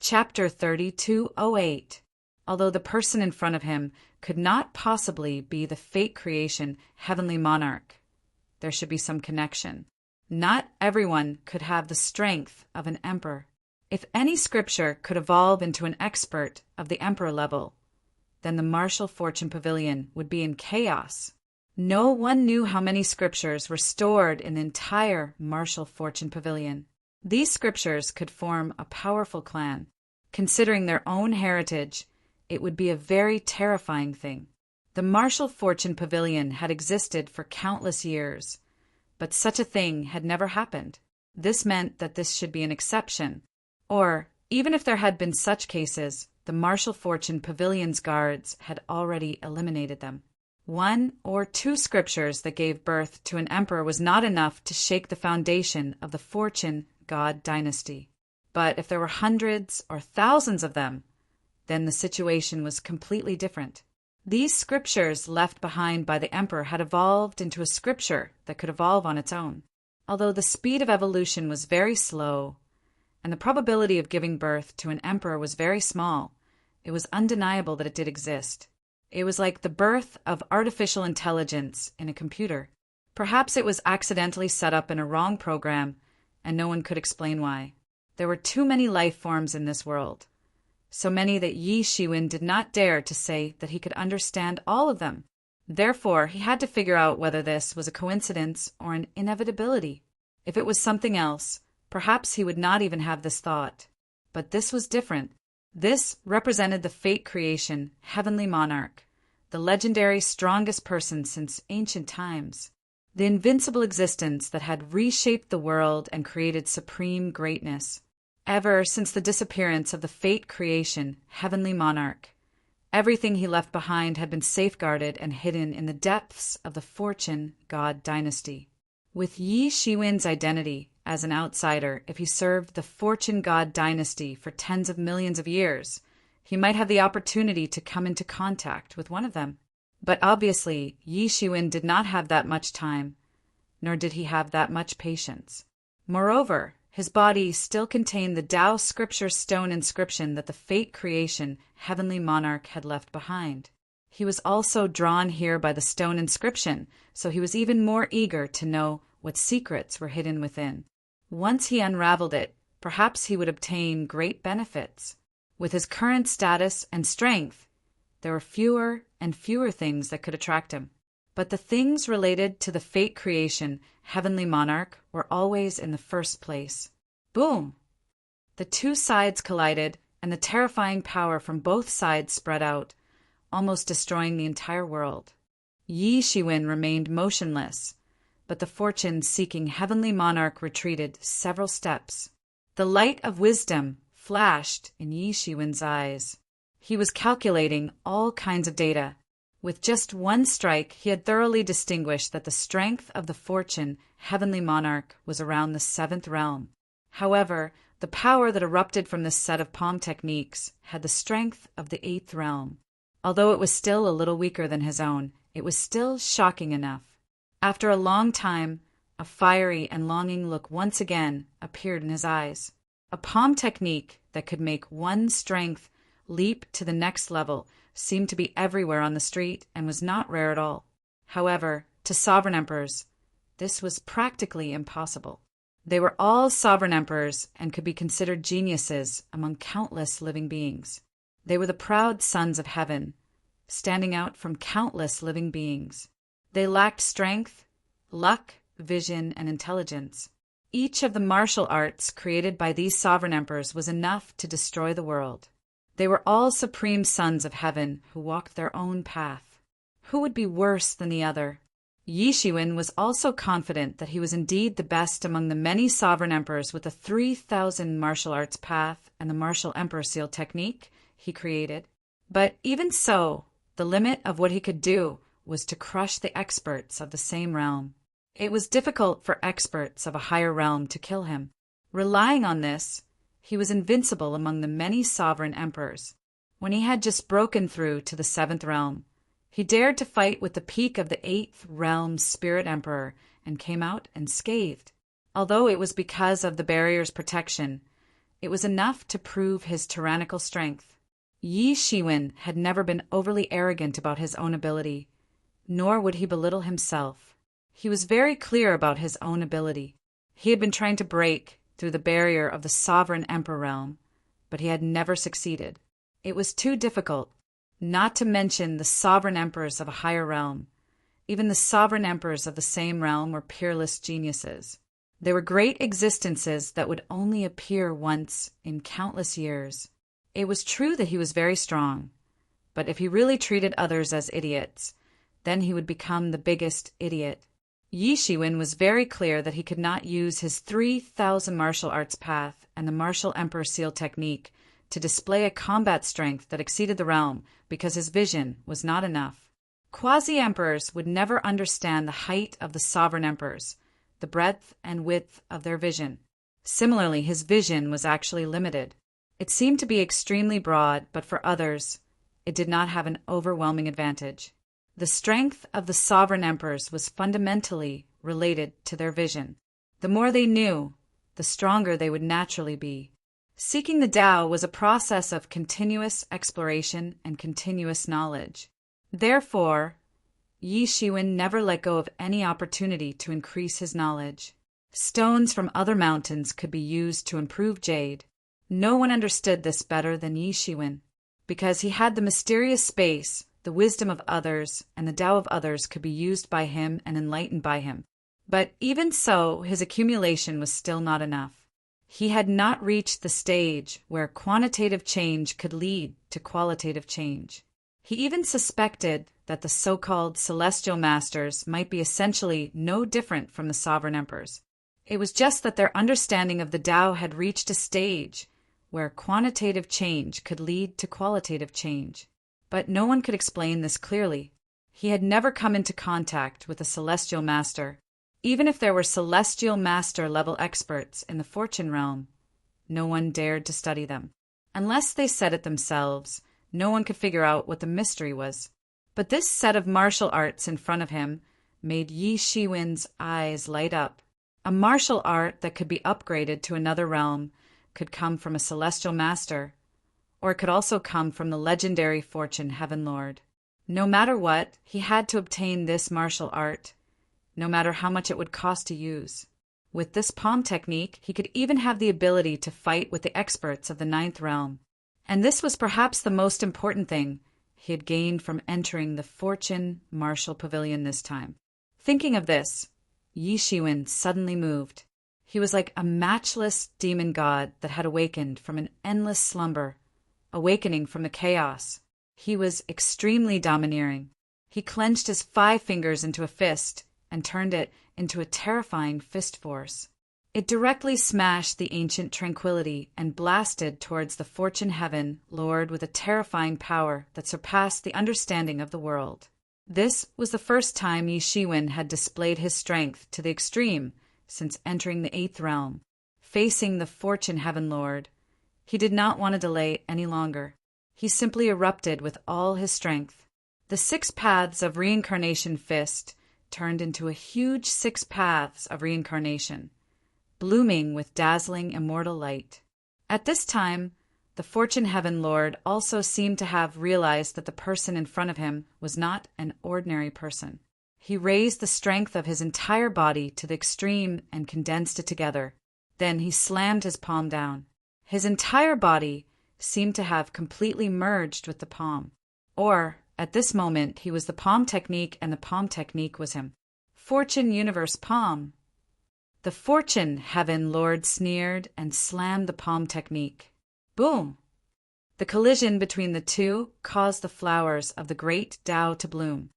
Chapter 3208. Although the person in front of him could not possibly be the fate creation heavenly monarch, there should be some connection. Not everyone could have the strength of an emperor. If any scripture could evolve into an expert of the emperor level, then the martial fortune pavilion would be in chaos. No one knew how many scriptures were stored in the entire martial fortune pavilion. These scriptures could form a powerful clan. Considering their own heritage, it would be a very terrifying thing. The martial fortune pavilion had existed for countless years, but such a thing had never happened. This meant that this should be an exception, or, even if there had been such cases, the martial fortune pavilion's guards had already eliminated them. 1 or 2 scriptures that gave birth to an emperor was not enough to shake the foundation of the fortune god dynasty. But if there were hundreds or thousands of them, then the situation was completely different. These scriptures left behind by the emperor had evolved into a scripture that could evolve on its own. Although the speed of evolution was very slow, and the probability of giving birth to an emperor was very small, it was undeniable that it did exist. It was like the birth of artificial intelligence in a computer. Perhaps it was accidentally set up in a wrong program, and no one could explain why. There were too many life forms in this world, so many that Yi Shiwen did not dare to say that he could understand all of them. Therefore, he had to figure out whether this was a coincidence or an inevitability. If it was something else, perhaps he would not even have this thought. But this was different. This represented the fate creation, heavenly monarch, the legendary strongest person since ancient times, the invincible existence that had reshaped the world and created supreme greatness. Ever since the disappearance of the fate creation, heavenly monarch, everything he left behind had been safeguarded and hidden in the depths of the fortune god dynasty. With Yi Shiwen's identity as an outsider, if he served the fortune god dynasty for tens of millions of years, he might have the opportunity to come into contact with one of them. But obviously, Yi Shiwen did not have that much time, nor did he have that much patience. Moreover, his body still contained the Tao scripture stone inscription that the fate creation heavenly monarch had left behind. He was also drawn here by the stone inscription, so he was even more eager to know what secrets were hidden within. Once he unraveled it, perhaps he would obtain great benefits. With his current status and strength, there were fewer and fewer things that could attract him. But the things related to the fate creation heavenly monarch were always in the first place. Boom! The two sides collided, and the terrifying power from both sides spread out, almost destroying the entire world. Yi Shiwen remained motionless, but the fortune-seeking heavenly monarch retreated several steps. The light of wisdom flashed in Yi Shiwen's eyes. He was calculating all kinds of data. With just one strike, he had thoroughly distinguished that the strength of the fortune heavenly monarch was around the 7th realm. However, the power that erupted from this set of palm techniques had the strength of the 8th realm. Although it was still a little weaker than his own, it was still shocking enough. After a long time, a fiery and longing look once again appeared in his eyes. A palm technique that could make one's strength leap to the next level seemed to be everywhere on the street and was not rare at all. However, to sovereign emperors, this was practically impossible. They were all sovereign emperors and could be considered geniuses among countless living beings. They were the proud sons of heaven, standing out from countless living beings. They lacked strength, luck, vision, and intelligence. Each of the martial arts created by these sovereign emperors was enough to destroy the world. They were all supreme sons of heaven who walked their own path. Who would be worse than the other? Yi Shiwen was also confident that he was indeed the best among the many sovereign emperors with the 3,000 martial arts path and the martial emperor seal technique he created. But even so, the limit of what he could do was to crush the experts of the same realm. It was difficult for experts of a higher realm to kill him. Relying on this, he was invincible among the many sovereign emperors. When he had just broken through to the 7th realm, he dared to fight with the peak of the 8th realm spirit emperor and came out unscathed. Although it was because of the barrier's protection, It was enough to prove his tyrannical strength. Yi Shiwen had never been overly arrogant about his own ability, nor would he belittle himself. He was very clear about his own ability. He had been trying to break through the barrier of the sovereign emperor realm, but he had never succeeded. It was too difficult, not to mention the sovereign emperors of a higher realm. Even the sovereign emperors of the same realm were peerless geniuses. They were great existences that would only appear once in countless years. It was true that he was very strong, but if he really treated others as idiots, then he would become the biggest idiot. Yi Shiwen was very clear that he could not use his 3,000 martial arts path and the martial emperor seal technique to display a combat strength that exceeded the realm because his vision was not enough. Quasi-emperors would never understand the height of the sovereign emperors, the breadth and width of their vision. Similarly, his vision was actually limited. It seemed to be extremely broad, but for others, it did not have an overwhelming advantage. The strength of the sovereign emperors was fundamentally related to their vision. The more they knew, the stronger they would naturally be. Seeking the Tao was a process of continuous exploration and continuous knowledge. Therefore, Yi Shiwen never let go of any opportunity to increase his knowledge. Stones from other mountains could be used to improve jade. No one understood this better than Yi Shiwen, because he had the mysterious space. The wisdom of others and the Tao of others could be used by him and enlightened by him. But even so, his accumulation was still not enough. He had not reached the stage where quantitative change could lead to qualitative change. He even suspected that the so-called celestial masters might be essentially no different from the sovereign emperors. It was just that their understanding of the Tao had reached a stage where quantitative change could lead to qualitative change. But no one could explain this clearly. He had never come into contact with a celestial master. Even if there were celestial master-level experts in the fortune realm, no one dared to study them. Unless they said it themselves, no one could figure out what the mystery was. But this set of martial arts in front of him made Yi Shiwen's eyes light up. A martial art that could be upgraded to another realm could come from a celestial master, or it could also come from the legendary fortune heaven lord. No matter what, he had to obtain this martial art, no matter how much it would cost to use. With this palm technique, he could even have the ability to fight with the experts of the ninth realm. And this was perhaps the most important thing he had gained from entering the fortune martial pavilion this time. Thinking of this, Yi Shiwen suddenly moved. He was like a matchless demon god that had awakened from an endless slumber, awakening from the chaos. He was extremely domineering. He clenched his 5 fingers into a fist and turned it into a terrifying fist force. It directly smashed the ancient tranquility and blasted towards the fortune heaven lord with a terrifying power that surpassed the understanding of the world. This was the first time Yi Shiwen had displayed his strength to the extreme since entering the 8th realm. Facing the fortune heaven lord, he did not want to delay any longer. He simply erupted with all his strength. The 6 paths of reincarnation fist turned into a huge 6 paths of reincarnation, blooming with dazzling immortal light. At this time, the fortune heaven lord also seemed to have realized that the person in front of him was not an ordinary person. He raised the strength of his entire body to the extreme and condensed it together. Then he slammed his palm down. His entire body seemed to have completely merged with the palm. Or, at this moment, he was the palm technique and the palm technique was him. Fortune universe palm. The fortune heaven lord sneered and slammed the palm technique. Boom! The collision between the two caused the flowers of the great Tao to bloom.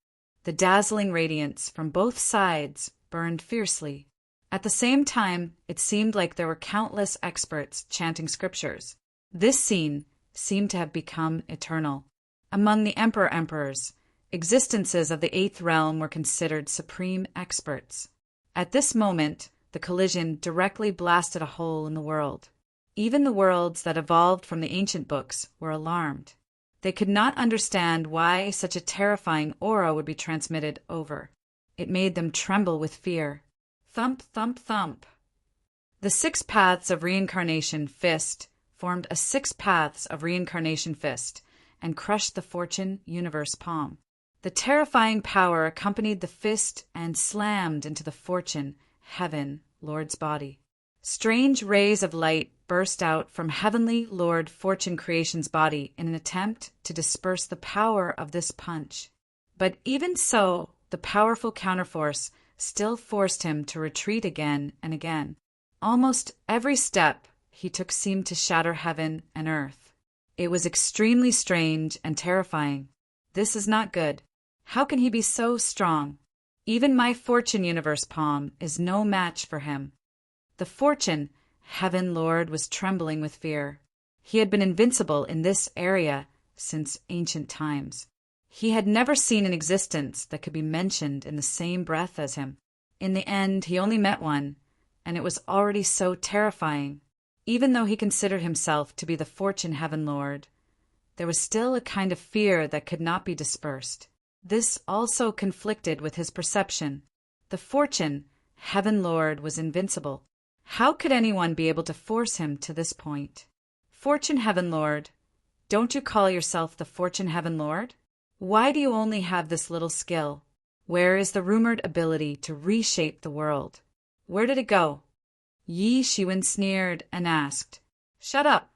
The dazzling radiance from both sides burned fiercely. At the same time, it seemed like there were countless experts chanting scriptures. This scene seemed to have become eternal. Among the emperors, existences of the 8th realm were considered supreme experts. At this moment, the collision directly blasted a hole in the world. Even the worlds that evolved from the ancient books were alarmed. They could not understand why such a terrifying aura would be transmitted over. It made them tremble with fear. Thump, thump, thump. The 6 paths of reincarnation fist formed a 6 paths of reincarnation fist and crushed the fortune universe palm. The terrifying power accompanied the fist and slammed into the fortune, heaven, Lord's body. Strange rays of light burst out from heavenly Lord Fortune Creation's body in an attempt to disperse the power of this punch. But even so, the powerful counterforce still forced him to retreat again and again. Almost every step he took seemed to shatter heaven and earth. It was extremely strange and terrifying. This is not good. How can he be so strong? Even my fortune universe palm is no match for him. The fortune, heaven Lord, was trembling with fear. He had been invincible in this area since ancient times. He had never seen an existence that could be mentioned in the same breath as him. In the end, he only met one, and it was already so terrifying. Even though he considered himself to be the fortune heaven Lord, there was still a kind of fear that could not be dispersed. This also conflicted with his perception. The fortune heaven Lord was invincible. How could anyone be able to force him to this point? Fortune heaven Lord, don't you call yourself the fortune heaven Lord? Why do you only have this little skill? Where is the rumored ability to reshape the world? Where did it go? Yi Shiwen sneered and asked, "Shut up."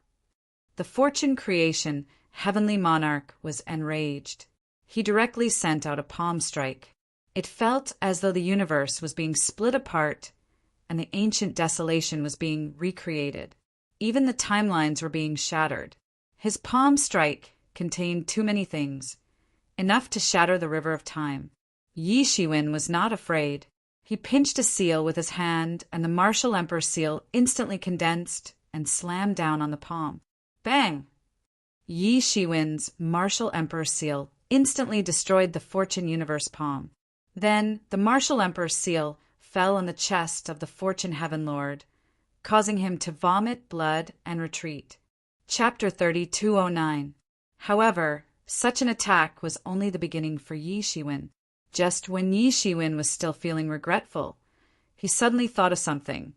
The fortune creation, heavenly monarch, was enraged. He directly sent out a palm strike. It felt as though the universe was being split apart and the ancient desolation was being recreated. Even the timelines were being shattered. His palm strike contained too many things, enough to shatter the river of time. Yi Shiwen was not afraid. He pinched a seal with his hand, and the martial emperor seal instantly condensed and slammed down on the palm. Bang! Yi Shiwen's martial emperor seal instantly destroyed the fortune universe palm. Then the martial emperor seal fell on the chest of the fortune heaven Lord, causing him to vomit blood and retreat. Chapter 3209. However, such an attack was only the beginning for Yi Shiwen. Just when Yi Shiwen was still feeling regretful, he suddenly thought of something,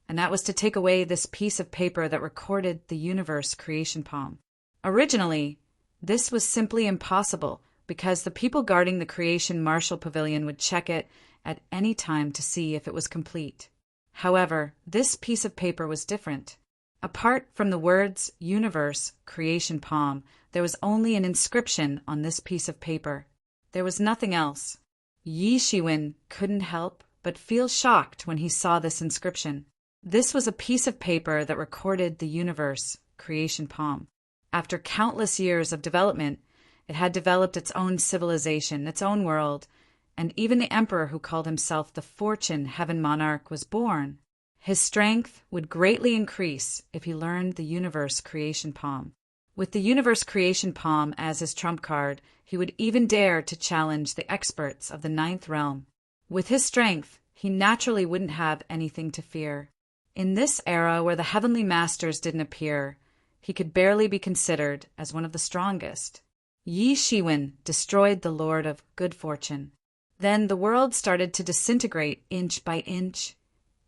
and that was to take away this piece of paper that recorded the universe creation palm. Originally, this was simply impossible because the people guarding the creation martial pavilion would check it at any time to see if it was complete. However, this piece of paper was different. Apart from the words universe creation palm, there was only an inscription on this piece of paper. There was nothing else. Yi Shiwen couldn't help but feel shocked when he saw this inscription. This was a piece of paper that recorded the universe creation palm. After countless years of development, it had developed its own civilization, its own world, and even the emperor who called himself the fortune heaven monarch was born. His strength would greatly increase if he learned the universe creation palm. With the universe creation palm as his trump card, he would even dare to challenge the experts of the 9th realm. With his strength, he naturally wouldn't have anything to fear. In this era where the heavenly masters didn't appear, he could barely be considered as one of the strongest. Yi Shiwen destroyed the Lord of Good Fortune. Then the world started to disintegrate inch by inch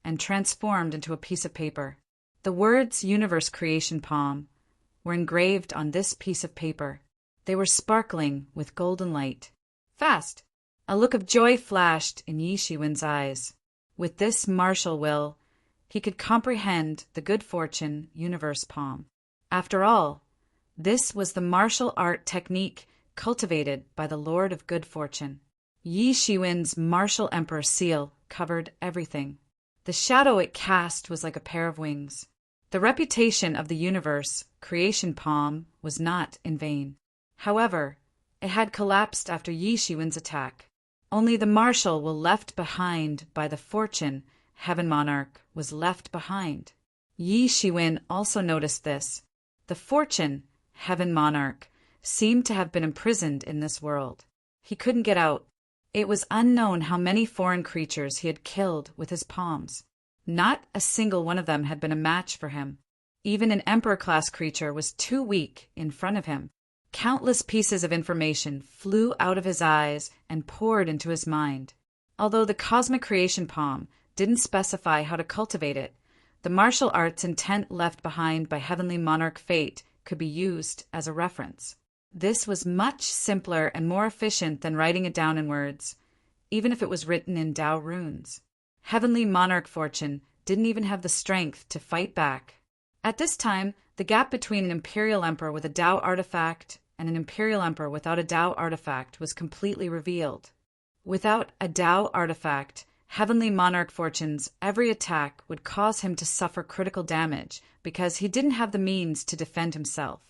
and transformed into a piece of paper. The words Universe Creation Palm were engraved on this piece of paper. They were sparkling with golden light. Fast! A look of joy flashed in Yi Shiwen's eyes. With this martial will, he could comprehend the good fortune universe palm. After all, this was the martial art technique cultivated by the Lord of Good Fortune. Yi Shiwen's martial emperor seal covered everything. The shadow it cast was like a pair of wings. The reputation of the universe creation palm was not in vain. However, it had collapsed after Yi Shiwen's attack. Only the marshal will left behind by the fortune heaven monarch was left behind. Yi Shiwen also noticed this. The fortune heaven monarch seemed to have been imprisoned in this world. He couldn't get out. It was unknown how many foreign creatures he had killed with his palms. Not a single one of them had been a match for him. Even an emperor-class creature was too weak in front of him. Countless pieces of information flew out of his eyes and poured into his mind. Although the cosmic creation palm didn't specify how to cultivate it, The martial arts intent left behind by Heavenly Monarch Fate could be used as a reference. This was much simpler and more efficient than writing it down in words, even if it was written in Tao runes. Heavenly Monarch Fortune didn't even have the strength to fight back. At this time, the gap between an Imperial Emperor with a Tao artifact and an Imperial Emperor without a Tao artifact was completely revealed. Without a Tao artifact, Heavenly Monarch Fortune's every attack would cause him to suffer critical damage because he didn't have the means to defend himself.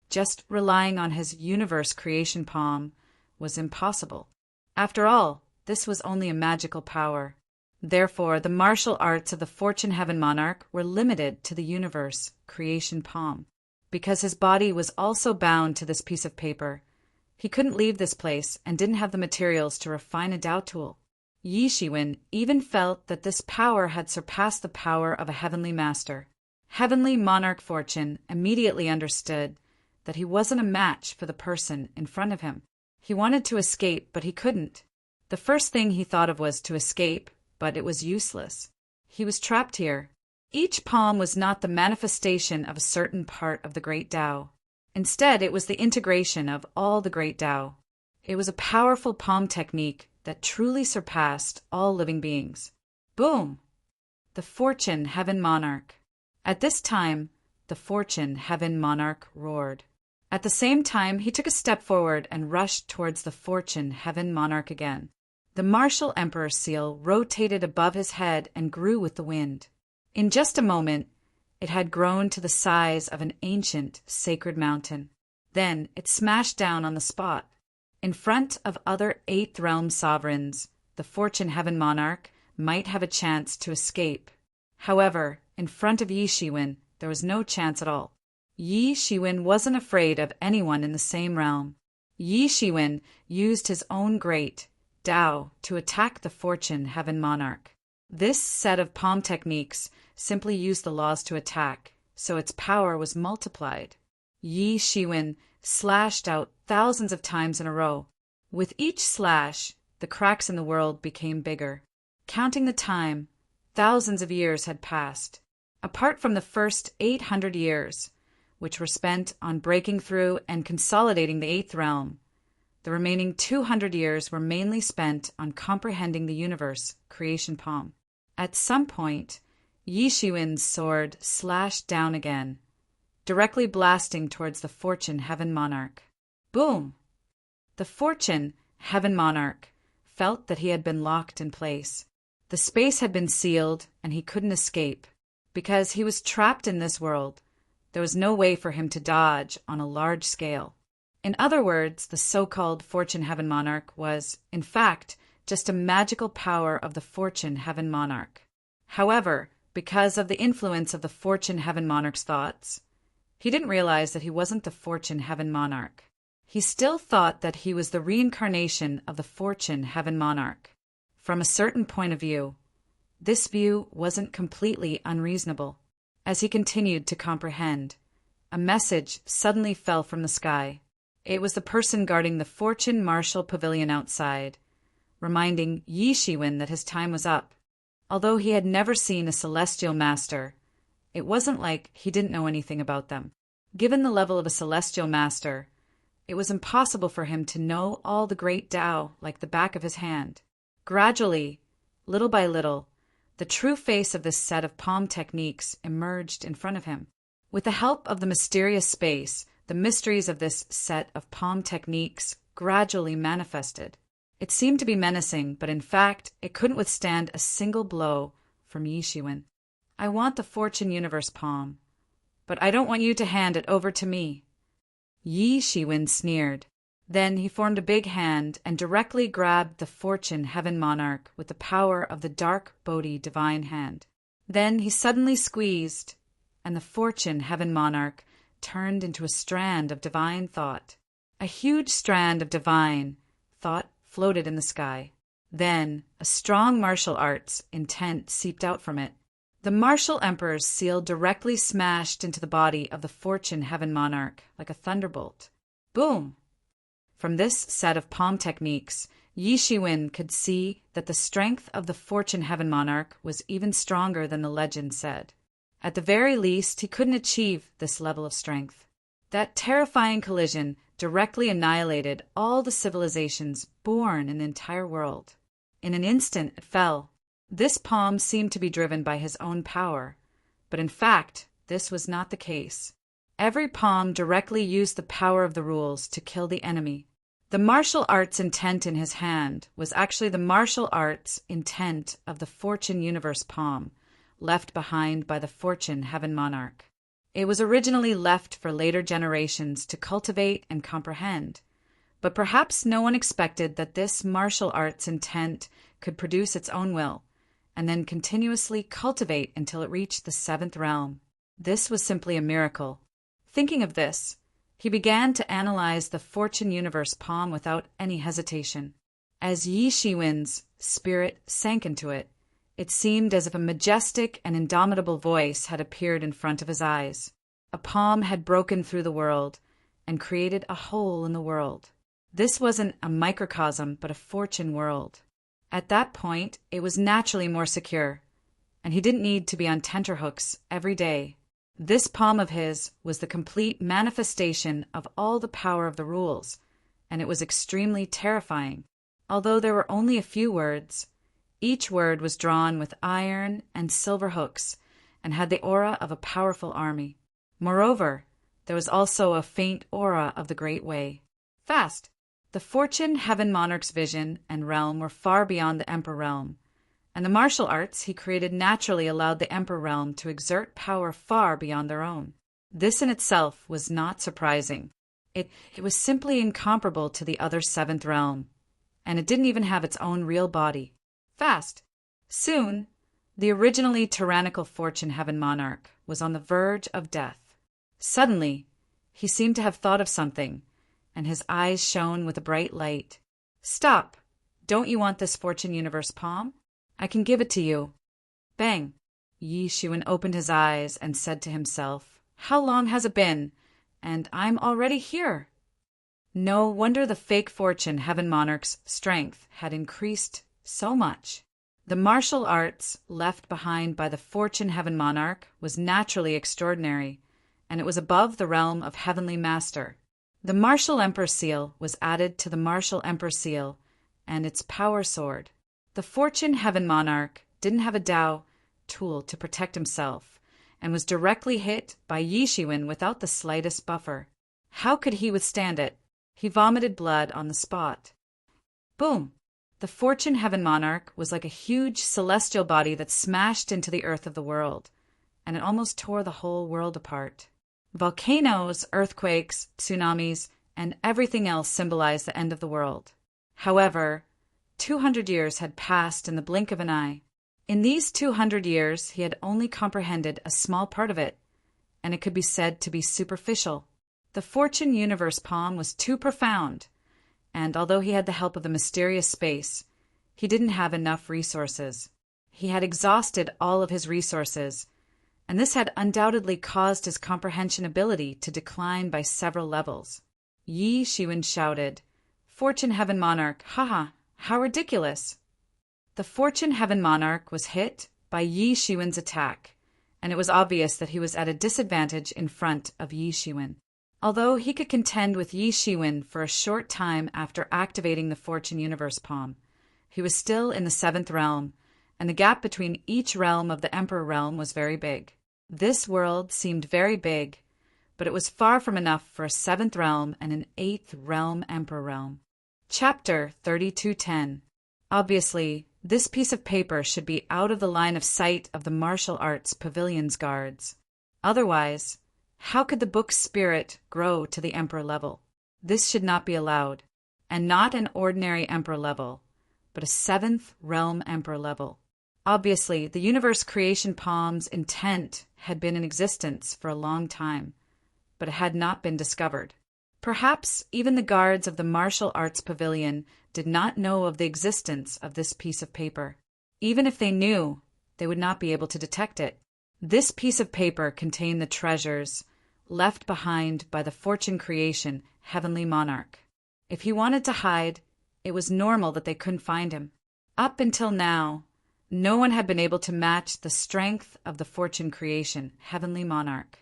Just relying on his universe creation palm was impossible. After all, this was only a magical power. Therefore, the martial arts of the Fortune Heaven Monarch were limited to the universe creation palm. Because his body was also bound to this piece of paper, he couldn't leave this place and didn't have the materials to refine a Tao tool. Yi Shiwen even felt that this power had surpassed the power of a heavenly master. Heavenly Monarch Fortune immediately understood that he wasn't a match for the person in front of him. He wanted to escape, but he couldn't. The first thing he thought of was to escape, but it was useless. He was trapped here. Each palm was not the manifestation of a certain part of the Great Tao. Instead, it was the integration of all the Great Tao. It was a powerful palm technique that truly surpassed all living beings. Boom! The Fortune Heaven Monarch. At this time, the Fortune Heaven Monarch roared. At the same time, he took a step forward and rushed towards the Fortune Heaven Monarch again. The martial Emperor seal rotated above his head and grew with the wind. In just a moment, it had grown to the size of an ancient sacred mountain. Then it smashed down on the spot. In front of other Eighth Realm sovereigns, the Fortune Heaven Monarch might have a chance to escape. However, in front of Yi Shiwen, there was no chance at all. Yi Shiwen wasn't afraid of anyone in the same realm. Yi Shiwen used his own great Tao to attack the Fortune Heaven Monarch. This set of palm techniques simply used the laws to attack, so its power was multiplied. Yi Shiwen slashed out thousands of times in a row. With each slash, the cracks in the world became bigger. Counting the time, thousands of years had passed. Apart from the first 800 years, which were spent on breaking through and consolidating the Eighth Realm, the remaining 200 years were mainly spent on comprehending the universe creation palm. At some point, Yi Shiwen's sword slashed down again, directly blasting towards the Fortune Heaven Monarch. Boom! The Fortune Heaven Monarch felt that he had been locked in place. The space had been sealed, and he couldn't escape. Because he was trapped in this world, there was no way for him to dodge on a large scale. In other words, the so-called Fortune Heaven Monarch was, in fact, just a magical power of the Fortune Heaven Monarch. However, because of the influence of the Fortune Heaven Monarch's thoughts, he didn't realize that he wasn't the Fortune Heaven Monarch. He still thought that he was the reincarnation of the Fortune Heaven Monarch. From a certain point of view, this view wasn't completely unreasonable. As he continued to comprehend, a message suddenly fell from the sky. It was the person guarding the Fortune Martial Pavilion outside, reminding Yi Shiwen that his time was up. Although he had never seen a celestial master, it wasn't like he didn't know anything about them. Given the level of a celestial master, it was impossible for him to know all the great Tao like the back of his hand. Gradually, little by little, the true face of this set of palm techniques emerged in front of him. With the help of the mysterious space, the mysteries of this set of palm techniques gradually manifested. It seemed to be menacing, but in fact, it couldn't withstand a single blow from Yi Shiwen. I want the Fortune Universe palm, but I don't want you to hand it over to me. Yi Shiwen sneered. Then he formed a big hand and directly grabbed the Fortune Heaven Monarch with the power of the dark Bodhi divine hand. Then he suddenly squeezed, and the Fortune Heaven Monarch turned into a strand of divine thought. A huge strand of divine thought floated in the sky. Then a strong martial arts intent seeped out from it. The martial emperor's seal directly smashed into the body of the Fortune Heaven Monarch like a thunderbolt. Boom! From this set of palm techniques, Yi Shiwen could see that the strength of the Fortune Heaven Monarch was even stronger than the legend said. At the very least, he couldn't achieve this level of strength. That terrifying collision directly annihilated all the civilizations born in the entire world. In an instant, it fell. This palm seemed to be driven by his own power, but in fact, this was not the case. Every palm directly used the power of the rules to kill the enemy. The martial arts intent in his hand was actually the martial arts intent of the Fortune Universe palm, left behind by the Fortune Heaven Monarch. It was originally left for later generations to cultivate and comprehend, but perhaps no one expected that this martial arts intent could produce its own will, and then continuously cultivate until it reached the 7th realm. This was simply a miracle. Thinking of this, he began to analyze the Fortune Universe palm without any hesitation. As Yi Shiwen's spirit sank into it, it seemed as if a majestic and indomitable voice had appeared in front of his eyes. A palm had broken through the world and created a hole in the world. This wasn't a microcosm, but a fortune world. At that point, it was naturally more secure, and he didn't need to be on tenterhooks every day. This palm of his was the complete manifestation of all the power of the rules, and it was extremely terrifying. Although there were only a few words, each word was drawn with iron and silver hooks and had the aura of a powerful army. Moreover, there was also a faint aura of the Great Way. Fast! The Fortune Heaven Monarch's vision and realm were far beyond the Emperor realm, and the martial arts he created naturally allowed the Emperor realm to exert power far beyond their own. This in itself was not surprising. It was simply incomparable to the other 7th realm, and it didn't even have its own real body. Fast! Soon, the originally tyrannical Fortune Heaven Monarch was on the verge of death. Suddenly, he seemed to have thought of something, and his eyes shone with a bright light. Stop! Don't you want this Fortune Universe palm? I can give it to you. Bang! Yi Shiwen opened his eyes and said to himself, how long has it been? And I'm already here. No wonder the fake Fortune Heaven Monarch's strength had increased so much. The martial arts left behind by the Fortune Heaven Monarch was naturally extraordinary, and it was above the realm of Heavenly Master. The Martial Emperor Seal was added to the Martial Emperor Seal and its power sword. The Fortune Heaven Monarch didn't have a Dao tool to protect himself and was directly hit by Yi Shiwen without the slightest buffer. How could he withstand it? He vomited blood on the spot. Boom! The Fortune Heaven Monarch was like a huge celestial body that smashed into the earth of the world, and it almost tore the whole world apart. Volcanoes, earthquakes, tsunamis, and everything else symbolized the end of the world. However, 200 years had passed in the blink of an eye. In these 200 years, he had only comprehended a small part of it, and it could be said to be superficial. The Fortune Universe palm was too profound, and although he had the help of the mysterious space, he didn't have enough resources. He had exhausted all of his resources, and this had undoubtedly caused his comprehension ability to decline by several levels. Yi Shiwen shouted, Fortune Heaven Monarch, haha, how ridiculous! The Fortune Heaven Monarch was hit by Yi Shiwen's attack, and it was obvious that he was at a disadvantage in front of Yi Shiwen. Although he could contend with Yi Shiwen for a short time after activating the Fortune Universe palm, he was still in the 7th realm, and the gap between each realm of the Emperor realm was very big. This world seemed very big, but it was far from enough for a 7th realm and an 8th realm Emperor realm. Chapter 3210. Obviously, this piece of paper should be out of the line of sight of the martial arts pavilion's guards. Otherwise, how could the book's spirit grow to the Emperor level? This should not be allowed, and not an ordinary Emperor level, but a 7th realm Emperor level. Obviously, the universe creation palm's intent had been in existence for a long time, but it had not been discovered. Perhaps even the guards of the martial arts pavilion did not know of the existence of this piece of paper. Even if they knew, they would not be able to detect it. This piece of paper contained the treasures left behind by the Fortune Creation Heavenly Monarch. If he wanted to hide, it was normal that they couldn't find him. Up until now, No one had been able to match the strength of the fortune creation, heavenly monarch.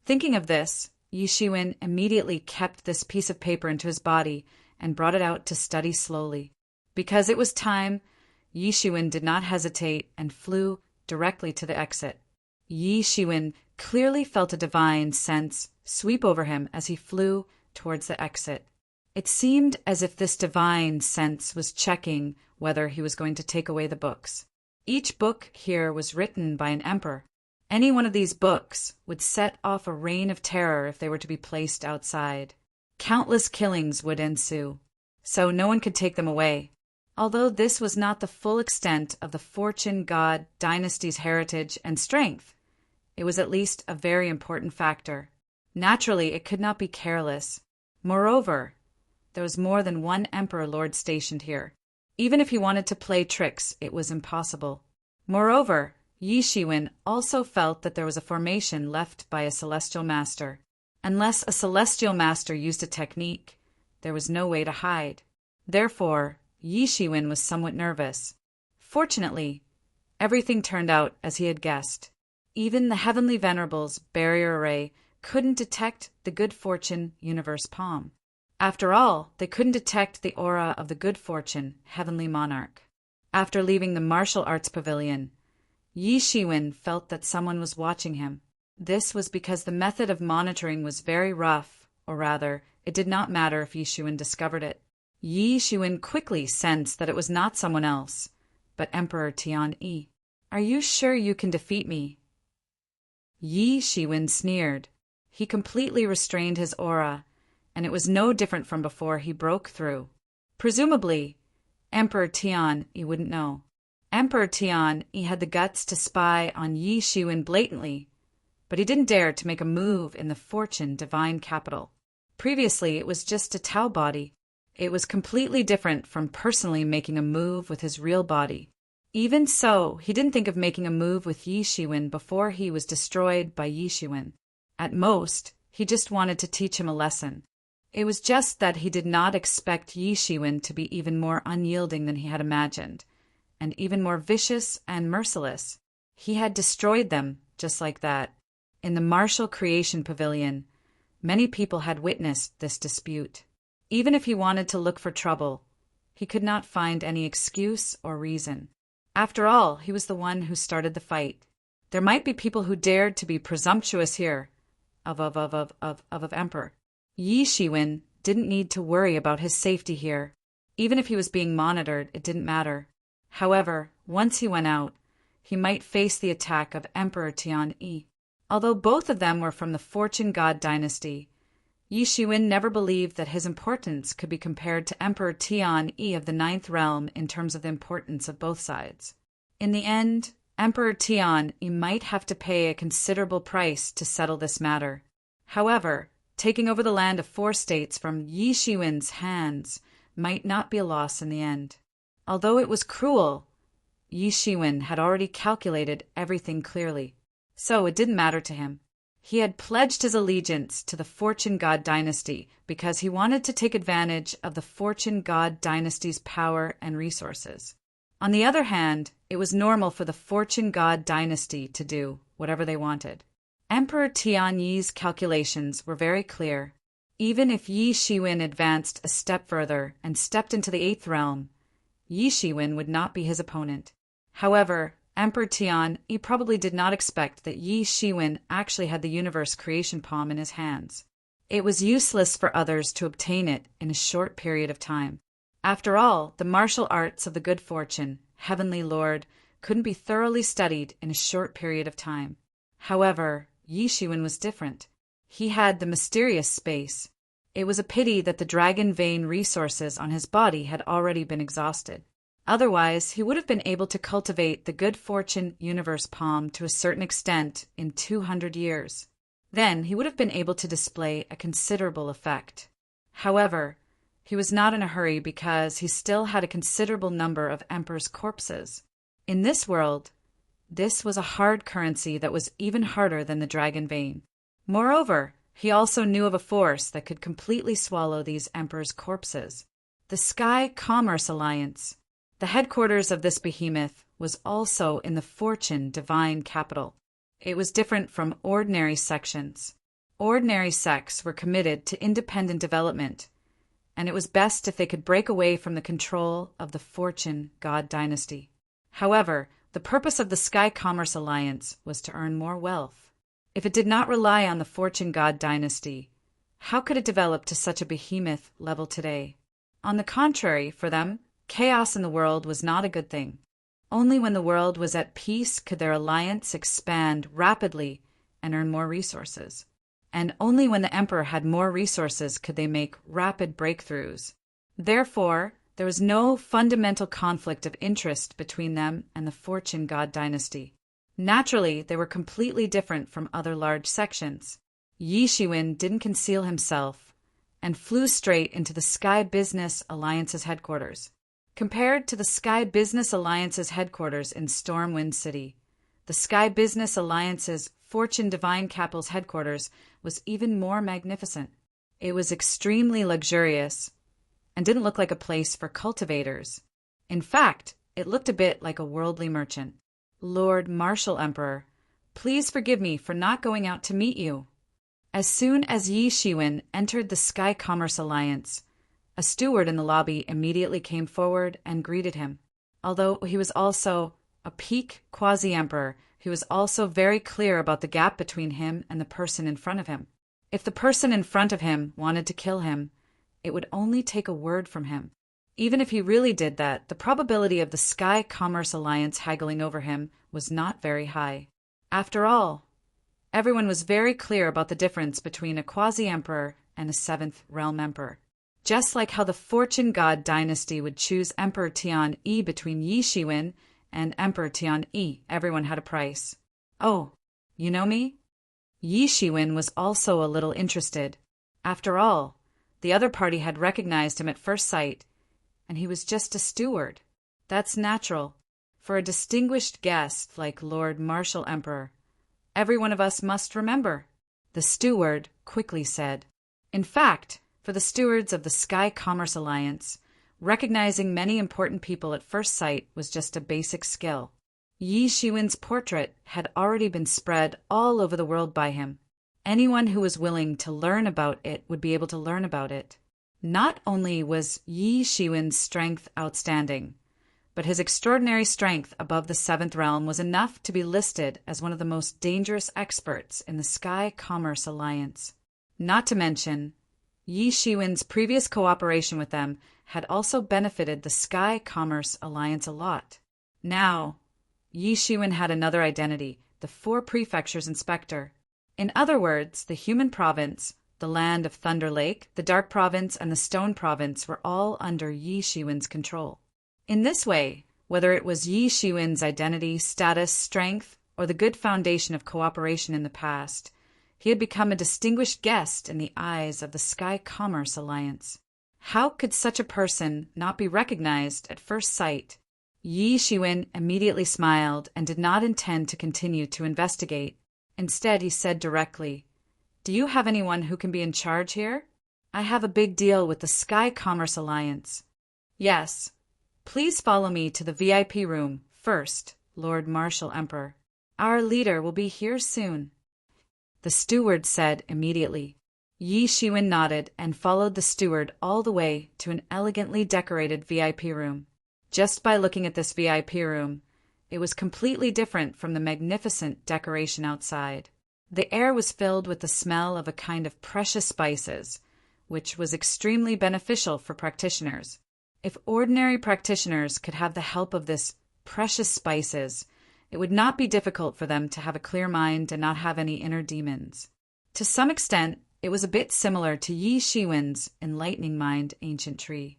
Thinking of this, Yi Shiwen immediately kept this piece of paper into his body and brought it out to study slowly. Because it was time, Yi Shiwen did not hesitate and flew directly to the exit. Yi Shiwen clearly felt a divine sense sweep over him as he flew towards the exit. It seemed as if this divine sense was checking whether he was going to take away the books. Each book here was written by an emperor. Any one of these books would set off a reign of terror if they were to be placed outside. Countless killings would ensue, so no one could take them away. Although this was not the full extent of the Fortune God dynasty's heritage and strength, it was at least a very important factor. Naturally, it could not be careless. Moreover, there was more than one emperor lord stationed here. Even if he wanted to play tricks, it was impossible. Moreover, Yi Shiwen also felt that there was a formation left by a celestial master. Unless a celestial master used a technique, there was no way to hide. Therefore, Yi Shiwen was somewhat nervous. Fortunately, everything turned out as he had guessed. Even the Heavenly Venerable's barrier array couldn't detect the good fortune universe palm. After all, they couldn't detect the aura of the good fortune heavenly monarch. After leaving the martial arts pavilion, Yi Shiwen felt that someone was watching him. This was because the method of monitoring was very rough, or rather, it did not matter if Yi Shiwen discovered it. Yi Shiwen quickly sensed that it was not someone else, but Emperor Tian-Yi. "Are you sure you can defeat me?" Yi Shiwen sneered. He completely restrained his aura, and it was no different from before he broke through. Presumably, Emperor Tian-Yi wouldn't know. Emperor Tian-Yi had the guts to spy on Yi Shiwen blatantly, but he didn't dare to make a move in the Fortune Divine Capital. Previously, it was just a Tao body. It was completely different from personally making a move with his real body. Even so, he didn't think of making a move with Yi Shiwen before he was destroyed by Yi Shiwen. At most, he just wanted to teach him a lesson. It was just that he did not expect Yi Shiwen to be even more unyielding than he had imagined, and even more vicious and merciless. He had destroyed them just like that. In the Martial Creation Pavilion, many people had witnessed this dispute. Even if he wanted to look for trouble, he could not find any excuse or reason. After all, he was the one who started the fight. There might be people who dared to be presumptuous here, of Emperor. Yi Shiwen didn't need to worry about his safety here. Even if he was being monitored, it didn't matter. However, once he went out, he might face the attack of Emperor Tian-Yi. Although both of them were from the Fortune God dynasty, Yi Shiwen never believed that his importance could be compared to Emperor Tian-Yi of the Ninth Realm in terms of the importance of both sides. In the end, Emperor Tian-Yi might have to pay a considerable price to settle this matter. However, taking over the land of 4 states from Yi Shiwen's hands might not be a loss in the end. Although it was cruel, Yi Shiwen had already calculated everything clearly, so it didn't matter to him. He had pledged his allegiance to the Fortune God dynasty because he wanted to take advantage of the Fortune God dynasty's power and resources. On the other hand, it was normal for the Fortune God dynasty to do whatever they wanted. Emperor Tian-Yi's calculations were very clear. Even if Yi Shiwen advanced a step further and stepped into the 8th realm, Yi Shiwen would not be his opponent. However, Emperor Tian-Yi probably did not expect that Yi Shiwen actually had the universe creation palm in his hands. It was useless for others to obtain it in a short period of time. After all, the martial arts of the good fortune, Heavenly Lord, couldn't be thoroughly studied in a short period of time. However, Yi Shiwen was different. He had the mysterious space. It was a pity that the dragon vein resources on his body had already been exhausted. Otherwise, he would have been able to cultivate the good fortune universe palm to a certain extent in 200 years. Then he would have been able to display a considerable effect. However, he was not in a hurry because he still had a considerable number of emperors' corpses. In this world, this was a hard currency that was even harder than the dragon vein. Moreover, he also knew of a force that could completely swallow these emperors' corpses. The Sky Commerce Alliance. The headquarters of this behemoth was also in the fortune divine capital. It was different from ordinary sections. Ordinary sects were committed to independent development, and it was best if they could break away from the control of the fortune god dynasty. However, the purpose of the Sky Commerce Alliance was to earn more wealth. If it did not rely on the fortune god dynasty, how could it develop to such a behemoth level today? On the contrary, for them, chaos in the world was not a good thing. Only when the world was at peace could their alliance expand rapidly and earn more resources. And only when the emperor had more resources could they make rapid breakthroughs. Therefore, there was no fundamental conflict of interest between them and the fortune god dynasty. Naturally, they were completely different from other large sections. Yi Shiwen didn't conceal himself and flew straight into the Sky Business Alliance's headquarters. Compared to the Sky Business Alliance's headquarters in Stormwind City, the Sky Business Alliance's Fortune Divine Capital's headquarters was even more magnificent. It was extremely luxurious and didn't look like a place for cultivators. In fact, it looked a bit like a worldly merchant. Lord Marshal Emperor, please forgive me for not going out to meet you. As soon as Yi Shiwen entered the Sky Commerce Alliance, a steward in the lobby immediately came forward and greeted him. Although he was also a peak quasi-emperor, he was also very clear about the gap between him and the person in front of him. If the person in front of him wanted to kill him, it would only take a word from him. Even if he really did that, the probability of the Sky Commerce Alliance haggling over him was not very high. After all, everyone was very clear about the difference between a quasi-emperor and a seventh realm emperor. Just like how the fortune god dynasty would choose Emperor Tian Yi between Yi Shiwen and Emperor Tian Yi, everyone had a price. Oh, you know me? Yi Shiwen was also a little interested. After all, the other party had recognized him at first sight, and he was just a steward. That's natural. For a distinguished guest like Lord Marshal Emperor, every one of us must remember, the steward quickly said. In fact, for the stewards of the Sky Commerce Alliance, recognizing many important people at first sight was just a basic skill. Yi Shiwen's portrait had already been spread all over the world by him. Anyone who was willing to learn about it would be able to learn about it. Not only was Yi Shiwen's strength outstanding, but his extraordinary strength above the seventh realm was enough to be listed as one of the most dangerous experts in the Sky Commerce Alliance. Not to mention, Yi Shiwen's previous cooperation with them had also benefited the Sky Commerce Alliance a lot. Now, Yi Shiwen had another identity, the Four Prefectures Inspector. In other words, the Human Province, the Land of Thunder Lake, the Dark Province, and the Stone Province were all under Yi Shiwen's control. In this way, whether it was Yi Shiwen's identity, status, strength, or the good foundation of cooperation in the past, he had become a distinguished guest in the eyes of the Sky Commerce Alliance. How could such a person not be recognized at first sight? Yi Shiwen immediately smiled and did not intend to continue to investigate. Instead, he said directly, "Do you have anyone who can be in charge here? I have a big deal with the Sky Commerce Alliance." "Yes. Please follow me to the VIP room first, Lord Marshal Emperor. Our leader will be here soon," the steward said immediately. Yi Shiwen nodded and followed the steward all the way to an elegantly decorated VIP room. Just by looking at this VIP room, it was completely different from the magnificent decoration outside. The air was filled with the smell of a kind of precious spices, which was extremely beneficial for practitioners. If ordinary practitioners could have the help of this precious spices, it would not be difficult for them to have a clear mind and not have any inner demons. To some extent, it was a bit similar to Yi Shiwen's Enlightening Mind Ancient Tree.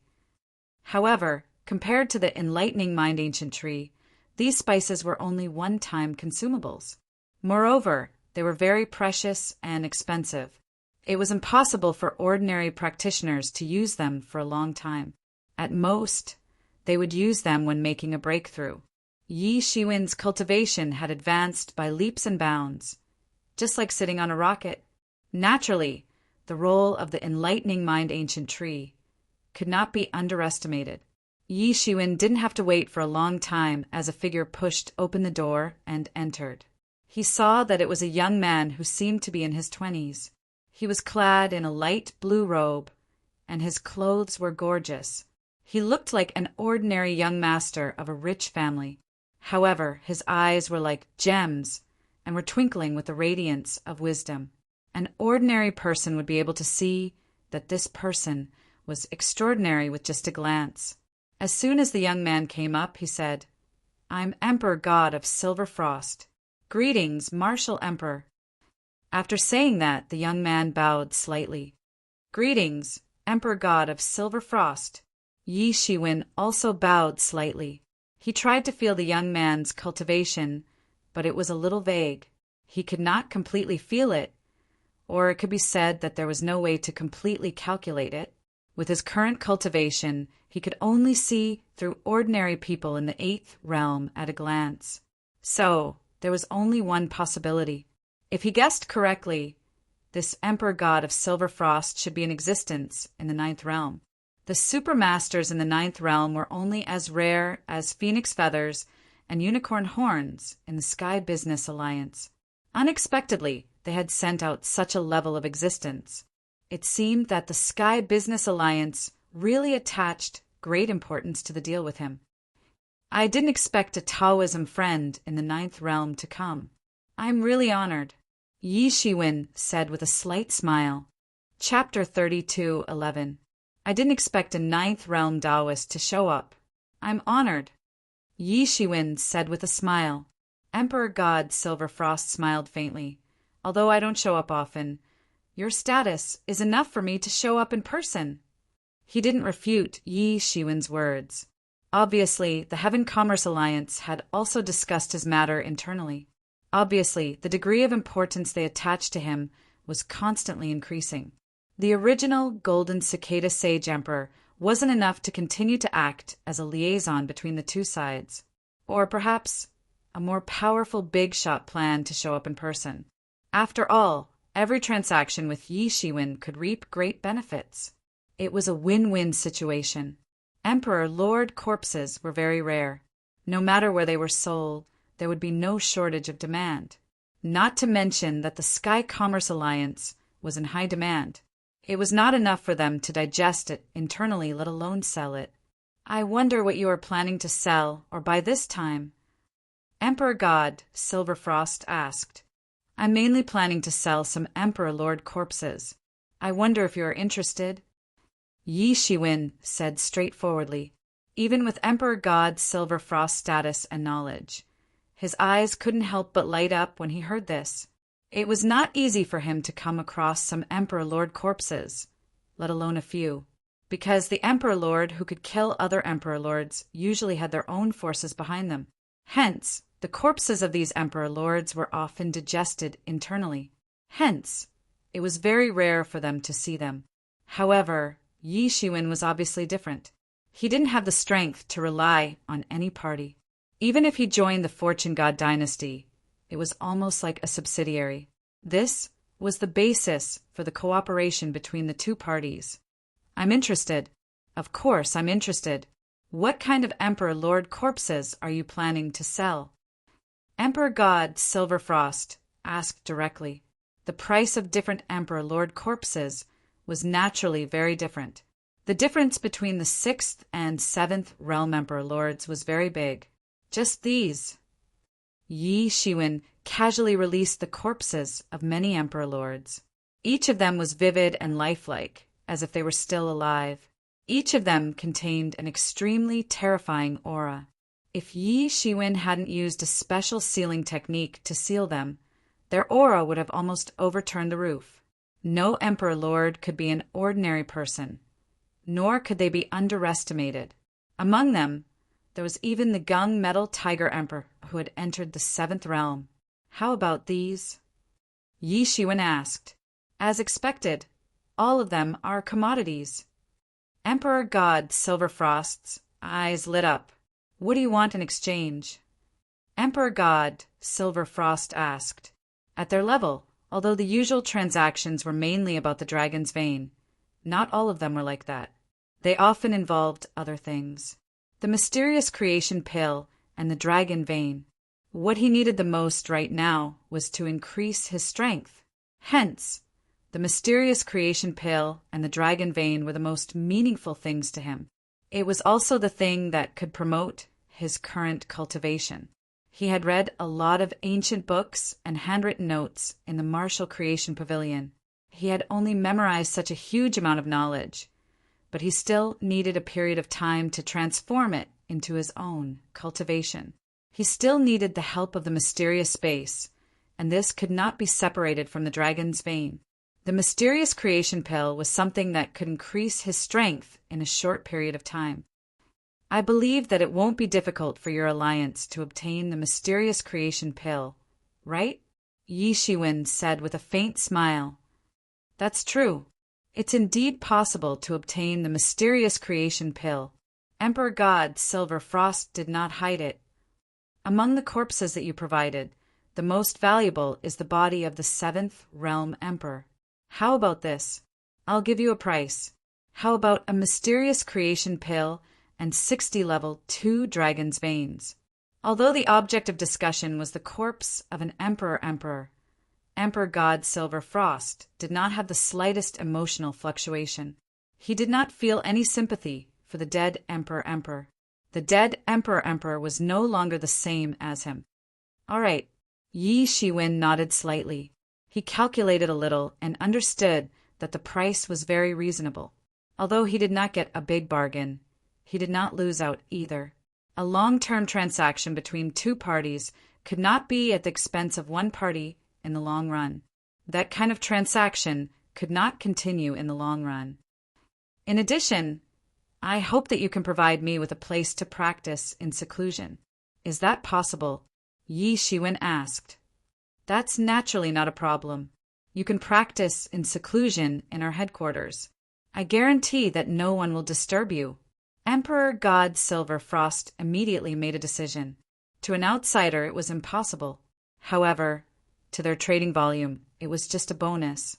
However, compared to the Enlightening Mind Ancient Tree, these spices were only one-time consumables. Moreover, they were very precious and expensive. It was impossible for ordinary practitioners to use them for a long time. At most, they would use them when making a breakthrough. Yi Shiwen's cultivation had advanced by leaps and bounds, just like sitting on a rocket. Naturally, the role of the Enlightening Mind Ancient Tree could not be underestimated. Yi Shiwen didn't have to wait for a long time as a figure pushed open the door and entered. He saw that it was a young man who seemed to be in his 20s. He was clad in a light blue robe, and his clothes were gorgeous. He looked like an ordinary young master of a rich family. However, his eyes were like gems and were twinkling with the radiance of wisdom. An ordinary person would be able to see that this person was extraordinary with just a glance. As soon as the young man came up, he said, "I'm Emperor God of Silver Frost. Greetings, Martial Emperor." After saying that, the young man bowed slightly. "Greetings, Emperor God of Silver Frost." Yi Shiwen also bowed slightly. He tried to feel the young man's cultivation, but it was a little vague. He could not completely feel it, or it could be said that there was no way to completely calculate it. With his current cultivation, he could only see through ordinary people in the 8th realm at a glance. So, there was only one possibility. If he guessed correctly, this Emperor God of Silver Frost should be in existence in the 9th realm. The supermasters in the 9th realm were only as rare as phoenix feathers and unicorn horns in the Sky Business Alliance. Unexpectedly, they had sent out such a level of existence. It seemed that the Sky Business Alliance really attached great importance to the deal with him. I didn't expect a Taoism friend in the 9th realm to come. I'm really honored, Yi Shiwen said with a slight smile. Chapter 32:11. I didn't expect a 9th realm Taoist to show up. I'm honored, Yi Shiwen said with a smile. Emperor God Silver Frost smiled faintly. Although I don't show up often, your status is enough for me to show up in person. He didn't refute Yi Shiwen's words. Obviously, the Heaven Commerce Alliance had also discussed his matter internally. Obviously, the degree of importance they attached to him was constantly increasing. The original Golden Cicada Sage Emperor wasn't enough to continue to act as a liaison between the two sides. Or perhaps a more powerful big shot plan to show up in person. After all, every transaction with Yi Shiwen could reap great benefits. It was a win-win situation. Emperor Lord corpses were very rare. No matter where they were sold, there would be no shortage of demand. Not to mention that the Sky Commerce Alliance was in high demand. It was not enough for them to digest it internally, let alone sell it. I wonder what you are planning to sell or buy this time? Emperor God Silver Frost asked. I'm mainly planning to sell some Emperor Lord corpses. I wonder if you are interested? Yi Shiwen said straightforwardly, even with Emperor God Silver Frost status and knowledge. His eyes couldn't help but light up when he heard this. It was not easy for him to come across some Emperor Lord corpses, let alone a few, because the Emperor Lord who could kill other Emperor Lords usually had their own forces behind them. Hence, the corpses of these Emperor Lords were often digested internally. Hence, it was very rare for them to see them. However, Yi Shiwen was obviously different. He didn't have the strength to rely on any party. Even if he joined the Fortune God dynasty, it was almost like a subsidiary. This was the basis for the cooperation between the two parties. I'm interested. Of course, I'm interested. What kind of Emperor Lord corpses are you planning to sell? Emperor God Silver Frost asked directly. The price of different Emperor Lord corpses was naturally very different. The difference between the 6th and 7th Realm Emperor Lords was very big. Just these. Yi Shiwen casually released the corpses of many Emperor Lords. Each of them was vivid and lifelike, as if they were still alive. Each of them contained an extremely terrifying aura. If Yi Shiwen hadn't used a special sealing technique to seal them, their aura would have almost overturned the roof. No Emperor Lord could be an ordinary person, nor could they be underestimated. Among them, there was even the Gung Metal Tiger Emperor who had entered the 7th realm. How about these? Yi Shiwen asked. As expected, all of them are commodities. Emperor God Silver Frost's eyes lit up. What do you want in exchange? Emperor God Silver Frost asked. At their level, although the usual transactions were mainly about the dragon's vein, not all of them were like that. They often involved other things. the mysterious creation pill, and the dragon vein. What he needed the most right now was to increase his strength. Hence, the mysterious creation pill and the dragon vein were the most meaningful things to him. It was also the thing that could promote his current cultivation. He had read a lot of ancient books and handwritten notes in the martial creation pavilion. He had only memorized such a huge amount of knowledge, but he still needed a period of time to transform it into his own cultivation. He still needed the help of the mysterious space, and this could not be separated from the dragon's vein. The mysterious creation pill was something that could increase his strength in a short period of time. I believe that it won't be difficult for your alliance to obtain the mysterious creation pill, right? Yi Shiwen said with a faint smile. That's true. It's indeed possible to obtain the mysterious creation pill. Emperor God Silver Frost did not hide it. Among the corpses that you provided, the most valuable is the body of the 7th Realm Emperor. How about this? I'll give you a price. How about a mysterious creation pill and 60 level 2 dragon's veins? Although the object of discussion was the corpse of an Emperor, Emperor God Silver Frost did not have the slightest emotional fluctuation. He did not feel any sympathy for the dead Emperor. The dead Emperor was no longer the same as him. All right. Yi Shiwen nodded slightly. He calculated a little and understood that the price was very reasonable. Although he did not get a big bargain, he did not lose out either. A long-term transaction between two parties could not be at the expense of one party in the long run. That kind of transaction could not continue in the long run. In addition, I hope that you can provide me with a place to practice in seclusion. Is that possible? Yi Shiwen asked. That's naturally not a problem. You can practice in seclusion in our headquarters. I guarantee that no one will disturb you. Emperor God Silver Frost immediately made a decision. To an outsider, it was impossible. However, to their trading volume, it was just a bonus.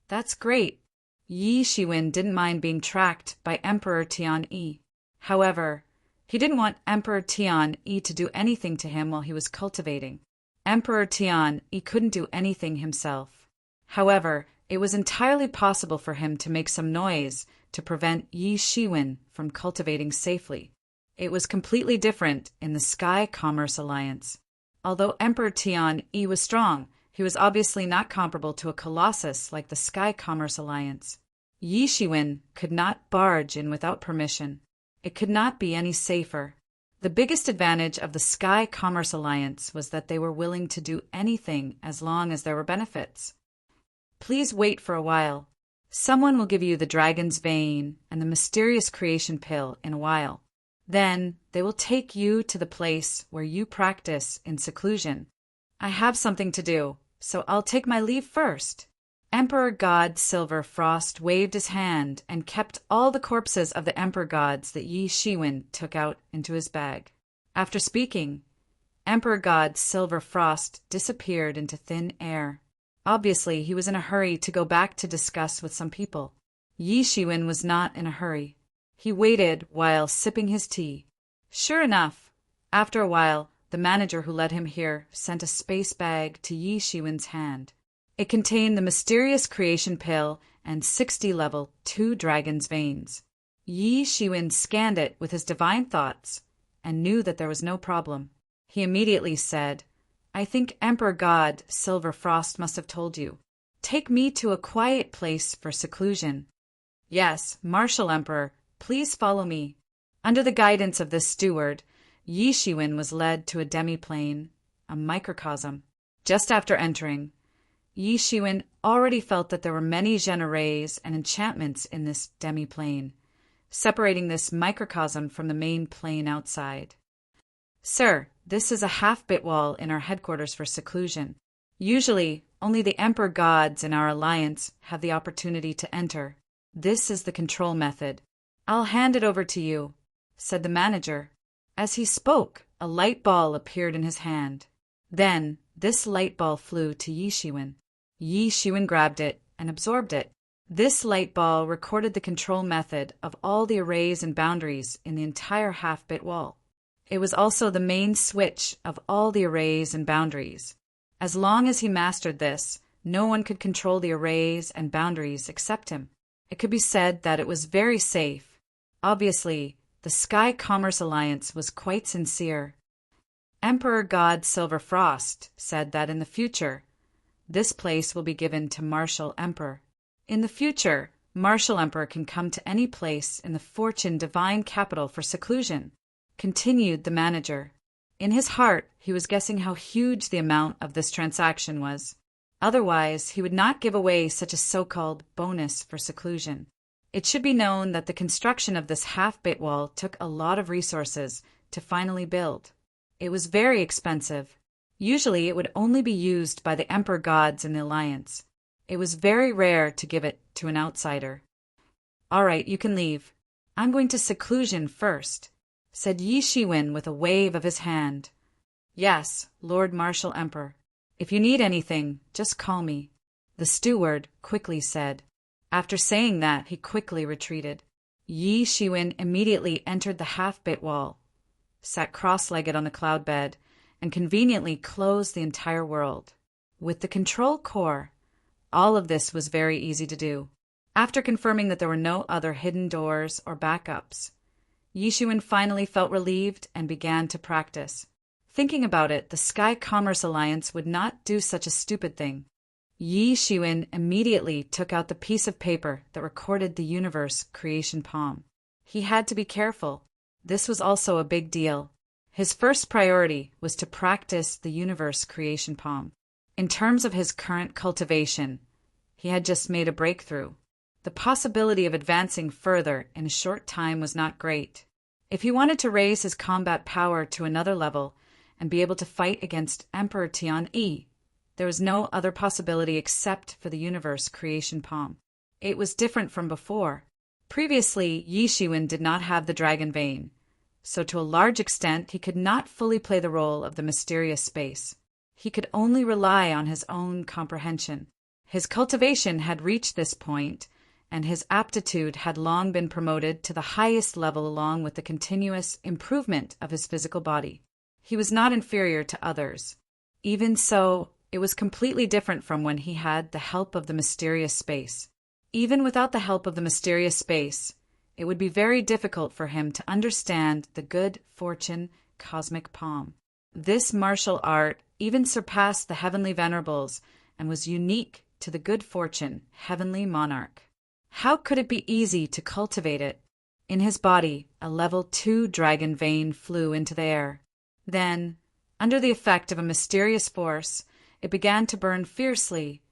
That's great. Yi Shiwen didn't mind being tracked by Emperor Tian-Yi. However, he didn't want Emperor Tian-Yi to do anything to him while he was cultivating. Emperor Tian-Yi couldn't do anything himself. However, it was entirely possible for him to make some noise to prevent Yi Shiwen from cultivating safely. It was completely different in the Sky Commerce Alliance. Although Emperor Tian-Yi was strong, he was obviously not comparable to a colossus like the Sky Commerce Alliance. Yi Shiwen could not barge in without permission. It could not be any safer. The biggest advantage of the Sky Commerce Alliance was that they were willing to do anything as long as there were benefits. Please wait for a while. Someone will give you the dragon's vein and the mysterious creation pill in a while. Then they will take you to the place where you practice in seclusion. I have something to do, so I'll take my leave first. Emperor God Silver Frost waved his hand and kept all the corpses of the Emperor Gods that Yi Shiwen took out into his bag. After speaking, Emperor God Silver Frost disappeared into thin air. Obviously, he was in a hurry to go back to discuss with some people. Yi Shiwen was not in a hurry. He waited while sipping his tea. Sure enough, after a while, the manager who led him here sent a space bag to Yi Shiwen's hand. It contained the mysterious creation pill and 60 level 2 dragon's veins. Yi Shiwen scanned it with his divine thoughts and knew that there was no problem. He immediately said, I think Emperor God Silver Frost must have told you. Take me to a quiet place for seclusion. Yes, Martial Emperor, please follow me. Under the guidance of this steward, Yi Shiwen was led to a demiplane, a microcosm. Just after entering, Yi Shiwen already felt that there were many generays and enchantments in this demiplane, separating this microcosm from the main plane outside. Sir, this is a half-bit wall in our headquarters for seclusion. Usually, only the Emperor Gods in our alliance have the opportunity to enter. This is the control method. I'll hand it over to you, said the manager. As he spoke, a light ball appeared in his hand. Then, this light ball flew to Yi Shiwen. Yi Shiwen grabbed it and absorbed it. This light ball recorded the control method of all the arrays and boundaries in the entire half-bit wall. It was also the main switch of all the arrays and boundaries. As long as he mastered this, no one could control the arrays and boundaries except him. It could be said that it was very safe. Obviously, the Sky Commerce Alliance was quite sincere. Emperor God Silver Frost said that in the future, this place will be given to Martial Emperor. In the future, Martial Emperor can come to any place in the Fortune Divine Capital for seclusion, continued the manager. In his heart, he was guessing how huge the amount of this transaction was. Otherwise, he would not give away such a so-called bonus for seclusion. It should be known that the construction of this half-bit wall took a lot of resources to finally build. It was very expensive. Usually, it would only be used by the Emperor gods in the Alliance. It was very rare to give it to an outsider. "All right, you can leave. I'm going to seclusion first," said Yi Shiwen with a wave of his hand. "Yes, Lord Martial Emperor. If you need anything, just call me," the steward quickly said. After saying that, he quickly retreated. Yi Shiwen immediately entered the half-bit wall, sat cross-legged on the cloud bed, and conveniently closed the entire world. With the control core, all of this was very easy to do. After confirming that there were no other hidden doors or backups, Yi Shiwen finally felt relieved and began to practice. Thinking about it, the Sky Commerce Alliance would not do such a stupid thing. Yi Shiwen immediately took out the piece of paper that recorded the universe creation palm. He had to be careful. This was also a big deal. His first priority was to practice the universe creation palm. In terms of his current cultivation, he had just made a breakthrough. The possibility of advancing further in a short time was not great. If he wanted to raise his combat power to another level and be able to fight against Emperor Tian-Yi, there was no other possibility except for the universe creation palm. It was different from before. Previously, Yi Shiwen did not have the dragon vein, so to a large extent he could not fully play the role of the mysterious space. He could only rely on his own comprehension. His cultivation had reached this point, and his aptitude had long been promoted to the highest level along with the continuous improvement of his physical body. He was not inferior to others. Even so, it was completely different from when he had the help of the mysterious space. Even without the help of the mysterious space, it would be very difficult for him to understand the good fortune cosmic palm. This martial art even surpassed the heavenly venerables and was unique to the good fortune heavenly monarch. How could it be easy to cultivate it? In his body, a level 2 dragon vein flew into the air. Then, under the effect of a mysterious force, it began to burn fiercely,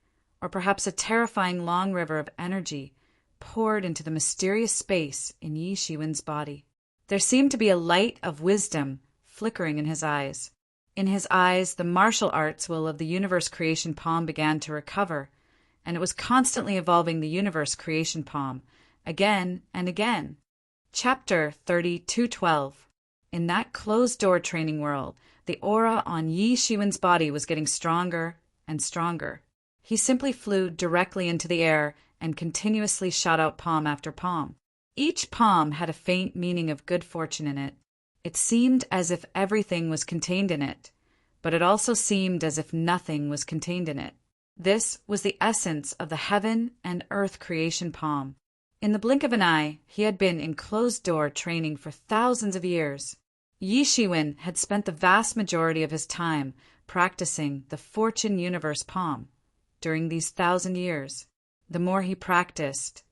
or perhaps a terrifying long river of energy poured into the mysterious space in Yi Shiwen's body. There seemed to be a light of wisdom flickering in his eyes. In his eyes, the martial arts will of the universe creation palm began to recover, and it was constantly evolving the universe creation palm, again and again. Chapter 32:12. In that closed-door training world, the aura on Yi Shiwen's body was getting stronger and stronger. He simply flew directly into the air and continuously shot out palm after palm. Each palm had a faint meaning of good fortune in it. It seemed as if everything was contained in it, but it also seemed as if nothing was contained in it. This was the essence of the heaven and earth creation palm. In the blink of an eye, he had been in closed-door training for thousands of years. Yi Shiwen had spent the vast majority of his time practicing the fortune universe palm. During these 1,000 years, the more he practiced,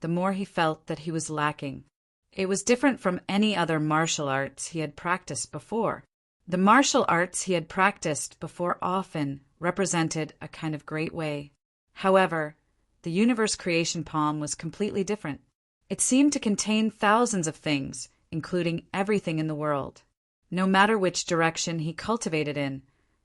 the more he felt that he was lacking. It was different from any other martial arts he had practiced before. The martial arts he had practiced before often represented a kind of great way. However, the universe creation palm was completely different. It seemed to contain thousands of things, including everything in the world. No matter which direction he cultivated in,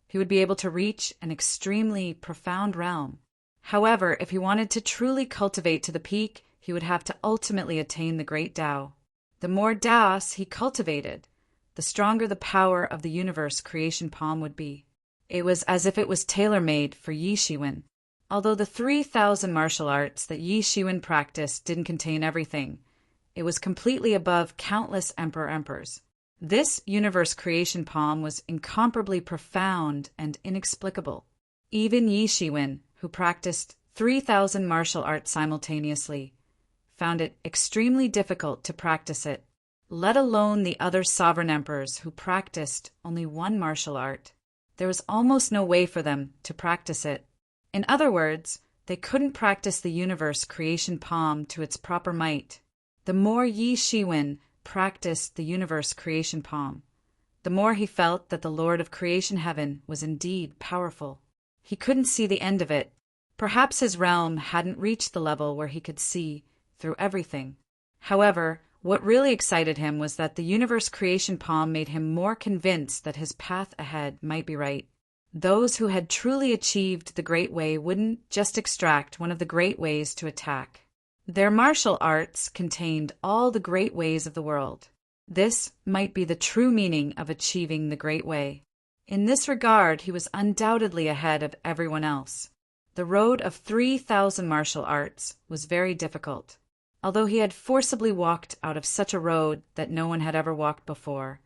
he would be able to reach an extremely profound realm. However, if he wanted to truly cultivate to the peak, he would have to ultimately attain the great Tao. The more Taos he cultivated, the stronger the power of the universe creation palm would be. It was as if it was tailor-made for Yi Shiwen. Although the 3,000 martial arts that Yi Shiwen practiced didn't contain everything, it was completely above countless emperors. This universe creation palm was incomparably profound and inexplicable. Even Yi Shiwen, who practiced 3,000 martial arts simultaneously, found it extremely difficult to practice it, let alone the other sovereign emperors who practiced only one martial art. There was almost no way for them to practice it. In other words, they couldn't practice the universe creation palm to its proper might. The more Yi Shiwen practiced the universe creation palm, the more he felt that the Lord of Creation Heaven was indeed powerful. He couldn't see the end of it. Perhaps his realm hadn't reached the level where he could see through everything. However, what really excited him was that the universe creation palm made him more convinced that his path ahead might be right. Those who had truly achieved the Great Way wouldn't just extract one of the great ways to attack. Their martial arts contained all the great ways of the world. This might be the true meaning of achieving the Great Way. In this regard, he was undoubtedly ahead of everyone else. The road of 3,000 martial arts was very difficult. Although he had forcibly walked out of such a road that no one had ever walked before,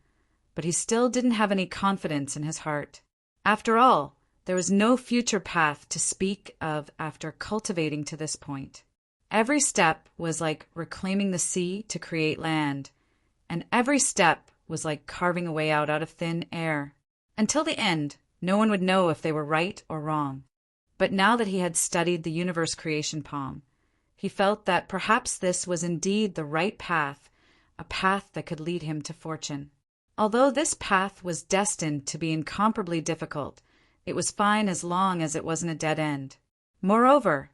but he still didn't have any confidence in his heart. After all, there was no future path to speak of after cultivating to this point. Every step was like reclaiming the sea to create land, and every step was like carving a way out of thin air. Until the end, no one would know if they were right or wrong. But now that he had studied the universe creation palm, he felt that perhaps this was indeed the right path, a path that could lead him to fortune. Although this path was destined to be incomparably difficult, it was fine as long as it wasn't a dead end. Moreover,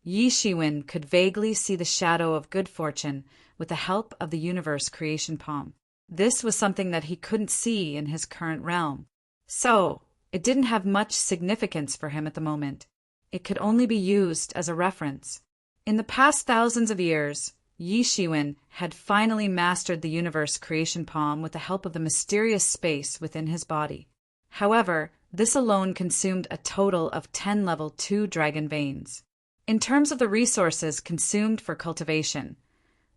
Yi Shiwen could vaguely see the shadow of good fortune with the help of the universe creation palm. This was something that he couldn't see in his current realm. So, it didn't have much significance for him at the moment. It could only be used as a reference. In the past thousands of years, Yi Shiwen had finally mastered the universe creation palm with the help of the mysterious space within his body. However, this alone consumed a total of 10 level 2 dragon veins. In terms of the resources consumed for cultivation,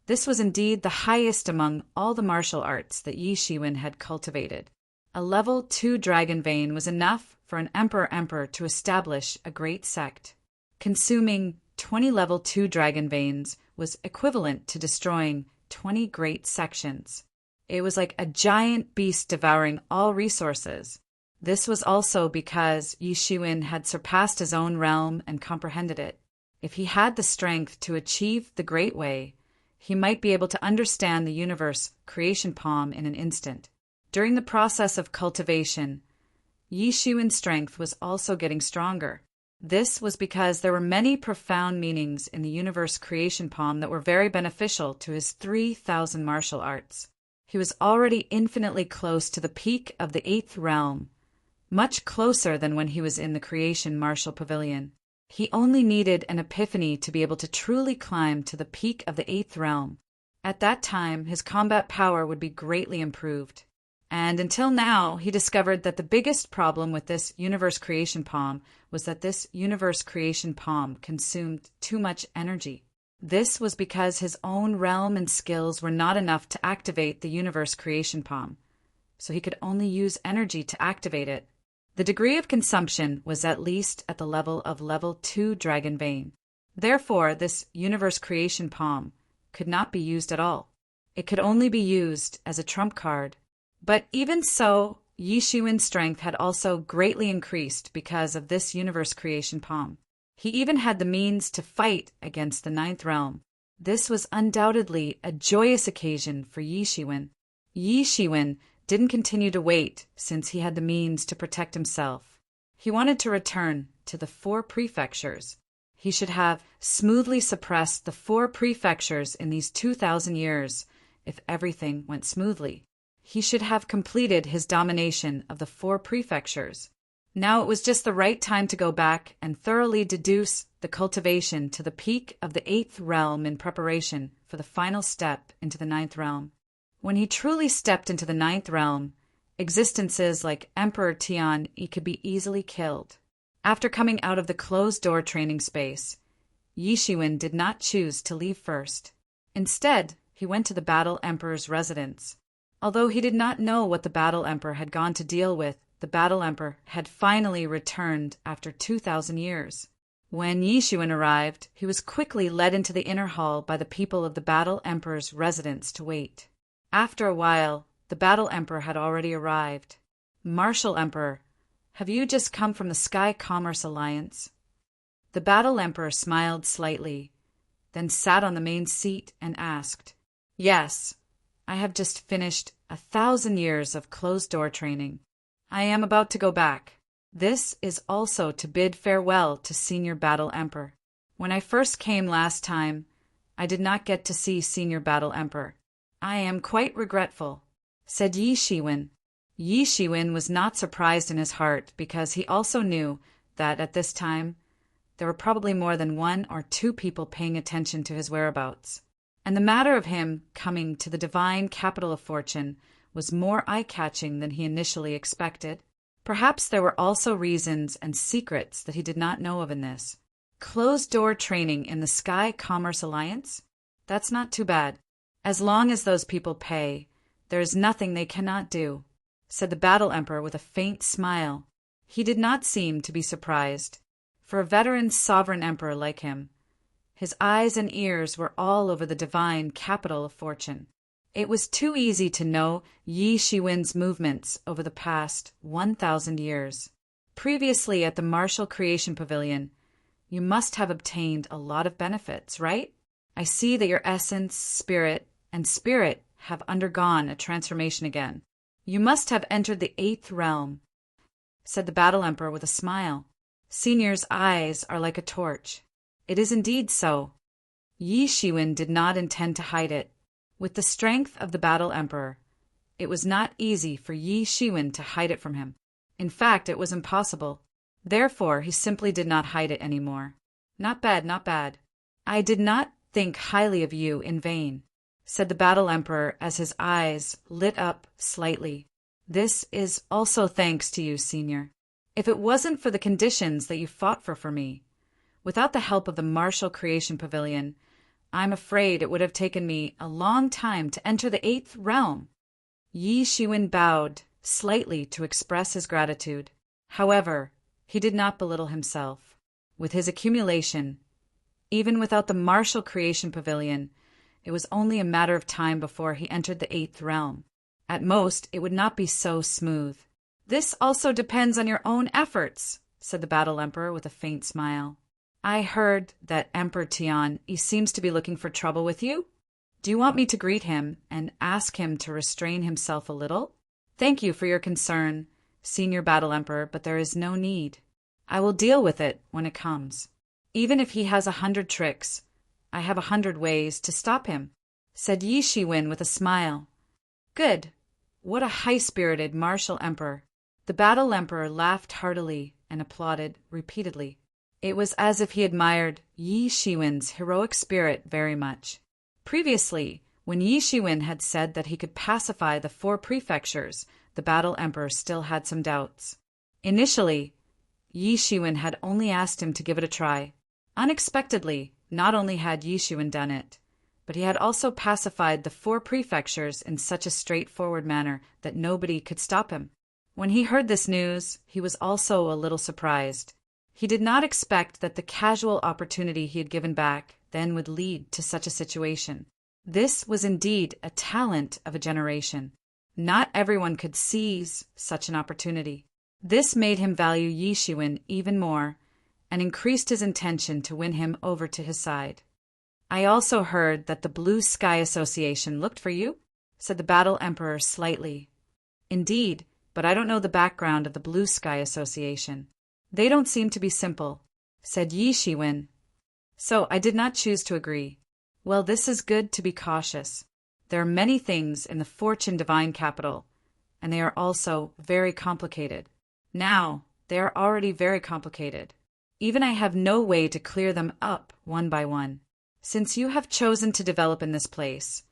this was indeed the highest among all the martial arts that Yi Shiwen had cultivated. A level 2 dragon vein was enough for an emperor to establish a great sect. Consuming 20 level 2 dragon veins was equivalent to destroying 20 great sections. It was like a giant beast devouring all resources. This was also because Yi Shiwen had surpassed his own realm and comprehended it. If he had the strength to achieve the Great Way, he might be able to understand the universe creation palm in an instant. During the process of cultivation, Yi Shiwen's strength was also getting stronger. This was because there were many profound meanings in the universe creation palm that were very beneficial to his 3,000 martial arts. He was already infinitely close to the peak of the 8th realm, much closer than when he was in the creation martial pavilion. He only needed an epiphany to be able to truly climb to the peak of the 8th realm. At that time, his combat power would be greatly improved. And until now, he discovered that the biggest problem with this universe creation palm was that this universe creation palm consumed too much energy. This was because his own realm and skills were not enough to activate the universe creation palm, so he could only use energy to activate it. The degree of consumption was at least at the level of level 2 dragon vein. Therefore, this universe creation palm could not be used at all. It could only be used as a trump card. But even so, Yi Shiwen's strength had also greatly increased because of this universe creation palm. He even had the means to fight against the 9th realm. This was undoubtedly a joyous occasion for Yi Shiwen. Yi Shiwen didn't continue to wait since he had the means to protect himself. He wanted to return to the 4 prefectures. He should have smoothly suppressed the 4 prefectures in these 2,000 years if everything went smoothly. He should have completed his domination of the 4 prefectures. Now it was just the right time to go back and thoroughly deduce the cultivation to the peak of the 8th realm in preparation for the final step into the 9th realm. When he truly stepped into the 9th realm, existences like Emperor Tian could be easily killed. After coming out of the closed-door training space, Yi Shiwen did not choose to leave first. Instead, he went to the Battle Emperor's residence. Although he did not know what the Battle Emperor had gone to deal with, the Battle Emperor had finally returned after 2,000 years. When Yi Shiwen arrived, he was quickly led into the inner hall by the people of the Battle Emperor's residence to wait. After a while, the Battle Emperor had already arrived. "Martial Emperor, have you just come from the Sky Commerce Alliance?" The Battle Emperor smiled slightly, then sat on the main seat and asked, "Yes, I have just finished 1,000 years of closed-door training. I am about to go back. This is also to bid farewell to Senior Battle Emperor. When I first came last time, I did not get to see Senior Battle Emperor. I am quite regretful," said Yi Shiwen. Yi Shiwen was not surprised in his heart because he also knew that at this time there were probably more than 1 or 2 people paying attention to his whereabouts. And the matter of him coming to the divine capital of fortune was more eye-catching than he initially expected. Perhaps there were also reasons and secrets that he did not know of in this. Closed-door training in the Sky Commerce Alliance? That's not too bad. As long as those people pay, there is nothing they cannot do, said the Battle Emperor with a faint smile. He did not seem to be surprised. For a veteran sovereign emperor like him, his eyes and ears were all over the divine capital of fortune. It was too easy to know Yi Shiwen's movements over the past 1,000 years. Previously at the Martial Creation Pavilion, you must have obtained a lot of benefits, right? I see that your essence, spirit, and spirit have undergone a transformation again. You must have entered the 8th realm, said the Battle Emperor with a smile. Senior's eyes are like a torch. It is indeed so. Yi Shiwen did not intend to hide it. With the strength of the Battle Emperor, it was not easy for Yi Shiwen to hide it from him. In fact, it was impossible. Therefore, he simply did not hide it anymore. Not bad, not bad. I did not think highly of you in vain, said the Battle Emperor as his eyes lit up slightly. This is also thanks to you, Senior. If it wasn't for the conditions that you fought for me, without the help of the Martial Creation Pavilion, I'm afraid it would have taken me a long time to enter the 8th realm. Yi Shiwen bowed slightly to express his gratitude. However, he did not belittle himself. With his accumulation, even without the Martial Creation Pavilion, it was only a matter of time before he entered the 8th realm. At most, it would not be so smooth. This also depends on your own efforts, said the Battle Emperor with a faint smile. I heard that Emperor Tian seems to be looking for trouble with you. Do you want me to greet him and ask him to restrain himself a little? Thank you for your concern, Senior Battle Emperor, but there is no need. I will deal with it when it comes. Even if he has 100 tricks, I have 100 ways to stop him, said Yi Shiwen with a smile. Good. What a high-spirited martial emperor. The Battle Emperor laughed heartily and applauded repeatedly. It was as if he admired Yi Shiwen's heroic spirit very much. Previously, when Yi Shiwen had said that he could pacify the 4 prefectures, the Battle Emperor still had some doubts. Initially, Yi Shiwen had only asked him to give it a try. Unexpectedly, not only had Yi Shiwen done it, but he had also pacified the 4 prefectures in such a straightforward manner that nobody could stop him. When he heard this news, he was also a little surprised. He did not expect that the casual opportunity he had given back then would lead to such a situation. This was indeed a talent of a generation. Not everyone could seize such an opportunity. This made him value Yi Shiwen even more and increased his intention to win him over to his side. I also heard that the Blue Sky Association looked for you, said the Battle Emperor slightly. Indeed, but I don't know the background of the Blue Sky Association. They don't seem to be simple, said Yi Shiwen. So I did not choose to agree. Well, this is good to be cautious. There are many things in the Fortune Divine Capital, and they are also very complicated. Now, they are already very complicated. Even I have no way to clear them up one by one. Since you have chosen to develop in this place,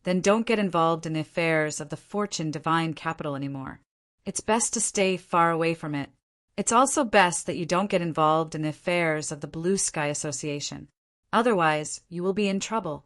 then don't get involved in the affairs of the Fortune Divine Capital anymore. It's best to stay far away from it. It's also best that you don't get involved in the affairs of the Blue Sky Association. Otherwise, you will be in trouble.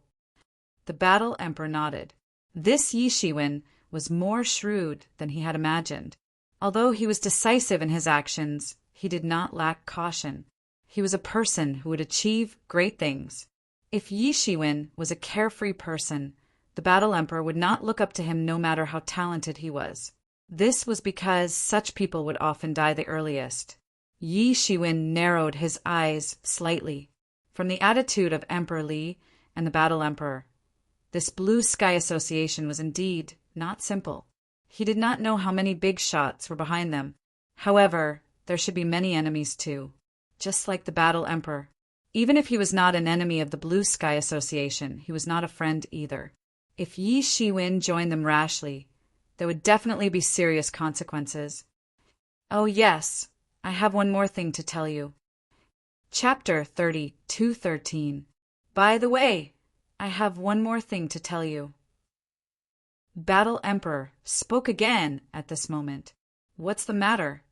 The Battle Emperor nodded. This Yi Shiwen was more shrewd than he had imagined. Although he was decisive in his actions, he did not lack caution. He was a person who would achieve great things. If Yi Shiwen was a carefree person, the Battle Emperor would not look up to him no matter how talented he was. This was because such people would often die the earliest. Yi Shiwen narrowed his eyes slightly. From the attitude of Emperor Li and the Battle Emperor, this Blue Sky Association was indeed not simple. He did not know how many big shots were behind them. However, there should be many enemies too, just like the Battle Emperor. Even if he was not an enemy of the Blue Sky Association, he was not a friend either. If Yi Shiwen joined them rashly, there would definitely be serious consequences. Oh yes, I have one more thing to tell you. Chapter 32:13. By the way, I have one more thing to tell you. Battle Emperor spoke again at this moment. What's the matter?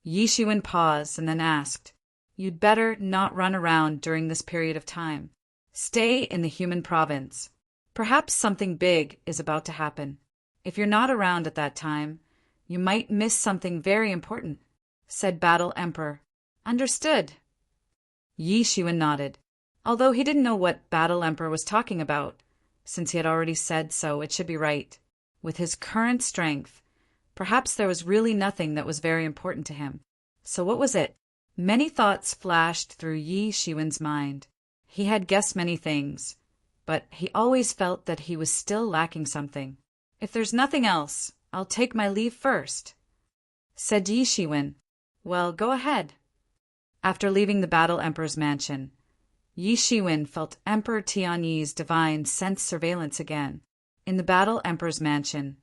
Yi Shiwen paused and then asked, You'd better not run around during this period of time. Stay in the human province. Perhaps something big is about to happen. If you're not around at that time, you might miss something very important, said Battle Emperor. Understood. Yi Shiwen nodded. Although he didn't know what Battle Emperor was talking about, since he had already said so, it should be right. With his current strength, perhaps there was really nothing that was very important to him. So what was it? Many thoughts flashed through Yi Shiwen's mind. He had guessed many things, but he always felt that he was still lacking something. If there's nothing else, I'll take my leave first, said Yi Shiwen. Well, go ahead. After leaving the Battle Emperor's mansion, Yi Shiwen felt Emperor Tianyi's divine sense surveillance again. In the Battle Emperor's mansion,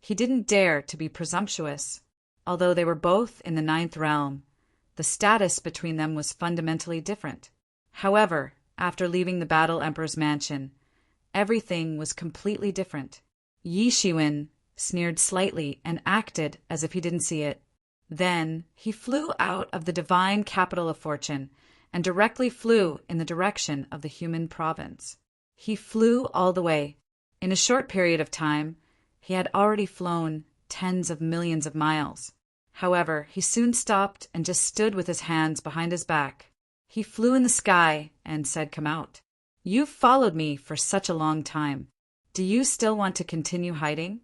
he didn't dare to be presumptuous. Although they were both in the 9th realm, the status between them was fundamentally different. However, after leaving the Battle Emperor's mansion, everything was completely different. Yi Shiwen sneered slightly and acted as if he didn't see it. Then he flew out of the divine capital of fortune and directly flew in the direction of the human province. He flew all the way. In a short period of time, he had already flown tens of millions of miles. However, he soon stopped and just stood with his hands behind his back. He flew in the sky and said, Come out. You've followed me for such a long time. Do you still want to continue hiding?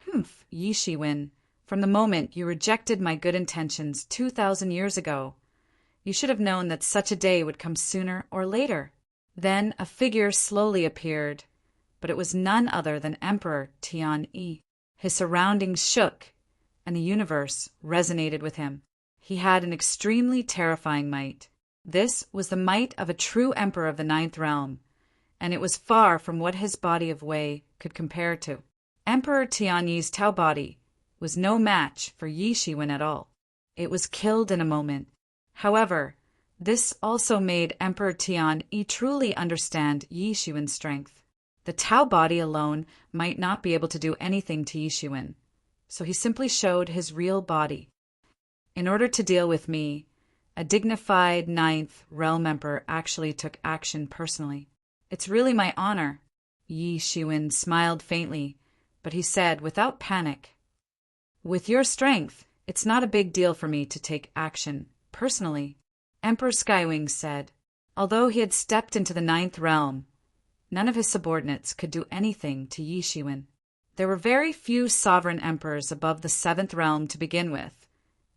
Humph, Yi Shiwen. From the moment you rejected my good intentions 2,000 years ago, you should have known that such a day would come sooner or later. Then a figure slowly appeared, but it was none other than Emperor Tianyi. His surroundings shook, and the universe resonated with him. He had an extremely terrifying might. This was the might of a true emperor of the 9th realm, and it was far from what his body of Wei could compare to. Emperor Tianyi's Tao body was no match for Yi Shiwen at all. It was killed in a moment. However, this also made Emperor Tianyi truly understand Yi Shiwen's strength. The Tao body alone might not be able to do anything to Yi Shiwen, so he simply showed his real body. In order to deal with me, a dignified 9th realm emperor actually took action personally. It's really my honor. Yi Shiwen smiled faintly, but he said without panic, With your strength, it's not a big deal for me to take action personally. Emperor Skywing said. Although he had stepped into the 9th realm, none of his subordinates could do anything to Yi Shiwen. There were very few sovereign emperors above the 7th realm to begin with,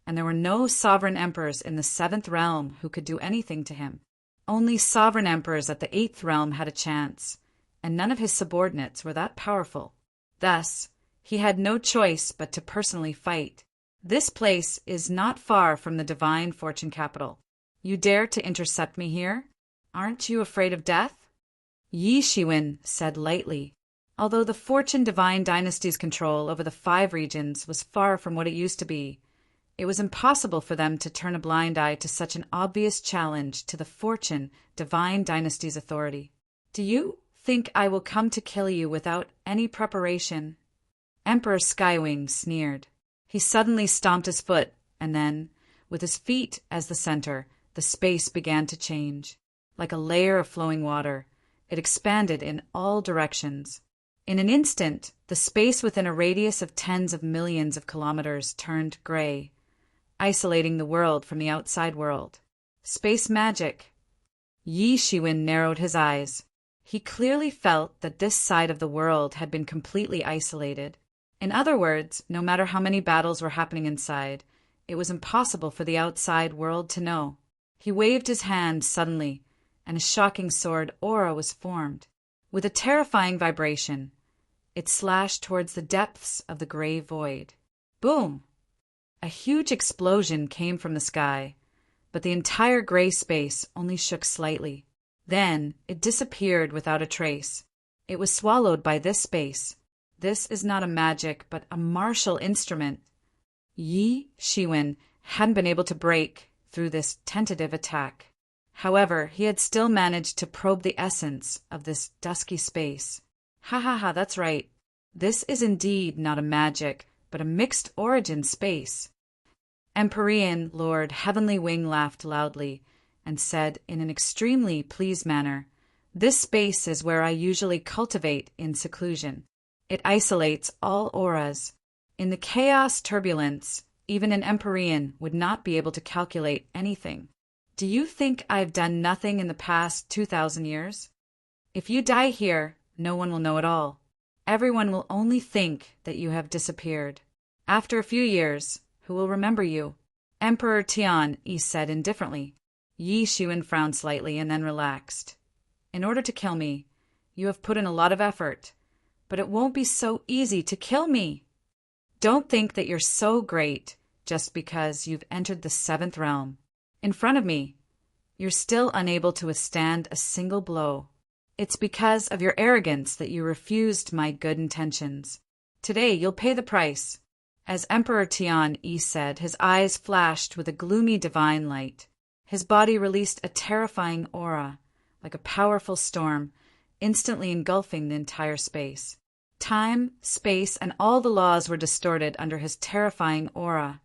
and there were no sovereign emperors in the 7th realm who could do anything to him. Only sovereign emperors at the 8th realm had a chance, and none of his subordinates were that powerful. Thus, he had no choice but to personally fight. This place is not far from the divine fortune capital. You dare to intercept me here? Aren't you afraid of death? Yi Shiwen said lightly. Although the Fortune Divine Dynasty's control over the 5 regions was far from what it used to be, it was impossible for them to turn a blind eye to such an obvious challenge to the Fortune Divine Dynasty's authority. Do you think I will come to kill you without any preparation? Emperor Skywing sneered. He suddenly stomped his foot, and then, with his feet as the center, the space began to change. Like a layer of flowing water, it expanded in all directions. In an instant, the space within a radius of tens of millions of kilometers turned gray, isolating the world from the outside world. Space magic. Yi Shiwen narrowed his eyes. He clearly felt that this side of the world had been completely isolated. In other words, no matter how many battles were happening inside, it was impossible for the outside world to know. He waved his hand suddenly, and a shocking sword aura was formed. With a terrifying vibration, it slashed towards the depths of the gray void. Boom! A huge explosion came from the sky, but the entire gray space only shook slightly. Then it disappeared without a trace. It was swallowed by this space. This is not a magic, but a martial instrument. Yi Shiwen hadn't been able to break through this tentative attack. However, he had still managed to probe the essence of this dusky space. Ha ha ha, that's right. This is indeed not a magic, but a mixed origin space. Empyrean Lord Heavenly Wing laughed loudly and said in an extremely pleased manner, "This space is where I usually cultivate in seclusion. It isolates all auras. In the chaos turbulence, even an Empyrean would not be able to calculate anything. Do you think I've done nothing in the past 2,000 years? If you die here, no one will know at all. Everyone will only think that you have disappeared. After a few years, who will remember you?" Emperor Tian Yi said indifferently. Yi Shiwen frowned slightly and then relaxed. "In order to kill me, you have put in a lot of effort, but it won't be so easy to kill me. Don't think that you're so great just because you've entered the seventh realm. In front of me, you're still unable to withstand a single blow. It's because of your arrogance that you refused my good intentions. Today you'll pay the price." As Emperor Tian Yi said, his eyes flashed with a gloomy divine light. His body released a terrifying aura, like a powerful storm, instantly engulfing the entire space. Time, space, and all the laws were distorted under his terrifying aura,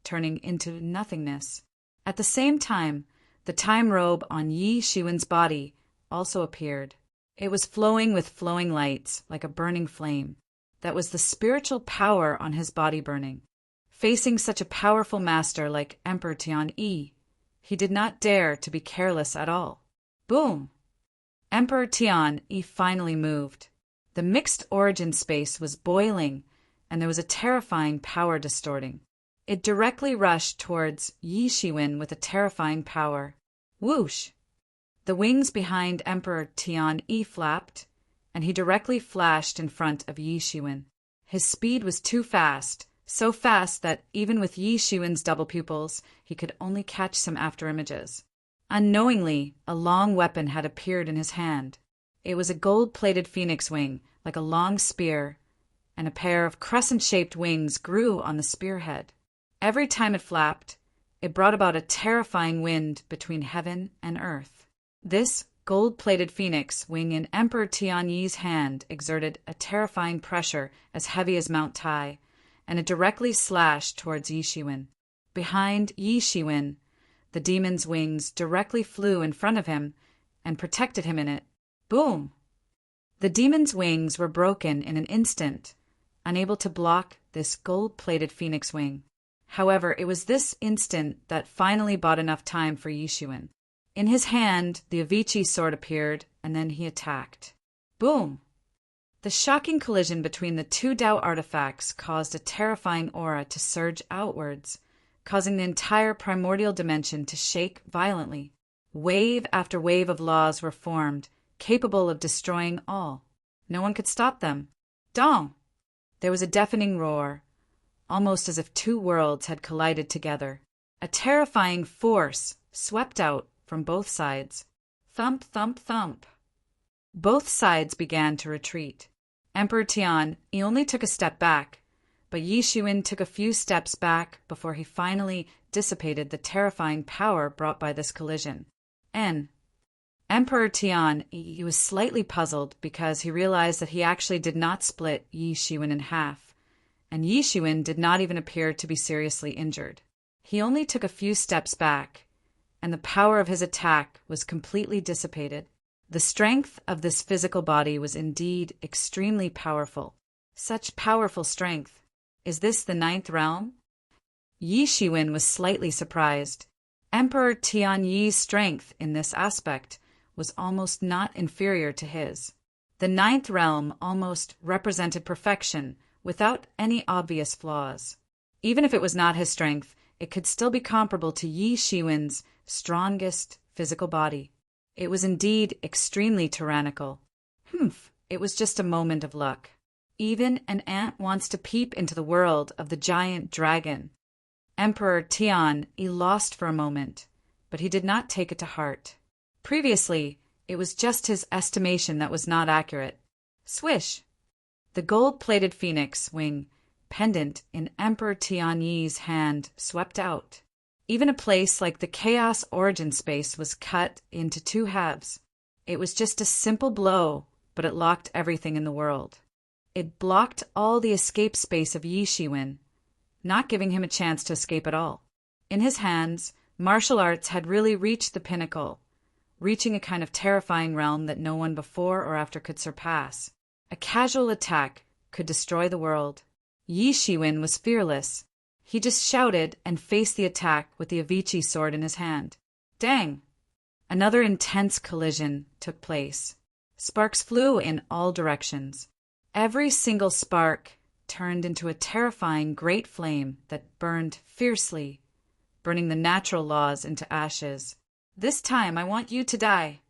turning into nothingness. At the same time, the time robe on Yi Shiwen's body also appeared. It was flowing with flowing lights, like a burning flame. That was the spiritual power on his body burning. Facing such a powerful master like Emperor Tian Yi, he did not dare to be careless at all. Boom! Emperor Tian Yi finally moved. The mixed origin space was boiling, and there was a terrifying power distorting. It directly rushed towards Yi Shiwen with a terrifying power. Whoosh! The wings behind Emperor Tian Yi flapped, and he directly flashed in front of Yi Shiwen. His speed was too fast, so fast that even with Yi Shiwen's double pupils, he could only catch some afterimages. Unknowingly, a long weapon had appeared in his hand. It was a gold-plated phoenix wing, like a long spear, and a pair of crescent-shaped wings grew on the spearhead. Every time it flapped, it brought about a terrifying wind between heaven and earth. This gold-plated phoenix wing in Emperor Tian Yi's hand exerted a terrifying pressure as heavy as Mount Tai, and it directly slashed towards Yi Shiwen. Behind Yi Shiwen, the demon's wings directly flew in front of him and protected him in it. Boom! The demon's wings were broken in an instant, unable to block this gold-plated phoenix wing. However, it was this instant that finally bought enough time for Yi Shiwen. In his hand, the Avicii sword appeared, and then he attacked. Boom! The shocking collision between the two Tao artifacts caused a terrifying aura to surge outwards, causing the entire primordial dimension to shake violently. Wave after wave of laws were formed, capable of destroying all. No one could stop them. Dong! There was a deafening roar, almost as if two worlds had collided together. A terrifying force swept out from both sides. Thump, thump, thump. Both sides began to retreat. Emperor Tian Yi only took a step back, but Yi Shiwen took a few steps back before he finally dissipated the terrifying power brought by this collision. Emperor Tian Yi was slightly puzzled because he realized that he actually did not split Yi Shiwen in half, and Yi Shiwen did not even appear to be seriously injured. He only took a few steps back, and the power of his attack was completely dissipated. The strength of this physical body was indeed extremely powerful. Such powerful strength. Is this the ninth realm? Yi Shiwen was slightly surprised. Emperor Tianyi's strength in this aspect was almost not inferior to his. The ninth realm almost represented perfection without any obvious flaws. Even if it was not his strength, it could still be comparable to Yi Shiwen's strongest physical body. It was indeed extremely tyrannical. It was just a moment of luck. Even an ant wants to peep into the world of the giant dragon. Emperor Tian lost for a moment, but he did not take it to heart. Previously, it was just his estimation that was not accurate. Swish! The gold-plated phoenix wing pendant in Emperor Tianyi's hand swept out. Even a place like the Chaos Origin space was cut into two halves. It was just a simple blow, but it locked everything in the world. It blocked all the escape space of Yi Shiwen, not giving him a chance to escape at all. In his hands, martial arts had really reached the pinnacle, reaching a kind of terrifying realm that no one before or after could surpass. A casual attack could destroy the world. Yi Shiwen was fearless. He just shouted and faced the attack with the Avicii sword in his hand. Dang! Another intense collision took place. Sparks flew in all directions. Every single spark turned into a terrifying great flame that burned fiercely, burning the natural laws into ashes. This time I want you to die.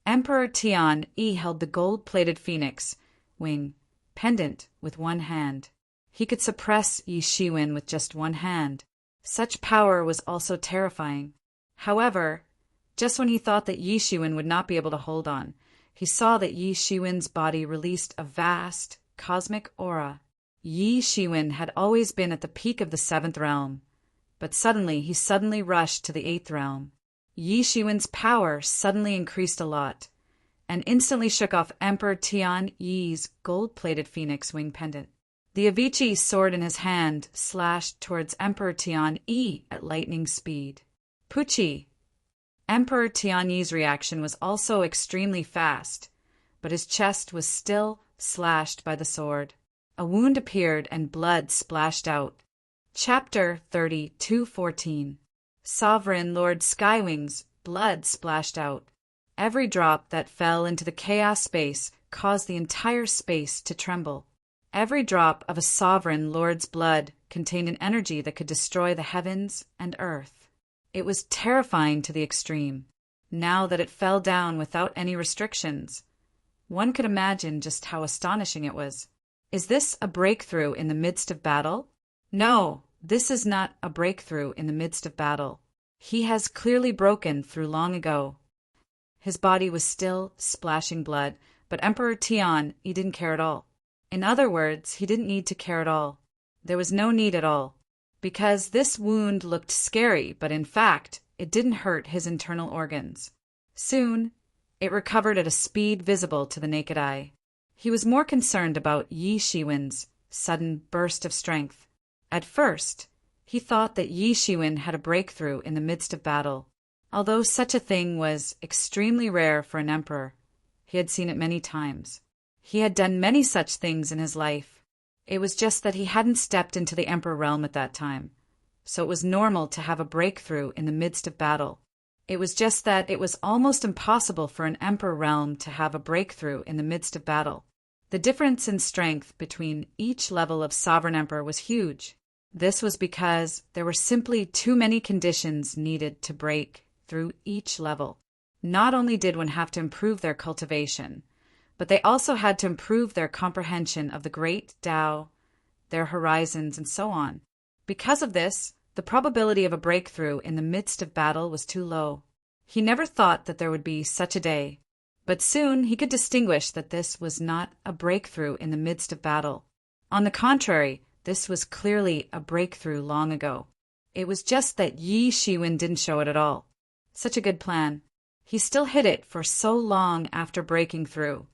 Emperor Tian held the gold-plated phoenix wing pendant with one hand. He could suppress Yi Shiwen with just one hand. Such power was also terrifying. However, just when he thought that Yi Shiwen would not be able to hold on, he saw that Yi Shiwen's body released a vast, cosmic aura. Yi Shiwen had always been at the peak of the seventh realm, but he suddenly rushed to the eighth realm. Yi Shiwen's power suddenly increased a lot, and instantly shook off Emperor Tian Yi's gold-plated phoenix wing pendant. The Avicii sword in his hand slashed towards Emperor Tian Yi at lightning speed. Pucci! Emperor Tian Yi's reaction was also extremely fast, but his chest was still slashed by the sword. A wound appeared and blood splashed out. Chapter 32:14. Sovereign Lord Skywing's blood splashed out. Every drop that fell into the chaos space caused the entire space to tremble. Every drop of a sovereign lord's blood contained an energy that could destroy the heavens and earth. It was terrifying to the extreme. Now that it fell down without any restrictions, one could imagine just how astonishing it was. Is this a breakthrough in the midst of battle? No, this is not a breakthrough in the midst of battle. He has clearly broken through long ago. His body was still splashing blood, but Emperor Tian, he didn't care at all. In other words, he didn't need to care at all. There was no need at all. Because this wound looked scary, but in fact, it didn't hurt his internal organs. Soon, it recovered at a speed visible to the naked eye. He was more concerned about Yi Shiwen's sudden burst of strength. At first, he thought that Yi Shiwen had a breakthrough in the midst of battle. Although such a thing was extremely rare for an emperor, he had seen it many times. He had done many such things in his life. It was just that he hadn't stepped into the emperor realm at that time, so it was normal to have a breakthrough in the midst of battle. It was just that it was almost impossible for an emperor realm to have a breakthrough in the midst of battle. The difference in strength between each level of sovereign emperor was huge. This was because there were simply too many conditions needed to break through each level. Not only did one have to improve their cultivation, but they also had to improve their comprehension of the great Tao, their horizons, and so on. Because of this, the probability of a breakthrough in the midst of battle was too low. He never thought that there would be such a day, but soon he could distinguish that this was not a breakthrough in the midst of battle. On the contrary, this was clearly a breakthrough long ago. It was just that Yi Shiwen didn't show it at all. Such a good plan. He still hid it for so long after breaking through.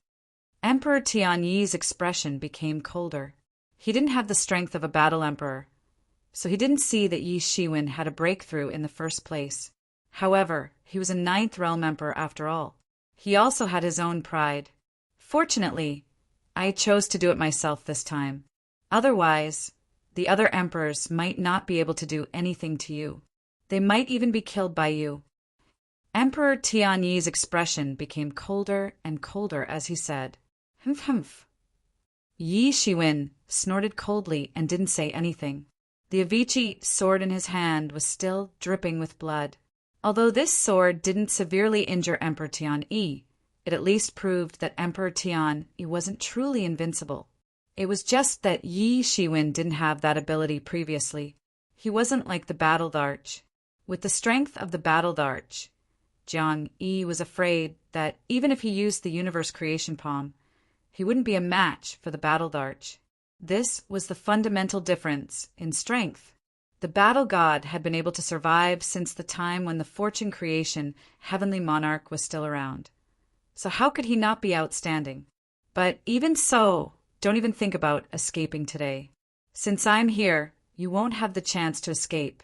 Emperor Tianyi's expression became colder. He didn't have the strength of a battle emperor, so he didn't see that Yi Shiwen had a breakthrough in the first place. However, he was a Ninth Realm Emperor after all. He also had his own pride. Fortunately, I chose to do it myself this time. Otherwise, the other emperors might not be able to do anything to you. They might even be killed by you. Emperor Tianyi's expression became colder and colder as he said, "Humph, humph." Yi Shiwen snorted coldly and didn't say anything. The Avicii sword in his hand was still dripping with blood. Although this sword didn't severely injure Emperor Tianyi, it at least proved that Emperor Tianyi wasn't truly invincible. It was just that Yi Shiwen didn't have that ability previously. He wasn't like the Battle Arch. With the strength of the Battle Arch, Jiang Yi was afraid that even if he used the Universe Creation Palm, he wouldn't be a match for the Battle Arch. This was the fundamental difference in strength. The Battle God had been able to survive since the time when the Fortune Creation Heavenly Monarch was still around. So how could he not be outstanding? But even so, don't even think about escaping today. Since I'm here, you won't have the chance to escape.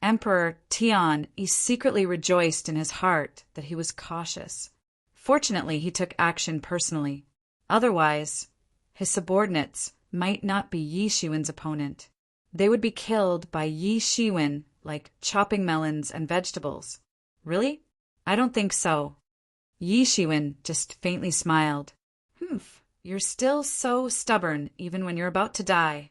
Emperor Tianyi secretly rejoiced in his heart that he was cautious. Fortunately, he took action personally. Otherwise, his subordinates might not be Yi Shiwen's opponent. They would be killed by Yi Shiwen like chopping melons and vegetables. Really? I don't think so. Yi Shiwen just faintly smiled. Humph, you're still so stubborn even when you're about to die.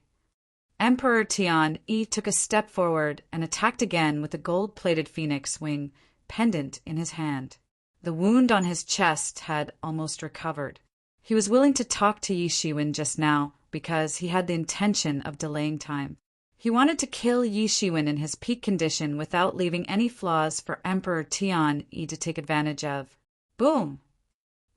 Emperor Tianyi took a step forward and attacked again with the gold-plated phoenix wing pendant in his hand. The wound on his chest had almost recovered. He was willing to talk to Yi Shiwen just now because he had the intention of delaying time. He wanted to kill Yi Shiwen in his peak condition without leaving any flaws for Emperor Tianyi to take advantage of. Boom!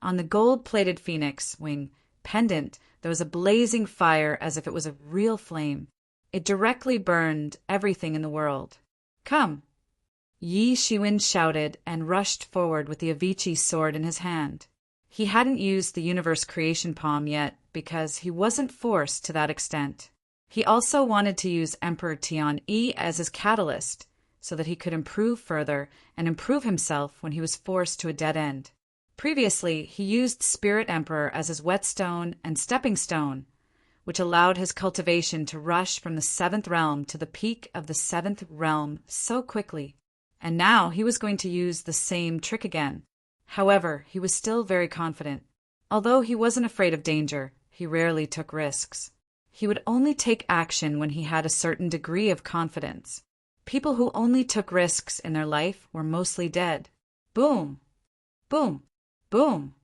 On the gold-plated phoenix wing pendant, there was a blazing fire as if it was a real flame. It directly burned everything in the world. Come! Yi Shiwen shouted and rushed forward with the Avicii sword in his hand. He hadn't used the Universe Creation Palm yet because he wasn't forced to that extent. He also wanted to use Emperor Tianyi as his catalyst so that he could improve further and improve himself when he was forced to a dead end. Previously, he used Spirit Emperor as his whetstone and stepping stone, which allowed his cultivation to rush from the 7th realm to the peak of the 7th realm so quickly. And now he was going to use the same trick again. However, he was still very confident. Although he wasn't afraid of danger, he rarely took risks. He would only take action when he had a certain degree of confidence. People who only took risks in their life were mostly dead. Boom! Boom! Boom!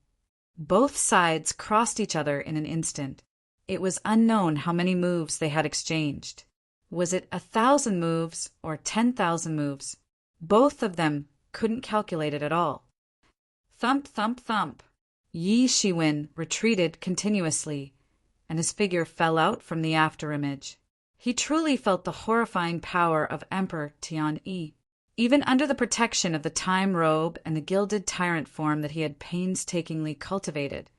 Both sides crossed each other in an instant. It was unknown how many moves they had exchanged. Was it 1,000 moves or 10,000 moves? Both of them couldn't calculate it at all. Thump, thump, thump. Yi Shiwen retreated continuously, and his figure fell out from the afterimage. He truly felt the horrifying power of Emperor Tianyi. Even under the protection of the time robe and the gilded tyrant form that he had painstakingly cultivated,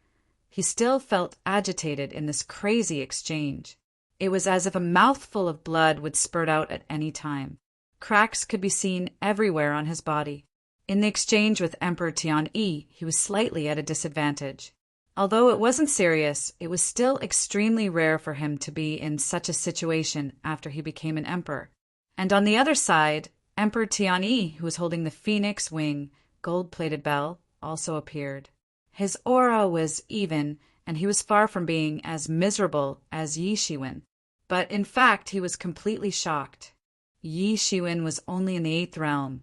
he still felt agitated in this crazy exchange. It was as if a mouthful of blood would spurt out at any time. Cracks could be seen everywhere on his body. In the exchange with Emperor Tianyi, he was slightly at a disadvantage. Although it wasn't serious, it was still extremely rare for him to be in such a situation after he became an emperor. And on the other side, Emperor Tianyi, who was holding the phoenix wing gold-plated bell, also appeared. His aura was even, and he was far from being as miserable as Yi Shiwen. But in fact, he was completely shocked. Yi Shiwen was only in the 8th realm,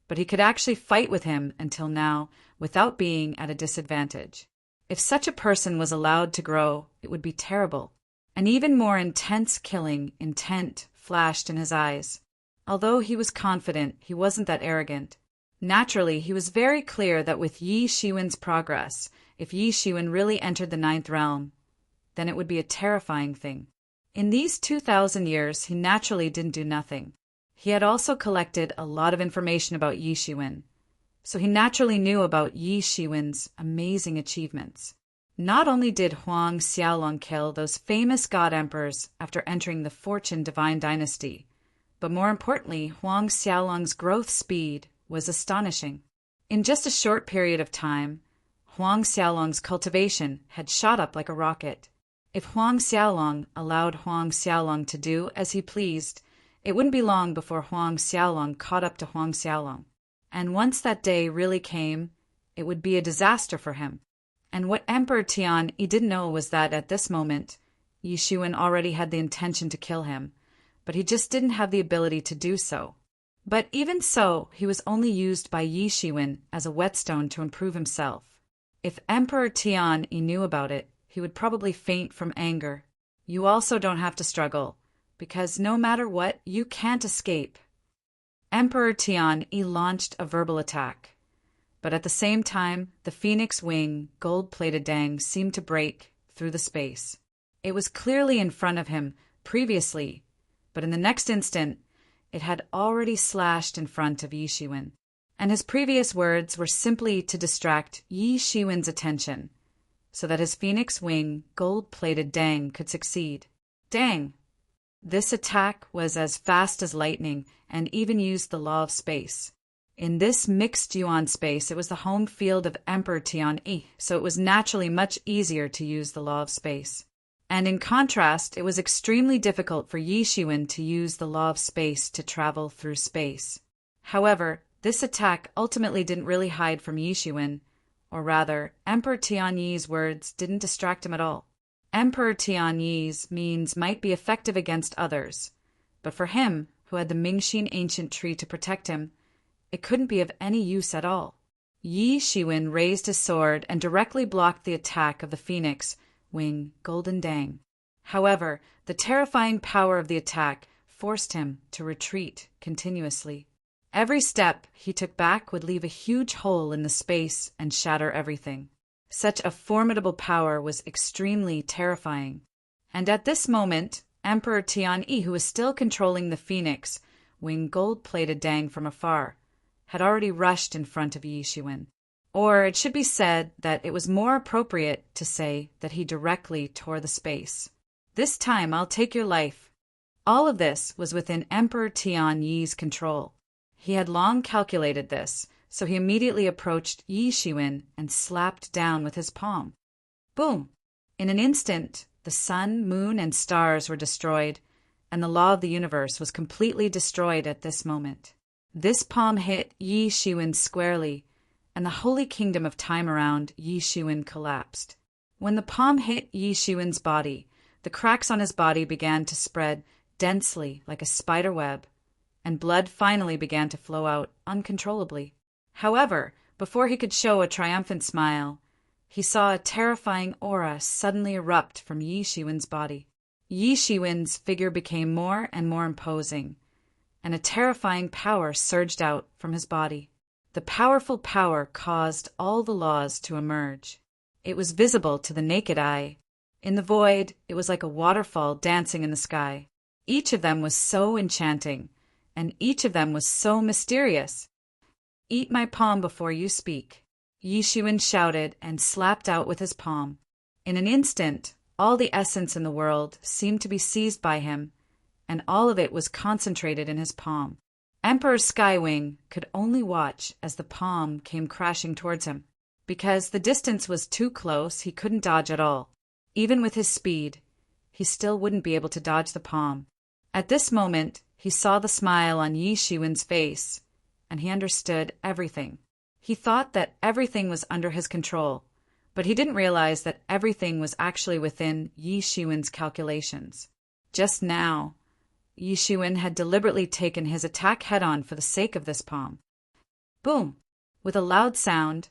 but he could actually fight with him until now without being at a disadvantage. If such a person was allowed to grow, it would be terrible. An even more intense killing intent flashed in his eyes. Although he was confident, he wasn't that arrogant. Naturally, he was very clear that with Yi Shiwen's progress, if Yi Shiwen really entered the 9th realm, then it would be a terrifying thing. In these 2,000 years, he naturally didn't do nothing. He had also collected a lot of information about Yi Shiwen, so he naturally knew about Yi Shiwen's amazing achievements. Not only did Huang Xiaolong kill those famous god emperors after entering the Fortune Divine Dynasty, but more importantly, Huang Xiaolong's growth speed was astonishing. In just a short period of time, Huang Xiaolong's cultivation had shot up like a rocket. If Huang Xiaolong allowed Huang Xiaolong to do as he pleased, it wouldn't be long before Huang Xiaolong caught up to Huang Xiaolong. And once that day really came, it would be a disaster for him. And what Emperor Tianyi didn't know was that at this moment, Yi Shiwen already had the intention to kill him, but he just didn't have the ability to do so. But even so, he was only used by Yi Shiwen as a whetstone to improve himself. If Emperor Tianyi knew about it, he would probably faint from anger. You also don't have to struggle, because no matter what, you can't escape. Emperor Tianyi launched a verbal attack. But at the same time, the phoenix wing, gold-plated dang, seemed to break through the space. It was clearly in front of him previously, but in the next instant, it had already slashed in front of Yi Shiwen. And his previous words were simply to distract Yi Shiwen's attention, so that his phoenix wing, gold-plated dang could succeed. Dang! This attack was as fast as lightning and even used the law of space. In this mixed yuan space, it was the home field of Emperor Tianyi, so it was naturally much easier to use the law of space. And in contrast, it was extremely difficult for Yi Shiwen to use the law of space to travel through space. However, this attack ultimately didn't really hide from Yi Shiwen, or rather, Emperor Tianyi's words didn't distract him at all. Emperor Tianyi's means might be effective against others, but for him, who had the Mingxin ancient tree to protect him, it couldn't be of any use at all. Yi Shiwen raised his sword and directly blocked the attack of the phoenix wing golden dang. However, the terrifying power of the attack forced him to retreat continuously. Every step he took back would leave a huge hole in the space and shatter everything. Such a formidable power was extremely terrifying. And at this moment, Emperor Tianyi, who was still controlling the phoenix wing gold-plated dang from afar, had already rushed in front of Yi Shiwen. Or it should be said that it was more appropriate to say that he directly tore the space. This time I'll take your life. All of this was within Emperor Tianyi's control. He had long calculated this, so he immediately approached Yi Shiwen and slapped down with his palm. Boom! In an instant, the sun, moon, and stars were destroyed, and the law of the universe was completely destroyed at this moment. This palm hit Yi Shiwen squarely, and the holy kingdom of time around Yi Shiwen collapsed. When the palm hit Yi Shiwen's body, the cracks on his body began to spread densely like a spider web, and blood finally began to flow out uncontrollably. However, before he could show a triumphant smile, he saw a terrifying aura suddenly erupt from Yi Shiwen's body. Yi Shiwen's figure became more and more imposing, and a terrifying power surged out from his body. The powerful power caused all the laws to emerge. It was visible to the naked eye. In the void, it was like a waterfall dancing in the sky. Each of them was so enchanting, and each of them was so mysterious. Eat my palm before you speak, Yi Shiwen shouted and slapped out with his palm. In an instant, all the essence in the world seemed to be seized by him, and all of it was concentrated in his palm. Emperor Skywing could only watch as the palm came crashing towards him. Because the distance was too close, he couldn't dodge at all. Even with his speed, he still wouldn't be able to dodge the palm. At this moment, he saw the smile on Yi Shiwen's face, and he understood everything. He thought that everything was under his control, but he didn't realize that everything was actually within Yi Shiwen's calculations. Just now, Yi Shiwen had deliberately taken his attack head-on for the sake of this palm. Boom! With a loud sound,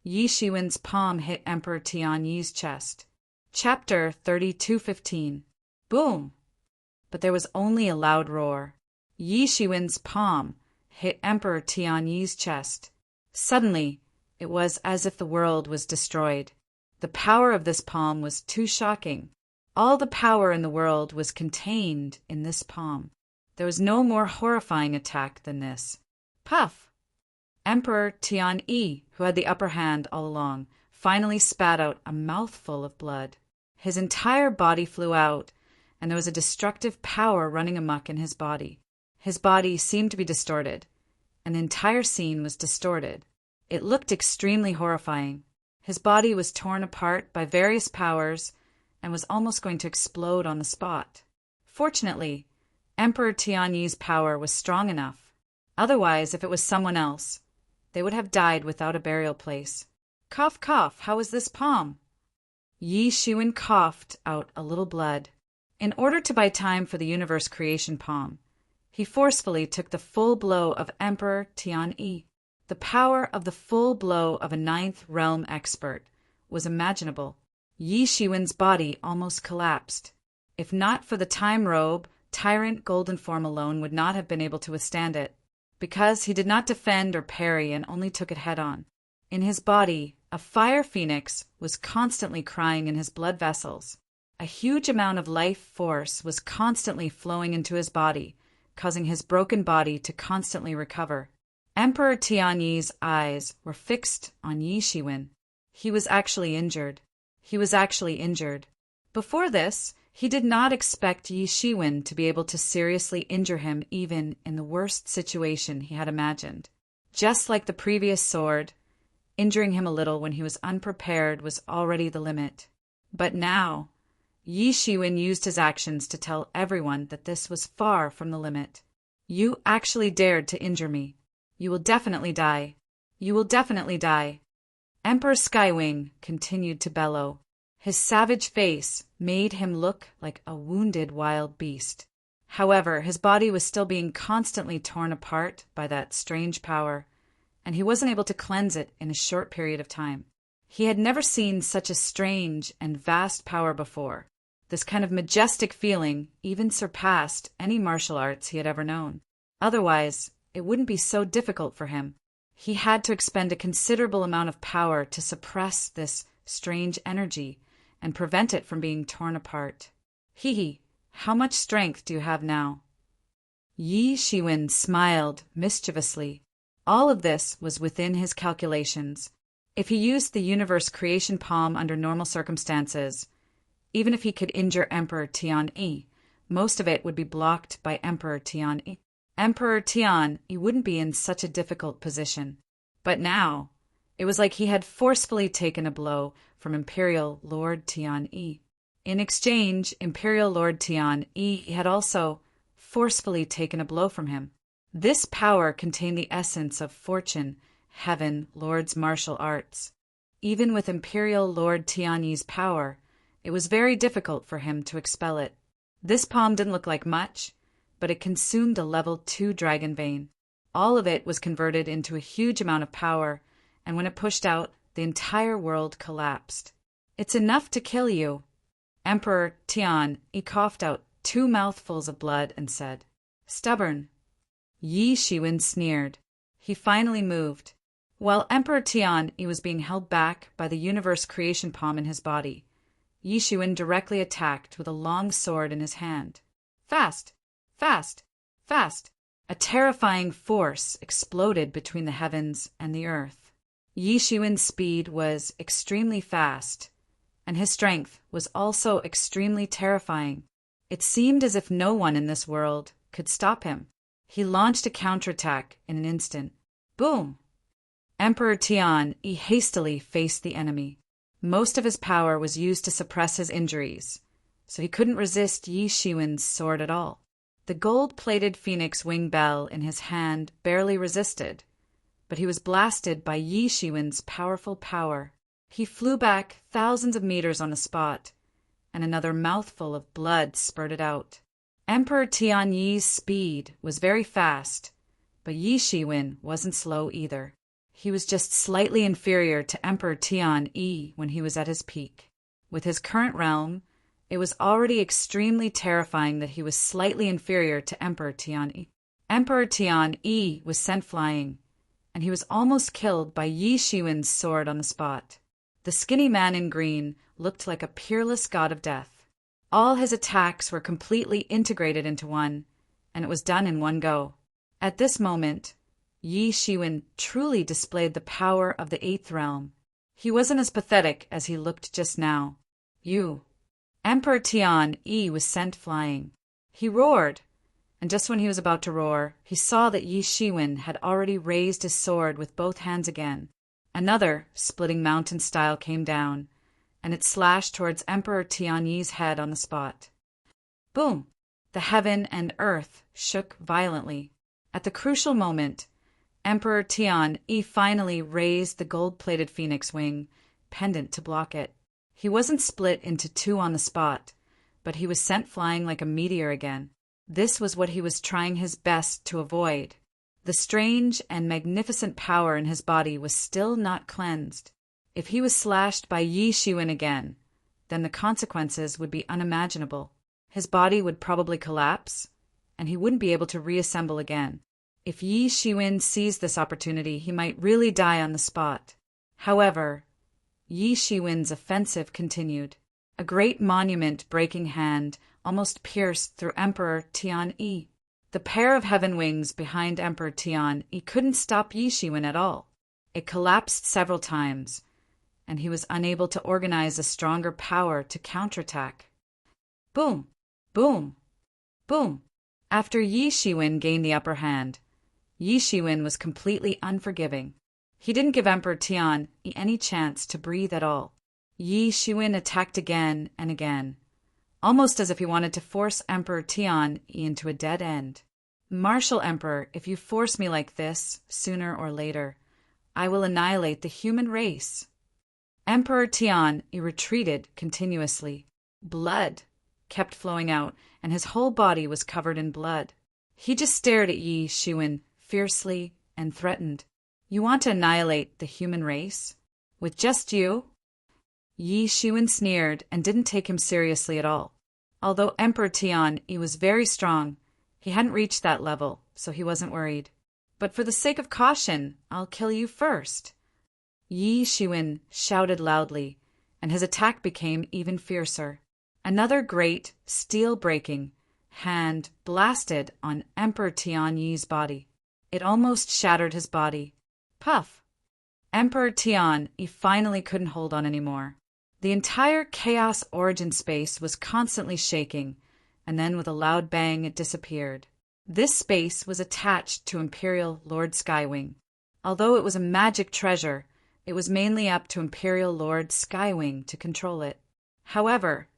Yi Shiwen's palm hit Emperor Tianyi's chest. Chapter 32:15. Boom! But there was only a loud roar. Yi Shiwen's palm hit Emperor Tianyi's chest. Suddenly, it was as if the world was destroyed. The power of this palm was too shocking. All the power in the world was contained in this palm. There was no more horrifying attack than this. Puff! Emperor Tianyi, who had the upper hand all along, finally spat out a mouthful of blood. His entire body flew out, and there was a destructive power running amok in his body. His body seemed to be distorted, and the entire scene was distorted. It looked extremely horrifying. His body was torn apart by various powers and was almost going to explode on the spot. Fortunately, Emperor Tianyi's power was strong enough. Otherwise, if it was someone else, they would have died without a burial place. Cough, cough, how is this palm? Yi Shiwen coughed out a little blood. In order to buy time for the universe creation palm, he forcefully took the full blow of Emperor Tianyi. The power of the full blow of a ninth realm expert was imaginable. Yi Shiwen's body almost collapsed. If not for the time robe, Tyrant Golden Form alone would not have been able to withstand it, because he did not defend or parry and only took it head-on. In his body, a fire phoenix was constantly crying in his blood vessels. A huge amount of life force was constantly flowing into his body, causing his broken body to constantly recover. Emperor Tianyi's eyes were fixed on Yi Shiwen. He was actually injured. Before this, he did not expect Yi Shiwen to be able to seriously injure him even in the worst situation he had imagined. Just like the previous sword, injuring him a little when he was unprepared was already the limit. But now, Yi Shiwen used his actions to tell everyone that this was far from the limit. You actually dared to injure me. You will definitely die. Emperor Skywing continued to bellow. His savage face made him look like a wounded wild beast. However, his body was still being constantly torn apart by that strange power, and he wasn't able to cleanse it in a short period of time. He had never seen such a strange and vast power before. This kind of majestic feeling even surpassed any martial arts he had ever known. Otherwise, it wouldn't be so difficult for him. He had to expend a considerable amount of power to suppress this strange energy and prevent it from being torn apart. Hee, how much strength do you have now? Yi Shiwen smiled mischievously. All of this was within his calculations. If he used the universe creation palm under normal circumstances, even if he could injure Emperor Tianyi, most of it would be blocked by Emperor Tianyi. Emperor Tianyi wouldn't be in such a difficult position. But now, it was like he had forcefully taken a blow from Imperial Lord Tianyi. In exchange, Imperial Lord Tianyi had also forcefully taken a blow from him. This power contained the essence of fortune, heaven, Lord's martial arts. Even with Imperial Lord Tianyi's power, it was very difficult for him to expel it. This palm didn't look like much, but it consumed a level 2 dragon vein. All of it was converted into a huge amount of power, and when it pushed out, the entire world collapsed. It's enough to kill you. Emperor Tianyi coughed out 2 mouthfuls of blood and said, "Stubborn." Yi Shiwen sneered. He finally moved. While Emperor Tianyi was being held back by the universe creation palm in his body, Yi Shiwen directly attacked with a long sword in his hand. Fast! Fast! Fast! A terrifying force exploded between the heavens and the earth. Yi Shiwen's speed was extremely fast, and his strength was also extremely terrifying. It seemed as if no one in this world could stop him. He launched a counterattack in an instant. Boom! Emperor Tianyi hastily faced the enemy. Most of his power was used to suppress his injuries, so he couldn't resist Yi Shiwen's sword at all. The gold-plated phoenix wing bell in his hand barely resisted, but he was blasted by Yi Shiwen's powerful power. He flew back thousands of meters on the spot, and another mouthful of blood spurted out. Emperor Tianyi's speed was very fast, but Yi Shiwen wasn't slow either. He was just slightly inferior to Emperor Tianyi when he was at his peak. With his current realm, it was already extremely terrifying that he was slightly inferior to Emperor Tianyi. Emperor Tianyi was sent flying, and he was almost killed by Yi Shiwen's sword on the spot. The skinny man in green looked like a peerless god of death. All his attacks were completely integrated into one, and it was done in one go. At this moment, Yi Shiwen truly displayed the power of the 8th realm. He wasn't as pathetic as he looked just now. You. Emperor Tian Yi was sent flying. He roared, and just when he was about to roar, he saw that Yi Shiwen had already raised his sword with both hands again. Another, splitting mountain style, came down, and it slashed towards Emperor Tian Yi's head on the spot. Boom! The heaven and earth shook violently. At the crucial moment, Emperor Tian Yi finally raised the gold-plated phoenix wing pendant to block it. He wasn't split into two on the spot, but he was sent flying like a meteor again. This was what he was trying his best to avoid. The strange and magnificent power in his body was still not cleansed. If he was slashed by Yi Shiwen again, then the consequences would be unimaginable. His body would probably collapse, and he wouldn't be able to reassemble again. If Yi Shiwen seized this opportunity, he might really die on the spot. However, Yi Shiwen's offensive continued. A great monument-breaking hand almost pierced through Emperor Tian Yi. The pair of heaven wings behind Emperor Tian Yi couldn't stop Yi Shiwen at all. It collapsed several times, and he was unable to organize a stronger power to counterattack. Boom! Boom! Boom! After Yi Shiwen gained the upper hand, Yi Shiwen was completely unforgiving. He didn't give Emperor Tian Yi any chance to breathe at all. Yi Shiwen attacked again and again, almost as if he wanted to force Emperor Tian Yi into a dead end. Martial Emperor, if you force me like this, sooner or later, I will annihilate the human race. Emperor Tian Yi retreated continuously. Blood kept flowing out, and his whole body was covered in blood. He just stared at Yi Shiwen fiercely and threatened. You want to annihilate the human race? With just you? Yi Shiwen sneered and didn't take him seriously at all. Although Emperor Tian Yi was very strong, he hadn't reached that level, so he wasn't worried. But for the sake of caution, I'll kill you first. Yi Shiwen shouted loudly, and his attack became even fiercer. Another great, steel-breaking hand blasted on Emperor Tian Yi's body. It almost shattered his body. Puff! Emperor Tian Yi finally couldn't hold on anymore. The entire chaos origin space was constantly shaking, and then with a loud bang it disappeared. This space was attached to Imperial Lord Skywing. Although it was a magic treasure, it was mainly up to Imperial Lord Skywing to control it. However,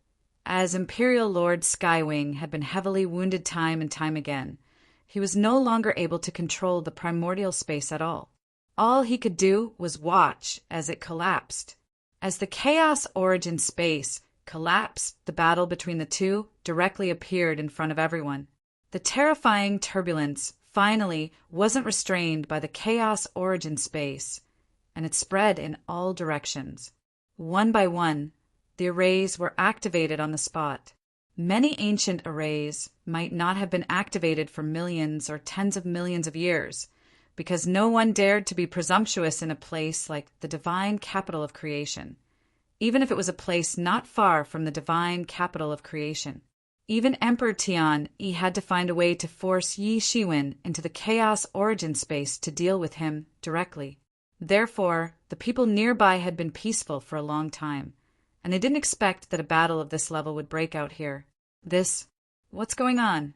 as Imperial Lord Skywing had been heavily wounded time and time again, he was no longer able to control the primordial space at all. All he could do was watch as it collapsed. As the Chaos Origin space collapsed, the battle between the two directly appeared in front of everyone. The terrifying turbulence finally wasn't restrained by the Chaos Origin space, and it spread in all directions. One by one, the arrays were activated on the spot. Many ancient arrays might not have been activated for millions or tens of millions of years, because no one dared to be presumptuous in a place like the divine capital of creation, even if it was a place not far from the divine capital of creation. Even Emperor Tian Yi had to find a way to force Yi Shiwen into the chaos origin space to deal with him directly. Therefore, the people nearby had been peaceful for a long time, and they didn't expect that a battle of this level would break out here. What's going on?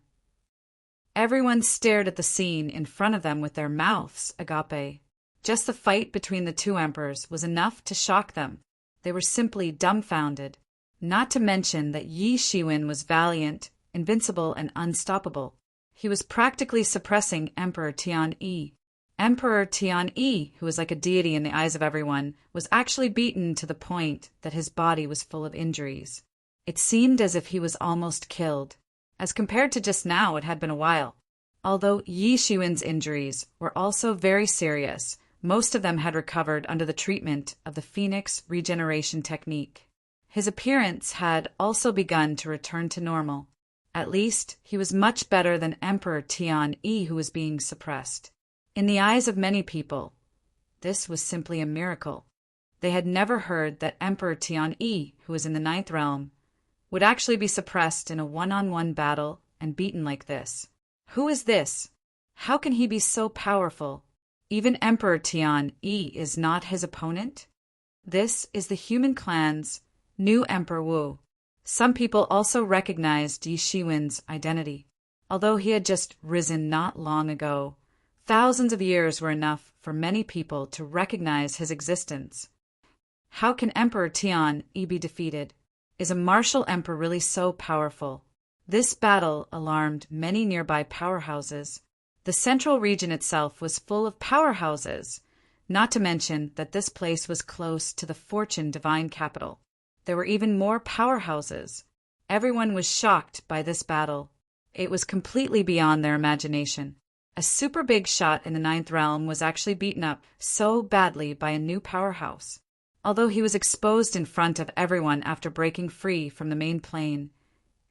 Everyone stared at the scene in front of them with their mouths agape. Just the fight between the two emperors was enough to shock them. They were simply dumbfounded. Not to mention that Yi Shiwen was valiant, invincible, and unstoppable. He was practically suppressing Emperor Tian Yi. Emperor Tian Yi, who was like a deity in the eyes of everyone, was actually beaten to the point that his body was full of injuries. It seemed as if he was almost killed. As compared to just now, it had been a while. Although Yi Shiwen's injuries were also very serious, most of them had recovered under the treatment of the Phoenix regeneration technique. His appearance had also begun to return to normal. At least, he was much better than Emperor Tian Yi, who was being suppressed. In the eyes of many people, this was simply a miracle. They had never heard that Emperor Tian Yi, who was in the 9th realm, would actually be suppressed in a one-on-one battle and beaten like this. Who is this? How can he be so powerful? Even Emperor Tian Yi is not his opponent? This is the human clan's new Emperor Wu. Some people also recognized Yi Shiwen's identity. Although he had just risen not long ago, thousands of years were enough for many people to recognize his existence. How can Emperor Tian Yi be defeated? Is a martial emperor really so powerful? This battle alarmed many nearby powerhouses. The central region itself was full of powerhouses, not to mention that this place was close to the Fortune divine capital. There were even more powerhouses. Everyone was shocked by this battle. It was completely beyond their imagination. A super big shot in the ninth realm was actually beaten up so badly by a new powerhouse. Although he was exposed in front of everyone after breaking free from the main plane,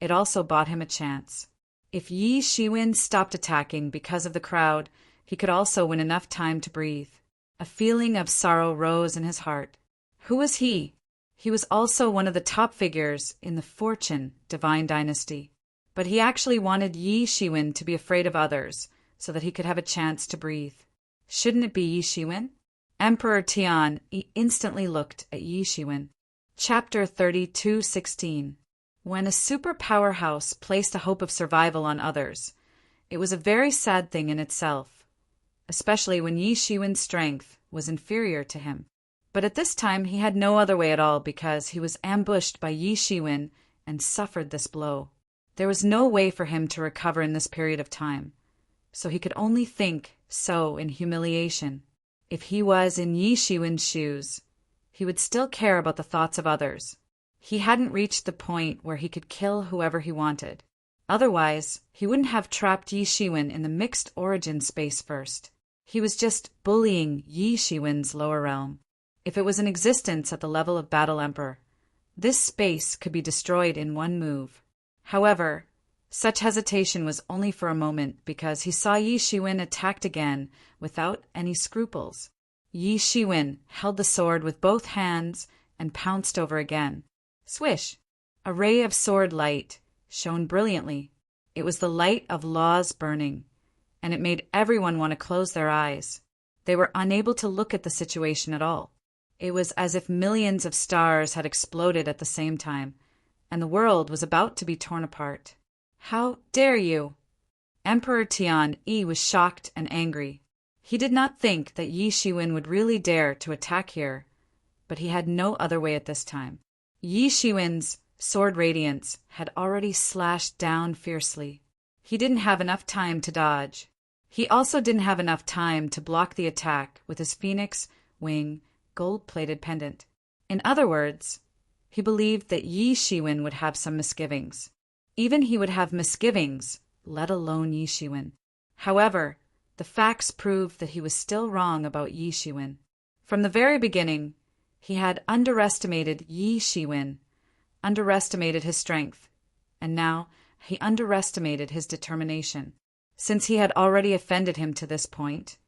it also bought him a chance. If Yi Shiwen stopped attacking because of the crowd, he could also win enough time to breathe. A feeling of sorrow rose in his heart. Who was he? He was also one of the top figures in the Fortune divine dynasty. But he actually wanted Yi Shiwen to be afraid of others so that he could have a chance to breathe. Shouldn't it be Yi Shiwen? Emperor Tian instantly looked at Yi Shiwen. Chapter 32:16. When a super powerhouse placed a hope of survival on others, it was a very sad thing in itself, especially when Yi Shiwen's strength was inferior to him. But at this time he had no other way at all because he was ambushed by Yi Shiwen and suffered this blow. There was no way for him to recover in this period of time, so he could only think so in humiliation. If he was in Yi Shiwen's shoes, he would still care about the thoughts of others. He hadn't reached the point where he could kill whoever he wanted. Otherwise, he wouldn't have trapped Yi Shiwen in the mixed origin space first. He was just bullying Yi Shiwen's lower realm. If it was in existence at the level of Battle Emperor, this space could be destroyed in one move. However, such hesitation was only for a moment because he saw Yi Shiwen attacked again without any scruples. Yi Shiwen held the sword with both hands and pounced over again. Swish! A ray of sword light shone brilliantly. It was the light of laws burning, and it made everyone want to close their eyes. They were unable to look at the situation at all. It was as if millions of stars had exploded at the same time, and the world was about to be torn apart. How dare you? Emperor Tian Yi was shocked and angry. He did not think that Yi Shiwen would really dare to attack here, but he had no other way at this time. Yi Shiwen's sword radiance had already slashed down fiercely. He didn't have enough time to dodge. He also didn't have enough time to block the attack with his phoenix wing gold-plated pendant. In other words, he believed that Yi Shiwen would have some misgivings. Even he would have misgivings, let alone Yi Shiwen. However, the facts proved that he was still wrong about Yi Shiwen. From the very beginning, he had underestimated Yi Shiwen, underestimated his strength, and now he underestimated his determination. Since he had already offended him to this point,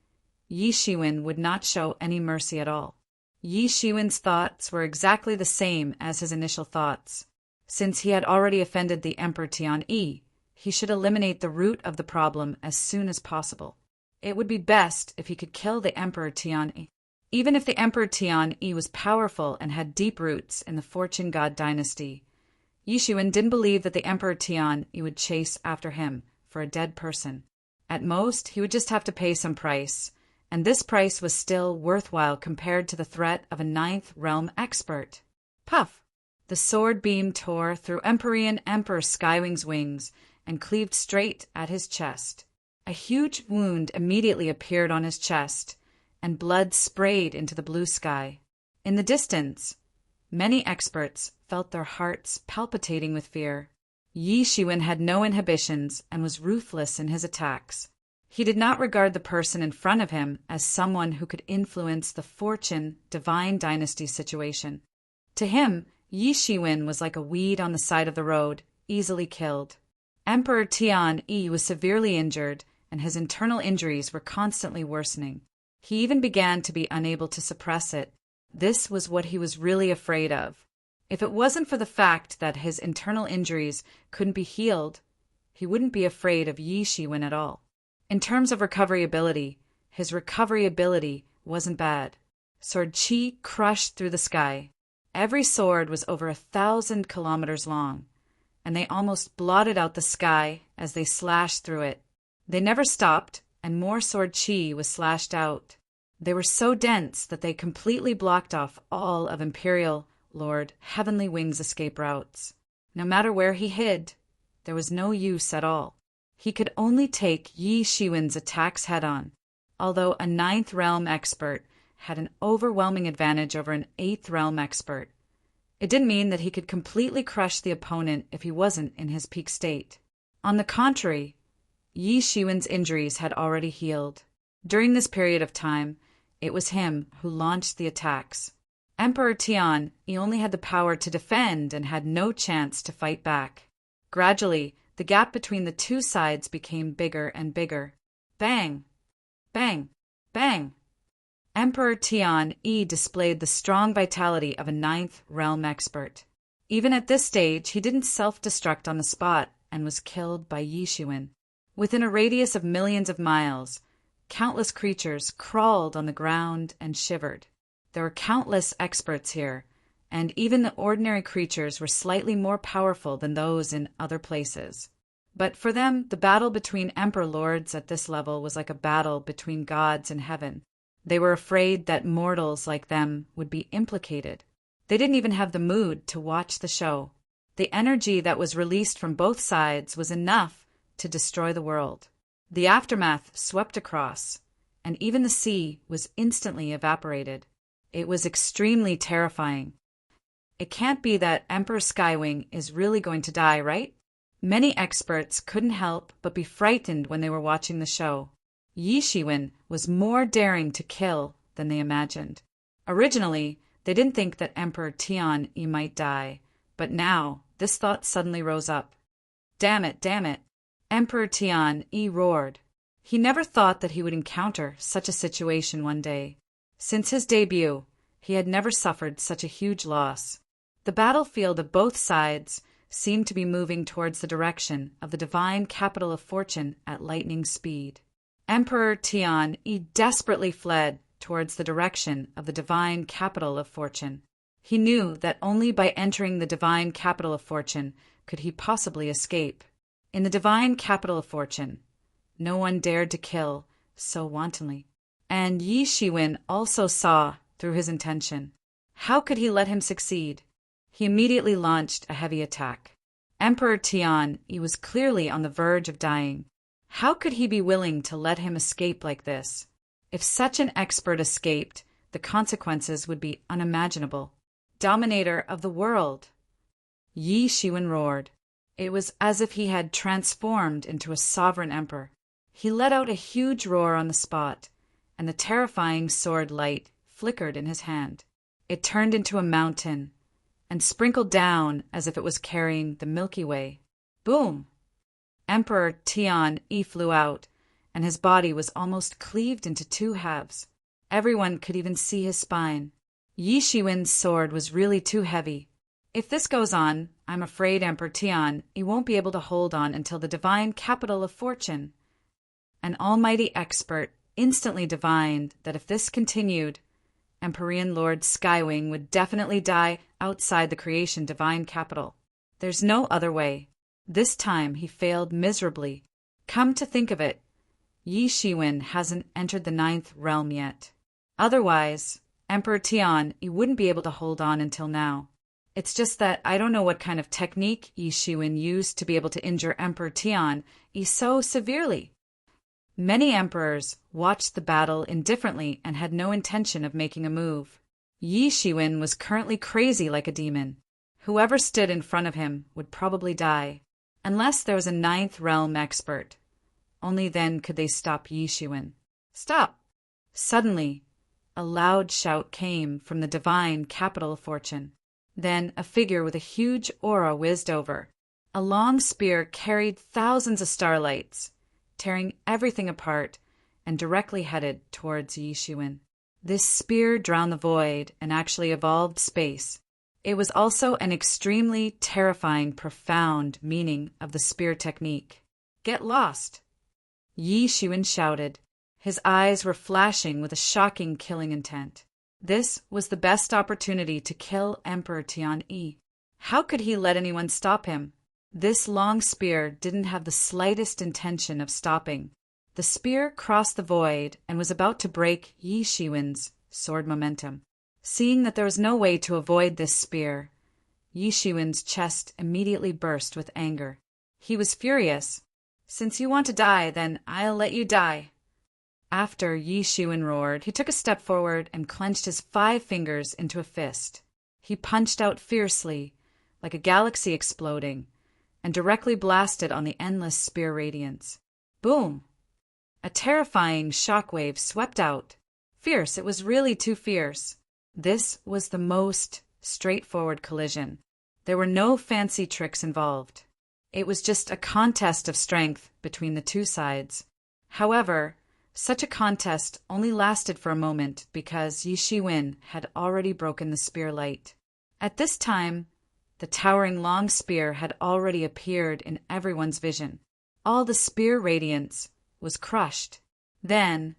Yi Shiwen would not show any mercy at all. Yi Shiwen's thoughts were exactly the same as his initial thoughts. Since he had already offended the Emperor Tian Yi, he should eliminate the root of the problem as soon as possible. It would be best if he could kill the Emperor Tian Yi. Even if the Emperor Tian Yi was powerful and had deep roots in the Fortune God dynasty, Yi Shiwen didn't believe that the Emperor Tian Yi would chase after him for a dead person. At most, he would just have to pay some price, and this price was still worthwhile compared to the threat of a ninth realm expert. Puff! The sword beam tore through Emperor Skywing's wings and cleaved straight at his chest. A huge wound immediately appeared on his chest, and blood sprayed into the blue sky. In the distance, many experts felt their hearts palpitating with fear. Yi Shiwen had no inhibitions and was ruthless in his attacks. He did not regard the person in front of him as someone who could influence the Fortune divine dynasty situation. To him, Yi Shiwen was like a weed on the side of the road, easily killed. Emperor Tian Yi was severely injured, and his internal injuries were constantly worsening. He even began to be unable to suppress it. This was what he was really afraid of. If it wasn't for the fact that his internal injuries couldn't be healed, he wouldn't be afraid of Yi Shiwen at all. In terms of recovery ability, his recovery ability wasn't bad. Sword Qi crushed through the sky. Every sword was over 1,000 kilometers long, and they almost blotted out the sky as they slashed through it. They never stopped, and more sword Qi was slashed out. They were so dense that they completely blocked off all of Imperial Lord Heavenly Wing's escape routes. No matter where he hid, there was no use at all. He could only take Yi Shiwen's attacks head-on, although a 9th Realm expert had an overwhelming advantage over an 8th Realm expert. It didn't mean that he could completely crush the opponent if he wasn't in his peak state. On the contrary, Yi Shiwen's injuries had already healed. During this period of time, it was him who launched the attacks. Emperor Tian, he only had the power to defend and had no chance to fight back. Gradually, the gap between the two sides became bigger and bigger. Bang! Bang! Bang! Emperor Tian displayed the strong vitality of a 9th Realm expert. Even at this stage, he didn't self-destruct on the spot and was killed by Yi Shiwen. Within a radius of millions of miles, countless creatures crawled on the ground and shivered. There were countless experts here, and even the ordinary creatures were slightly more powerful than those in other places. But for them, the battle between Emperor Lords at this level was like a battle between gods in heaven. They were afraid that mortals like them would be implicated. They didn't even have the mood to watch the show. The energy that was released from both sides was enough to destroy the world. The aftermath swept across, and even the sea was instantly evaporated. It was extremely terrifying. It can't be that Emperor Skywing is really going to die, right? Many experts couldn't help but be frightened when they were watching the show. Yi Shiwen was more daring to kill than they imagined. Originally, they didn't think that Emperor Tian might die, but now this thought suddenly rose up. Damn it, damn it! Emperor Tian roared. He never thought that he would encounter such a situation one day. Since his debut, he had never suffered such a huge loss. The battlefield of both sides seemed to be moving towards the direction of the divine capital of fortune at lightning speed. Emperor Tian desperately fled towards the direction of the divine capital of fortune. He knew that only by entering the divine capital of fortune could he possibly escape. In the divine capital of fortune, no one dared to kill so wantonly. And Yi Shiwen also saw through his intention. How could he let him succeed? He immediately launched a heavy attack. Emperor Tian was clearly on the verge of dying. How could he be willing to let him escape like this? If such an expert escaped, the consequences would be unimaginable. Dominator of the world! Yi Shiwen roared. It was as if he had transformed into a sovereign emperor. He let out a huge roar on the spot, and the terrifying sword light flickered in his hand. It turned into a mountain and sprinkled down as if it was carrying the Milky Way. Boom! Emperor Tian flew out, and his body was almost cleaved into two halves. Everyone could even see his spine. Yi Shiwen's sword was really too heavy. If this goes on, I'm afraid Emperor Tian won't be able to hold on until the divine capital of fortune. An almighty expert instantly divined that if this continued, Empyrean Lord Skywing would definitely die outside the creation divine capital. There's no other way. This time he failed miserably. Come to think of it, Yi Shiwen hasn't entered the 9th realm yet. Otherwise, Emperor Tian wouldn't be able to hold on until now. It's just that I don't know what kind of technique Yi Shiwen used to be able to injure Emperor Tian so severely. Many emperors watched the battle indifferently and had no intention of making a move. Yi Shiwen was currently crazy like a demon. Whoever stood in front of him would probably die, unless there was a 9th realm expert. Only then could they stop Yi Shiwen. Stop! Suddenly, a loud shout came from the divine capital of fortune. Then a figure with a huge aura whizzed over. A long spear carried thousands of starlights, tearing everything apart, and directly headed towards Yi Shiwen. This spear drowned the void and actually evolved space. It was also an extremely terrifying, profound meaning of the spear technique. Get lost! Yi Shiwen shouted. His eyes were flashing with a shocking killing intent. This was the best opportunity to kill Emperor Tian-yi. How could he let anyone stop him? This long spear didn't have the slightest intention of stopping. The spear crossed the void and was about to break Yi Shiwen's sword momentum. Seeing that there was no way to avoid this spear, Yi Shiwen's chest immediately burst with anger. He was furious. "Since you want to die, then I'll let you die." After Yi Shiwen roared, he took a step forward and clenched his 5 fingers into a fist. He punched out fiercely, like a galaxy exploding, and directly blasted on the endless spear radiance. Boom! A terrifying shockwave swept out. Fierce, it was really too fierce. This was the most straightforward collision. There were no fancy tricks involved. It was just a contest of strength between the two sides. However, such a contest only lasted for a moment because Yi Shiwen had already broken the spear light. At this time, the towering long spear had already appeared in everyone's vision. All the spear radiance was crushed. Then,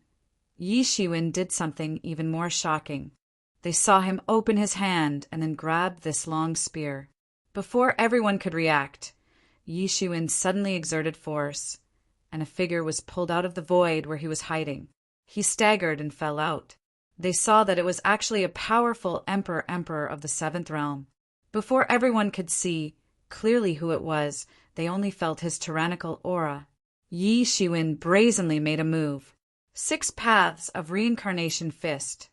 Yi Shiwen did something even more shocking. They saw him open his hand and then grab this long spear. Before everyone could react, Yi Shiwen suddenly exerted force, and a figure was pulled out of the void where he was hiding. He staggered and fell out. They saw that it was actually a powerful emperor of the 7th realm. Before everyone could see clearly who it was, they only felt his tyrannical aura. Yi Shiwen brazenly made a move. 6 paths of reincarnation fist.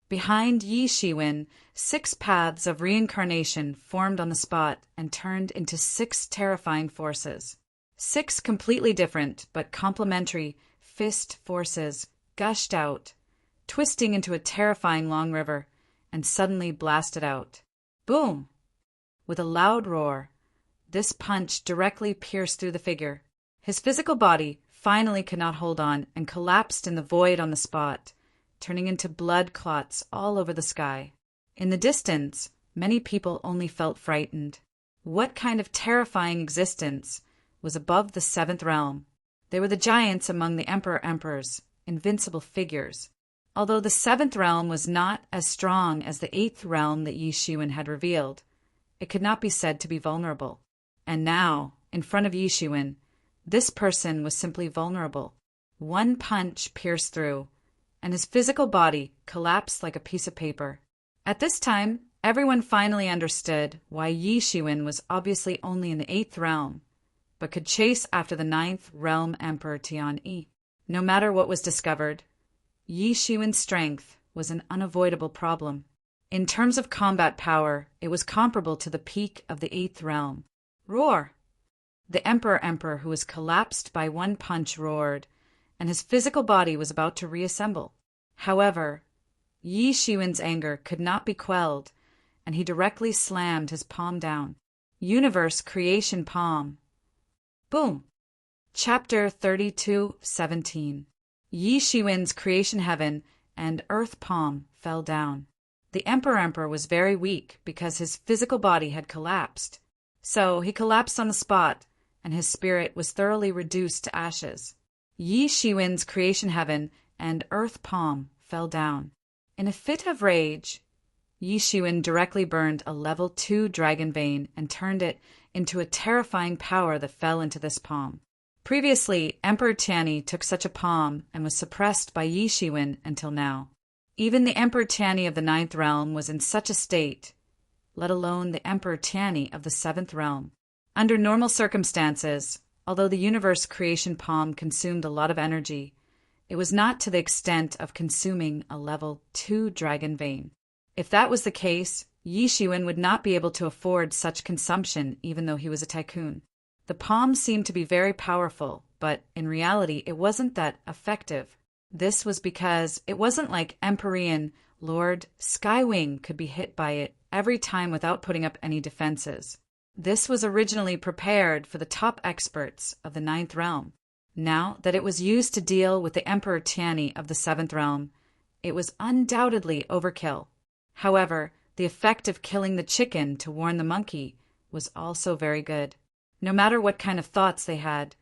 Behind Yi Shiwen, 6 paths of reincarnation formed on the spot and turned into 6 terrifying forces. 6 completely different but complementary fist forces gushed out, twisting into a terrifying long river, and suddenly blasted out. Boom! With a loud roar, this punch directly pierced through the figure. His physical body finally could not hold on and collapsed in the void on the spot, turning into blood clots all over the sky. In the distance, many people only felt frightened. What kind of terrifying existence was above the 7th realm? They were the giants among the emperors, invincible figures. Although the 7th realm was not as strong as the 8th realm that Yi Shiwen had revealed, it could not be said to be vulnerable. And now, in front of Yi Shiwen, this person was simply vulnerable. One punch pierced through, and his physical body collapsed like a piece of paper. At this time, everyone finally understood why Yi Shiwen was obviously only in the 8th realm, but could chase after the 9th realm Emperor Tian-yi. No matter what was discovered, Yi Shiwen's strength was an unavoidable problem. In terms of combat power, it was comparable to the peak of the 8th realm. Roar! The emperor who was collapsed by one punch roared, and his physical body was about to reassemble. However, Yi Shiwen's anger could not be quelled, and he directly slammed his palm down. Universe Creation Palm. Boom! Chapter 32:17. Yi Shiwen's creation heaven and earth palm fell down. The emperor was very weak because his physical body had collapsed. So he collapsed on the spot, and his spirit was thoroughly reduced to ashes. Yi Shiwen's creation heaven and earth palm fell down. In a fit of rage, Yi Shiwen directly burned a level 2 dragon vein and turned it into a terrifying power that fell into this palm. Previously, Emperor Tianyi took such a palm and was suppressed by Yi Shiwen until now. Even the Emperor Tianyi of the 9th realm was in such a state, let alone the Emperor Tianyi of the 7th realm. Under normal circumstances, although the universe creation palm consumed a lot of energy, it was not to the extent of consuming a level 2 dragon vein. If that was the case, Yi Shiwen would not be able to afford such consumption even though he was a tycoon. The palm seemed to be very powerful, but in reality it wasn't that effective. This was because it wasn't like Empyrean Lord Skywing could be hit by it every time without putting up any defenses. This was originally prepared for the top experts of the 9th realm. Now that it was used to deal with the Emperor Tianyi of the 7th realm, it was undoubtedly overkill. However, the effect of killing the chicken to warn the monkey was also very good. No matter what kind of thoughts they had,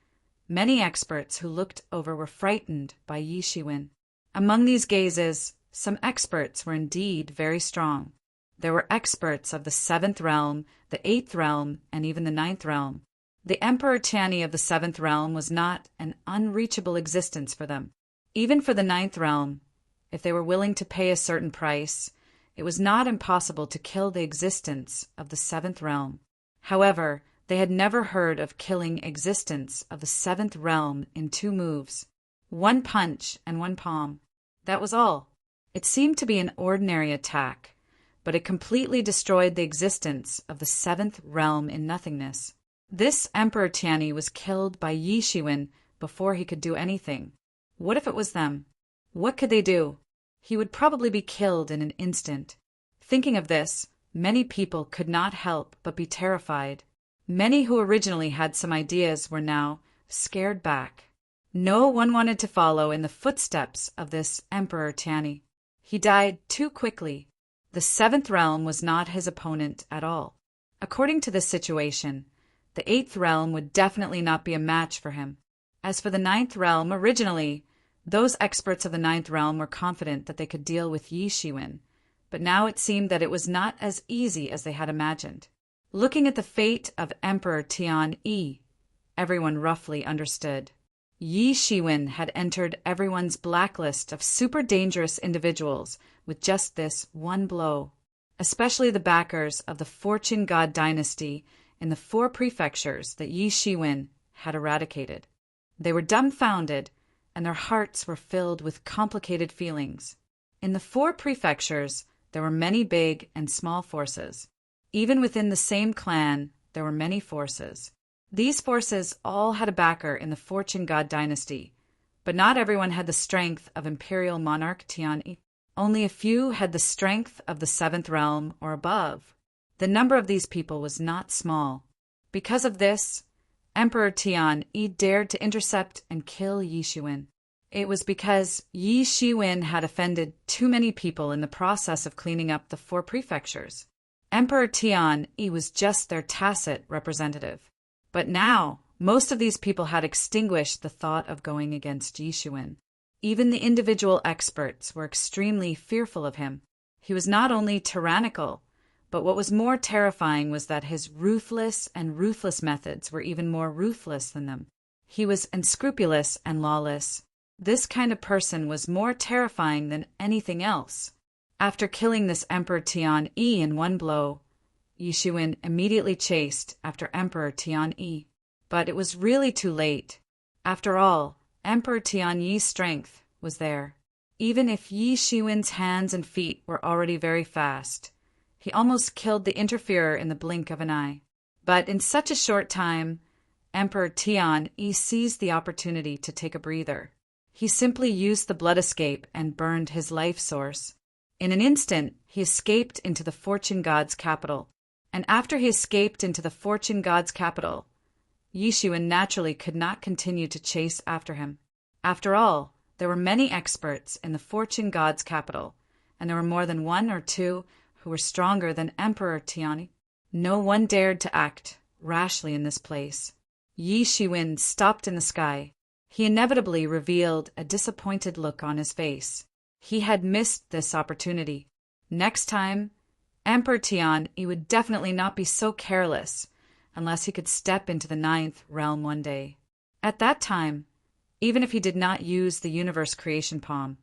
many experts who looked over were frightened by Yi Shiwen. Among these gazes, Some experts were indeed very strong. There were experts of the 7th realm, the 8th realm, and even the 9th realm. The Emperor Tianyi of the 7th realm was not an unreachable existence for them. Even for the 9th realm, if they were willing to pay a certain price, it was not impossible to kill the existence of the 7th realm. However, they had never heard of killing existence of the 7th realm in 2 moves. 1 punch and 1 palm. That was all. It seemed to be an ordinary attack, but it completely destroyed the existence of the 7th realm in nothingness. This Emperor Tianyi was killed by Yi Shiwen before he could do anything. What if it was them? What could they do? He would probably be killed in an instant. Thinking of this, many people could not help but be terrified. Many who originally had some ideas were now scared back. No one wanted to follow in the footsteps of this Emperor Tianyi. He died too quickly. The 7th realm was not his opponent at all. According to this situation, the 8th realm would definitely not be a match for him. As for the 9th realm, originally, those experts of the 9th realm were confident that they could deal with Yi Shiwen, but now it seemed that it was not as easy as they had imagined. Looking at the fate of Emperor Tianyi, everyone roughly understood. Yi Shiwen had entered everyone's blacklist of super dangerous individuals with just this one blow, especially the backers of the Fortune God dynasty in the 4 prefectures that Yi Shiwen had eradicated. They were dumbfounded, and their hearts were filled with complicated feelings. In the 4 prefectures, there were many big and small forces. Even within the same clan, there were many forces. These forces all had a backer in the Fortune God dynasty, but not everyone had the strength of Imperial Monarch Tianyi. Only a few had the strength of the 7th realm or above. The number of these people was not small. Because of this, Emperor Tianyi dared to intercept and kill Yi Shiwen. It was because Yi Shiwen had offended too many people in the process of cleaning up the 4 prefectures. Emperor Tianyi was just their tacit representative. But now, most of these people had extinguished the thought of going against Yi Shiwen. Even the individual experts were extremely fearful of him. He was not only tyrannical, but what was more terrifying was that his ruthless methods were even more ruthless than them. He was unscrupulous and lawless. This kind of person was more terrifying than anything else. After killing this Emperor Tianyi in one blow, Yi Shiwen immediately chased after Emperor Tianyi. But it was really too late. After all, Emperor Tianyi's strength was there. Even if Yi Shiwen's hands and feet were already very fast, he almost killed the interferer in the blink of an eye. But in such a short time, Emperor Tianyi seized the opportunity to take a breather. He simply used the blood escape and burned his life source. In an instant, he escaped into the Fortune God's capital. And after he escaped into the Fortune God's capital, Yi Shiwen naturally could not continue to chase after him. After all, there were many experts in the Fortune God's capital, and there were more than 1 or 2 who were stronger than Emperor Tianyi. No one dared to act rashly in this place. Yi Shiwen stopped in the sky. He inevitably revealed a disappointed look on his face. He had missed this opportunity. Next time, Emperor Tianyi would definitely not be so careless unless he could step into the 9th realm one day. At that time, even if he did not use the universe creation palm,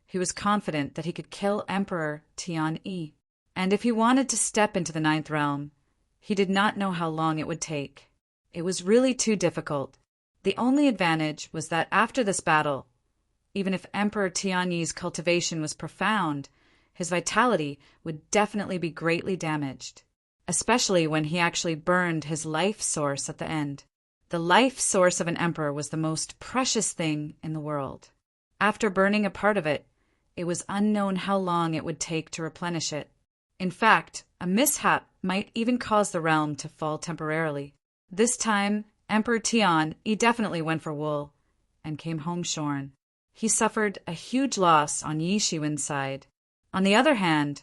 he was confident that he could kill Emperor Tianyi. And if he wanted to step into the 9th realm, he did not know how long it would take. It was really too difficult. The only advantage was that after this battle, even if Emperor Tianyi's cultivation was profound, his vitality would definitely be greatly damaged, especially when he actually burned his life source at the end. The life source of an emperor was the most precious thing in the world. After burning a part of it, it was unknown how long it would take to replenish it. In fact, a mishap might even cause the realm to fall temporarily. This time, Emperor Tianyi definitely went for wool and came home shorn. He suffered a huge loss on Yi Shiwen's side. On the other hand,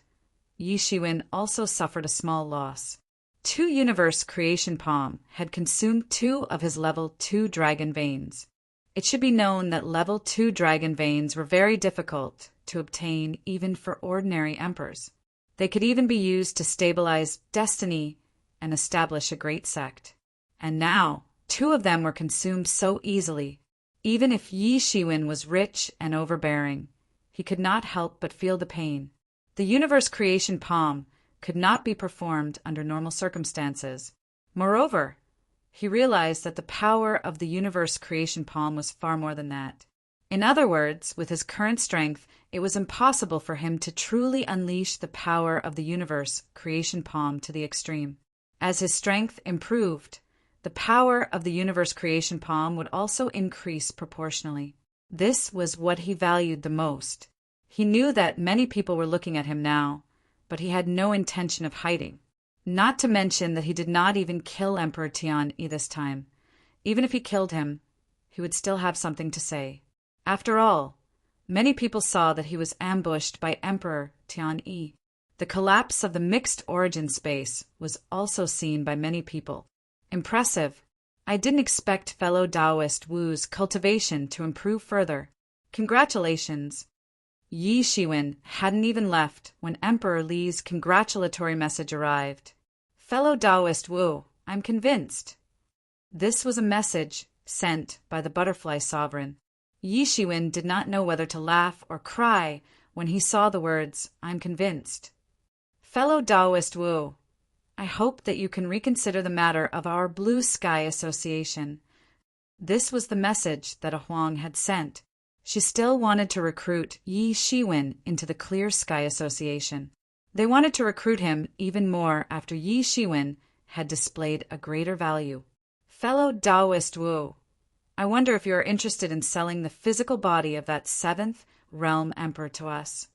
Yi Shiwen also suffered a small loss. 2 universe creation palm had consumed 2 of his level 2 dragon veins. It should be known that level 2 dragon veins were very difficult to obtain even for ordinary emperors. They could even be used to stabilize destiny and establish a great sect. And now, 2 of them were consumed so easily. Even if Yi Shiwen was rich and overbearing, he could not help but feel the pain. The universe creation palm could not be performed under normal circumstances. Moreover, he realized that the power of the universe creation palm was far more than that. In other words, with his current strength, it was impossible for him to truly unleash the power of the universe creation palm to the extreme. As his strength improved, the power of the universe creation palm would also increase proportionally. This was what he valued the most. He knew that many people were looking at him now, but he had no intention of hiding. Not to mention that he did not even kill Emperor Tianyi this time. Even if he killed him, he would still have something to say. After all, many people saw that he was ambushed by Emperor Tianyi. The collapse of the mixed origin space was also seen by many people. Impressive. I didn't expect fellow Taoist Wu's cultivation to improve further. Congratulations. Yi Shiwen hadn't even left when Emperor Li's congratulatory message arrived. Fellow Taoist Wu, I'm convinced. This was a message sent by the butterfly sovereign. Yi Shiwen did not know whether to laugh or cry when he saw the words, I'm convinced. Fellow Taoist Wu, I hope that you can reconsider the matter of our Blue Sky Association. This was the message that Huang had sent. She still wanted to recruit Yi Shiwen into the Clear Sky Association. They wanted to recruit him even more after Yi Shiwen had displayed a greater value. Fellow Taoist Wu, I wonder if you are interested in selling the physical body of that 7th realm emperor to us.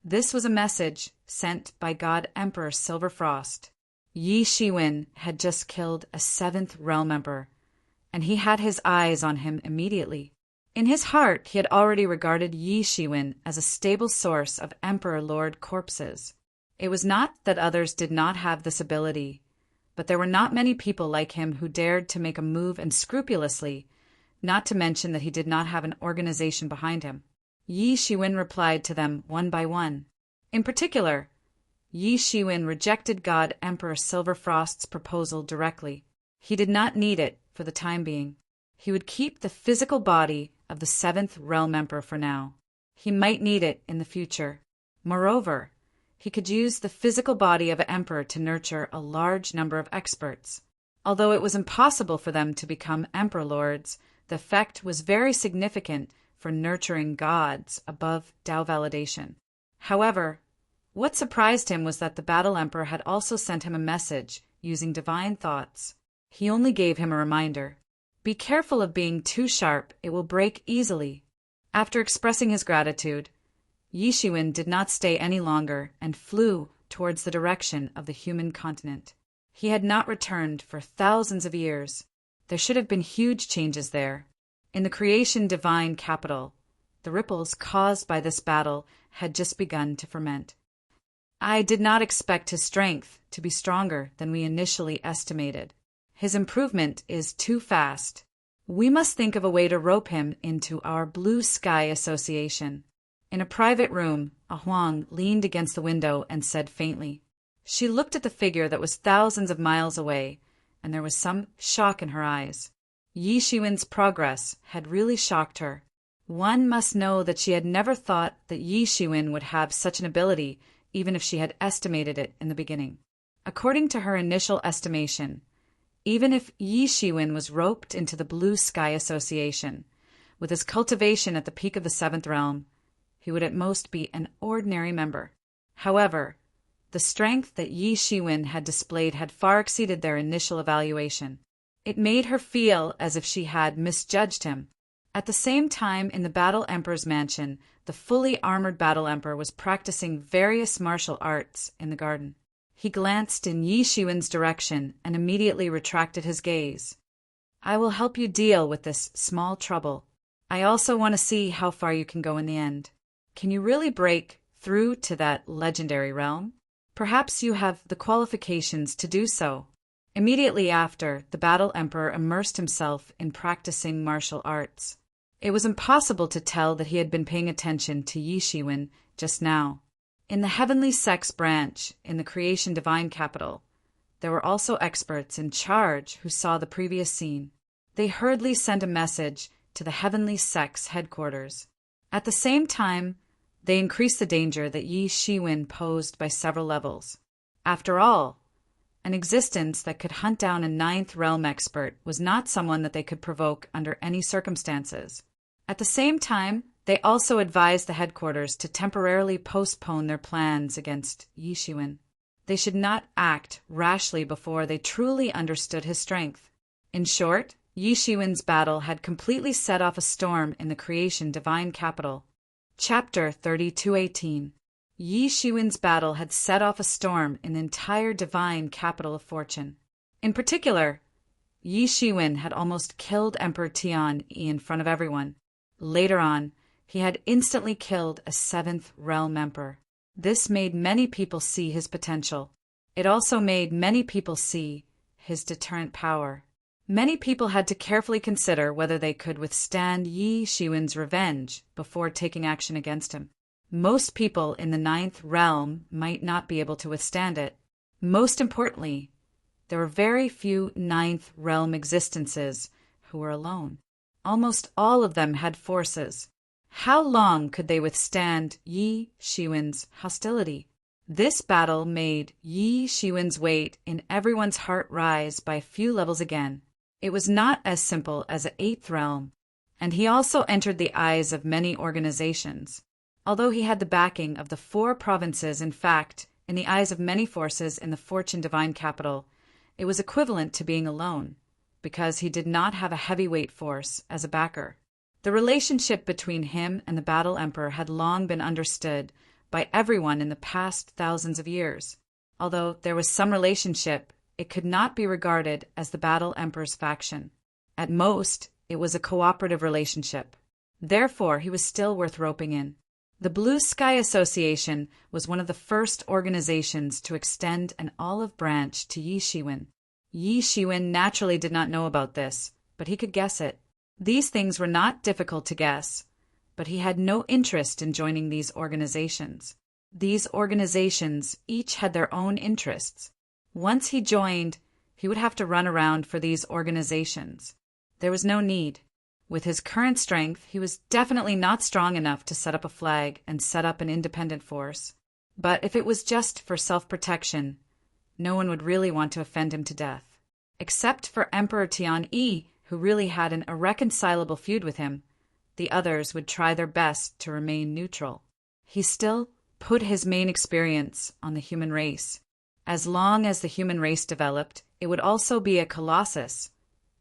This was a message sent by God Emperor Silverfrost. Yi Shiwen had just killed a 7th realm emperor, and he had his eyes on him immediately. In his heart, he had already regarded Yi Shiwen as a stable source of Emperor Lord corpses. It was not that others did not have this ability, but there were not many people like him who dared to make a move and scrupulously, not to mention that he did not have an organization behind him. Yi Shiwen replied to them one by one. In particular, Yi Shiwen rejected God Emperor Silverfrost's proposal directly. He did not need it for the time being. He would keep the physical body of the 7th realm emperor for now. He might need it in the future. Moreover, he could use the physical body of an emperor to nurture a large number of experts. Although it was impossible for them to become emperor lords, the effect was very significant for nurturing gods above Tao validation. However, what surprised him was that the Battle Emperor had also sent him a message using divine thoughts. He only gave him a reminder. Be careful of being too sharp, it will break easily. After expressing his gratitude, Yi Shiwen did not stay any longer and flew towards the direction of the human continent. He had not returned for thousands of years. There should have been huge changes there. In the creation divine capital, the ripples caused by this battle had just begun to ferment. I did not expect his strength to be stronger than we initially estimated. His improvement is too fast. We must think of a way to rope him into our Blue Sky Association. In a private room, Huang leaned against the window and said faintly. She looked at the figure that was thousands of miles away, and there was some shock in her eyes. Yi Shiwen's progress had really shocked her. One must know that she had never thought that Yi Shiwen would have such an ability, even if she had estimated it in the beginning. According to her initial estimation, even if Yi Shiwen was roped into the Blue Sky Association, with his cultivation at the peak of the 7th realm, he would at most be an ordinary member. However, the strength that Yi Shiwen had displayed had far exceeded their initial evaluation. It made her feel as if she had misjudged him. At the same time, in the Battle Emperor's mansion, the fully armored Battle Emperor was practicing various martial arts in the garden. He glanced in Yi Shiwen's direction and immediately retracted his gaze. I will help you deal with this small trouble. I also want to see how far you can go in the end. Can you really break through to that legendary realm? Perhaps you have the qualifications to do so. Immediately after, the Battle Emperor immersed himself in practicing martial arts. It was impossible to tell that he had been paying attention to Yi Shiwen just now. In the heavenly sex branch, in the creation divine capital, there were also experts in charge who saw the previous scene. They hurriedly sent a message to the heavenly sex headquarters. At the same time, they increased the danger that Yi Shiwen posed by several levels. After all, an existence that could hunt down a ninth realm expert was not someone that they could provoke under any circumstances. At the same time, they also advised the headquarters to temporarily postpone their plans against Yi Shiwen. They should not act rashly before they truly understood his strength. In short, Yi Shiwen's battle had completely set off a storm in the creation divine capital. Chapter 32:18. Yi Shiwen's battle had set off a storm in the entire divine capital of fortune. In particular, Yi Shiwen had almost killed Emperor Tian Yi in front of everyone. Later on, he had instantly killed a seventh realm emperor. This made many people see his potential. It also made many people see his deterrent power. Many people had to carefully consider whether they could withstand Yi Shiwen's revenge before taking action against him. Most people in the ninth realm might not be able to withstand it. Most importantly, there were very few ninth realm existences who were alone. Almost all of them had forces. How long could they withstand Yi Shiwen's hostility? This battle made Yi Shiwen's weight in everyone's heart rise by a few levels again. It was not as simple as an eighth realm, and he also entered the eyes of many organizations. Although he had the backing of the 4 provinces, in fact, in the eyes of many forces in the Fortune Divine Capital, it was equivalent to being alone, because he did not have a heavyweight force as a backer. The relationship between him and the Battle Emperor had long been understood by everyone in the past thousands of years. Although there was some relationship, it could not be regarded as the Battle Emperor's faction. At most, it was a cooperative relationship. Therefore, he was still worth roping in. The Blue Sky Association was one of the first organizations to extend an olive branch to Yi Shiwen. Yi Shiwen naturally did not know about this, but he could guess it. These things were not difficult to guess, but he had no interest in joining these organizations. These organizations each had their own interests. Once he joined, he would have to run around for these organizations. There was no need. With his current strength, he was definitely not strong enough to set up a flag and set up an independent force. But if it was just for self-protection, no one would really want to offend him to death. Except for Emperor Tian Yi, who really had an irreconcilable feud with him, the others would try their best to remain neutral. He still put his main experience on the human race. As long as the human race developed, it would also be a colossus,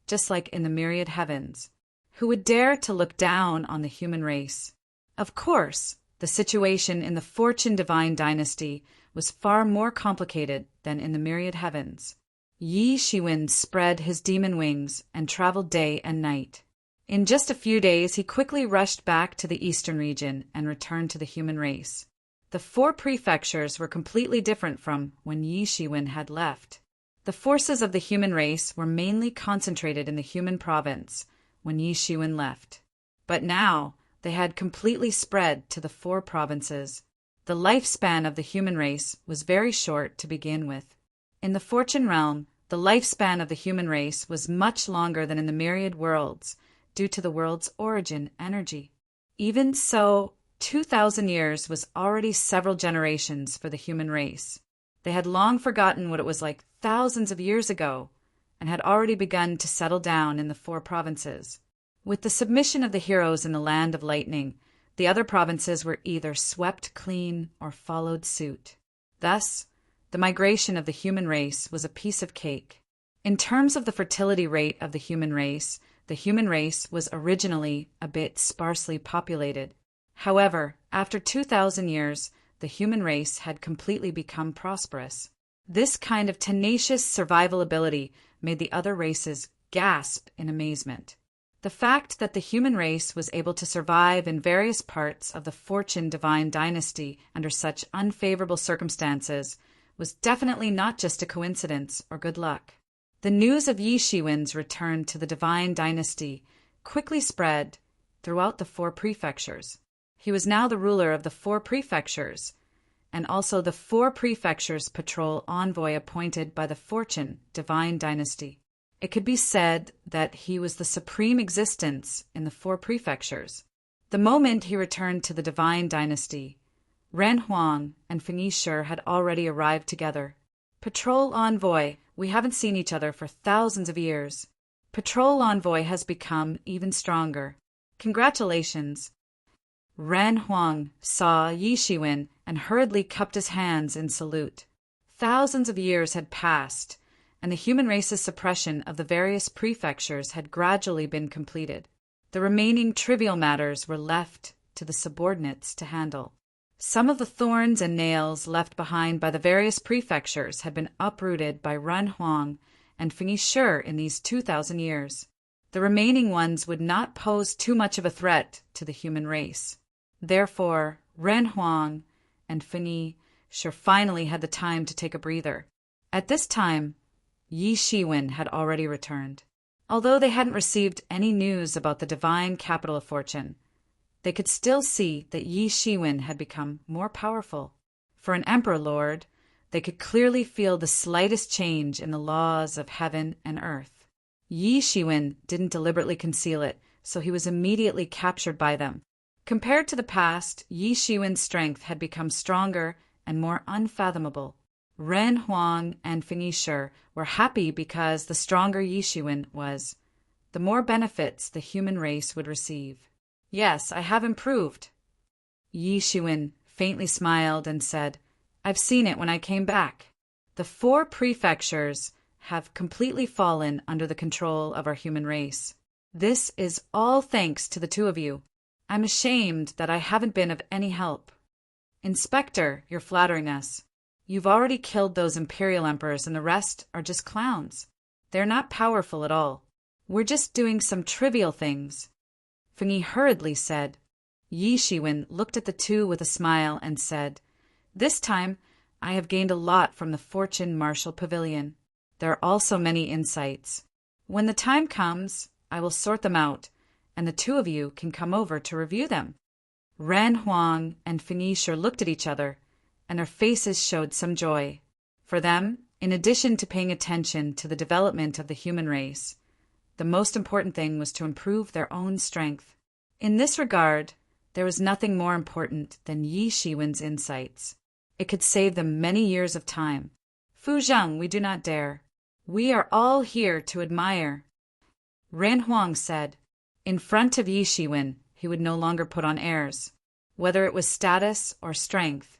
just like in the myriad heavens. Who would dare to look down on the human race? Of course, the situation in the Fortune Divine Dynasty was far more complicated than in the myriad heavens. Yi Shiwen spread his demon wings and traveled day and night. In just a few days, he quickly rushed back to the eastern region and returned to the human race. The 4 prefectures were completely different from when Yi Shiwen had left. The forces of the human race were mainly concentrated in the human province when Yi Shiwen left. But now they had completely spread to the 4 provinces. The lifespan of the human race was very short to begin with. In the Fortune realm, the lifespan of the human race was much longer than in the myriad worlds due to the world's origin energy. Even so, 2,000 years was already several generations for the human race. They had long forgotten what it was like thousands of years ago and had already begun to settle down in the 4 provinces. With the submission of the heroes in the Land of Lightning, the other provinces were either swept clean or followed suit. Thus, the migration of the human race was a piece of cake. In terms of the fertility rate of the human race was originally a bit sparsely populated. However, after 2,000 years, the human race had completely become prosperous. This kind of tenacious survival ability made the other races gasp in amazement. The fact that the human race was able to survive in various parts of the Fortune Divine Dynasty under such unfavorable circumstances was definitely not just a coincidence or good luck. The news of Yi Shiwen's return to the Divine Dynasty quickly spread, throughout the 4 prefectures. He was now the ruler of the 4 prefectures, and also the 4 prefectures patrol envoy appointed by the Fortune divine dynasty. It could be said that he was the supreme existence in the 4 prefectures. The moment he returned to the divine dynasty, Ren Huang and Feng Yishur had already arrived together. Patrol envoy, we haven't seen each other for thousands of years. Patrol envoy has become even stronger. Congratulations. Ren Huang saw Yi Shiwen and hurriedly cupped his hands in salute. Thousands of years had passed, and the human race's suppression of the various prefectures had gradually been completed. The remaining trivial matters were left to the subordinates to handle. Some of the thorns and nails left behind by the various prefectures had been uprooted by Ren Huang and Feng Yishur in these 2,000 years. The remaining ones would not pose too much of a threat to the human race. Therefore, Ren Huang and Feng Yishur finally had the time to take a breather. At this time, Yi Shiwen had already returned. Although they hadn't received any news about the divine capital of fortune, they could still see that Yi Shiwen had become more powerful. For an emperor lord, they could clearly feel the slightest change in the laws of heaven and earth. Yi Shiwen didn't deliberately conceal it, so he was immediately captured by them. Compared to the past, Yi Shiwen's strength had become stronger and more unfathomable. Ren Huang and Feng Yishur were happy because the stronger Yi Shiwen was, the more benefits the human race would receive. Yes, I have improved. Yi Shiwen faintly smiled and said, I've seen it when I came back. The 4 prefectures have completely fallen under the control of our human race. This is all thanks to the 2 of you. I'm ashamed that I haven't been of any help. Inspector, you're flattering us. You've already killed those imperial emperors and the rest are just clowns. They're not powerful at all. We're just doing some trivial things. Feng Yi hurriedly said. Yi Shiwen looked at the 2 with a smile and said, This time, I have gained a lot from the Fortune Martial Pavilion. There are also many insights. When the time comes, I will sort them out, and the 2 of you can come over to review them. Ren Huang and Feng Yishur looked at each other, and their faces showed some joy. For them, in addition to paying attention to the development of the human race, the most important thing was to improve their own strength. In this regard, there was nothing more important than Yi Shiwen's insights. It could save them many years of time. Fu Zheng, we do not dare. We are all here to admire. Ren Huang said. In front of Yi Shiwen, he would no longer put on airs. Whether it was status or strength,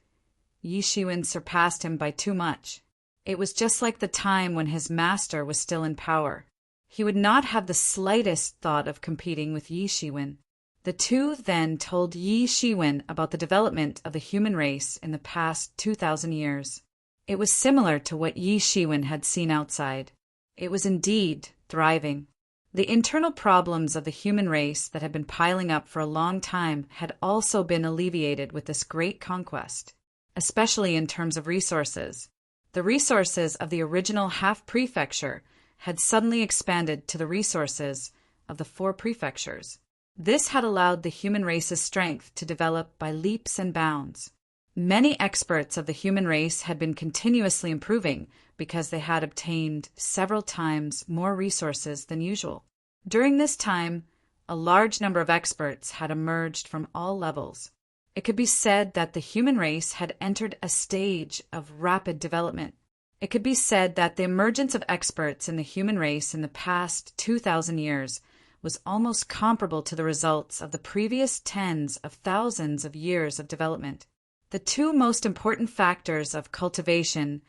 Yi Shiwen surpassed him by too much. It was just like the time when his master was still in power. He would not have the slightest thought of competing with Yi Shiwen. The 2 then told Yi Shiwen about the development of the human race in the past 2,000 years. It was similar to what Yi Shiwen had seen outside. It was indeed thriving. The internal problems of the human race that had been piling up for a long time had also been alleviated with this great conquest, especially in terms of resources. The resources of the original half-prefecture had suddenly expanded to the resources of the 4 prefectures. This had allowed the human race's strength to develop by leaps and bounds. Many experts of the human race had been continuously improving because they had obtained several times more resources than usual. During this time, a large number of experts had emerged from all levels. It could be said that the human race had entered a stage of rapid development. It could be said that the emergence of experts in the human race in the past 2,000 years was almost comparable to the results of the previous tens of thousands of years of development. The 2 most important factors of cultivation,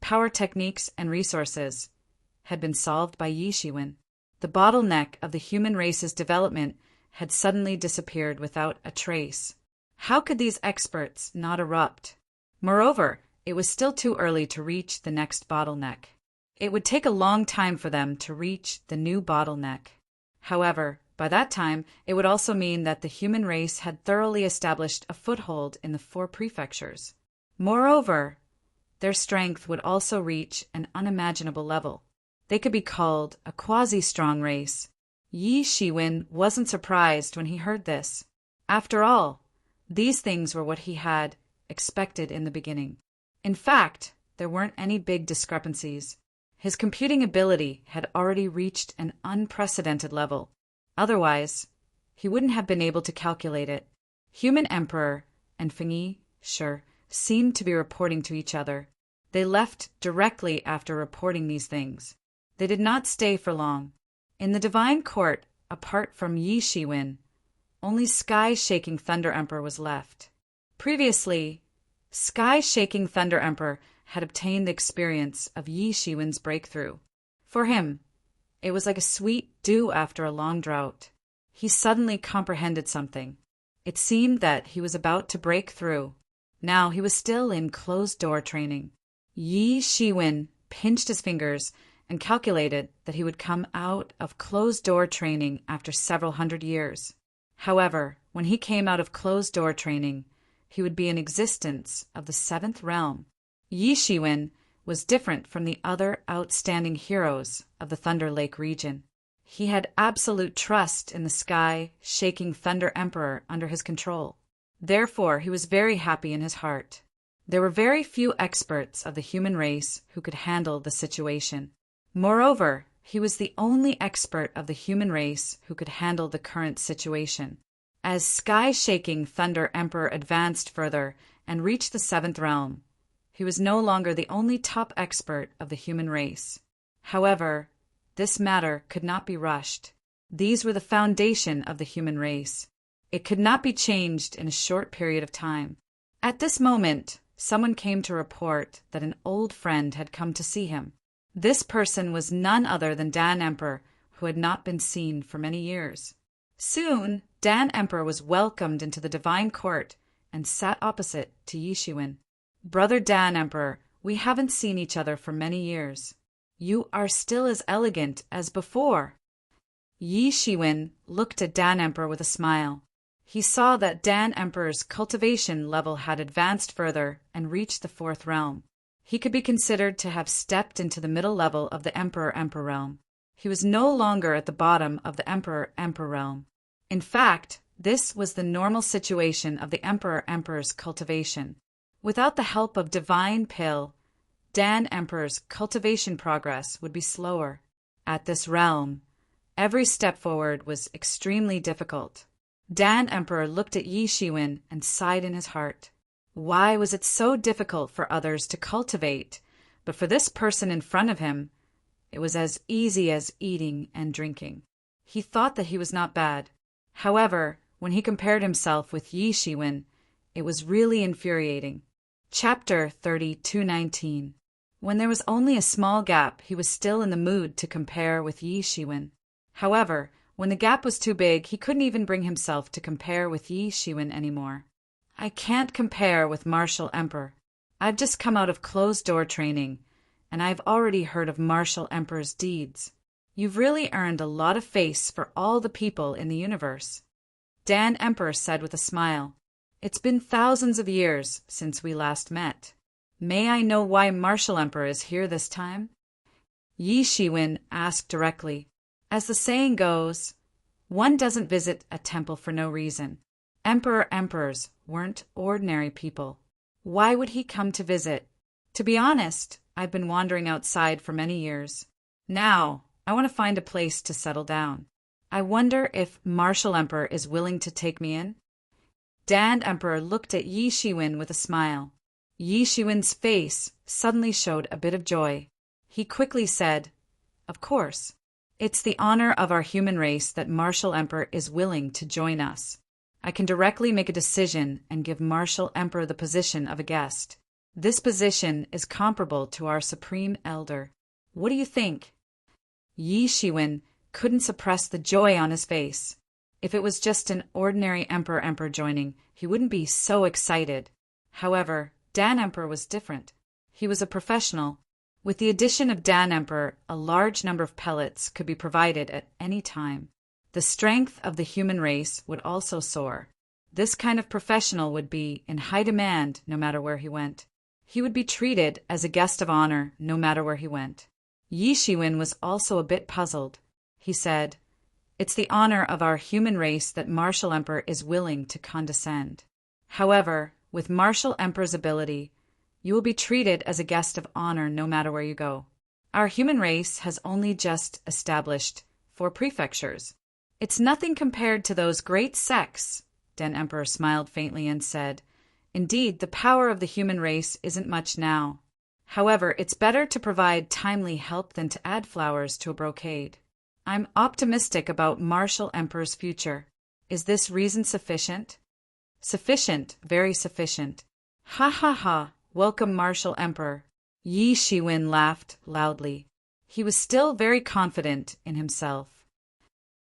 power techniques, and resources had been solved by Yi Shiwen. The bottleneck of the human race's development had suddenly disappeared without a trace. How could these experts not erupt? Moreover, it was still too early to reach the next bottleneck. It would take a long time for them to reach the new bottleneck. However, by that time, it would also mean that the human race had thoroughly established a foothold in the 4 prefectures. Moreover, their strength would also reach an unimaginable level. They could be called a quasi-strong race. Yi Shiwen wasn't surprised when he heard this. After all, these things were what he had expected in the beginning. In fact, there weren't any big discrepancies. His computing ability had already reached an unprecedented level. Otherwise, he wouldn't have been able to calculate it. Human Emperor and Fengyi, sure, seemed to be reporting to each other. They left directly after reporting these things. They did not stay for long. In the divine court, apart from Yi Shiwen, only Sky-Shaking Thunder Emperor was left. Previously, Sky-Shaking Thunder Emperor had obtained the experience of Yi Shiwen's breakthrough. For him, it was like a sweet dew after a long drought. He suddenly comprehended something. It seemed that he was about to break through. Now he was still in closed-door training. Yi Shiwen pinched his fingers and calculated that he would come out of closed-door training after several hundred years. However, when he came out of closed-door training, he would be in existence of the seventh realm. Yi Shiwen was different from the other outstanding heroes of the Thunder Lake region. He had absolute trust in the Sky-Shaking Thunder Emperor under his control. Therefore, he was very happy in his heart. There were very few experts of the human race who could handle the situation. Moreover, he was the only expert of the human race who could handle the current situation. As Sky-Shaking Thunder Emperor advanced further and reached the seventh realm, he was no longer the only top expert of the human race. However, this matter could not be rushed. These were the foundation of the human race. It could not be changed in a short period of time. At this moment, someone came to report that an old friend had come to see him. This person was none other than Dan Emperor, who had not been seen for many years. Soon, Dan Emperor was welcomed into the divine court and sat opposite to Yi Shiwen. "Brother Dan Emperor, we haven't seen each other for many years. You are still as elegant as before." Yi Shiwen looked at Dan Emperor with a smile. He saw that Dan Emperor's cultivation level had advanced further and reached the fourth realm. He could be considered to have stepped into the middle level of the Emperor-Emperor realm. He was no longer at the bottom of the Emperor-Emperor realm. In fact, this was the normal situation of the Emperor-Emperor's cultivation. Without the help of Divine Pill, Dan Emperor's cultivation progress would be slower. At this realm, every step forward was extremely difficult. Dan Emperor looked at Yi Shiwen and sighed in his heart. Why was it so difficult for others to cultivate, but for this person in front of him, it was as easy as eating and drinking? He thought that he was not bad. However, when he compared himself with Yi Shiwen, it was really infuriating. Chapter 32:19. When there was only a small gap, he was still in the mood to compare with Yi Shiwen. However, when the gap was too big, he couldn't even bring himself to compare with Yi Shiwen anymore. "I can't compare with Martial Emperor. I've just come out of closed-door training, and I've already heard of Martial Emperor's deeds. You've really earned a lot of face for all the people in the universe," Dan Emperor said with a smile. "It's been thousands of years since we last met. May I know why Martial Emperor is here this time?" Yi Shiwen asked directly. As the saying goes, one doesn't visit a temple for no reason. Emperors weren't ordinary people. Why would he come to visit? To be honest, I've been wandering outside for many years. Now, I want to find a place to settle down. I wonder if Martial Emperor is willing to take me in? Dan Emperor looked at Yi Shiwen with a smile. Yi Shiwen's face suddenly showed a bit of joy. He quickly said, "Of course. It's the honor of our human race that Martial Emperor is willing to join us. I can directly make a decision and give Martial Emperor the position of a guest. This position is comparable to our Supreme Elder. What do you think?" Yi Shiwen couldn't suppress the joy on his face. If it was just an ordinary Emperor joining, he wouldn't be so excited. However, Dan Emperor was different. He was a professional. With the addition of Dan Emperor, a large number of pellets could be provided at any time. The strength of the human race would also soar. This kind of professional would be in high demand no matter where he went. He would be treated as a guest of honor no matter where he went. Yi Shiwen was also a bit puzzled. He said, It's the honor of our human race that Martial Emperor is willing to condescend. However, with Martial Emperor's ability, you will be treated as a guest of honor no matter where you go. Our human race has only just established 4 prefectures. It's nothing compared to those great sects. Dan Emperor smiled faintly and said, "Indeed, the power of the human race isn't much now. However, it's better to provide timely help than to add flowers to a brocade. I'm optimistic about Martial Emperor's future. Is this reason sufficient?" "Sufficient, very sufficient." "Ha ha ha, welcome Martial Emperor." Yi Shiwen laughed loudly. He was still very confident in himself.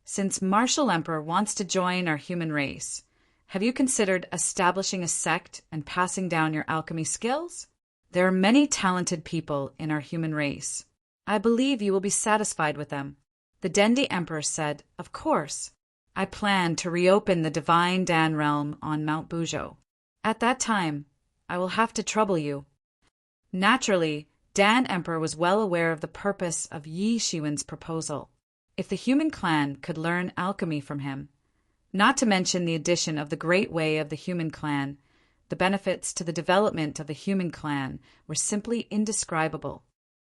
"Since Martial Emperor wants to join our human race, have you considered establishing a sect and passing down your alchemy skills? There are many talented people in our human race. I believe you will be satisfied with them." The Dendi Emperor said, "Of course. I plan to reopen the Divine Dan realm on Mount Buzhou. At that time, I will have to trouble you." Naturally, Dan Emperor was well aware of the purpose of Yi Shiwen's proposal. If the human clan could learn alchemy from him, not to mention the addition of the great way of the human clan, the benefits to the development of the human clan were simply indescribable.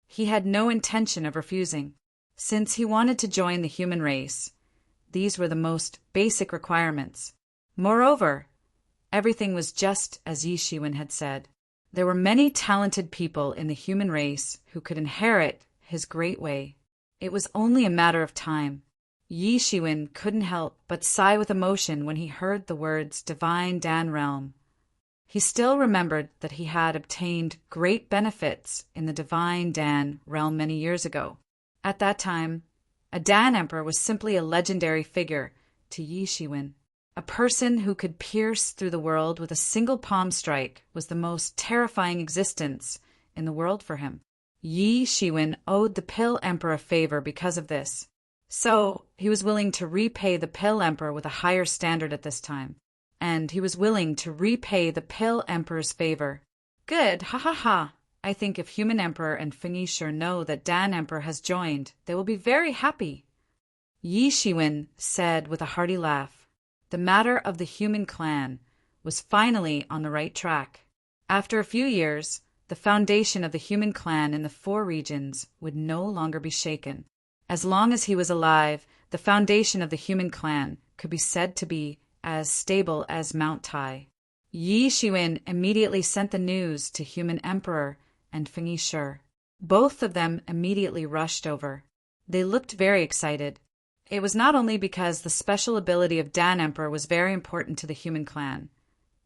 He had no intention of refusing. Since he wanted to join the human race, these were the most basic requirements. Moreover, everything was just as Yi Shiwen had said. There were many talented people in the human race who could inherit his great way. It was only a matter of time. Yi Shiwen couldn't help but sigh with emotion when he heard the words Divine Dan Realm. He still remembered that he had obtained great benefits in the Divine Dan Realm many years ago. At that time, a Dan Emperor was simply a legendary figure to Yi Shiwen. A person who could pierce through the world with a single palm strike was the most terrifying existence in the world for him. Yi Shiwen owed the Pill Emperor a favor because of this, so he was willing to repay the Pill Emperor with a higher standard at this time, and he was willing to repay the Pill Emperor's favor. Good, ha ha ha! I think if Human Emperor and Fengyi know that Dan Emperor has joined, they will be very happy." Yi Shiwen said with a hearty laugh. The matter of the human clan was finally on the right track. After a few years, the foundation of the human clan in the 4 regions would no longer be shaken. As long as he was alive, the foundation of the human clan could be said to be as stable as Mount Tai. Yi Shiwen immediately sent the news to Human Emperor and Fengyi. Both of them immediately rushed over. They looked very excited. It was not only because the special ability of Dan Emperor was very important to the human clan,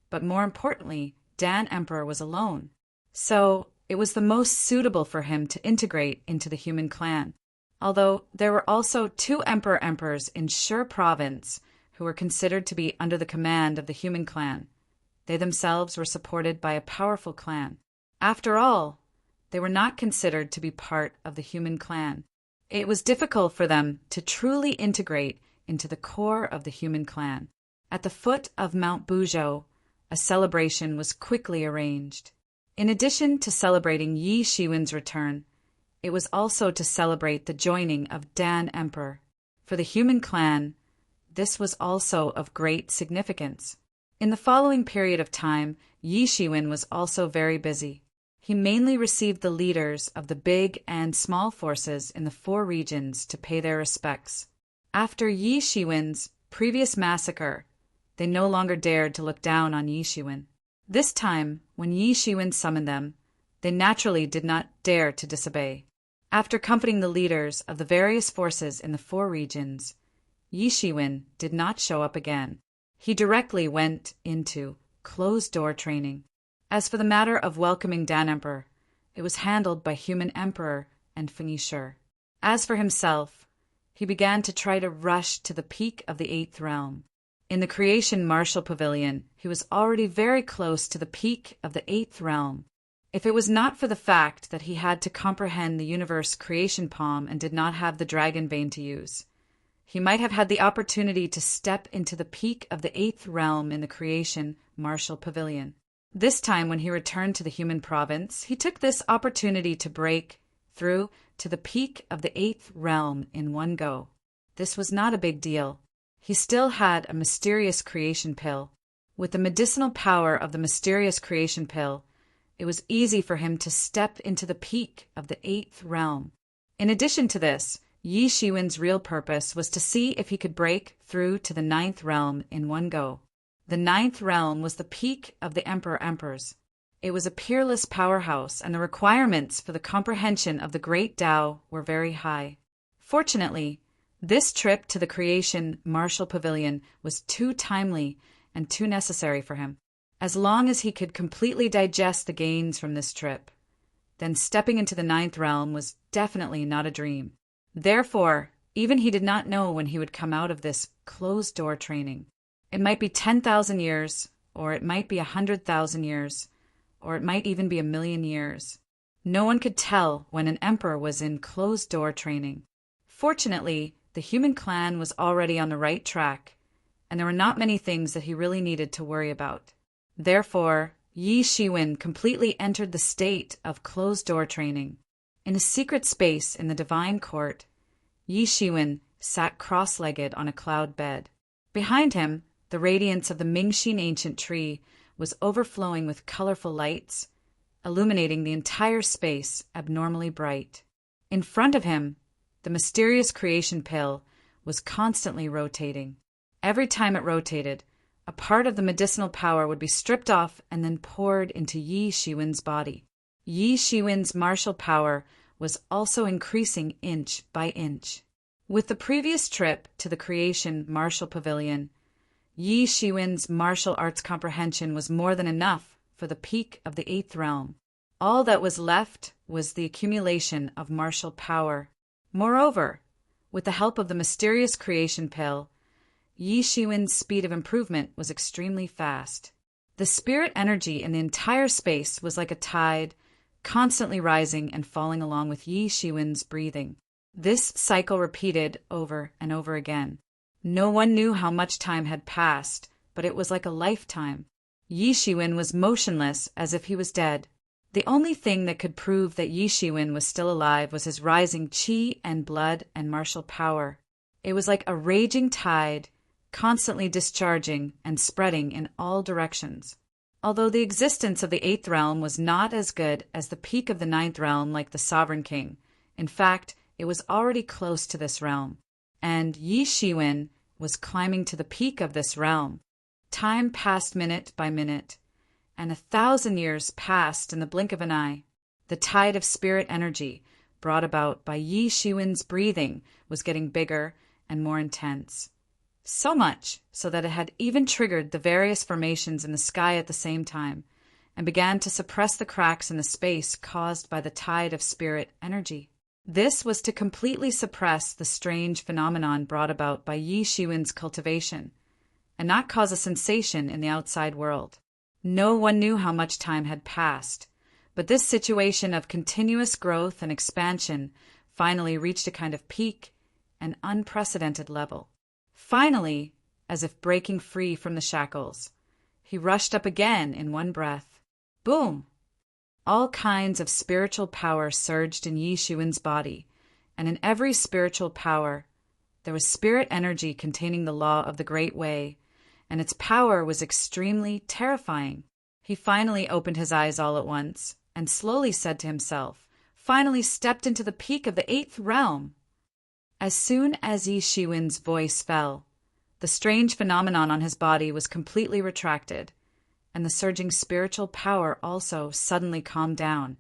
but more importantly, Dan Emperor was alone. So it was the most suitable for him to integrate into the human clan. Although there were also 2 emperors in Shi province who were considered to be under the command of the human clan. They themselves were supported by a powerful clan. After all, they were not considered to be part of the human clan. It was difficult for them to truly integrate into the core of the human clan. At the foot of Mount Buzhou, a celebration was quickly arranged. In addition to celebrating Yi Shiwen's return, it was also to celebrate the joining of Dan Emperor. For the human clan, this was also of great significance. In the following period of time, Yi Shiwen was also very busy. He mainly received the leaders of the big and small forces in the 4 regions to pay their respects. After Yi Shiwen's previous massacre, they no longer dared to look down on Yi Shiwen. This time, when Yi Shiwen summoned them, they naturally did not dare to disobey. After comforting the leaders of the various forces in the 4 regions, Yi Shiwen did not show up again. He directly went into closed-door training. As for the matter of welcoming Dan Emperor, it was handled by Human Emperor and Fengyi. As for himself, he began to try to rush to the peak of the 8th realm. In the Creation Martial Pavilion, he was already very close to the peak of the 8th realm. If it was not for the fact that he had to comprehend the universe creation palm and did not have the dragon vein to use, he might have had the opportunity to step into the peak of the 8th realm in the Creation Martial Pavilion. This time, when he returned to the human province, he took this opportunity to break through to the peak of the 8th realm in one go. This was not a big deal. He still had a mysterious creation pill. With the medicinal power of the mysterious creation pill, it was easy for him to step into the peak of the 8th realm. In addition to this, Yi Shiwen's real purpose was to see if he could break through to the 9th realm in one go. The 9th realm was the peak of the Emperor-Emperors. It was a peerless powerhouse, and the requirements for the comprehension of the Great Tao were very high. Fortunately, this trip to the Creation Martial Pavilion was too timely and too necessary for him. As long as he could completely digest the gains from this trip, then stepping into the 9th realm was definitely not a dream. Therefore, even he did not know when he would come out of this closed-door training. It might be 10,000 years, or it might be 100,000 years, or it might even be 1,000,000 years. No one could tell when an emperor was in closed-door training. Fortunately, the human clan was already on the right track, and there were not many things that he really needed to worry about. Therefore, Yi Shiwen completely entered the state of closed-door training. In a secret space in the divine court, Yi Shiwen sat cross-legged on a cloud bed. Behind him, the radiance of the Mingxin ancient tree was overflowing with colorful lights, illuminating the entire space abnormally bright. In front of him, the mysterious creation pill was constantly rotating. Every time it rotated, a part of the medicinal power would be stripped off and then poured into Yi Shiwen's body. Yi Shiwen's martial power was also increasing inch by inch. With the previous trip to the Creation Martial Pavilion, Yi Shiwen's martial arts comprehension was more than enough for the peak of the 8th realm. All that was left was the accumulation of martial power. Moreover, with the help of the mysterious creation pill, Yi Shiwen's speed of improvement was extremely fast. The spirit energy in the entire space was like a tide, constantly rising and falling along with Yi Shiwen's breathing. This cycle repeated over and over again. No one knew how much time had passed, but it was like a lifetime. Yi Shiwen was motionless as if he was dead. The only thing that could prove that Yi Shiwen was still alive was his rising qi and blood and martial power. It was like a raging tide, constantly discharging and spreading in all directions. Although the existence of the 8th realm was not as good as the peak of the 9th realm like the Sovereign King, in fact, it was already close to this realm, and Yi Shiwen was climbing to the peak of this realm. Time passed minute by minute, and 1,000 years passed in the blink of an eye. The tide of spirit energy brought about by Yi Shiwen's breathing was getting bigger and more intense. So much so that it had even triggered the various formations in the sky at the same time, and began to suppress the cracks in the space caused by the tide of spirit energy. This was to completely suppress the strange phenomenon brought about by Yi Shiwen's cultivation, and not cause a sensation in the outside world. No one knew how much time had passed, but this situation of continuous growth and expansion finally reached a kind of peak, an unprecedented level. Finally, as if breaking free from the shackles, he rushed up again in one breath. Boom! All kinds of spiritual power surged in Yi Shiwen's body, and in every spiritual power, there was spirit energy containing the law of the Great Way, and its power was extremely terrifying. He finally opened his eyes all at once, and slowly said to himself, finally stepped into the peak of the 8th realm. As soon as Yi Shiwen's voice fell, the strange phenomenon on his body was completely retracted, and the surging spiritual power also suddenly calmed down,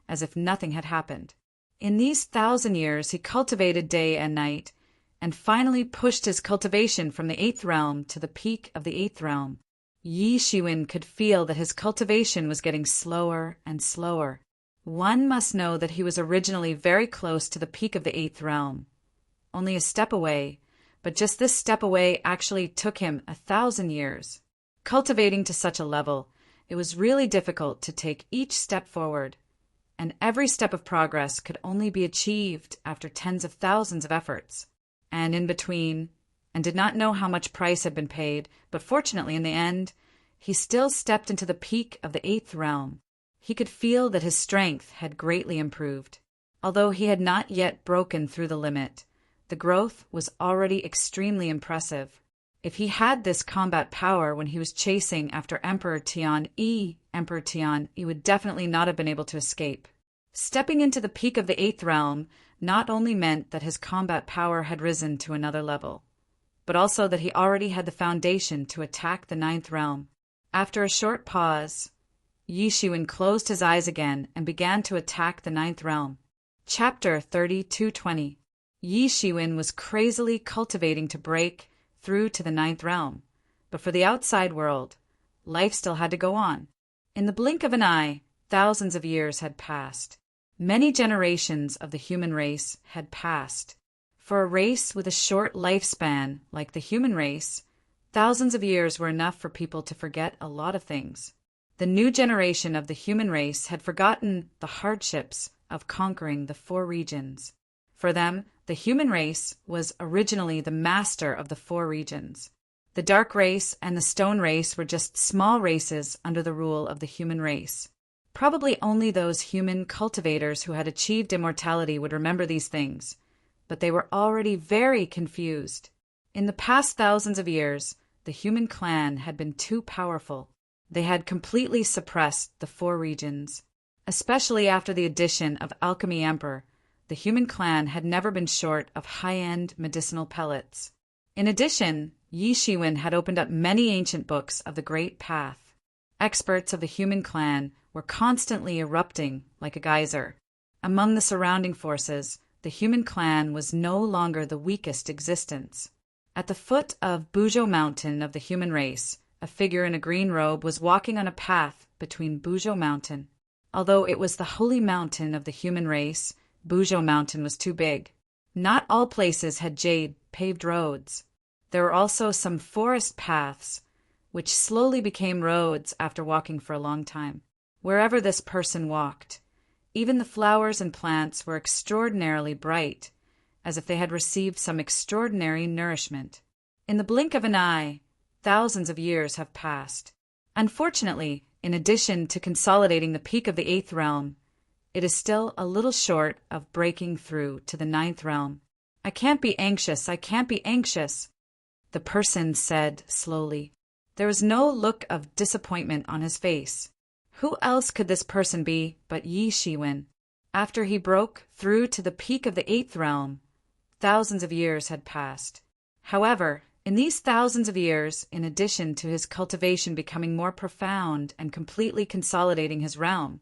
as if nothing had happened. In these 1,000 years he cultivated day and night, and finally pushed his cultivation from the 8th realm to the peak of the 8th realm. Yi Shiwen could feel that his cultivation was getting slower and slower. One must know that he was originally very close to the peak of the 8th realm, only a step away, but just this step away actually took him 1,000 years. Cultivating to such a level, it was really difficult to take each step forward, and every step of progress could only be achieved after tens of thousands of efforts. And in between, and did not know how much price had been paid, but fortunately in the end, he still stepped into the peak of the 8th realm. He could feel that his strength had greatly improved. Although he had not yet broken through the limit, The growth was already extremely impressive. If he had this combat power when he was chasing after Emperor Tian-yi, he would definitely not have been able to escape. Stepping into the peak of the 8th realm not only meant that his combat power had risen to another level, but also that he already had the foundation to attack the 9th realm. After a short pause, Yi Shiwen closed his eyes again and began to attack the 9th realm. Chapter 32:20. Yi Shiwen was crazily cultivating to break through to the 9th realm, but for the outside world, life still had to go on. In the blink of an eye, thousands of years had passed. Many generations of the human race had passed. For a race with a short lifespan like the human race, thousands of years were enough for people to forget a lot of things. The new generation of the human race had forgotten the hardships of conquering the 4 regions. For them, the human race was originally the master of the 4 regions. The dark race and the stone race were just small races under the rule of the human race. Probably only those human cultivators who had achieved immortality would remember these things, but they were already very confused. In the past thousands of years, the human clan had been too powerful. They had completely suppressed the 4 regions. Especially after the addition of Alchemy Emperor, the human clan had never been short of high-end medicinal pellets. In addition, Yi Shiwen had opened up many ancient books of the Great Path. Experts of the human clan were constantly erupting like a geyser. Among the surrounding forces, the human clan was no longer the weakest existence. At the foot of Buzhou Mountain of the human race, a figure in a green robe was walking on a path between Buzhou Mountain. Although it was the holy mountain of the human race, Buzhou Mountain was too big. Not all places had jade-paved roads. There were also some forest paths, which slowly became roads after walking for a long time. Wherever this person walked, even the flowers and plants were extraordinarily bright, as if they had received some extraordinary nourishment. In the blink of an eye, thousands of years have passed. Unfortunately, in addition to consolidating the peak of the 8th realm, it is still a little short of breaking through to the 9th realm. I can't be anxious, the person said slowly. There was no look of disappointment on his face. Who else could this person be but Yi Shiwen? After he broke through to the peak of the 8th realm, thousands of years had passed. However, in these thousands of years, in addition to his cultivation becoming more profound and completely consolidating his realm,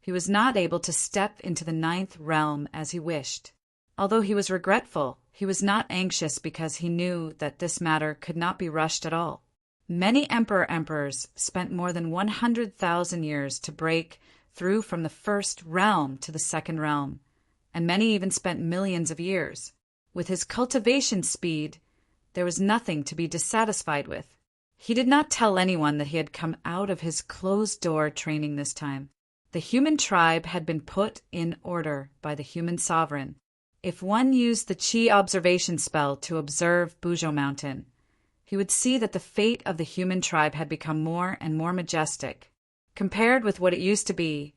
he was not able to step into the 9th realm as he wished. Although he was regretful, he was not anxious because he knew that this matter could not be rushed at all. Many emperors spent more than 100,000 years to break through from the 1st realm to the 2nd realm, and many even spent millions of years. With his cultivation speed, there was nothing to be dissatisfied with. He did not tell anyone that he had come out of his closed-door training this time. The human tribe had been put in order by the human sovereign. If one used the Qi observation spell to observe Buzhou Mountain, he would see that the fate of the human tribe had become more and more majestic. Compared with what it used to be,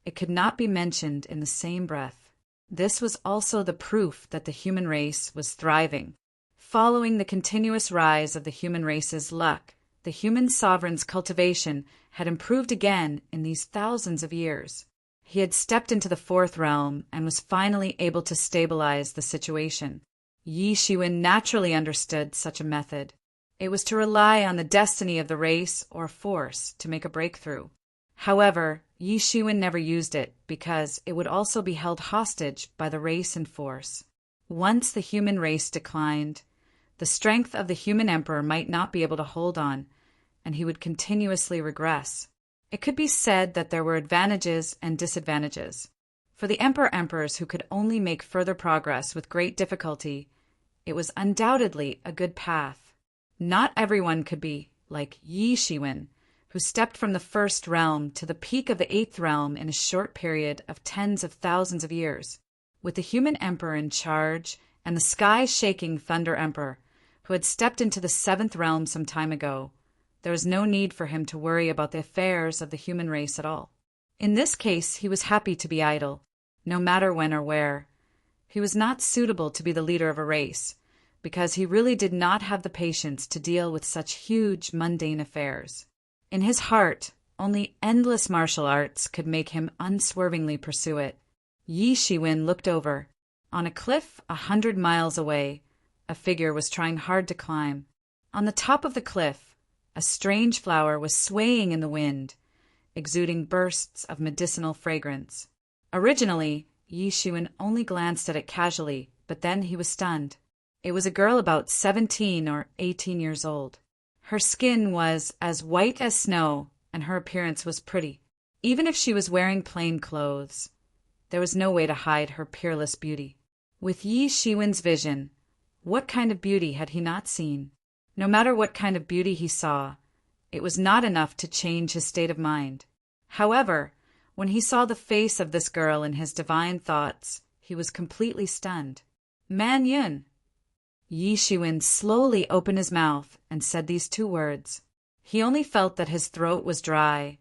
it could not be mentioned in the same breath. This was also the proof that the human race was thriving. Following the continuous rise of the human race's luck, the human sovereign's cultivation had improved again in these thousands of years. He had stepped into the 4th realm and was finally able to stabilize the situation. Yi Shiwen naturally understood such a method. It was to rely on the destiny of the race or force to make a breakthrough. However, Yi Shiwen never used it because it would also be held hostage by the race and force. Once the human race declined, the strength of the human emperor might not be able to hold on, and he would continuously regress. It could be said that there were advantages and disadvantages. For the emperors who could only make further progress with great difficulty, it was undoubtedly a good path. Not everyone could be like Yi Shiwen, who stepped from the 1st realm to the peak of the 8th realm in a short period of tens of thousands of years. With the human emperor in charge and the sky-shaking Thunder Emperor, who had stepped into the 7th realm some time ago, there was no need for him to worry about the affairs of the human race at all. In this case, he was happy to be idle, no matter when or where. He was not suitable to be the leader of a race, because he really did not have the patience to deal with such huge, mundane affairs. In his heart, only endless martial arts could make him unswervingly pursue it. Yi Shiwen looked over. On a cliff 100 miles away, a figure was trying hard to climb. On the top of the cliff, a strange flower was swaying in the wind, exuding bursts of medicinal fragrance. Originally, Yi Shiwen only glanced at it casually, but then he was stunned. It was a girl about 17 or 18 years old. Her skin was as white as snow, and her appearance was pretty. Even if she was wearing plain clothes, there was no way to hide her peerless beauty. With Yi Shiwen's vision, what kind of beauty had he not seen? No matter what kind of beauty he saw, it was not enough to change his state of mind. However, when he saw the face of this girl in his divine thoughts, he was completely stunned. Man Yun! Yi Shiwen slowly opened his mouth and said these 2 words. He only felt that his throat was dry,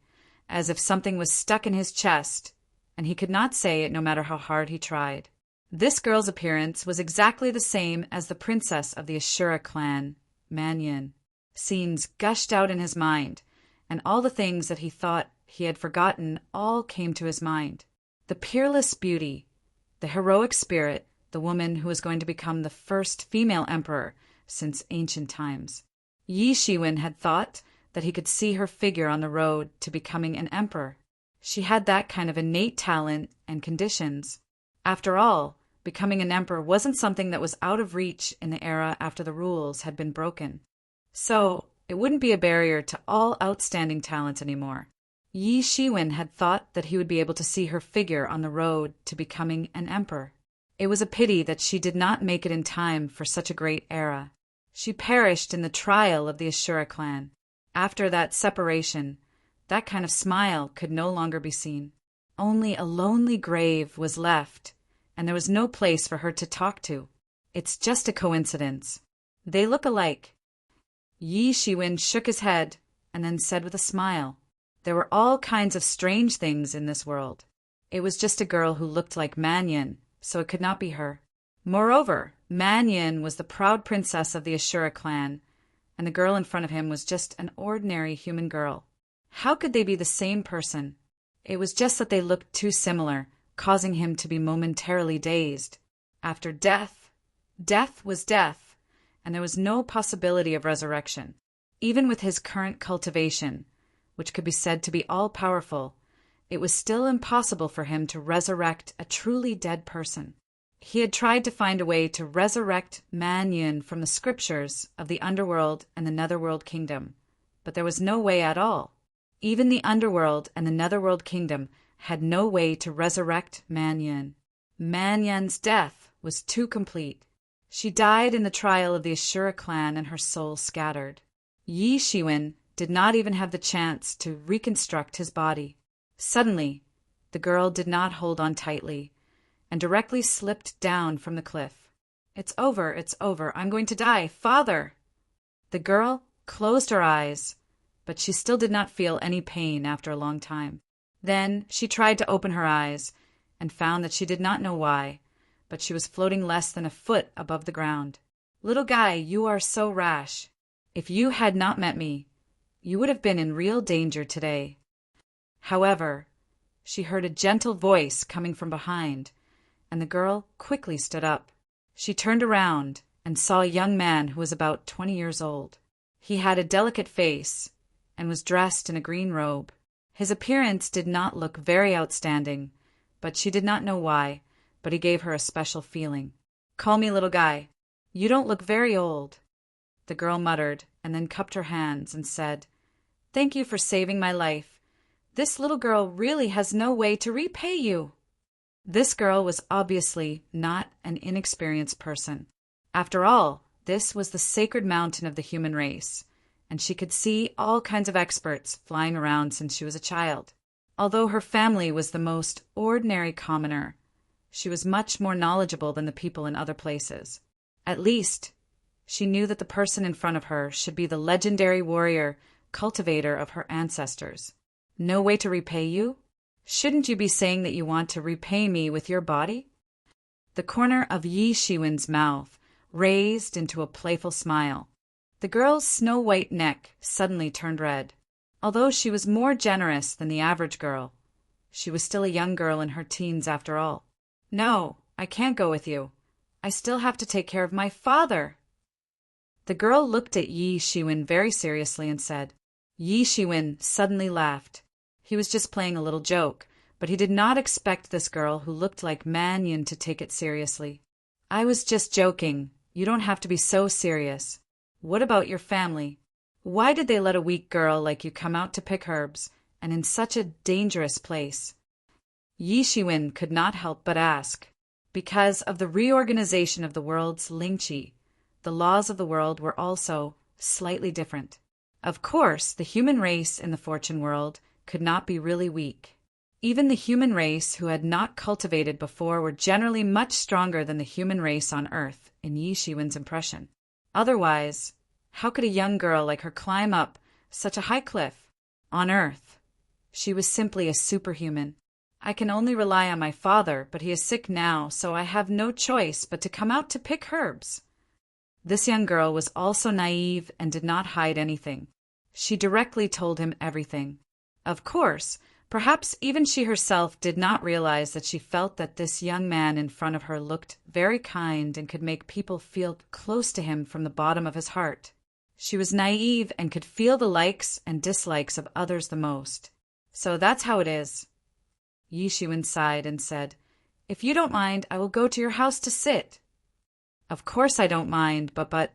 as if something was stuck in his chest, and he could not say it no matter how hard he tried. This girl's appearance was exactly the same as the princess of the Ashura clan, Man Yin. Scenes gushed out in his mind, and all the things that he thought he had forgotten all came to his mind. The peerless beauty, the heroic spirit, the woman who was going to become the first female emperor since ancient times. Yi Shiwen had thought that he could see her figure on the road to becoming an emperor. She had that kind of innate talent and conditions. After all, becoming an emperor wasn't something that was out of reach in the era after the rules had been broken. So, it wouldn't be a barrier to all outstanding talents anymore. Yi Shiwen had thought that he would be able to see her figure on the road to becoming an emperor. It was a pity that she did not make it in time for such a great era. She perished in the trial of the Ashura clan. After that separation, that kind of smile could no longer be seen. Only a lonely grave was left, and there was no place for her to talk to. It's just a coincidence. They look alike. Yi Shiwen shook his head and then said with a smile, there were all kinds of strange things in this world. It was just a girl who looked like Man Yin, so it could not be her. Moreover, Man Yin was the proud princess of the Ashura clan, and the girl in front of him was just an ordinary human girl. How could they be the same person? It was just that they looked too similar, causing him to be momentarily dazed. After death, death was death, and there was no possibility of resurrection. Even with his current cultivation, which could be said to be all-powerful, it was still impossible for him to resurrect a truly dead person. He had tried to find a way to resurrect Man Yin from the scriptures of the underworld and the netherworld kingdom, but there was no way at all. Even the underworld and the netherworld kingdom had no way to resurrect Man Yin. Man Yin's death was too complete. She died in the trial of the Ashura clan and her soul scattered. Yi Shiwen did not even have the chance to reconstruct his body. Suddenly, the girl did not hold on tightly, and directly slipped down from the cliff. It's over, I'm going to die, Father! The girl closed her eyes, but she still did not feel any pain after a long time. Then she tried to open her eyes, and found that she did not know why, but she was floating less than a foot above the ground. Little guy, you are so rash. If you had not met me, you would have been in real danger today. However, she heard a gentle voice coming from behind, and the girl quickly stood up. She turned around and saw a young man who was about 20 years old. He had a delicate face and was dressed in a green robe. His appearance did not look very outstanding, but she did not know why, but he gave her a special feeling. Call me little guy. You don't look very old. The girl muttered and then cupped her hands and said, Thank you for saving my life. This little girl really has no way to repay you. This girl was obviously not an inexperienced person. After all, this was the sacred mountain of the human race, and she could see all kinds of experts flying around since she was a child. Although her family was the most ordinary commoner, she was much more knowledgeable than the people in other places. At least, she knew that the person in front of her should be the legendary warrior, cultivator of her ancestors. No way to repay you? Shouldn't you be saying that you want to repay me with your body? The corner of Yi Shiwen's mouth raised into a playful smile. The girl's snow-white neck suddenly turned red. Although she was more generous than the average girl, she was still a young girl in her teens after all. No, I can't go with you. I still have to take care of my father. The girl looked at Yi Shiwen very seriously and said. Yi Shiwen suddenly laughed. He was just playing a little joke, but he did not expect this girl who looked like Man Yin to take it seriously. I was just joking. You don't have to be so serious. What about your family? Why did they let a weak girl like you come out to pick herbs, and in such a dangerous place? Yi Shiwen could not help but ask. Because of the reorganization of the world's Lingqi, the laws of the world were also slightly different. Of course, the human race in the fortune world could not be really weak. Even the human race who had not cultivated before were generally much stronger than the human race on Earth, in Yi Shiwen's impression. Otherwise, how could a young girl like her climb up such a high cliff? On Earth, she was simply a superhuman. I can only rely on my father, but he is sick now, so I have no choice but to come out to pick herbs. This young girl was also naive and did not hide anything. She directly told him everything. Of course, perhaps even she herself did not realize that she felt that this young man in front of her looked very kind and could make people feel close to him from the bottom of his heart. She was naive and could feel the likes and dislikes of others the most. So that's how it is. Yi Shiwen sighed and said, If you don't mind, I will go to your house to sit. Of course I don't mind, but...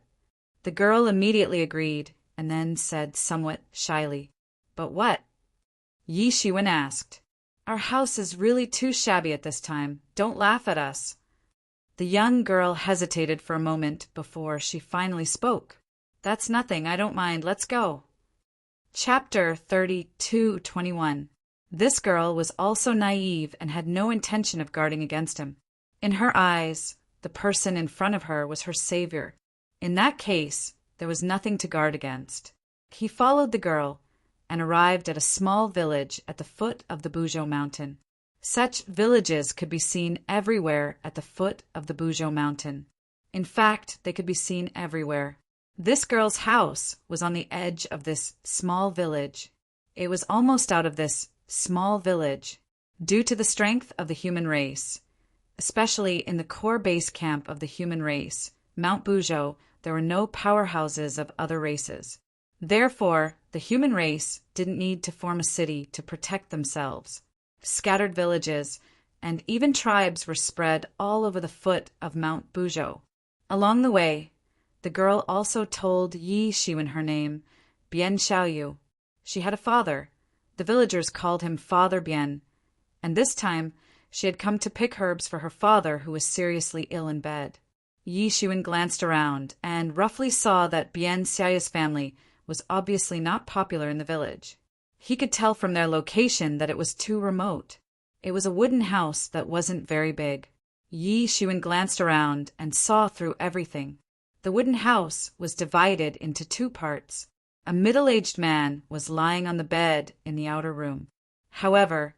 The girl immediately agreed, and then said somewhat shyly, But what? Yi Shiwen asked. Our house is really too shabby at this time. Don't laugh at us. The young girl hesitated for a moment before she finally spoke. That's nothing, I don't mind, let's go. Chapter 32:21. This girl was also naive and had no intention of guarding against him. In her eyes, the person in front of her was her savior. In that case, there was nothing to guard against. He followed the girl and arrived at a small village at the foot of the Buzhou mountain. Such villages could be seen everywhere at the foot of the Buzhou mountain. In fact, they could be seen everywhere. This girl's house was on the edge of this small village. It was almost out of this small village due to the strength of the human race. Especially in the core base camp of the human race, Mount Buzhou, there were no powerhouses of other races. Therefore, the human race didn't need to form a city to protect themselves. Scattered villages and even tribes were spread all over the foot of Mount Buzhou. Along the way, the girl also told Yi Shiwen her name, Bian Xiaoyu. She had a father. The villagers called him Father Bian, and this time she had come to pick herbs for her father who was seriously ill in bed. Yi Shiwen glanced around and roughly saw that Bian Xiaoyu's family was obviously not popular in the village. He could tell from their location that it was too remote. It was a wooden house that wasn't very big. Yi Shiwen glanced around and saw through everything. The wooden house was divided into two parts. A middle-aged man was lying on the bed in the outer room. However,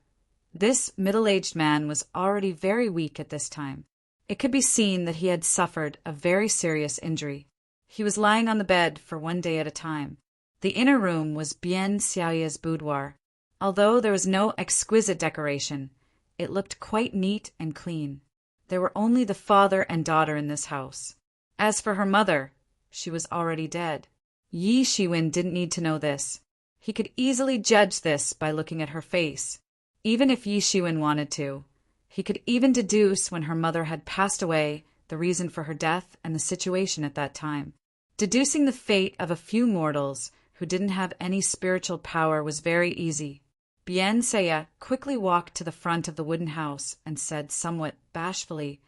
this middle-aged man was already very weak at this time. It could be seen that he had suffered a very serious injury. He was lying on the bed for one day at a time. The inner room was Bian Xiaoye's boudoir. Although there was no exquisite decoration, it looked quite neat and clean. There were only the father and daughter in this house. As for her mother, she was already dead. Yi Shiwen didn't need to know this. He could easily judge this by looking at her face. Even if Yi Shiwen wanted to, he could even deduce when her mother had passed away the reason for her death and the situation at that time. Deducing the fate of a few mortals who didn't have any spiritual power was very easy. Bian Xiaoye quickly walked to the front of the wooden house and said somewhat bashfully,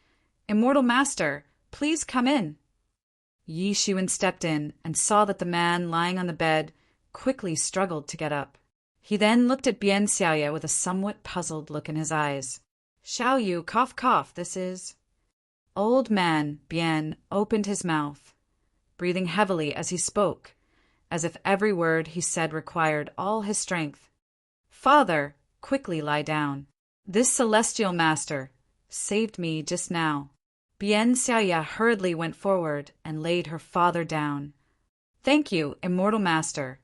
"Immortal Master, please come in." Yi Shiwen stepped in and saw that the man lying on the bed quickly struggled to get up. He then looked at Bian Xiaoye with a somewhat puzzled look in his eyes. "Xiaoyu, cough, cough, this is..." Old man Bian opened his mouth, breathing heavily as he spoke, as if every word he said required all his strength. "Father, quickly lie down. This celestial master saved me just now. Bien Xiaoya hurriedly went forward and laid her father down. "Thank you, immortal master,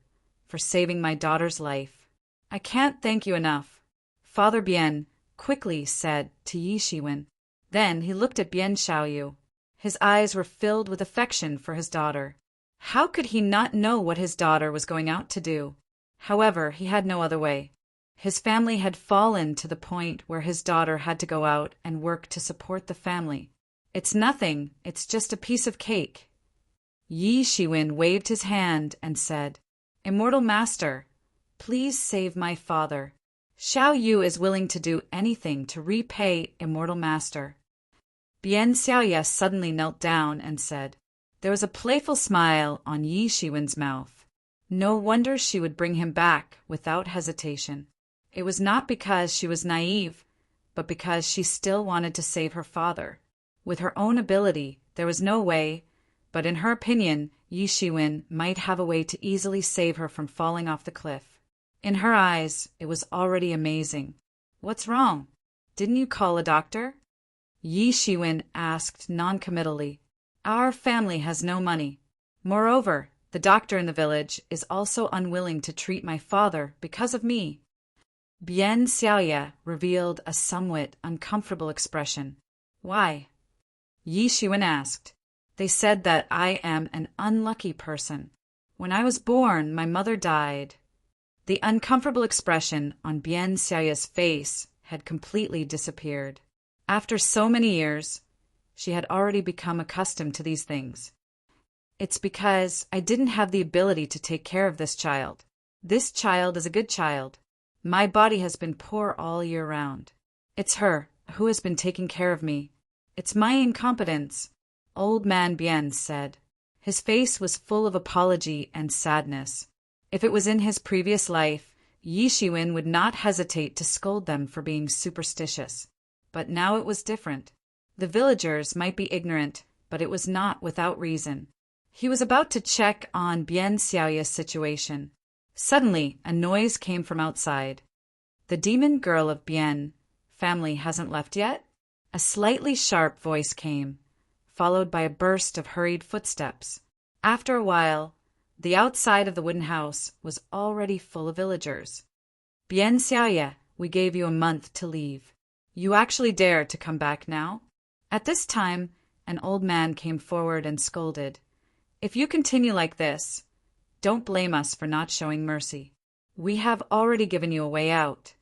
for saving my daughter's life. I can't thank you enough," Father Bien quickly said to Yi Shiwen. Then he looked at Bien Xiaoyu. His eyes were filled with affection for his daughter. How could he not know what his daughter was going out to do? However, he had no other way. His family had fallen to the point where his daughter had to go out and work to support the family. "It's nothing, it's just a piece of cake." Yi Shiwen waved his hand and said, "Immortal Master, please save my father. Xiao Yu is willing to do anything to repay Immortal Master." Bien Xiaoya suddenly knelt down and said. There was a playful smile on Yi Shiwen's mouth. No wonder she would bring him back without hesitation. It was not because she was naive, but because she still wanted to save her father. With her own ability, there was no way, but in her opinion, Yi Shiwen might have a way to easily save her from falling off the cliff. In her eyes, it was already amazing. "What's wrong? Didn't you call a doctor?" Yi Shiwen asked noncommittally. "Our family has no money. Moreover, the doctor in the village is also unwilling to treat my father because of me." Bien Xiaoya revealed a somewhat uncomfortable expression. "Why?" Yi Shiwen asked. "They said that I am an unlucky person. When I was born, my mother died." The uncomfortable expression on Bien Xiaoya's face had completely disappeared. After so many years, she had already become accustomed to these things. "It's because I didn't have the ability to take care of this child. This child is a good child. My body has been poor all year round. It's her who has been taking care of me. It's my incompetence," Old Man Bien said. His face was full of apology and sadness. If it was in his previous life, Yi Shiwen would not hesitate to scold them for being superstitious. But now it was different. The villagers might be ignorant, but it was not without reason. He was about to check on Bien Xiaoya's situation. Suddenly, a noise came from outside. "The demon girl of Bien family hasn't left yet?" A slightly sharp voice came, followed by a burst of hurried footsteps. After a while, the outside of the wooden house was already full of villagers. "Bien Xiaoya, we gave you a month to leave. You actually dare to come back now?" At this time, an old man came forward and scolded. "If you continue like this, don't blame us for not showing mercy. We have already given you a way out."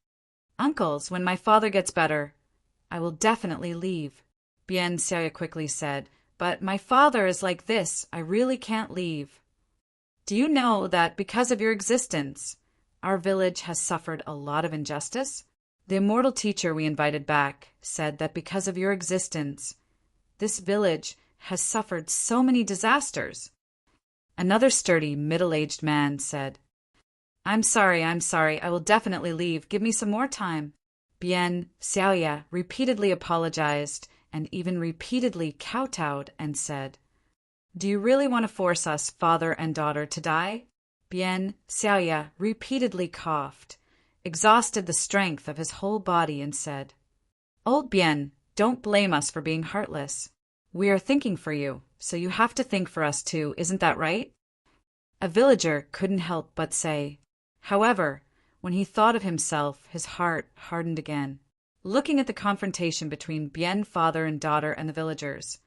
"Uncles, when my father gets better, I will definitely leave," Bien Xiaoya quickly said. "But my father is like this. I really can't leave." "Do you know that because of your existence, our village has suffered a lot of injustice? The immortal teacher we invited back said that because of your existence, this village has suffered so many disasters." Another sturdy, middle-aged man said, I'm sorry, I will definitely leave. Give me some more time." Bien Xiaoya repeatedly apologized and even repeatedly kowtowed and said, "Do you really want to force us, father and daughter, to die?" Bien Xiaoya repeatedly coughed, exhausted the strength of his whole body, and said, "Old Bien, don't blame us for being heartless. We are thinking for you, so you have to think for us too, isn't that right?" A villager couldn't help but say. However, when he thought of himself, his heart hardened again. Looking at the confrontation between Bien father and daughter and the villagers,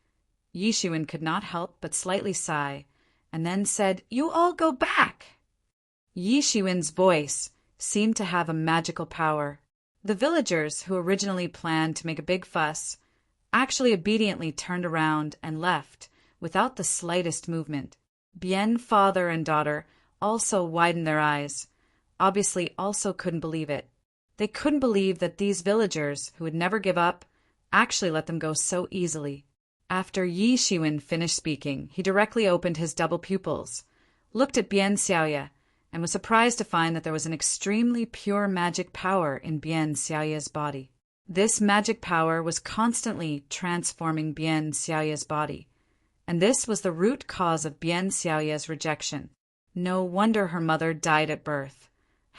Yi Shiwen could not help but slightly sigh, and then said, "You all go back!" Yi Shiwen's voice seemed to have a magical power. The villagers, who originally planned to make a big fuss, actually obediently turned around and left without the slightest movement. Bien father and daughter also widened their eyes, obviously also couldn't believe it. They couldn't believe that these villagers, who would never give up, actually let them go so easily. After Yi Shiwen finished speaking, he directly opened his double pupils, looked at Bien Xiaoya, and was surprised to find that there was an extremely pure magic power in Bien Xiaoya's body. This magic power was constantly transforming Bien Xiaoya's body, and this was the root cause of Bien Xiaoya's rejection. No wonder her mother died at birth.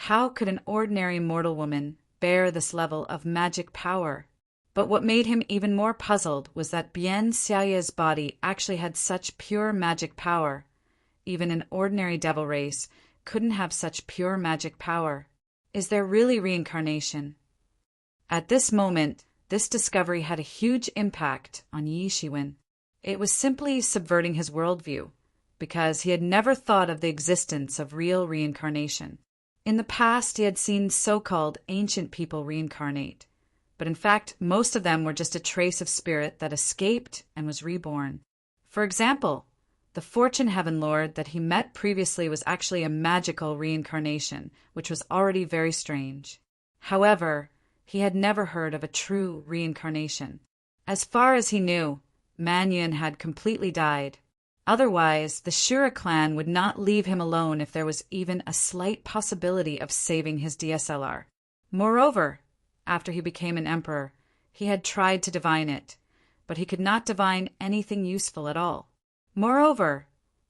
How could an ordinary mortal woman bear this level of magic power? But what made him even more puzzled was that Bien Xiaoye's body actually had such pure magic power. Even an ordinary devil race couldn't have such pure magic power. Is there really reincarnation? At this moment, this discovery had a huge impact on Yi Shiwen. It was simply subverting his worldview, because he had never thought of the existence of real reincarnation. In the past, he had seen so-called ancient people reincarnate, but in fact, most of them were just a trace of spirit that escaped and was reborn. For example, the Fortune Heaven Lord that he met previously was actually a magical reincarnation, which was already very strange. However, he had never heard of a true reincarnation. As far as he knew, Man Yun had completely died. Otherwise, the Shura clan would not leave him alone if there was even a slight possibility of saving his DSLR. Moreover, after he became an emperor, he had tried to divine it, but he could not divine anything useful at all. Moreover,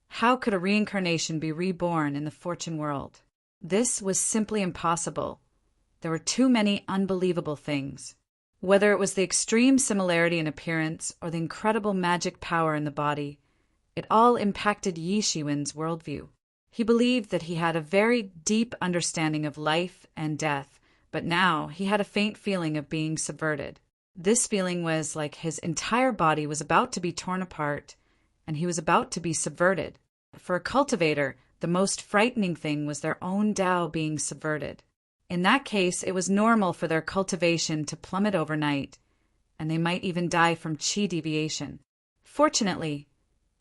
how could a reincarnation be reborn in the fortune world? This was simply impossible. There were too many unbelievable things. Whether it was the extreme similarity in appearance or the incredible magic power in the body, it all impacted Yi Shiwen's worldview. He believed that he had a very deep understanding of life and death, but now he had a faint feeling of being subverted. This feeling was like his entire body was about to be torn apart, and he was about to be subverted. For a cultivator, the most frightening thing was their own Tao being subverted. In that case, it was normal for their cultivation to plummet overnight, and they might even die from qi deviation. Fortunately,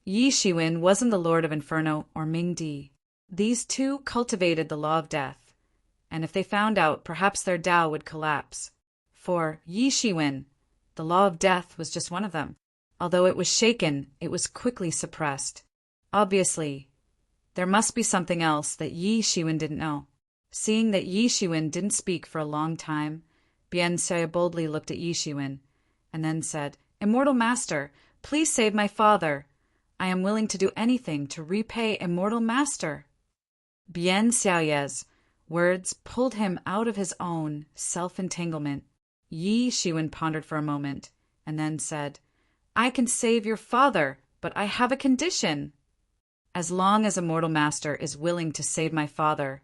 Yi Shiwen wasn't the Lord of Inferno or Ming Di. These two cultivated the law of death, and if they found out, perhaps their Tao would collapse. For Yi Shiwen, the law of death was just one of them. Although it was shaken, it was quickly suppressed. Obviously, there must be something else that Yi Shiwen didn't know. Seeing that Yi Shiwen didn't speak for a long time, Bien Xiaoye boldly looked at Yi Shiwen, and then said, "Immortal Master, please save my father. I am willing to do anything to repay Immortal Master." Bien Xiaoye's words pulled him out of his own self-entanglement. Yi Shiwen pondered for a moment, and then said, "I can save your father, but I have a condition. As long as Immortal Master is willing to save my father,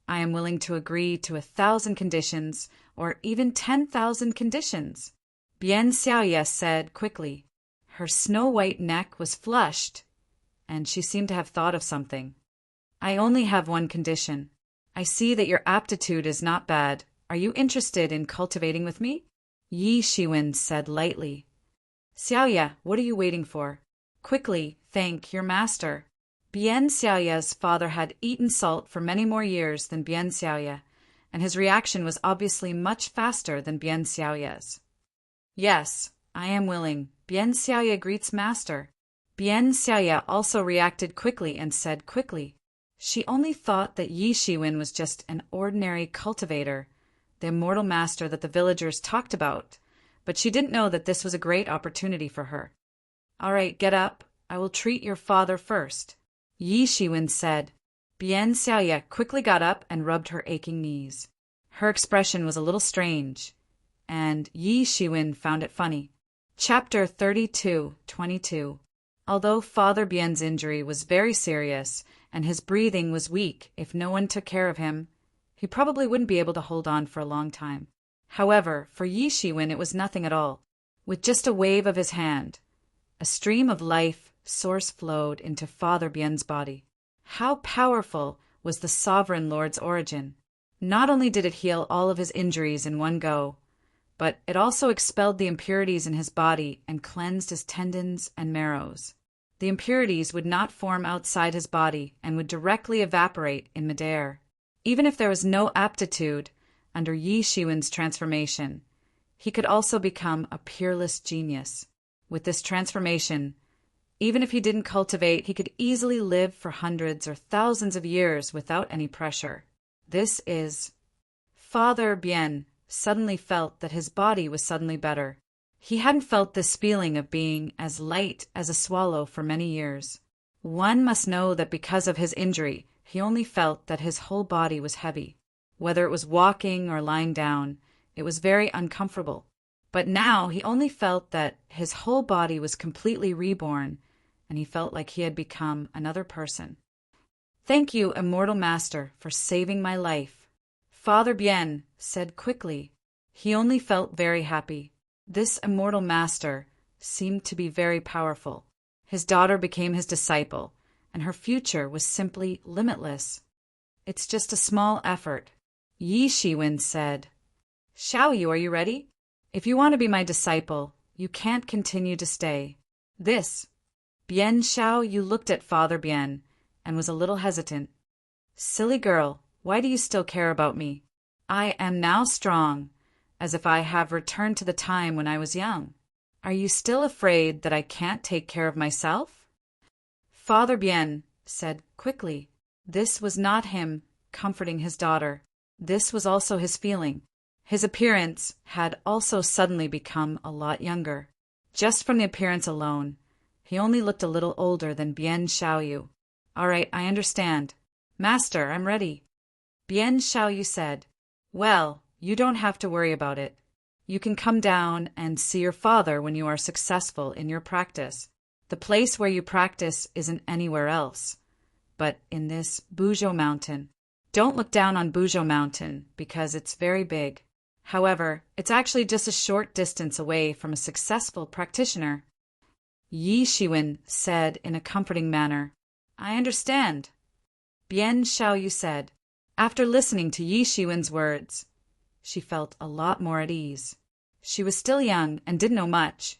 I am willing to agree to 1,000 conditions, or even 10,000 conditions." Bien Xiaoye said quickly. Her snow-white neck was flushed, and she seemed to have thought of something. "I only have one condition. I see that your aptitude is not bad. Are you interested in cultivating with me?" Yi Shiwen said lightly. "Xiaoye, what are you waiting for? Quickly, thank your master." Bien Xiaoye's father had eaten salt for many more years than Bien Xiaoye, and his reaction was obviously much faster than Bien Xiaoye's. "Yes, I am willing. Bien Xiaoye greets master." Bien Xiaoye also reacted quickly and said quickly. She only thought that Yi Shiwen was just an ordinary cultivator, the immortal master that the villagers talked about, but she didn't know that this was a great opportunity for her. "All right, get up. I will treat your father first," Yi Shiwen said. Bien Xiaoye quickly got up and rubbed her aching knees. Her expression was a little strange, and Yi Shiwen found it funny. Chapter 32:22. Although Father Bien's injury was very serious and his breathing was weak if no one took care of him, he probably wouldn't be able to hold on for a long time. However, for Yi Shiwen it was nothing at all. With just a wave of his hand, a stream of life source flowed into Father Bien's body. How powerful was the Sovereign Lord's origin! Not only did it heal all of his injuries in one go, but it also expelled the impurities in his body and cleansed his tendons and marrows. The impurities would not form outside his body and would directly evaporate in midair. Even if there was no aptitude under Yi Shiwen's transformation, he could also become a peerless genius. With this transformation, even if he didn't cultivate, he could easily live for hundreds or thousands of years without any pressure. This is... Father Bien suddenly felt that his body was suddenly better. He hadn't felt this feeling of being as light as a swallow for many years. One must know that because of his injury, he only felt that his whole body was heavy. Whether it was walking or lying down, it was very uncomfortable. But now he only felt that his whole body was completely reborn, and he felt like he had become another person. "Thank you, immortal master, for saving my life," Father Bien said quickly. He only felt very happy. This immortal master seemed to be very powerful. His daughter became his disciple, and her future was simply limitless. "It's just a small effort," Yi Shiwen said. "Xiaoyu, are you ready? If you want to be my disciple, you can't continue to stay." This. Bien Xiaoyu looked at Father Bien and was a little hesitant. "Silly girl, why do you still care about me? I am now strong, as if I have returned to the time when I was young. Are you still afraid that I can't take care of myself?" Father Bien said quickly. This was not him comforting his daughter. This was also his feeling. His appearance had also suddenly become a lot younger. Just from the appearance alone, he only looked a little older than Bien Xiaoyu. "All right, I understand. Master, I'm ready." Bien Xiaoyu said, "Well, you don't have to worry about it. You can come down and see your father when you are successful in your practice. The place where you practice isn't anywhere else, but in this Buzhou Mountain. Don't look down on Buzhou Mountain because it's very big. However, it's actually just a short distance away from a successful practitioner." Yi Shiwen said in a comforting manner, "I understand." Bien Xiaoyu said. After listening to Yi Shiwen's words, she felt a lot more at ease. She was still young and didn't know much,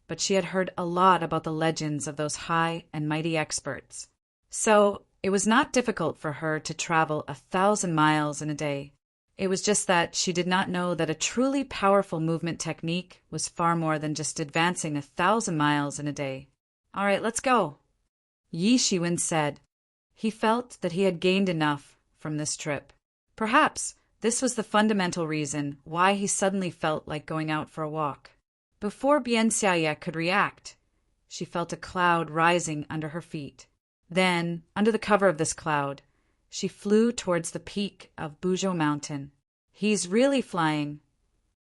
but she had heard a lot about the legends of those high and mighty experts. So it was not difficult for her to travel 1,000 miles in a day. It was just that she did not know that a truly powerful movement technique was far more than just advancing 1,000 miles in a day. "All right, let's go," Yi Shiwen said. He felt that he had gained enough from this trip. Perhaps this was the fundamental reason why he suddenly felt like going out for a walk. Before Bien Xiaoye could react, she felt a cloud rising under her feet. Then, under the cover of this cloud, she flew towards the peak of Buzhou Mountain. "He's really flying."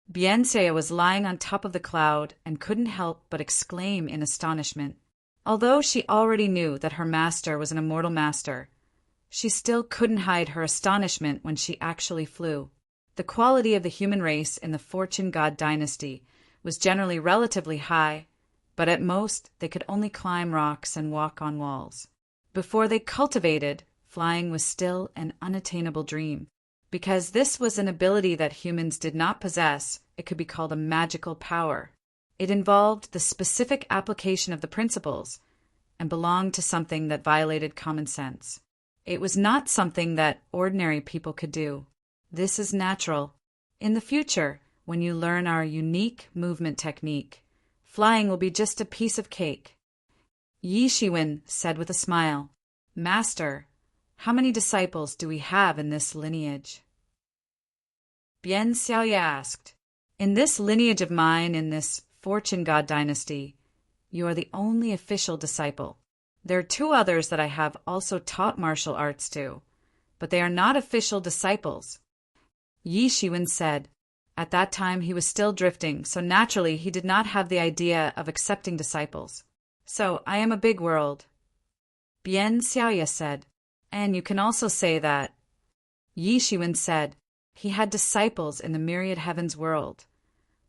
Bien Xiaoye was lying on top of the cloud and couldn't help but exclaim in astonishment. Although she already knew that her master was an immortal master, she still couldn't hide her astonishment when she actually flew. The quality of the human race in the Fortune God dynasty was generally relatively high, but at most they could only climb rocks and walk on walls. Before they cultivated, flying was still an unattainable dream. Because this was an ability that humans did not possess, it could be called a magical power. It involved the specific application of the principles and belonged to something that violated common sense. It was not something that ordinary people could do. This is natural. In the future, when you learn our unique movement technique, flying will be just a piece of cake. Yi Shiwen said with a smile, "Master, how many disciples do we have in this lineage?" Bien Xiaoye asked, "In this lineage of mine, in this Fortune God dynasty, you are the only official disciple. There are 2 others that I have also taught martial arts to, but they are not official disciples." Yi Shiwen said. At that time he was still drifting, so naturally he did not have the idea of accepting disciples. "So I am a big world." Bien Xiaoye said. "And you can also say that." Yi Shiwen said. He had disciples in the myriad heavens world,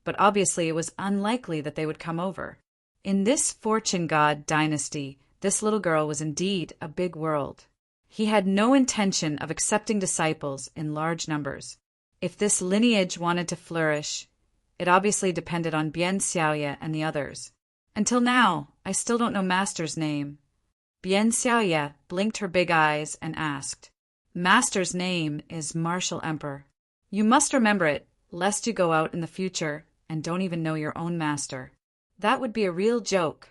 but obviously it was unlikely that they would come over. In this Fortune God dynasty, this little girl was indeed a big world. He had no intention of accepting disciples in large numbers. If this lineage wanted to flourish, it obviously depended on Bien Xiaoye and the others. Until now, I still don't know Master's name. Bien Xiaoye blinked her big eyes and asked, "Master's name is Martial Emperor. You must remember it, lest you go out in the future and don't even know your own master. That would be a real joke."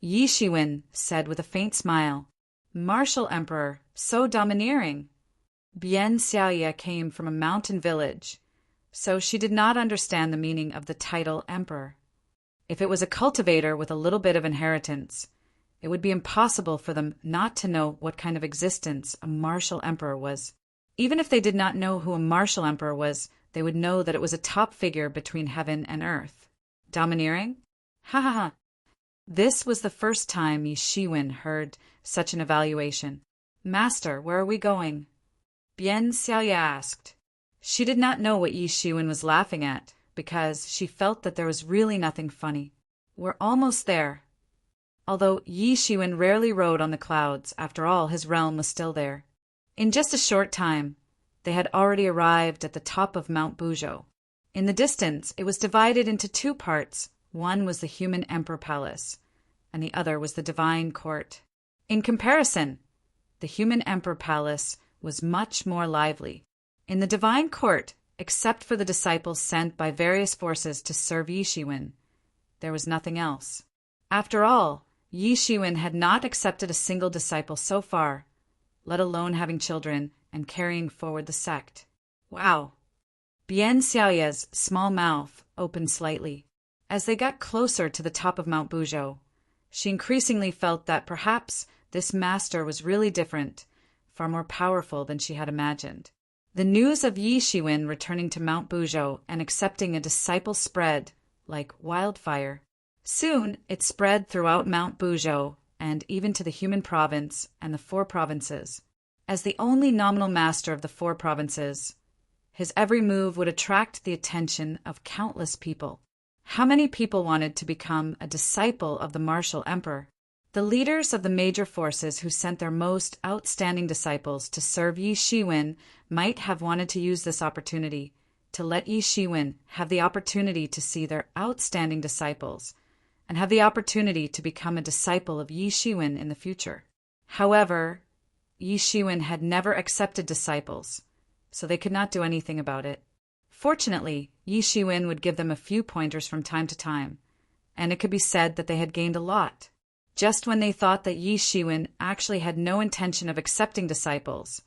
Yi Shiwen said with a faint smile, "Martial Emperor, so domineering." Bien Xiaoye came from a mountain village, so she did not understand the meaning of the title Emperor. If it was a cultivator with a little bit of inheritance, it would be impossible for them not to know what kind of existence a martial emperor was. Even if they did not know who a martial emperor was, they would know that it was a top figure between heaven and earth. Domineering? Ha ha ha. This was the first time Yi Shiwen heard such an evaluation. Master, where are we going? Bian Xiaoye asked. She did not know what Yi Shiwen was laughing at, because she felt that there was really nothing funny. We're almost there. Although Yi Shiwen rarely rode on the clouds, after all, his realm was still there. In just a short time, they had already arrived at the top of Mount Buzhou. In the distance, it was divided into two parts. One was the human emperor palace, and the other was the divine court. In comparison, the human emperor palace was much more lively. In the divine court, except for the disciples sent by various forces to serve Yi Shiwen, there was nothing else. After all, Yi Shiwen had not accepted a single disciple so far, let alone having children and carrying forward the sect. Wow! Bian Xiaoye's small mouth opened slightly. As they got closer to the top of Mount Buzhou, she increasingly felt that perhaps this master was really different, far more powerful than she had imagined. The news of Yi Shiwen returning to Mount Buzhou and accepting a disciple spread like wildfire. Soon it spread throughout Mount Buzhou and even to the human province and the 4 provinces. As the only nominal master of the 4 provinces, his every move would attract the attention of countless people. How many people wanted to become a disciple of the martial emperor? The leaders of the major forces who sent their most outstanding disciples to serve Yi Shiwen might have wanted to use this opportunity to let Yi Shiwen have the opportunity to see their outstanding disciples and have the opportunity to become a disciple of Yi Shiwen in the future. However, Yi Shiwen had never accepted disciples, so they could not do anything about it. Fortunately, Yi Shiwen would give them a few pointers from time to time, and it could be said that they had gained a lot. Just when they thought that Yi Shiwen actually had no intention of accepting disciples,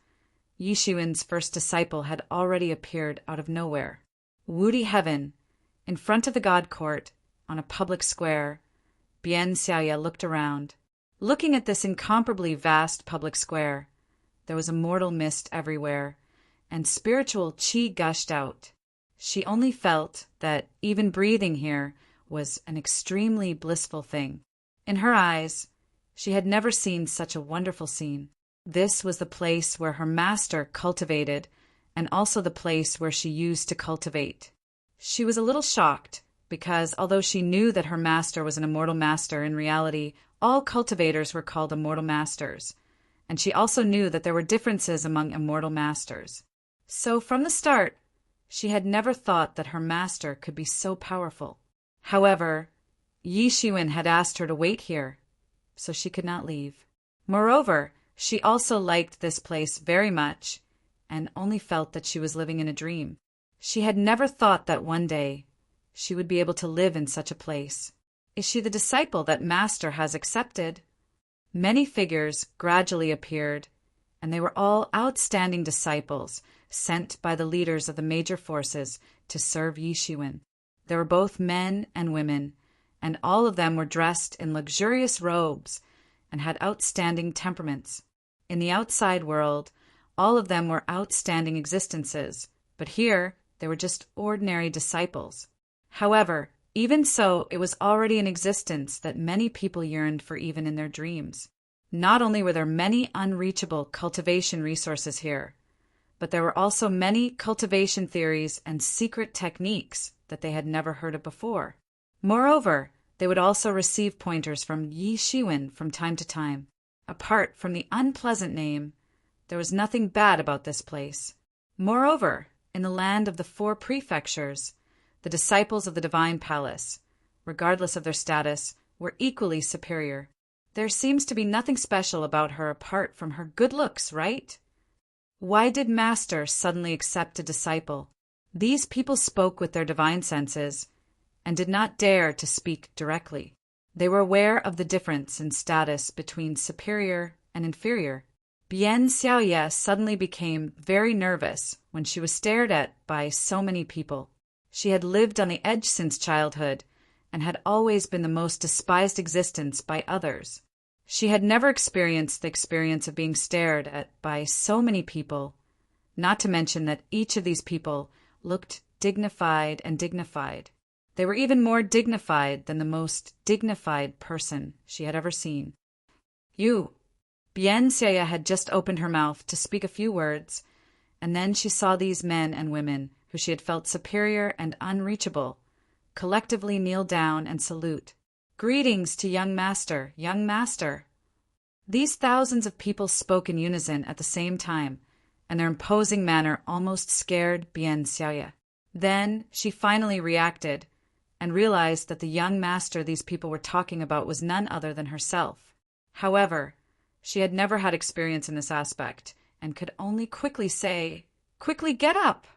Yi Shiwen's first disciple had already appeared out of nowhere. Woody Heaven, in front of the God Court, on a public square, Bian Xiaoye looked around. Looking at this incomparably vast public square, there was a mortal mist everywhere, and spiritual qi gushed out. She only felt that even breathing here was an extremely blissful thing. In her eyes, she had never seen such a wonderful scene. This was the place where her master cultivated, and also the place where she used to cultivate. She was a little shocked, because although she knew that her master was an immortal master, in reality, all cultivators were called immortal masters, and she also knew that there were differences among immortal masters. So from the start, she had never thought that her master could be so powerful. However, Yi Shiwen had asked her to wait here, so she could not leave. Moreover, she also liked this place very much, and only felt that she was living in a dream. She had never thought that one day she would be able to live in such a place. Is she the disciple that Master has accepted? Many figures gradually appeared, and they were all outstanding disciples sent by the leaders of the major forces to serve Yi Shiwen. There were both men and women, and all of them were dressed in luxurious robes and had outstanding temperaments. In the outside world, all of them were outstanding existences, but here they were just ordinary disciples. However, even so, it was already an existence that many people yearned for even in their dreams. Not only were there many unreachable cultivation resources here, but there were also many cultivation theories and secret techniques that they had never heard of before. Moreover, they would also receive pointers from Yi Shiwen from time to time. Apart from the unpleasant name, there was nothing bad about this place. Moreover, in the land of the 4 prefectures, the disciples of the Divine Palace, regardless of their status, were equally superior. There seems to be nothing special about her apart from her good looks, right? Why did Master suddenly accept a disciple? These people spoke with their divine senses and did not dare to speak directly. They were aware of the difference in status between superior and inferior. Bian Xiaoye suddenly became very nervous when she was stared at by so many people. She had lived on the edge since childhood and had always been the most despised existence by others. She had never experienced the experience of being stared at by so many people, not to mention that each of these people looked dignified and dignified. They were even more dignified than the most dignified person she had ever seen. You. Bien Xiaya had just opened her mouth to speak a few words, and then she saw these men and women who she had felt superior and unreachable collectively kneel down and salute. Greetings to young master, young master. These thousands of people spoke in unison at the same time, and their imposing manner almost scared Bien Xiaya. Then she finally reacted and realized that the young master these people were talking about was none other than herself. However, she had never had experience in this aspect and could only quickly say, "Quickly get up!"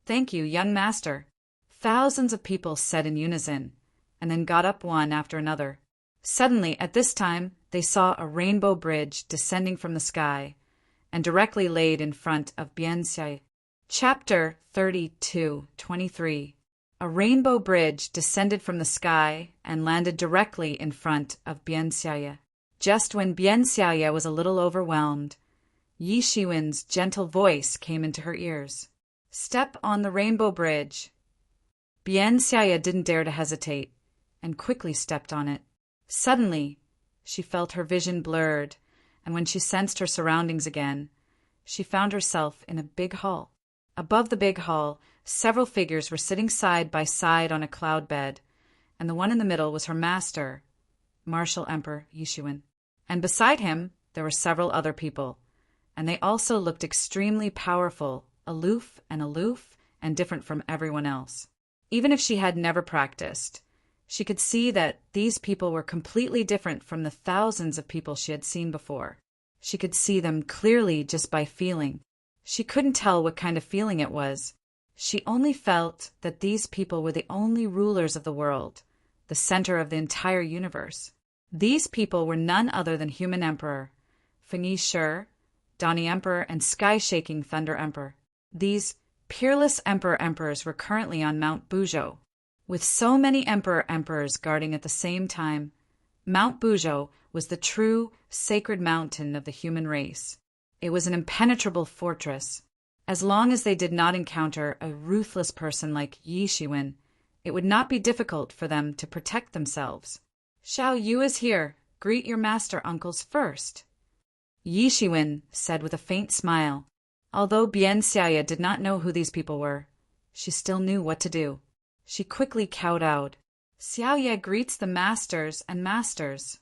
"Thank you, young master." Thousands of people said in unison, and then got up one after another. Suddenly, at this time, they saw a rainbow bridge descending from the sky and directly laid in front of Bien Xiaya. Chapter 32:23. A rainbow bridge descended from the sky and landed directly in front of Bien Xiaya. Just when Bien Xiaya was a little overwhelmed, Yi Shiwen's gentle voice came into her ears. "Step on the rainbow bridge." Bien Xiaya didn't dare to hesitate and quickly stepped on it. Suddenly, she felt her vision blurred, and when she sensed her surroundings again, she found herself in a big hall. Above the big hall, several figures were sitting side by side on a cloud bed, and the one in the middle was her master, Martial Emperor Yi Shiwen. And beside him, there were several other people, and they also looked extremely powerful, aloof and different from everyone else. Even if she had never practiced, she could see that these people were completely different from the thousands of people she had seen before. She could see them clearly just by feeling. She couldn't tell what kind of feeling it was. She only felt that these people were the only rulers of the world, the center of the entire universe. These people were none other than Human Emperor, Fengyi Shi, Dani Emperor, and Sky-Shaking Thunder Emperor. These peerless emperors were currently on Mount Buzhou. With so many emperors guarding at the same time, Mount Buzhou was the true sacred mountain of the human race. It was an impenetrable fortress. As long as they did not encounter a ruthless person like Yi Shiwen, it would not be difficult for them to protect themselves. "Xiao Yu is here. Greet your master uncles first," Yi Shiwen said with a faint smile. Although Bien Xiaya did not know who these people were, she still knew what to do. She quickly kowtowed. "Xiaoye greets the masters and masters."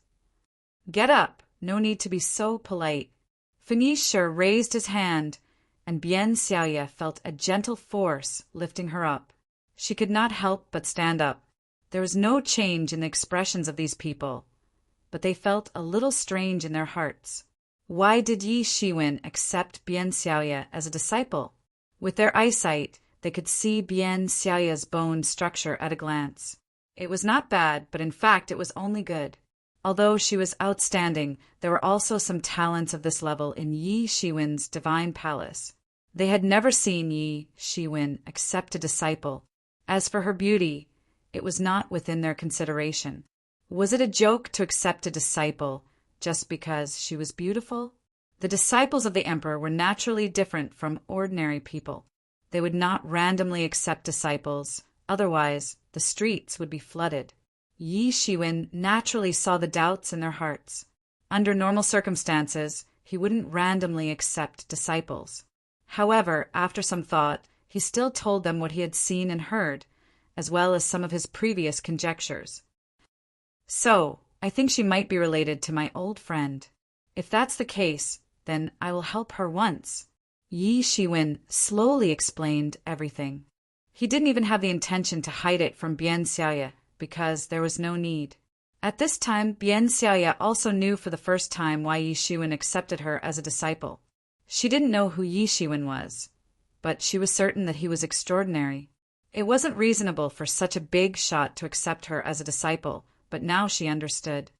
"Get up. No need to be so polite." Fengyi Shi raised his hand, and Bien Xiaya felt a gentle force lifting her up. She could not help but stand up. There was no change in the expressions of these people, but they felt a little strange in their hearts. Why did Yi Shiwen accept Bien Xiaya as a disciple? With their eyesight, they could see Bien Xiaya's bone structure at a glance. It was not bad, but in fact it was only good. Although she was outstanding, there were also some talents of this level in Yi Shiwen's divine palace. They had never seen Yi Shiwen accept a disciple. As for her beauty, it was not within their consideration. Was it a joke to accept a disciple just because she was beautiful? The disciples of the emperor were naturally different from ordinary people. They would not randomly accept disciples, otherwise the streets would be flooded. Yi Shiwen naturally saw the doubts in their hearts. Under normal circumstances, he wouldn't randomly accept disciples. However, after some thought, he still told them what he had seen and heard, as well as some of his previous conjectures. "So, I think she might be related to my old friend. If that's the case, then I will help her once." Yi Shiwen slowly explained everything. He didn't even have the intention to hide it from Bien Xiaya, because there was no need. At this time, Bien Xiaya also knew for the first time why Yi Shiwen accepted her as a disciple. She didn't know who Yi Shiwen was, but she was certain that he was extraordinary. It wasn't reasonable for such a big shot to accept her as a disciple, but now she understood.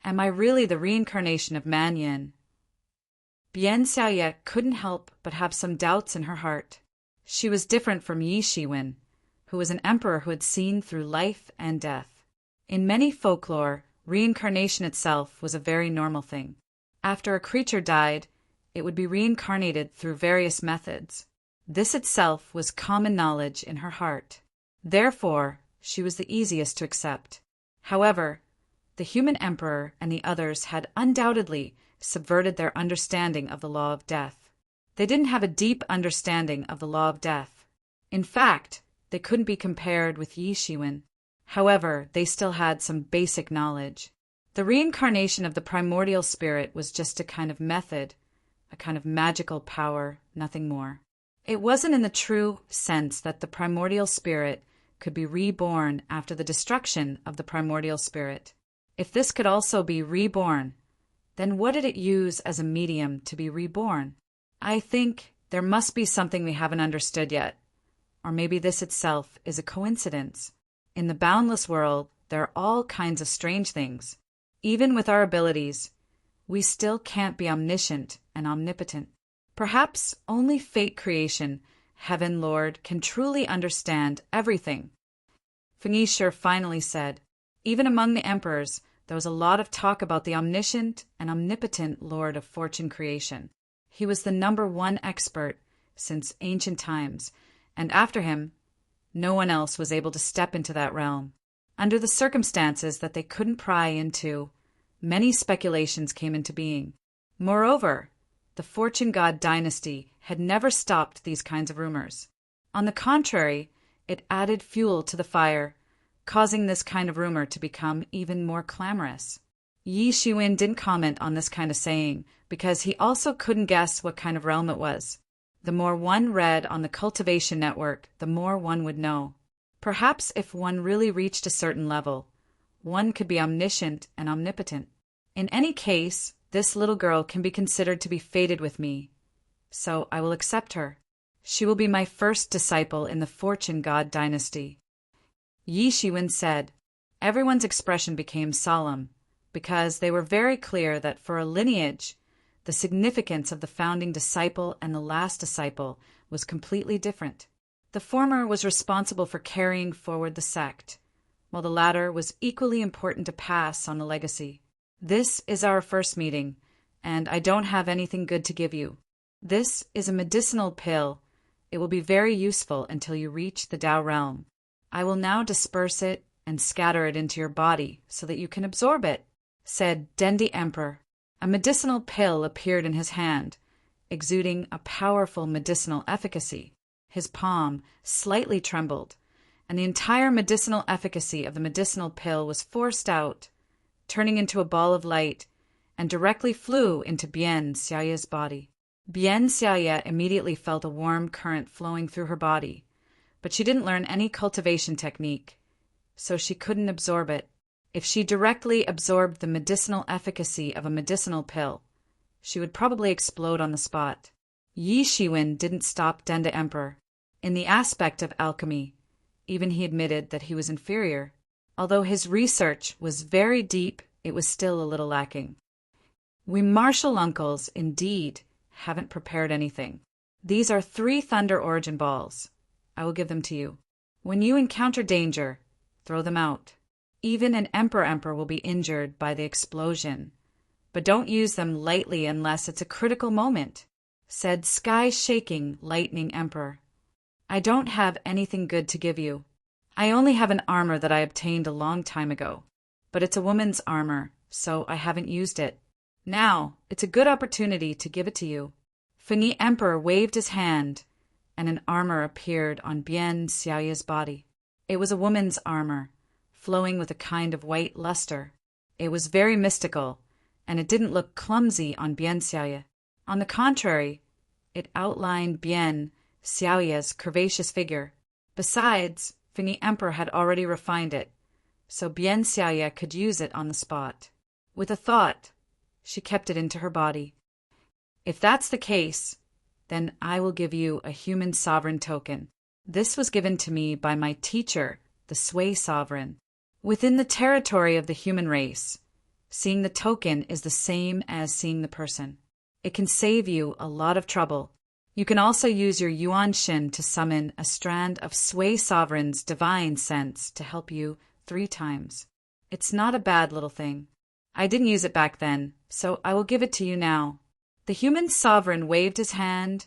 Am I really the reincarnation of Man Yin? Bien Xiaya couldn't help but have some doubts in her heart. She was different from Yi Shiwen, who was an emperor who had seen through life and death. In many folklore, reincarnation itself was a very normal thing. After a creature died, it would be reincarnated through various methods. This itself was common knowledge in her heart. Therefore, she was the easiest to accept. However, the human emperor and the others had undoubtedly subverted their understanding of the law of death. They didn't have a deep understanding of the law of death. In fact, they couldn't be compared with Yi Shiwen. However, they still had some basic knowledge. The reincarnation of the primordial spirit was just a kind of method, a kind of magical power, nothing more. It wasn't in the true sense that the primordial spirit could be reborn after the destruction of the primordial spirit. If this could also be reborn, then what did it use as a medium to be reborn? I think there must be something we haven't understood yet. Or maybe this itself is a coincidence. In the boundless world, there are all kinds of strange things. Even with our abilities, we still can't be omniscient and omnipotent. Perhaps only fate creation, Heaven Lord, can truly understand everything. Feng Yishe finally said, even among the emperors, there was a lot of talk about the omniscient and omnipotent Lord of fortune creation. He was the #1 expert since ancient times, and after him, no one else was able to step into that realm. Under the circumstances that they couldn't pry into, many speculations came into being. Moreover, the fortune god dynasty had never stopped these kinds of rumors. On the contrary, it added fuel to the fire, causing this kind of rumor to become even more clamorous. Yi Shiwen didn't comment on this kind of saying because he also couldn't guess what kind of realm it was. The more one read on the cultivation network, the more one would know. Perhaps if one really reached a certain level, one could be omniscient and omnipotent. In any case, this little girl can be considered to be fated with me, so I will accept her. She will be my first disciple in the fortune god dynasty. Yi Shiwen said. Everyone's expression became solemn, because they were very clear that for a lineage, the significance of the founding disciple and the last disciple was completely different. The former was responsible for carrying forward the sect, while the latter was equally important to pass on the legacy. This is our first meeting, and I don't have anything good to give you. This is a medicinal pill. It will be very useful until you reach the Tao realm. I will now disperse it and scatter it into your body so that you can absorb it, said Dendi Emperor. A medicinal pill appeared in his hand, exuding a powerful medicinal efficacy. His palm slightly trembled, and the entire medicinal efficacy of the medicinal pill was forced out, turning into a ball of light, and directly flew into Bian Xiaoye's body. Bian Xiaoye immediately felt a warm current flowing through her body, but she didn't learn any cultivation technique, so she couldn't absorb it. If she directly absorbed the medicinal efficacy of a medicinal pill, she would probably explode on the spot. Yi Shiwen didn't stop Denda Emperor. In the aspect of alchemy, even he admitted that he was inferior. Although his research was very deep, it was still a little lacking. We martial uncles, indeed, haven't prepared anything. These are 3 thunder origin balls. I will give them to you. When you encounter danger, throw them out. Even an emperor will be injured by the explosion. But don't use them lightly unless it's a critical moment, said sky-shaking lightning emperor. I don't have anything good to give you. I only have an armor that I obtained a long time ago, but it's a woman's armor, so I haven't used it. Now, it's a good opportunity to give it to you. Feng Yi Emperor waved his hand, and an armor appeared on Bian Xiaoye's body. It was a woman's armor, flowing with a kind of white luster. It was very mystical, and it didn't look clumsy on Bian Xiaoye. On the contrary, it outlined Bian Xiaoye's curvaceous figure. Besides, Feng Yi Emperor had already refined it, so Bian Xiaoye could use it on the spot. With a thought, she kept it into her body. If that's the case, then I will give you a human sovereign token. This was given to me by my teacher, the Sui Sovereign. Within the territory of the human race, seeing the token is the same as seeing the person. It can save you a lot of trouble. You can also use your Yuan Shin to summon a strand of Sui Sovereign's divine sense to help you 3 times. It's not a bad little thing. I didn't use it back then, so I will give it to you now. The human sovereign waved his hand,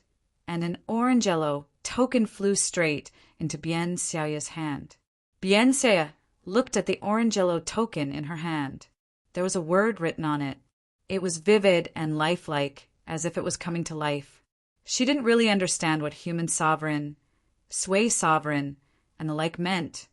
and an orange-yellow token flew straight into Bien Xiaoya's hand. Bien Xiaya looked at the orange-yellow token in her hand. There was a word written on it. It was vivid and lifelike, as if it was coming to life. She didn't really understand what human sovereign, sway sovereign, and the like meant,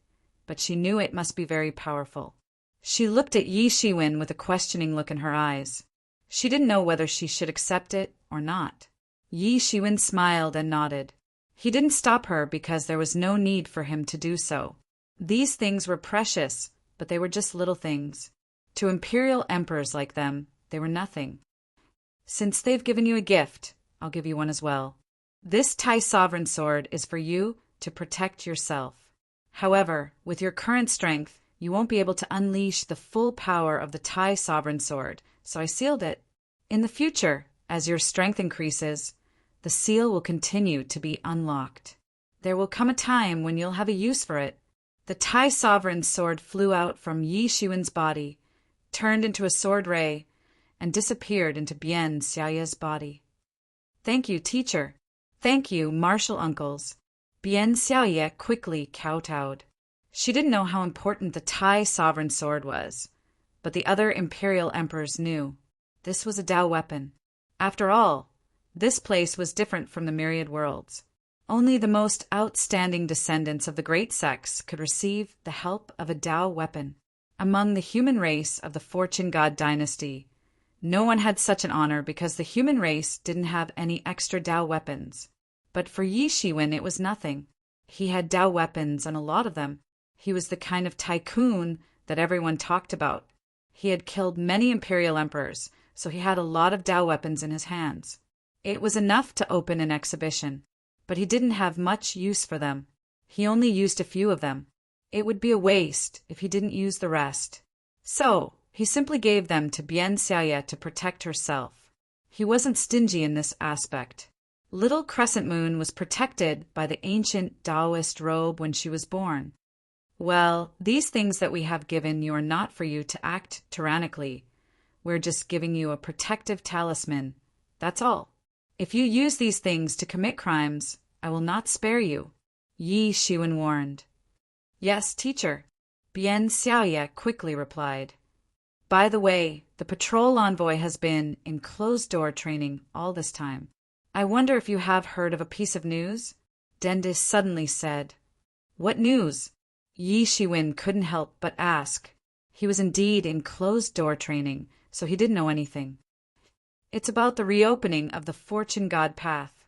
but she knew it must be very powerful. She looked at Yi Shiwen with a questioning look in her eyes. She didn't know whether she should accept it or not. Yi Shiwen smiled and nodded. He didn't stop her because there was no need for him to do so. These things were precious, but they were just little things. To imperial emperors like them, they were nothing. Since they've given you a gift, I'll give you one as well. This Tai Sovereign Sword is for you to protect yourself. However, with your current strength, you won't be able to unleash the full power of the Tai Sovereign Sword, so I sealed it. In the future, as your strength increases, the seal will continue to be unlocked. There will come a time when you'll have a use for it. The Tai Sovereign Sword flew out from Yi Shiwen's body, turned into a sword ray, and disappeared into Bien Xiaoya's body. Thank you, teacher. Thank you, martial uncles. Bien Xiaoya quickly kowtowed. She didn't know how important the Tai Sovereign Sword was, but the other imperial emperors knew. This was a Tao weapon. After all, this place was different from the myriad worlds. Only the most outstanding descendants of the great sects could receive the help of a Tao weapon. Among the human race of the Fortune God dynasty, no one had such an honor because the human race didn't have any extra Tao weapons. But for Yi Shiwen it was nothing. He had Tao weapons, and a lot of them. He was the kind of tycoon that everyone talked about. He had killed many imperial emperors, so he had a lot of Tao weapons in his hands. It was enough to open an exhibition, but he didn't have much use for them. He only used a few of them. It would be a waste if he didn't use the rest. So, he simply gave them to Bien Xiaoya to protect herself. He wasn't stingy in this aspect. Little Crescent Moon was protected by the ancient Taoist robe when she was born. Well, these things that we have given you are not for you to act tyrannically. We're just giving you a protective talisman. That's all. If you use these things to commit crimes, I will not spare you, Yi Shiwen warned. Yes, teacher, Bien Xiaoya quickly replied. By the way, the patrol envoy has been in closed-door training all this time. I wonder if you have heard of a piece of news? Dendis suddenly said. What news? Yi Shiwen couldn't help but ask. He was indeed in closed-door training, so he didn't know anything. It's about the reopening of the Fortune God Path.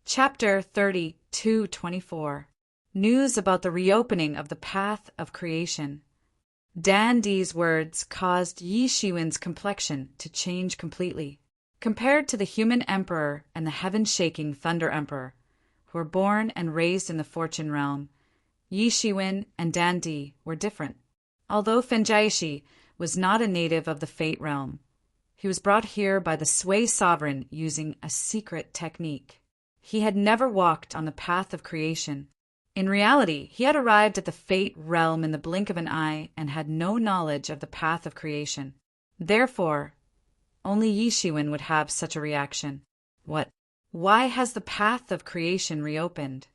Chapter 32:24. News about the reopening of the Path of Creation. Dan Di's words caused Yi Shiwen's complexion to change completely. Compared to the human emperor and the heaven-shaking Thunder Emperor, who were born and raised in the Fortune realm, Yi Shiwen and Dan Di were different. Although Fenjiashi was not a native of the Fate realm, he was brought here by the Sway Sovereign using a secret technique. He had never walked on the path of creation. In reality, he had arrived at the Fate realm in the blink of an eye and had no knowledge of the path of creation. Therefore, only Yi Shiwen would have such a reaction. What? Why has the path of creation reopened?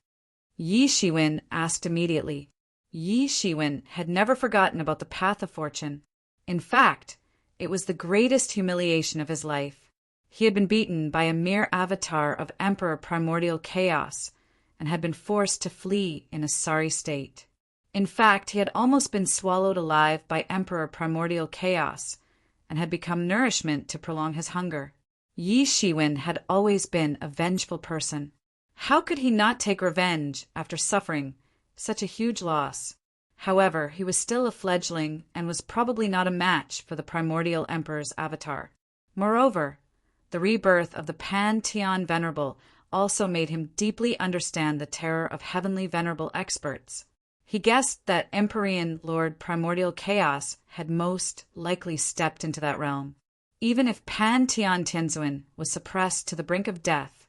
Yi Shiwen asked immediately. Yi Shiwen had never forgotten about the path of fortune. In fact, it was the greatest humiliation of his life. He had been beaten by a mere avatar of Emperor Primordial Chaos and had been forced to flee in a sorry state. In fact, he had almost been swallowed alive by Emperor Primordial Chaos and had become nourishment to prolong his hunger. Yi Shiwen had always been a vengeful person. How could he not take revenge after suffering such a huge loss? However, he was still a fledgling and was probably not a match for the Primordial Emperor's avatar. Moreover, the rebirth of the Pantheon Venerable also made him deeply understand the terror of heavenly venerable experts. He guessed that Empyrean Lord Primordial Chaos had most likely stepped into that realm. Even if Pantheon Tianzuan was suppressed to the brink of death,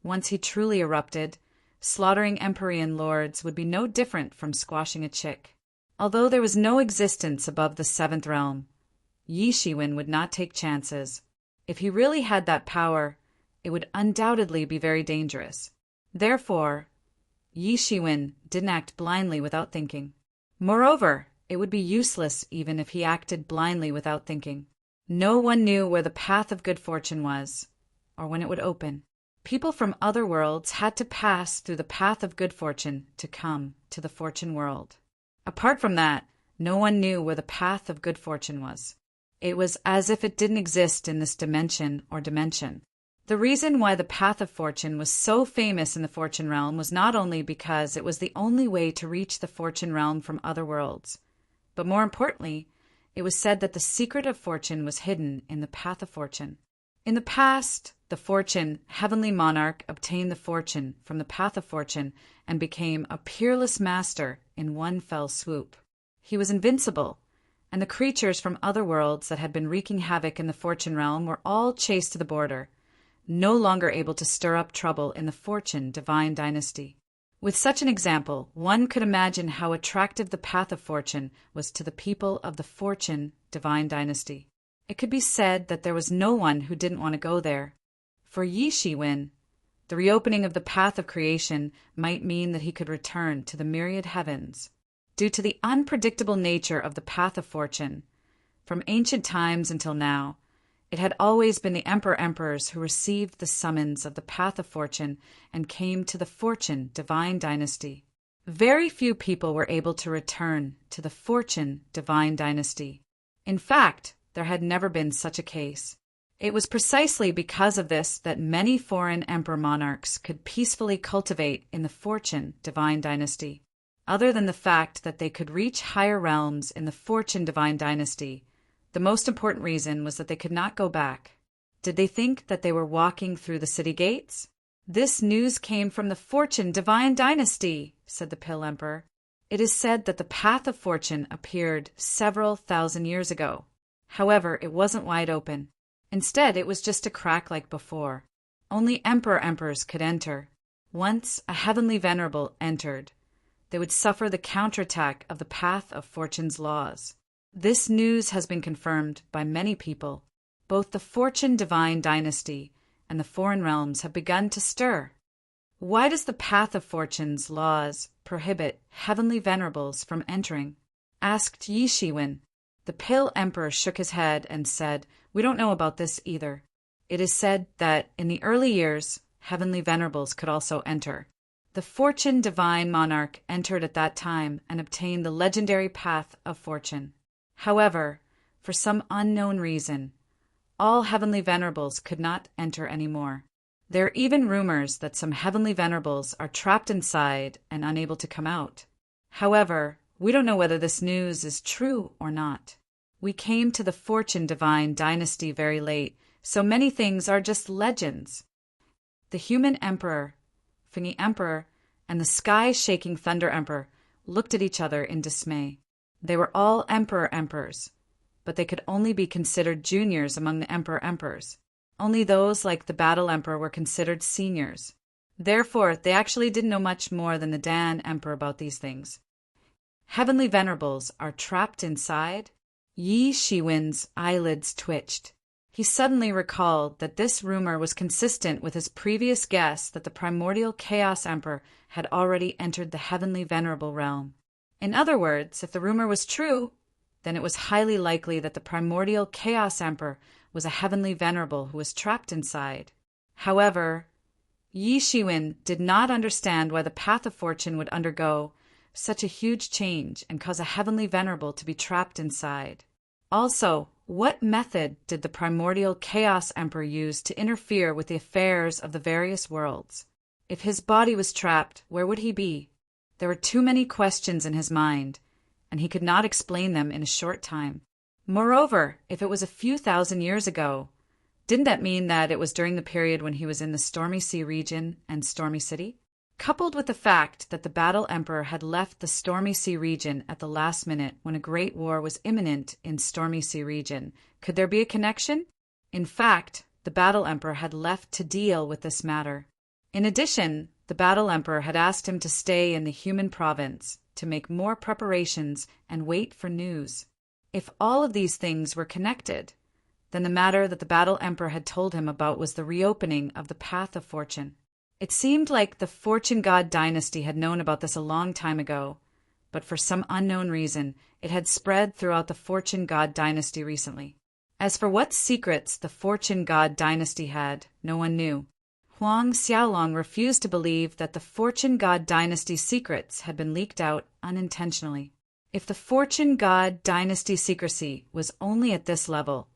once he truly erupted, slaughtering Empyrean lords would be no different from squashing a chick. Although there was no existence above the seventh realm, Yi Shiwen would not take chances. If he really had that power, it would undoubtedly be very dangerous. Therefore, Yi Shiwen didn't act blindly without thinking. Moreover, it would be useless even if he acted blindly without thinking. No one knew where the path of good fortune was, or when it would open. People from other worlds had to pass through the path of good fortune to come to the fortune world. Apart from that, no one knew where the path of good fortune was. It was as if it didn't exist in this dimension or dimension. The reason why the path of fortune was so famous in the fortune realm was not only because it was the only way to reach the fortune realm from other worlds, but more importantly, it was said that the secret of fortune was hidden in the path of fortune. In the past, the fortune heavenly monarch obtained the fortune from the path of fortune and became a peerless master in one fell swoop. He was invincible, and the creatures from other worlds that had been wreaking havoc in the fortune realm were all chased to the border, no longer able to stir up trouble in the fortune divine dynasty. With such an example, one could imagine how attractive the path of fortune was to the people of the fortune divine dynasty. It could be said that there was no one who didn't want to go there. For Yi Shiwen, the reopening of the path of creation might mean that he could return to the myriad heavens. Due to the unpredictable nature of the path of fortune, from ancient times until now, it had always been the emperors who received the summons of the path of fortune and came to the fortune divine dynasty. Very few people were able to return to the fortune divine dynasty. In fact, there had never been such a case. It was precisely because of this that many foreign emperor monarchs could peacefully cultivate in the fortune divine dynasty. Other than the fact that they could reach higher realms in the fortune divine dynasty, the most important reason was that they could not go back. Did they think that they were walking through the city gates? This news came from the fortune divine dynasty, said the Pill Emperor. It is said that the path of fortune appeared several thousand years ago. However, it wasn't wide open. Instead, it was just a crack like before. Only emperors could enter. Once a heavenly venerable entered, they would suffer the counterattack of the path of fortune's laws. This news has been confirmed by many people. Both the fortune divine dynasty and the foreign realms have begun to stir. Why does the path of fortune's laws prohibit heavenly venerables from entering? Asked Yi Shiwen. The Pill Emperor shook his head and said, "We don't know about this either. It is said that in the early years, heavenly venerables could also enter. The fortune divine monarch entered at that time and obtained the legendary path of fortune. However, for some unknown reason, all heavenly venerables could not enter anymore. There are even rumors that some heavenly venerables are trapped inside and unable to come out. However, we don't know whether this news is true or not. We came to the fortune divine dynasty very late, so many things are just legends." The human emperor, Fingy Emperor, and the sky-shaking Thunder Emperor looked at each other in dismay. They were all emperors, but they could only be considered juniors among the emperors. Only those like the Battle Emperor were considered seniors. Therefore, they actually didn't know much more than the Dan Emperor about these things. Heavenly venerables are trapped inside? Yi Shiwen's eyelids twitched. He suddenly recalled that this rumor was consistent with his previous guess that the primordial Chaos Emperor had already entered the heavenly venerable realm. In other words, if the rumor was true, then it was highly likely that the primordial Chaos Emperor was a heavenly venerable who was trapped inside. However, Yi Shiwen did not understand why the path of fortune would undergo such a huge change and cause a heavenly venerable to be trapped inside. Also, what method did the primordial Chaos Emperor use to interfere with the affairs of the various worlds? If his body was trapped, where would he be? There were too many questions in his mind, and he could not explain them in a short time. Moreover, if it was a few thousand years ago, didn't that mean that it was during the period when he was in the Stormy Sea region and Stormy City? Coupled with the fact that the Battle Emperor had left the Stormy Sea region at the last minute when a great war was imminent in Stormy Sea region, could there be a connection? In fact, the Battle Emperor had left to deal with this matter. In addition, the Battle Emperor had asked him to stay in the human province to make more preparations and wait for news. If all of these things were connected, Then the matter that the Battle Emperor had told him about was the reopening of the Path of Fortune. It seemed like the Fortune God dynasty had known about this a long time ago, but for some unknown reason, it had spread throughout the Fortune God dynasty recently. As for what secrets the Fortune God dynasty had, no one knew. Huang Xiaolong refused to believe that the Fortune God dynasty's secrets had been leaked out unintentionally. If the Fortune God dynasty secrecy was only at this level,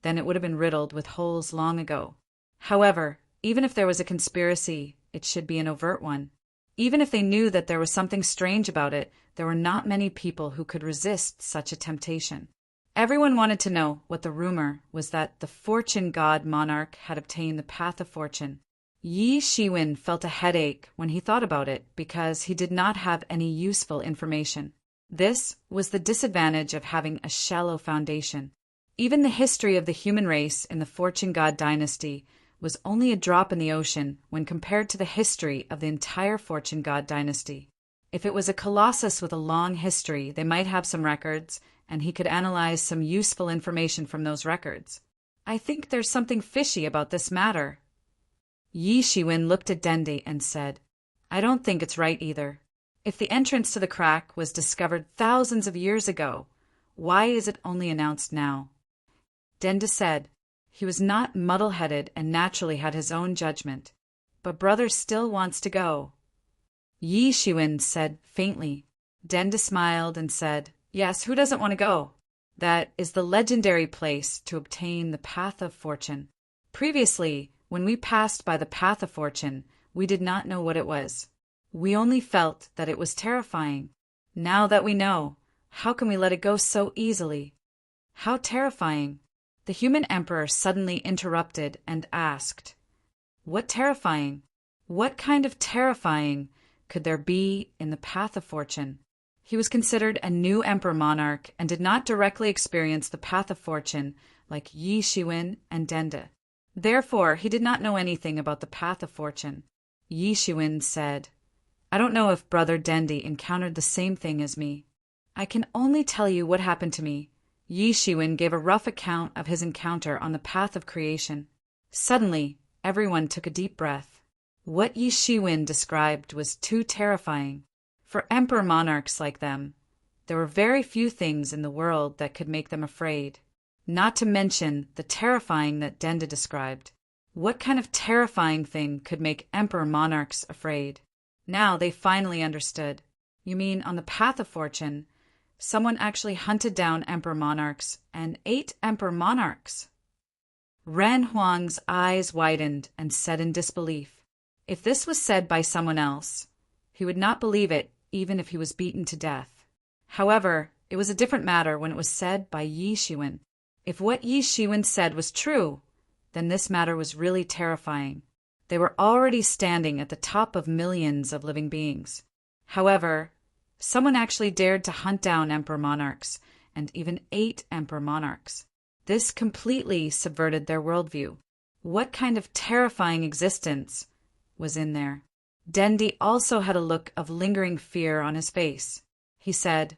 then it would have been riddled with holes long ago. However, even if there was a conspiracy, it should be an overt one. Even if they knew that there was something strange about it, there were not many people who could resist such a temptation. Everyone wanted to know what the rumor was that the Fortune God monarch had obtained the Path of Fortune. Yi Shiwen felt a headache when he thought about it because he did not have any useful information. This was the disadvantage of having a shallow foundation. Even the history of the human race in the Fortune God dynasty was only a drop in the ocean when compared to the history of the entire Fortune God dynasty. If it was a colossus with a long history, they might have some records, and he could analyze some useful information from those records. I think there's something fishy about this matter. Yi Shiwen looked at Dende and said, I don't think it's right either. If the entrance to the crack was discovered thousands of years ago, why is it only announced now? Dende said, he was not muddle-headed and naturally had his own judgment. But brother still wants to go. Yi Shiwen said faintly. Dende smiled and said, yes, who doesn't want to go? That is the legendary place to obtain the Path of Fortune. Previously, when we passed by the Path of Fortune, we did not know what it was. We only felt that it was terrifying. Now that we know, how can we let it go so easily? How terrifying! The human emperor suddenly interrupted and asked, what terrifying? What kind of terrifying could there be in the Path of Fortune? He was considered a new emperor monarch and did not directly experience the Path of Fortune like Yi Shiwen and Dende. Therefore, he did not know anything about the Path of Fortune. Yi Shiwen said, I don't know if Brother Dende encountered the same thing as me. I can only tell you what happened to me. Yi Shiwen gave a rough account of his encounter on the path of creation. Suddenly, everyone took a deep breath. What Yi Shiwen described was too terrifying. For emperor monarchs like them, there were very few things in the world that could make them afraid. Not to mention the terrifying that Dende described. What kind of terrifying thing could make emperor monarchs afraid? Now they finally understood. You mean on the Path of Fortune, someone actually hunted down emperor monarchs and ate emperor monarchs? Ren Huang's eyes widened and said in disbelief, if this was said by someone else, he would not believe it even if he was beaten to death. However, it was a different matter when it was said by Yi Shiwen. If what Yi Shiwen said was true, then this matter was really terrifying. They were already standing at the top of millions of living beings. However, someone actually dared to hunt down emperor monarchs and even ate emperor monarchs. This completely subverted their worldview. What kind of terrifying existence was in there? Dende also had a look of lingering fear on his face. He said,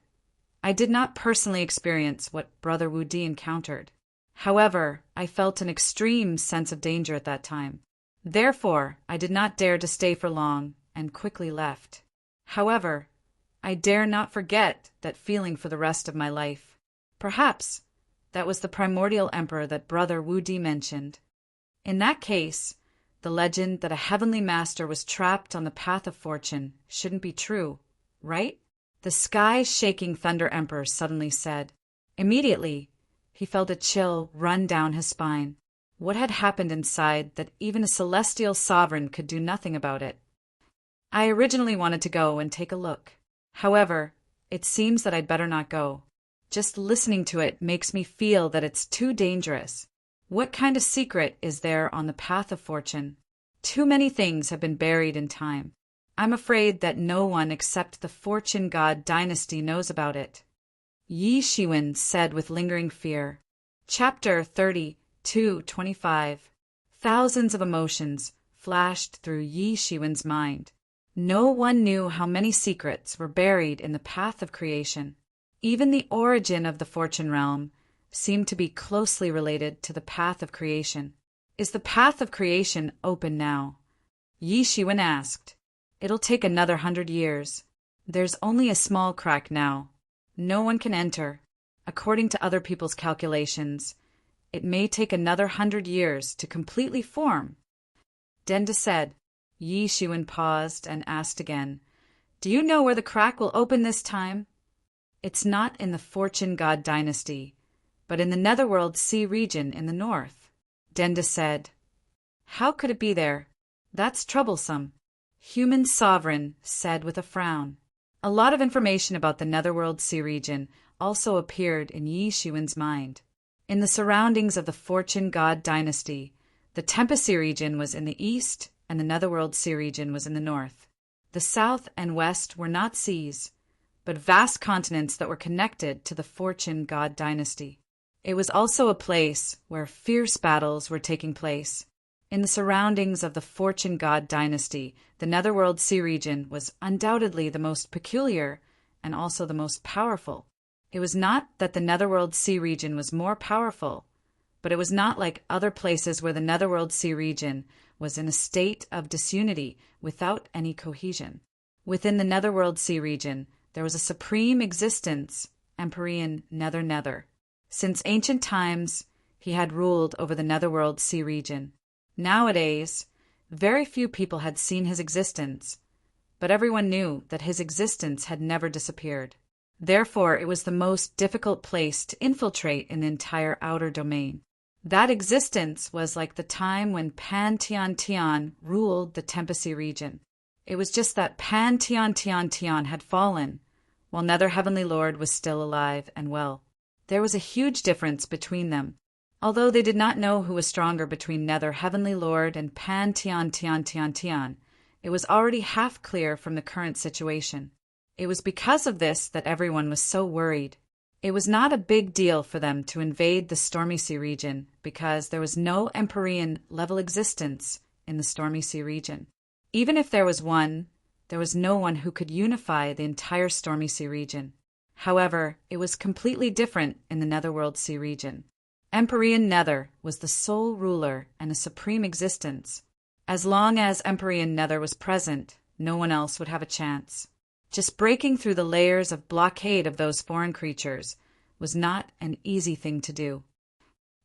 I did not personally experience what Brother Wu Di encountered. However, I felt an extreme sense of danger at that time. Therefore, I did not dare to stay for long and quickly left. However, I dare not forget that feeling for the rest of my life. Perhaps that was the primordial emperor that Brother Wu Di mentioned. In that case, the legend that a heavenly master was trapped on the Path of Fortune shouldn't be true, right? The sky-shaking Thunder Emperor suddenly said. Immediately, he felt a chill run down his spine. What had happened inside that even a celestial sovereign could do nothing about it? I originally wanted to go and take a look. However, it seems that I'd better not go. Just listening to it makes me feel that it's too dangerous. What kind of secret is there on the Path of Fortune? Too many things have been buried in time. I'm afraid that no one except the Fortune God dynasty knows about it. Yi Shiwen said with lingering fear. Chapter 30:25. Thousands of emotions flashed through Yi Shiwen's mind. No one knew how many secrets were buried in the path of creation. Even the origin of the Fortune realm seemed to be closely related to the path of creation. Is the path of creation open now? Yi Shiwen asked. It'll take another 100 years. There's only a small crack now. No one can enter. According to other people's calculations, it may take another 100 years to completely form. Denda said. Yi Shiwen paused and asked again, Do you know where the crack will open this time? It's not in the Fortune God dynasty, but in the Netherworld Sea region in the north. Denda said. How could it be there? That's troublesome. Human Sovereign said with a frown. A lot of information about the Netherworld Sea region also appeared in Yi Shiwen's mind. In the surroundings of the Fortune God dynasty, the Tempest Sea region was in the east and the Netherworld Sea region was in the north. The south and west were not seas, but vast continents that were connected to the Fortune God dynasty. It was also a place where fierce battles were taking place. In the surroundings of the Fortune God dynasty, the Netherworld Sea region was undoubtedly the most peculiar and also the most powerful. It was not that the Netherworld Sea region was more powerful, but it was not like other places where the Netherworld Sea region was in a state of disunity without any cohesion. Within the Netherworld Sea region, there was a supreme existence, Empyrean Nether. Since ancient times, he had ruled over the Netherworld Sea region. Nowadays, very few people had seen his existence, but everyone knew that his existence had never disappeared. Therefore, it was the most difficult place to infiltrate in the entire outer domain. That existence was like the time when Pan Tian Tian ruled the Tempest Sea region. It was just that Pan Tian Tian Tian had fallen, while Nether Heavenly Lord was still alive and well. There was a huge difference between them. Although they did not know who was stronger between Nether Heavenly Lord and Pan Tian Tian Tian Tian, it was already half clear from the current situation. It was because of this that everyone was so worried. It was not a big deal for them to invade the Stormy Sea region because there was no Empyrean level existence in the Stormy Sea region. Even if there was one, there was no one who could unify the entire Stormy Sea region. However, it was completely different in the Netherworld Sea region. Empyrean Nether was the sole ruler and a supreme existence. As long as Empyrean Nether was present, no one else would have a chance. Just breaking through the layers of blockade of those foreign creatures was not an easy thing to do.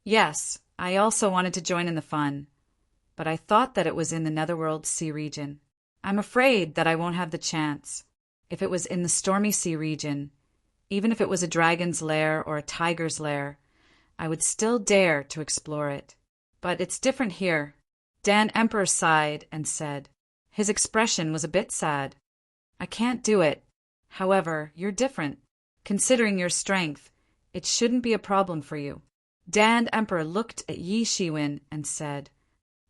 Yes, I also wanted to join in the fun, but I thought that it was in the Netherworld Sea region. I'm afraid that I won't have the chance. If it was in the Stormy Sea region, even if it was a dragon's lair or a tiger's lair, I would still dare to explore it. But it's different here. Dan Emperor sighed and said. His expression was a bit sad. I can't do it. However, you're different. Considering your strength, it shouldn't be a problem for you. Dan Emperor looked at Yi Shiwen and said,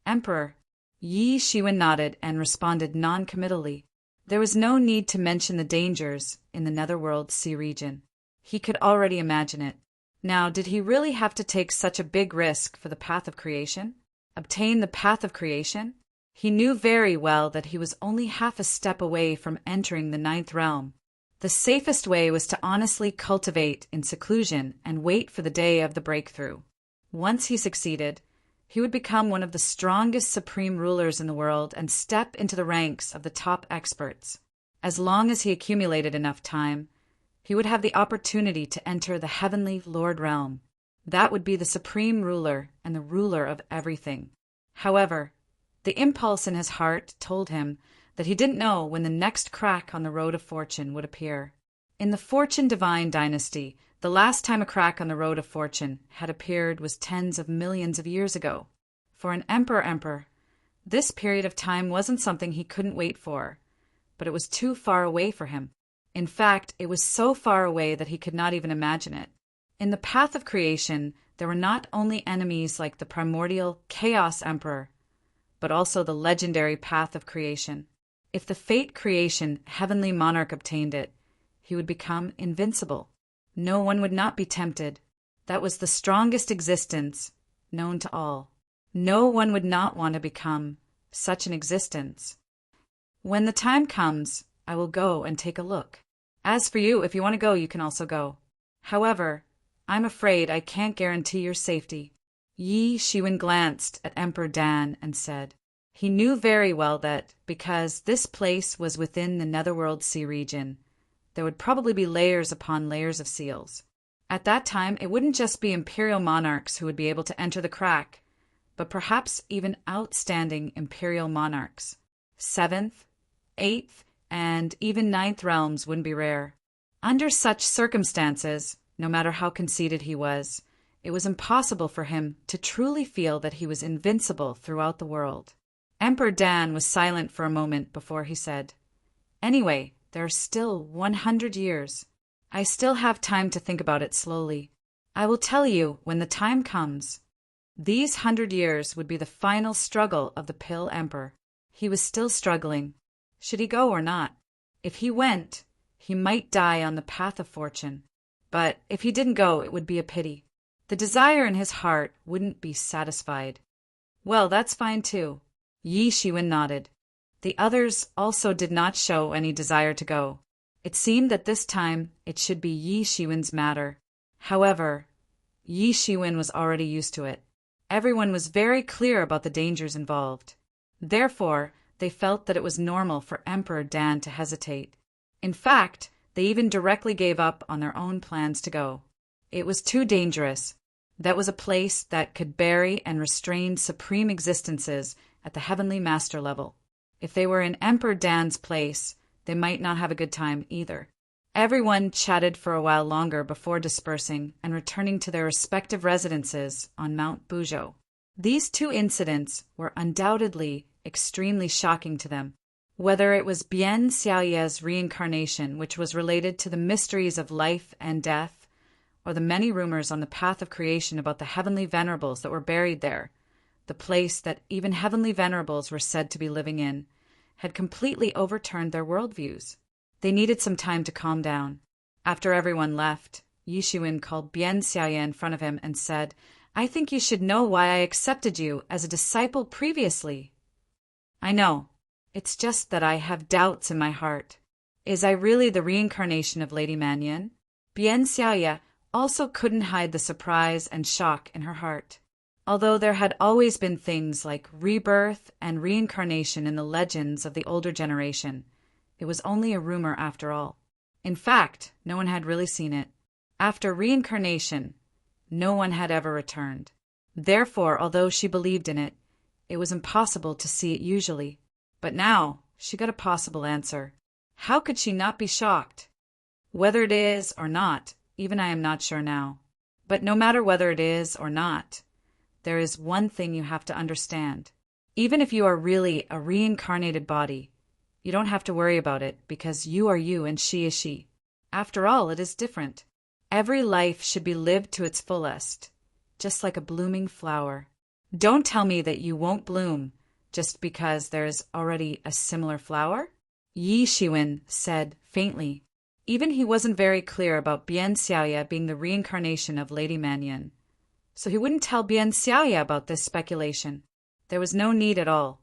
Emperor. Yi Shiwen nodded and responded non-committally. There was no need to mention the dangers in the Netherworld Sea region. He could already imagine it. Now, did he really have to take such a big risk for the path of creation? Obtain the path of creation? He knew very well that he was only half a step away from entering the ninth realm. The safest way was to honestly cultivate in seclusion and wait for the day of the breakthrough. Once he succeeded, he would become one of the strongest supreme rulers in the world and step into the ranks of the top experts. As long as he accumulated enough time, he would have the opportunity to enter the Heavenly Lord realm. That would be the supreme ruler and the ruler of everything. However, the impulse in his heart told him that he didn't know when the next crack on the road of fortune would appear. In the Fortune Divine dynasty, the last time a crack on the road of fortune had appeared was tens of millions of years ago. For an emperor, this period of time wasn't something he couldn't wait for, but it was too far away for him. In fact, it was so far away that he could not even imagine it. In the path of creation, there were not only enemies like the primordial Chaos Emperor, but also the legendary path of creation. If the Fate Creation Heavenly Monarch obtained it, he would become invincible. No one would not be tempted. That was the strongest existence known to all. No one would not want to become such an existence. When the time comes, I will go and take a look. As for you, if you want to go, you can also go. However, I'm afraid I can't guarantee your safety." Yi Shiwen glanced at Emperor Dan and said, he knew very well that, because this place was within the Netherworld Sea region, there would probably be layers upon layers of seals. At that time, it wouldn't just be imperial monarchs who would be able to enter the crack, but perhaps even outstanding imperial monarchs. 7th, 8th, and even 9th realms wouldn't be rare. Under such circumstances, no matter how conceited he was, it was impossible for him to truly feel that he was invincible throughout the world. Emperor Dan was silent for a moment before he said, "Anyway, there are still 100 years. I still have time to think about it slowly. I will tell you when the time comes." These 100 years would be the final struggle of the Pill Emperor. He was still struggling. Should he go or not? If he went, he might die on the path of fortune. But if he didn't go, it would be a pity. The desire in his heart wouldn't be satisfied. "Well, that's fine too." Yi Shiwen nodded. The others also did not show any desire to go. It seemed that this time it should be Yi Shiwen's matter. However, Yi Shiwen was already used to it. Everyone was very clear about the dangers involved. Therefore, they felt that it was normal for Emperor Dan to hesitate. In fact, they even directly gave up on their own plans to go. It was too dangerous. That was a place that could bury and restrain supreme existences at the heavenly master level. If they were in Emperor Dan's place, they might not have a good time either. Everyone chatted for a while longer before dispersing and returning to their respective residences on Mount Buzhou. These two incidents were undoubtedly extremely shocking to them. Whether it was Bian Xiaoye's reincarnation, which was related to the mysteries of life and death, or the many rumors on the path of creation about the heavenly venerables that were buried there, the place that even heavenly venerables were said to be living in, had completely overturned their worldviews. They needed some time to calm down. After everyone left, Yi Shiwen called Bian Xiaoye in front of him and said, "I think you should know why I accepted you as a disciple previously." "I know. It's just that I have doubts in my heart. Is I really the reincarnation of Lady Mannion?" Bian Xiaoye also couldn't hide the surprise and shock in her heart. Although there had always been things like rebirth and reincarnation in the legends of the older generation, it was only a rumor after all. In fact, no one had really seen it. After reincarnation, no one had ever returned. Therefore, although she believed in it, it was impossible to see it usually. But now, she got a possible answer. How could she not be shocked? Whether it is or not, even I am not sure now. But no matter whether it is or not, there is one thing you have to understand. Even if you are really a reincarnated body, you don't have to worry about it because you are you and she is she. After all, it is different. Every life should be lived to its fullest, just like a blooming flower. Don't tell me that you won't bloom just because there is already a similar flower? Yi Shiwen said faintly. Even he wasn't very clear about Bian Xiaoye being the reincarnation of Lady Mannion. So he wouldn't tell Bian Xiaoye about this speculation. There was no need at all.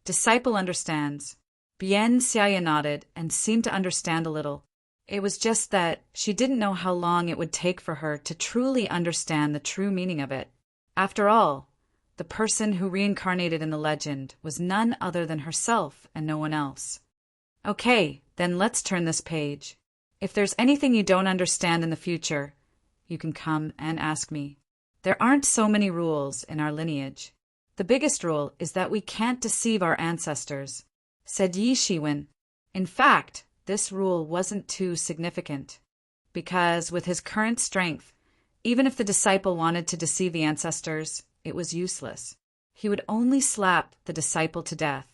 Disciple understands. Bian Xiaoye nodded and seemed to understand a little. It was just that she didn't know how long it would take for her to truly understand the true meaning of it. After all, the person who reincarnated in the legend was none other than herself and no one else. Okay, then let's turn this page. If there's anything you don't understand in the future, you can come and ask me. There aren't so many rules in our lineage. The biggest rule is that we can't deceive our ancestors, said Yi Shiwen. In fact, this rule wasn't too significant, because with his current strength, even if the disciple wanted to deceive the ancestors, it was useless. He would only slap the disciple to death.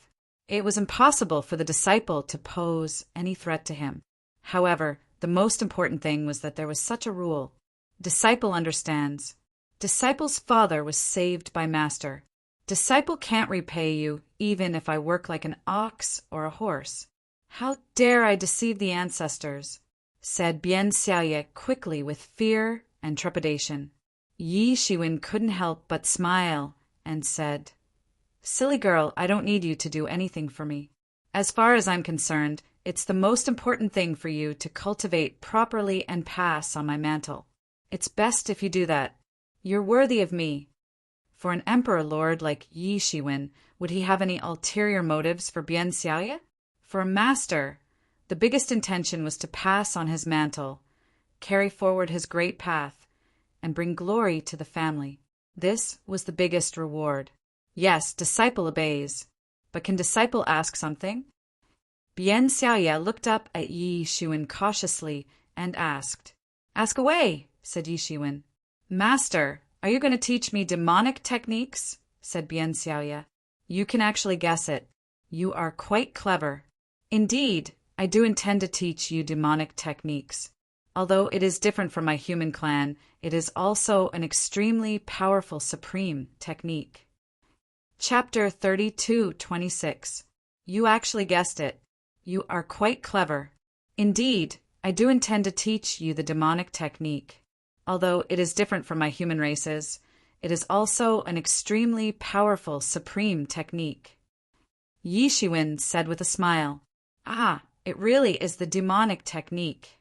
It was impossible for the disciple to pose any threat to him. However, the most important thing was that there was such a rule. Disciple understands. Disciple's father was saved by master. Disciple can't repay you, even if I work like an ox or a horse. How dare I deceive the ancestors? Said Bian Xiaoye quickly with fear and trepidation. Yi Shiwen couldn't help but smile and said, "Silly girl, I don't need you to do anything for me. As far as I'm concerned, it's the most important thing for you to cultivate properly and pass on my mantle. It's best if you do that. You're worthy of me. For an emperor lord like Yi Shiwen, would he have any ulterior motives for Bian Xiaoye? For a master, the biggest intention was to pass on his mantle, carry forward his great path, and bring glory to the family. This was the biggest reward. Yes, disciple obeys. But can disciple ask something? Bian Xiaoye looked up at Yi Shiwen cautiously and asked. Ask away, said Yi Shiwen. Master, are you going to teach me demonic techniques? Said Bian Xiaoye. You can actually guess it. You are quite clever. Indeed, I do intend to teach you demonic techniques. Although it is different from my human clan, it is also an extremely powerful supreme technique. Chapter 32:26. You actually guessed it. You are quite clever. Indeed, I do intend to teach you the demonic technique. Although it is different from my human races, it is also an extremely powerful supreme technique. Yi Shiwen said with a smile, Ah, it really is the demonic technique.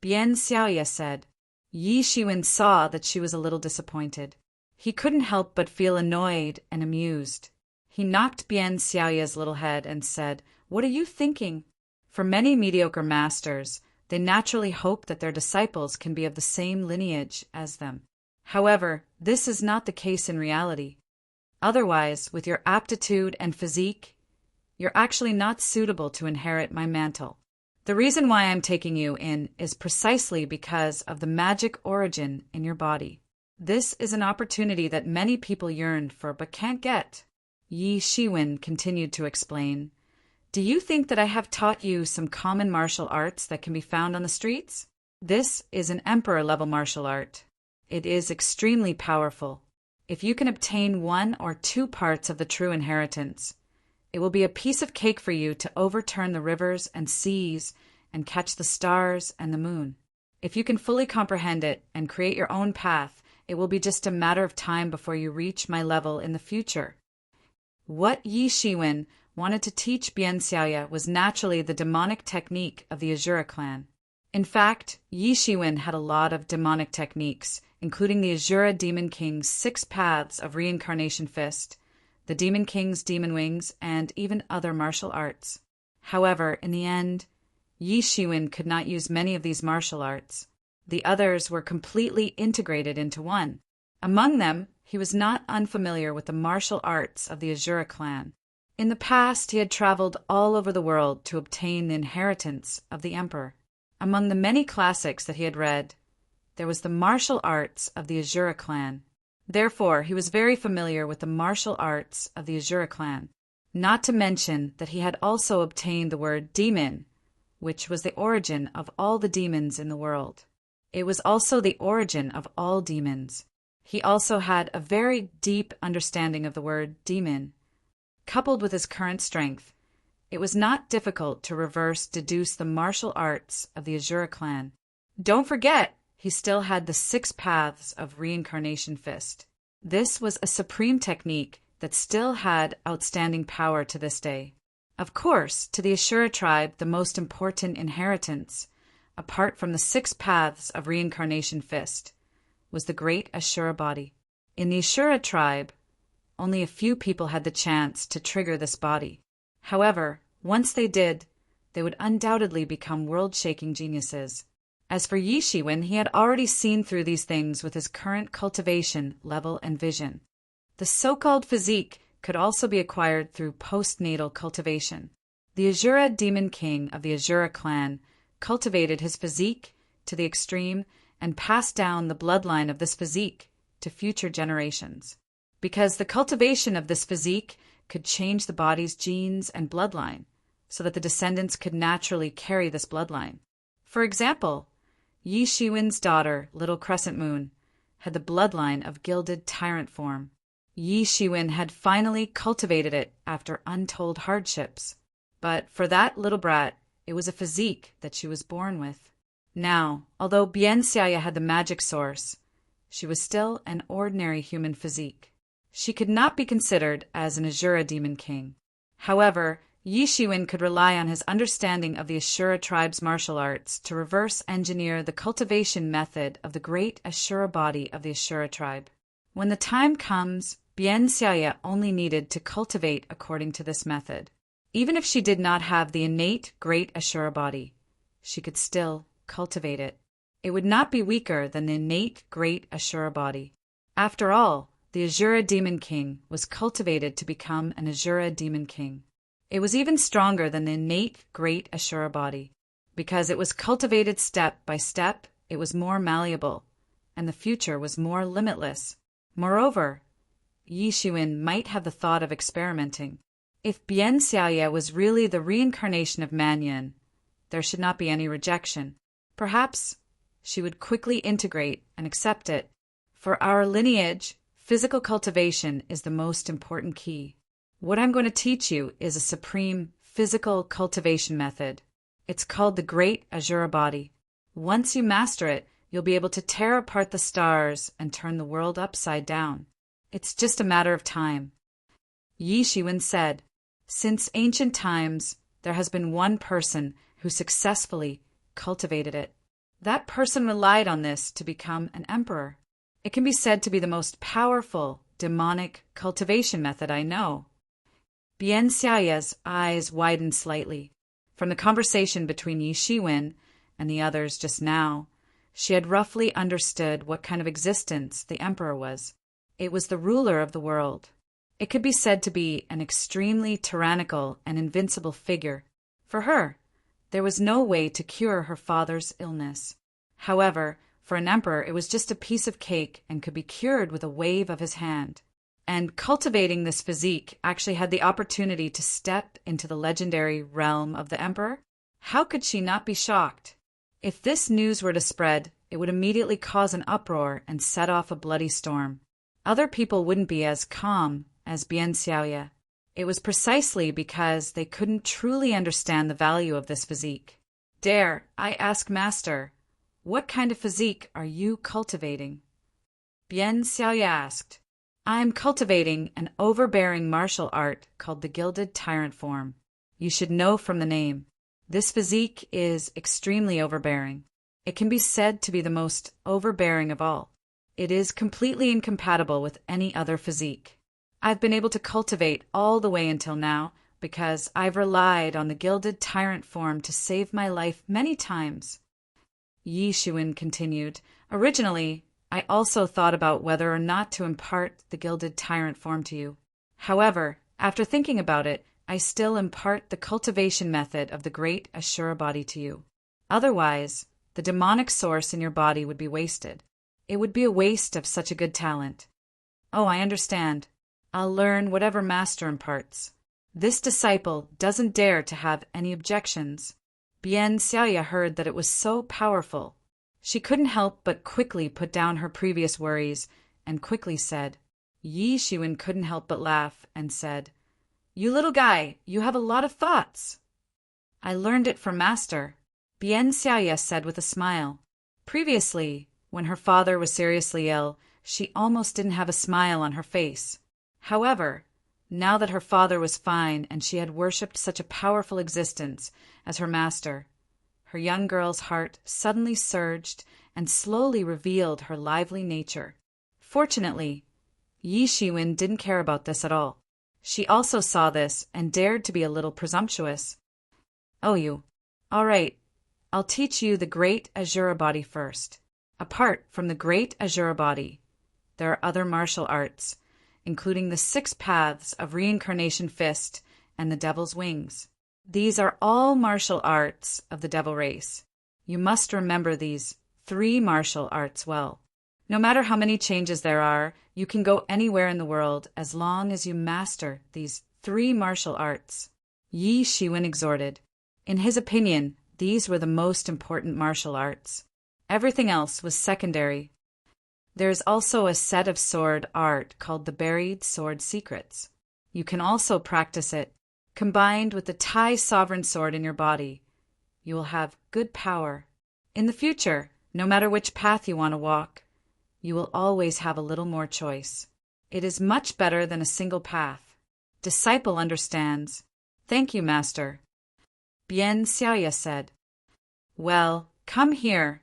Bian Xiaoye said. Yi Shiwen saw that she was a little disappointed. He couldn't help but feel annoyed and amused. He knocked Bian Xiaoye's little head and said, What are you thinking? For many mediocre masters, they naturally hope that their disciples can be of the same lineage as them. However, this is not the case in reality. Otherwise, with your aptitude and physique, you're actually not suitable to inherit my mantle. The reason why I'm taking you in is precisely because of the magic origin in your body. This is an opportunity that many people yearn for but can't get. Yi Shiwen continued to explain. Do you think that I have taught you some common martial arts that can be found on the streets? This is an emperor-level martial art. It is extremely powerful. If you can obtain 1 or 2 parts of the true inheritance, it will be a piece of cake for you to overturn the rivers and seas and catch the stars and the moon. If you can fully comprehend it and create your own path, it will be just a matter of time before you reach my level in the future. What Yi Shiwen wanted to teach Bian Xiaoye was naturally the demonic technique of the Azura clan. In fact, Yi Shiwen had a lot of demonic techniques, including the Azura Demon King's 6 paths of reincarnation fist, the Demon King's demon wings, and even other martial arts. However, in the end, Yi Shiwen could not use many of these martial arts. The others were completely integrated into one. Among them, he was not unfamiliar with the martial arts of the Azura clan. In the past, he had traveled all over the world to obtain the inheritance of the emperor. Among the many classics that he had read, there was the martial arts of the Azura clan. Therefore, he was very familiar with the martial arts of the Azura clan. Not to mention that he had also obtained the word demon, which was the origin of all the demons in the world. It was also the origin of all demons. He also had a very deep understanding of the word demon. Coupled with his current strength, it was not difficult to reverse deduce the martial arts of the Azura clan. Don't forget, he still had the 6 paths of reincarnation fist. This was a supreme technique that still had outstanding power to this day. Of course, to the Ashura tribe, the most important inheritance, apart from the 6 paths of reincarnation fist, was the great Ashura body. In the Ashura tribe, only a few people had the chance to trigger this body. However, once they did, they would undoubtedly become world-shaking geniuses. As for Yi Shiwen, he had already seen through these things with his current cultivation level and vision. The so-called physique could also be acquired through postnatal cultivation. The Azura Demon King of the Azura clan cultivated his physique to the extreme and passed down the bloodline of this physique to future generations. Because the cultivation of this physique could change the body's genes and bloodline, so that the descendants could naturally carry this bloodline. For example, Yi Shiwen's daughter, Little Crescent Moon, had the bloodline of gilded tyrant form. Yi Shiwen had finally cultivated it after untold hardships. But for that little brat, it was a physique that she was born with. Now, although Bian Xiaoye had the magic source, she was still an ordinary human physique. She could not be considered as an Azura Demon King. However, Yi Shiwen could rely on his understanding of the Ashura tribe's martial arts to reverse engineer the cultivation method of the great Ashura body of the Ashura tribe. When the time comes, Bien Xiaoya only needed to cultivate according to this method. Even if she did not have the innate great Ashura body, she could still cultivate it. It would not be weaker than the innate great Ashura body. After all, the Ashura demon king was cultivated to become an Ashura demon king. It was even stronger than the innate great Ashura body. Because it was cultivated step by step, it was more malleable, and the future was more limitless. Moreover, Yi Shiwen might have the thought of experimenting. If Bien Xiaoya was really the reincarnation of Manyan, there should not be any rejection. Perhaps she would quickly integrate and accept it. For our lineage, physical cultivation is the most important key. What I'm going to teach you is a supreme physical cultivation method. It's called the Great Ashura Body. Once you master it, you'll be able to tear apart the stars and turn the world upside down. It's just a matter of time. Yi Shiwen said, "Since ancient times, there has been one person who successfully cultivated it. That person relied on this to become an emperor. It can be said to be the most powerful demonic cultivation method I know." Bien Xiaoya's eyes widened slightly. From the conversation between Yi Shiwen and the others just now, she had roughly understood what kind of existence the emperor was. It was the ruler of the world. It could be said to be an extremely tyrannical and invincible figure. For her, there was no way to cure her father's illness. However, for an emperor, it was just a piece of cake and could be cured with a wave of his hand. And cultivating this physique actually had the opportunity to step into the legendary realm of the emperor. How could she not be shocked? If this news were to spread, it would immediately cause an uproar and set off a bloody storm. Other people wouldn't be as calm as Bien Xiaoya. It was precisely because they couldn't truly understand the value of this physique. "Dare I ask, Master, what kind of physique are you cultivating?" Bien Xiaoya asked. "I'm cultivating an overbearing martial art called the Gilded Tyrant form. You should know from the name. This physique is extremely overbearing. It can be said to be the most overbearing of all. It is completely incompatible with any other physique. I've been able to cultivate all the way until now because I've relied on the Gilded Tyrant form to save my life many times." Yi Shiwen continued, "Originally, I also thought about whether or not to impart the Gilded Tyrant form to you. However, after thinking about it, I still impart the cultivation method of the Great Ashura body to you. Otherwise, the demonic source in your body would be wasted. It would be a waste of such a good talent." "Oh, I understand. I'll learn whatever Master imparts." This disciple doesn't dare to have any objections. Bien Xiaoya heard that it was so powerful. She couldn't help but quickly put down her previous worries and quickly said. Yi Shiwen couldn't help but laugh and said, "You little guy, you have a lot of thoughts." "I learned it from Master," Bien Xiaoya said with a smile. Previously, when her father was seriously ill, she almost didn't have a smile on her face. However, now that her father was fine and she had worshipped such a powerful existence as her master, her young girl's heart suddenly surged and slowly revealed her lively nature. Fortunately, Yi Shiwen didn't care about this at all. She also saw this and dared to be a little presumptuous. "Oh, you. All right. I'll teach you the Great Ashura body first. Apart from the Great Ashura body, there are other martial arts, including the 6 paths of Reincarnation Fist and the Devil's Wings. These are all martial arts of the devil race. You must remember these 3 martial arts well. No matter how many changes there are, you can go anywhere in the world as long as you master these 3 martial arts." Yi Shiwen exhorted. In his opinion, these were the most important martial arts. Everything else was secondary. There is also a set of sword art called the Buried Sword Secrets. You can also practice it. Combined with the Tai Sovereign Sword in your body, you will have good power. In the future, no matter which path you want to walk, you will always have a little more choice. It is much better than a single path. Disciple understands. Thank you, master. Bien Xiaoya said. Well, come here.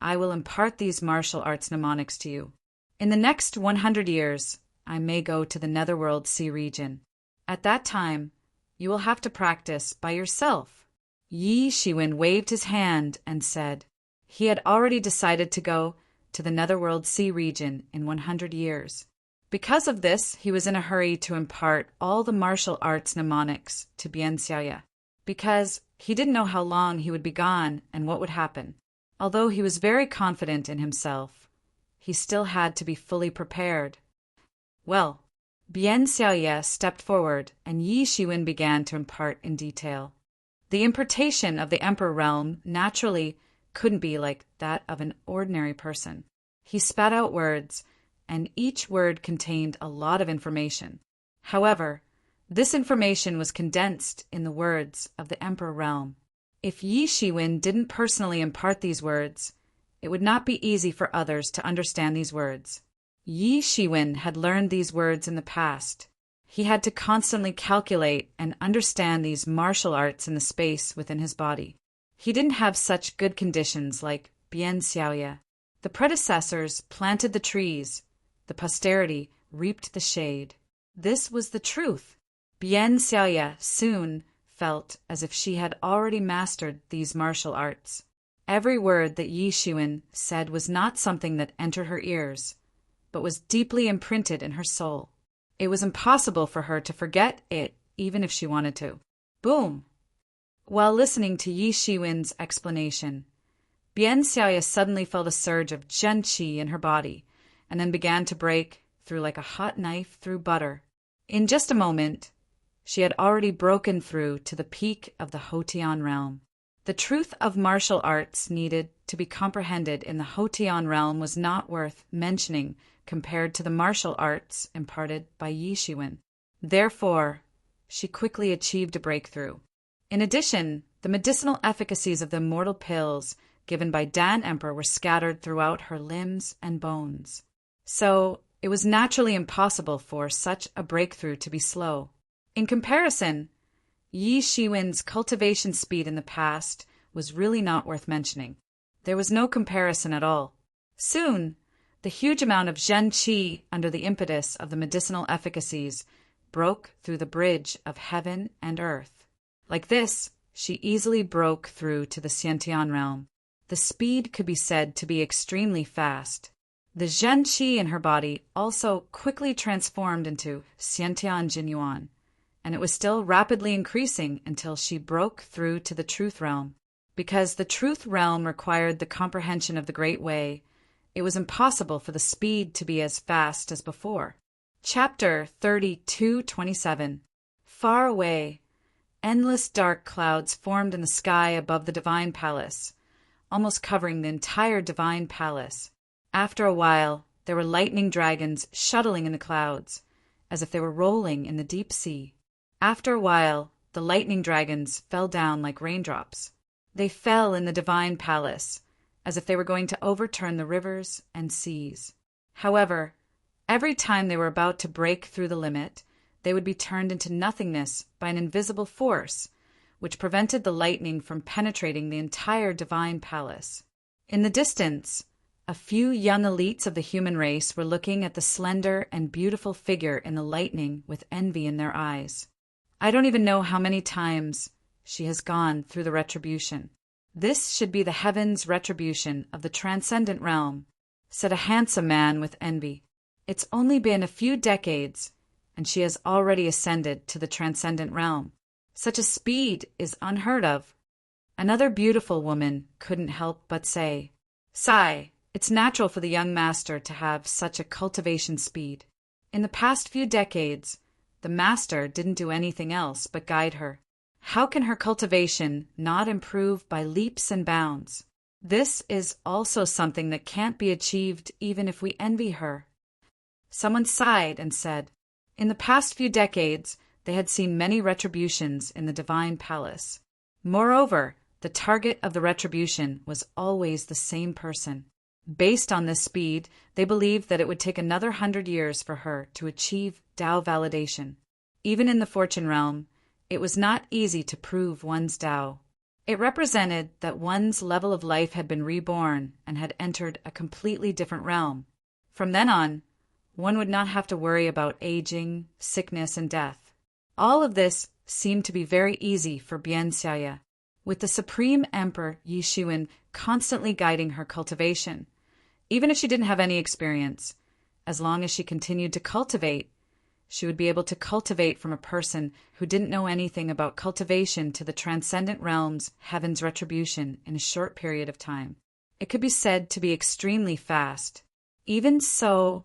I will impart these martial arts mnemonics to you. In the next 100 years, I may go to the Netherworld Sea region. At that time, you will have to practice by yourself. Yi Shiwen waved his hand and said he had already decided to go to the Netherworld Sea region in 100 years. Because of this, he was in a hurry to impart all the martial arts mnemonics to Bien Xiaoya, because he didn't know how long he would be gone and what would happen. Although he was very confident in himself, he still had to be fully prepared. Well, Bien Xiaoya stepped forward, and Yi Shiwen began to impart in detail. The impartation of the Emperor realm naturally couldn't be like that of an ordinary person. He spat out words, and each word contained a lot of information. However, this information was condensed in the words of the Emperor realm. If Yi Shiwen didn't personally impart these words, it would not be easy for others to understand these words. Yi Shiwen had learned these words in the past. He had to constantly calculate and understand these martial arts in the space within his body. He didn't have such good conditions like Bien Xiaoya. The predecessors planted the trees, the posterity reaped the shade. This was the truth. Bien Xiaoya soon felt as if she had already mastered these martial arts. Every word that Yi Shiwen said was not something that entered her ears, but was deeply imprinted in her soul. It was impossible for her to forget it even if she wanted to. Boom! While listening to Yi Shiwen's explanation, Bien Xiaoya suddenly felt a surge of Zhen Qi in her body, and then began to break through like a hot knife through butter. In just a moment, she had already broken through to the peak of the Hotian realm. The truth of martial arts needed to be comprehended in the Hotian realm was not worth mentioning compared to the martial arts imparted by Yi Shiwen. Therefore, she quickly achieved a breakthrough. In addition, the medicinal efficacies of the immortal pills given by Dan Emperor were scattered throughout her limbs and bones. So, it was naturally impossible for such a breakthrough to be slow. In comparison, Yi Shiwen's cultivation speed in the past was really not worth mentioning. There was no comparison at all. Soon, the huge amount of Zhen Qi under the impetus of the medicinal efficacies broke through the bridge of heaven and earth. Like this, she easily broke through to the Xiantian realm. The speed could be said to be extremely fast. The Zhen Qi in her body also quickly transformed into Xiantian Jinyuan, and it was still rapidly increasing until she broke through to the truth realm. Because the truth realm required the comprehension of the Great Way, it was impossible for the speed to be as fast as before. Chapter 32:27. Far away, endless dark clouds formed in the sky above the divine palace, almost covering the entire divine palace. After a while, there were lightning dragons shuttling in the clouds, as if they were rolling in the deep sea. After a while, the lightning dragons fell down like raindrops. They fell in the divine palace, as if they were going to overturn the rivers and seas. However, every time they were about to break through the limit, they would be turned into nothingness by an invisible force, which prevented the lightning from penetrating the entire divine palace. In the distance, a few young elites of the human race were looking at the slender and beautiful figure in the lightning with envy in their eyes. I don't even know how many times she has gone through the retribution. This should be the heaven's retribution of the transcendent realm, said a handsome man with envy. It's only been a few decades, and she has already ascended to the transcendent realm. Such a speed is unheard of. Another beautiful woman couldn't help but say, "Sigh, it's natural for the young master to have such a cultivation speed. In the past few decades, the master didn't do anything else but guide her. How can her cultivation not improve by leaps and bounds? This is also something that can't be achieved even if we envy her." Someone sighed and said, in the past few decades, they had seen many retributions in the divine palace. Moreover, the target of the retribution was always the same person. Based on this speed, they believed that it would take another 100 years for her to achieve Tao validation. Even in the fortune realm, It was not easy to prove one's Tao. It represented that one's level of life had been reborn and had entered a completely different realm. From then on, one would not have to worry about aging, sickness, and death. All of this seemed to be very easy for Bian Xiaoya, with the Supreme Emperor Yi Shiwen constantly guiding her cultivation. Even if she didn't have any experience, as long as she continued to cultivate, she would be able to cultivate from a person who didn't know anything about cultivation to the transcendent realms, heaven's retribution, in a short period of time. It could be said to be extremely fast. Even so,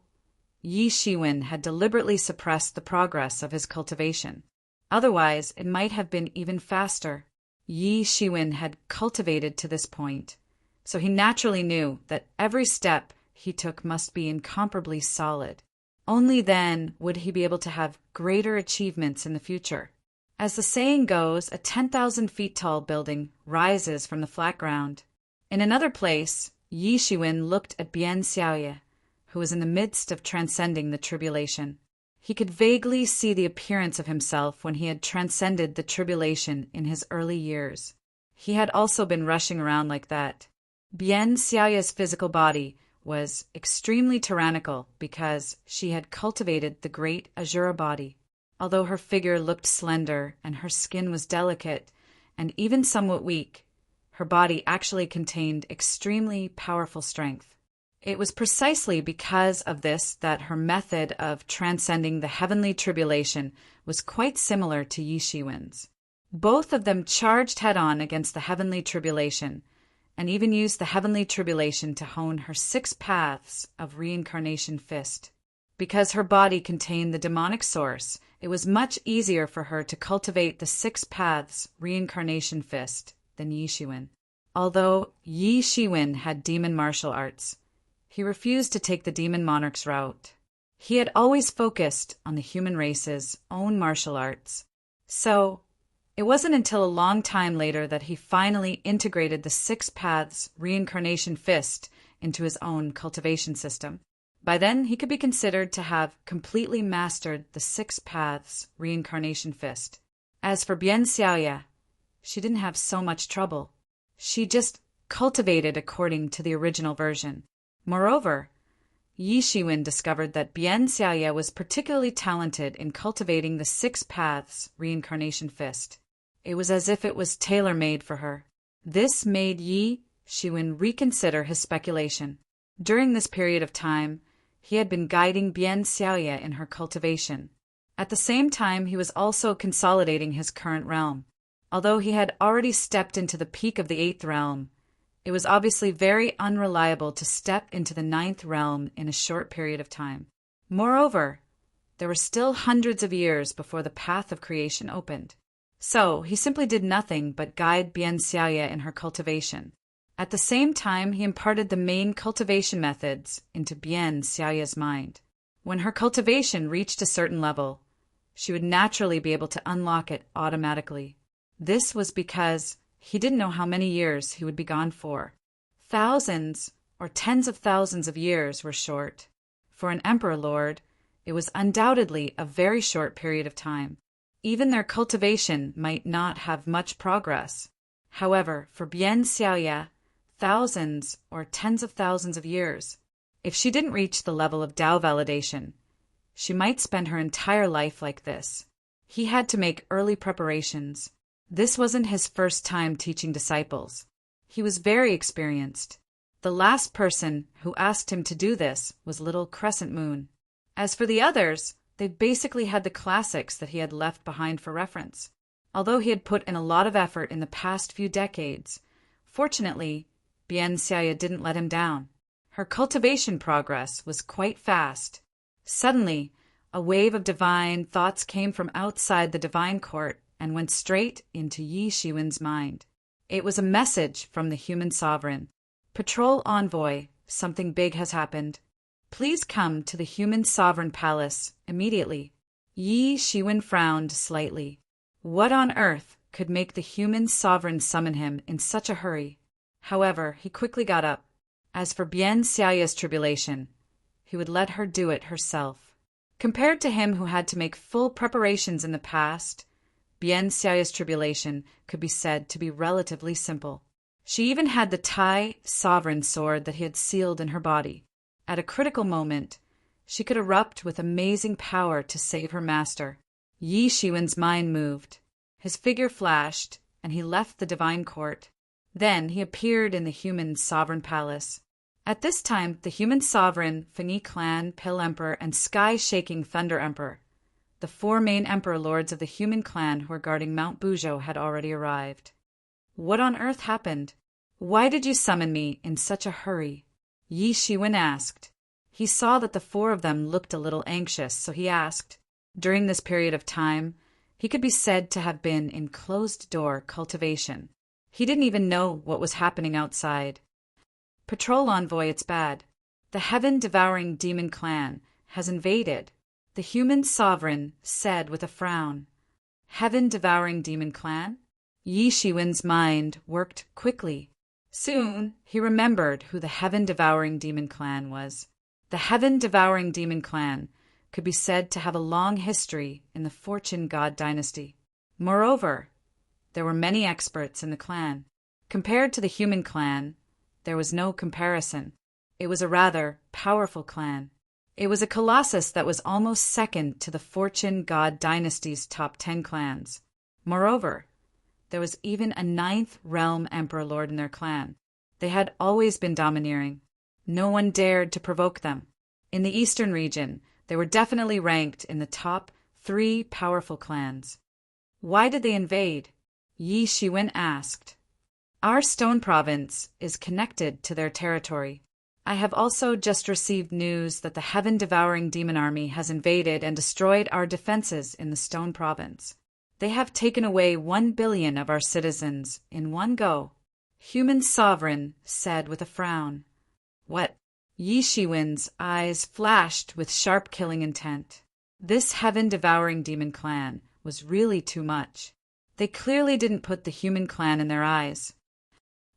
Yi Shiwen had deliberately suppressed the progress of his cultivation. Otherwise, it might have been even faster. Yi Shiwen had cultivated to this point, so he naturally knew that every step he took must be incomparably solid. Only then would he be able to have greater achievements in the future. As the saying goes, a 10,000 feet tall building rises from the flat ground. In another place, Yi Shiwen looked at Bian Xiaoya, who was in the midst of transcending the tribulation. He could vaguely see the appearance of himself when he had transcended the tribulation in his early years. He had also been rushing around like that. Bian Xiaoya's physical body was extremely tyrannical because she had cultivated the great Azura body. Although her figure looked slender and her skin was delicate and even somewhat weak, her body actually contained extremely powerful strength. It was precisely because of this that her method of transcending the heavenly tribulation was quite similar to Yi Shiwen's. Both of them charged head-on against the heavenly tribulation, and even used the heavenly tribulation to hone her 6 paths of reincarnation fist. Because her body contained the demonic source, it was much easier for her to cultivate the 6 paths reincarnation fist than Yi Shiwen. Although Yi Shiwen had demon martial arts, he refused to take the demon monarch's route. He had always focused on the human race's own martial arts. So, it wasn't until a long time later that he finally integrated the 6 paths reincarnation fist into his own cultivation system. By then, he could be considered to have completely mastered the 6 paths reincarnation fist. As for Bian Xiaoya, she didn't have so much trouble. She just cultivated according to the original version. Moreover, Yi Shiwen discovered that Bian Xiaoya was particularly talented in cultivating the 6 paths reincarnation fist. It was as if it was tailor-made for her. This made Yi Shiwen reconsider his speculation. During this period of time, he had been guiding Bian Xiaoya in her cultivation. At the same time, he was also consolidating his current realm. Although he had already stepped into the peak of the 8th realm, it was obviously very unreliable to step into the 9th realm in a short period of time. Moreover, there were still hundreds of years before the path of creation opened. So, he simply did nothing but guide Bian Xiaoya in her cultivation. At the same time, he imparted the main cultivation methods into Bian Xiaoya's mind. When her cultivation reached a certain level, she would naturally be able to unlock it automatically. This was because he didn't know how many years he would be gone for. Thousands or tens of thousands of years were short. For an emperor lord, it was undoubtedly a very short period of time. Even their cultivation might not have much progress. However, for Bian Xiaoya, thousands or tens of thousands of years. If she didn't reach the level of Tao validation, she might spend her entire life like this. He had to make early preparations. This wasn't his first time teaching disciples. He was very experienced. The last person who asked him to do this was little Crescent Moon. As for the others, they basically had the classics that he had left behind for reference. Although he had put in a lot of effort in the past few decades, fortunately, Bian Xiaoya didn't let him down. Her cultivation progress was quite fast. Suddenly, a wave of divine thoughts came from outside the divine court and went straight into Yi Shiwen's mind. It was a message from the human sovereign. Patrol envoy, something big has happened. Please come to the human sovereign palace immediately. Yi Shiwen frowned slightly. What on earth could make the human sovereign summon him in such a hurry? However, he quickly got up. As for Bian Xiaoya's tribulation, he would let her do it herself. Compared to him who had to make full preparations in the past, Bien Xiao's tribulation could be said to be relatively simple. She even had the Tai sovereign sword that he had sealed in her body. At a critical moment, she could erupt with amazing power to save her master. Yi Shiwen's mind moved. His figure flashed, and he left the divine court. Then he appeared in the human sovereign palace. At this time, the human sovereign, Fengyi clan, Pale Emperor, and sky-shaking Thunder Emperor, the four main emperor lords of the human clan who were guarding Mount Buzhou, had already arrived. What on earth happened? Why did you summon me in such a hurry? Yi Shiwen asked. He saw that the four of them looked a little anxious, so he asked. During this period of time, he could be said to have been in closed-door cultivation. He didn't even know what was happening outside. Patrol envoy, it's bad. The heaven-devouring demon clan has invaded, the human sovereign said with a frown. Heaven-devouring demon clan? Yi Shiwen's mind worked quickly. Soon he remembered who the heaven-devouring demon clan was. The heaven-devouring demon clan could be said to have a long history in the Fortune God dynasty. Moreover, there were many experts in the clan. Compared to the human clan, there was no comparison. It was a rather powerful clan. It was a colossus that was almost second to the Fortune God dynasty's top 10 clans. Moreover, there was even a 9th realm emperor lord in their clan. They had always been domineering. No one dared to provoke them. In the eastern region, they were definitely ranked in the top 3 powerful clans. Why did they invade? Yi Shiwen asked. Our stone province is connected to their territory. I have also just received news that the heaven-devouring demon army has invaded and destroyed our defenses in the stone province. They have taken away 1 billion of our citizens in one go. Human sovereign said with a frown. What? Yi Shiwen's eyes flashed with sharp killing intent. This heaven-devouring demon clan was really too much. They clearly didn't put the human clan in their eyes.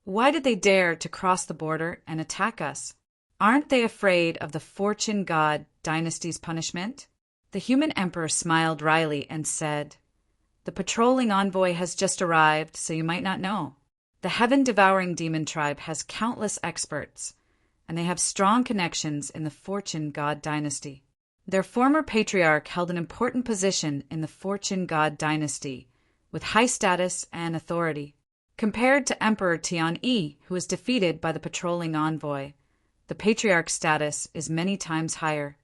Why did they dare to cross the border and attack us? Aren't they afraid of the Fortune God dynasty's punishment? The human emperor smiled wryly and said, The patrolling envoy has just arrived, so you might not know. The heaven-devouring demon tribe has countless experts, and they have strong connections in the Fortune God dynasty. Their former patriarch held an important position in the Fortune God dynasty, with high status and authority. Compared to Emperor Tianyi, who was defeated by the patrolling envoy, the patriarch's status is many times higher.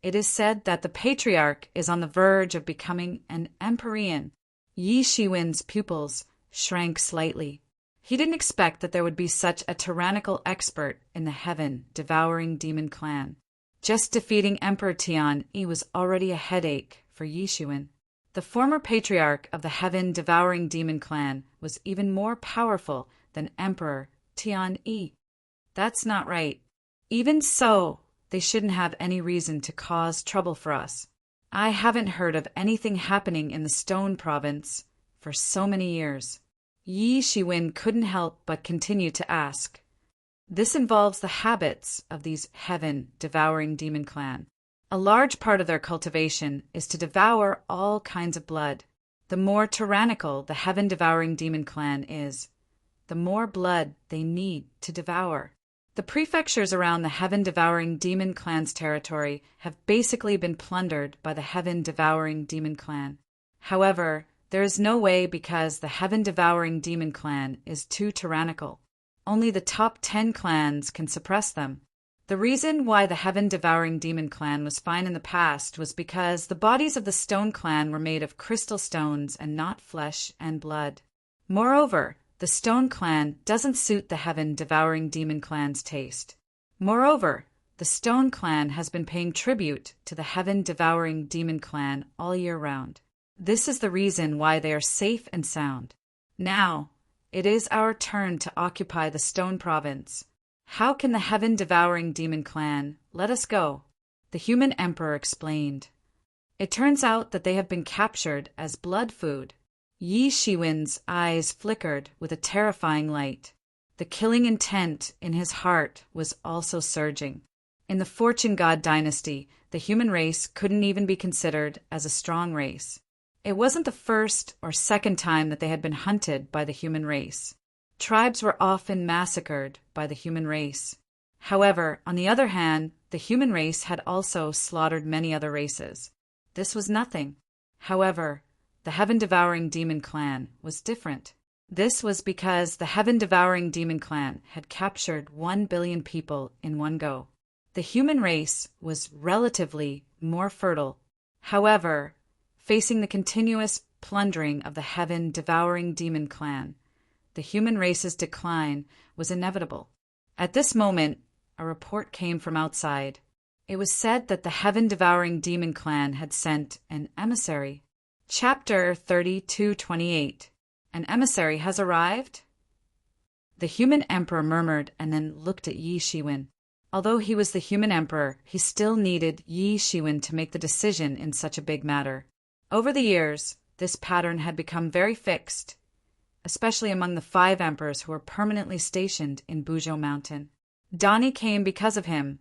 It is said that the patriarch is on the verge of becoming an empyrean. Yi Shiwen's pupils shrank slightly. He didn't expect that there would be such a tyrannical expert in the heaven-devouring demon clan. Just defeating Emperor Tianyi was already a headache for Yi Shiwen. The former patriarch of the heaven-devouring demon clan was even more powerful than Emperor Tianyi. That's not right. Even so, they shouldn't have any reason to cause trouble for us. I haven't heard of anything happening in the Stone Province for so many years. Yi Shiwen couldn't help but continue to ask. This involves the habits of these heaven-devouring demon clan. A large part of their cultivation is to devour all kinds of blood. The more tyrannical the heaven-devouring demon clan is, the more blood they need to devour. The prefectures around the heaven-devouring demon clan's territory have basically been plundered by the heaven-devouring demon clan. However, there is no way because the heaven-devouring demon clan is too tyrannical. Only the top 10 clans can suppress them. The reason why the heaven-devouring demon clan was fine in the past was because the bodies of the stone clan were made of crystal stones and not flesh and blood. Moreover, the stone clan doesn't suit the heaven-devouring demon clan's taste. Moreover, the stone clan has been paying tribute to the heaven-devouring demon clan all year round. This is the reason why they are safe and sound. Now, it is our turn to occupy the stone province. How can the heaven-devouring demon clan let us go? The human emperor explained. It turns out that they have been captured as blood food. Yi Shiwen's eyes flickered with a terrifying light. The killing intent in his heart was also surging. In the Fortune God dynasty, the human race couldn't even be considered as a strong race. It wasn't the first or second time that they had been hunted by the human race. Tribes were often massacred by the human race. However, on the other hand, the human race had also slaughtered many other races. This was nothing. However, the heaven-devouring demon clan was different. This was because the heaven-devouring demon clan had captured 1 billion people in one go. The human race was relatively more fertile. However, facing the continuous plundering of the heaven-devouring demon clan, the human race's decline was inevitable. At this moment, a report came from outside. It was said that the heaven-devouring demon clan had sent an emissary. Chapter 32:28. An emissary has arrived? The human emperor murmured and then looked at Yi Shiwen. Although he was the human emperor, he still needed Yi Shiwen to make the decision in such a big matter. Over the years, this pattern had become very fixed, especially among the 5 emperors who were permanently stationed in Buzhou Mountain. Dani came because of him,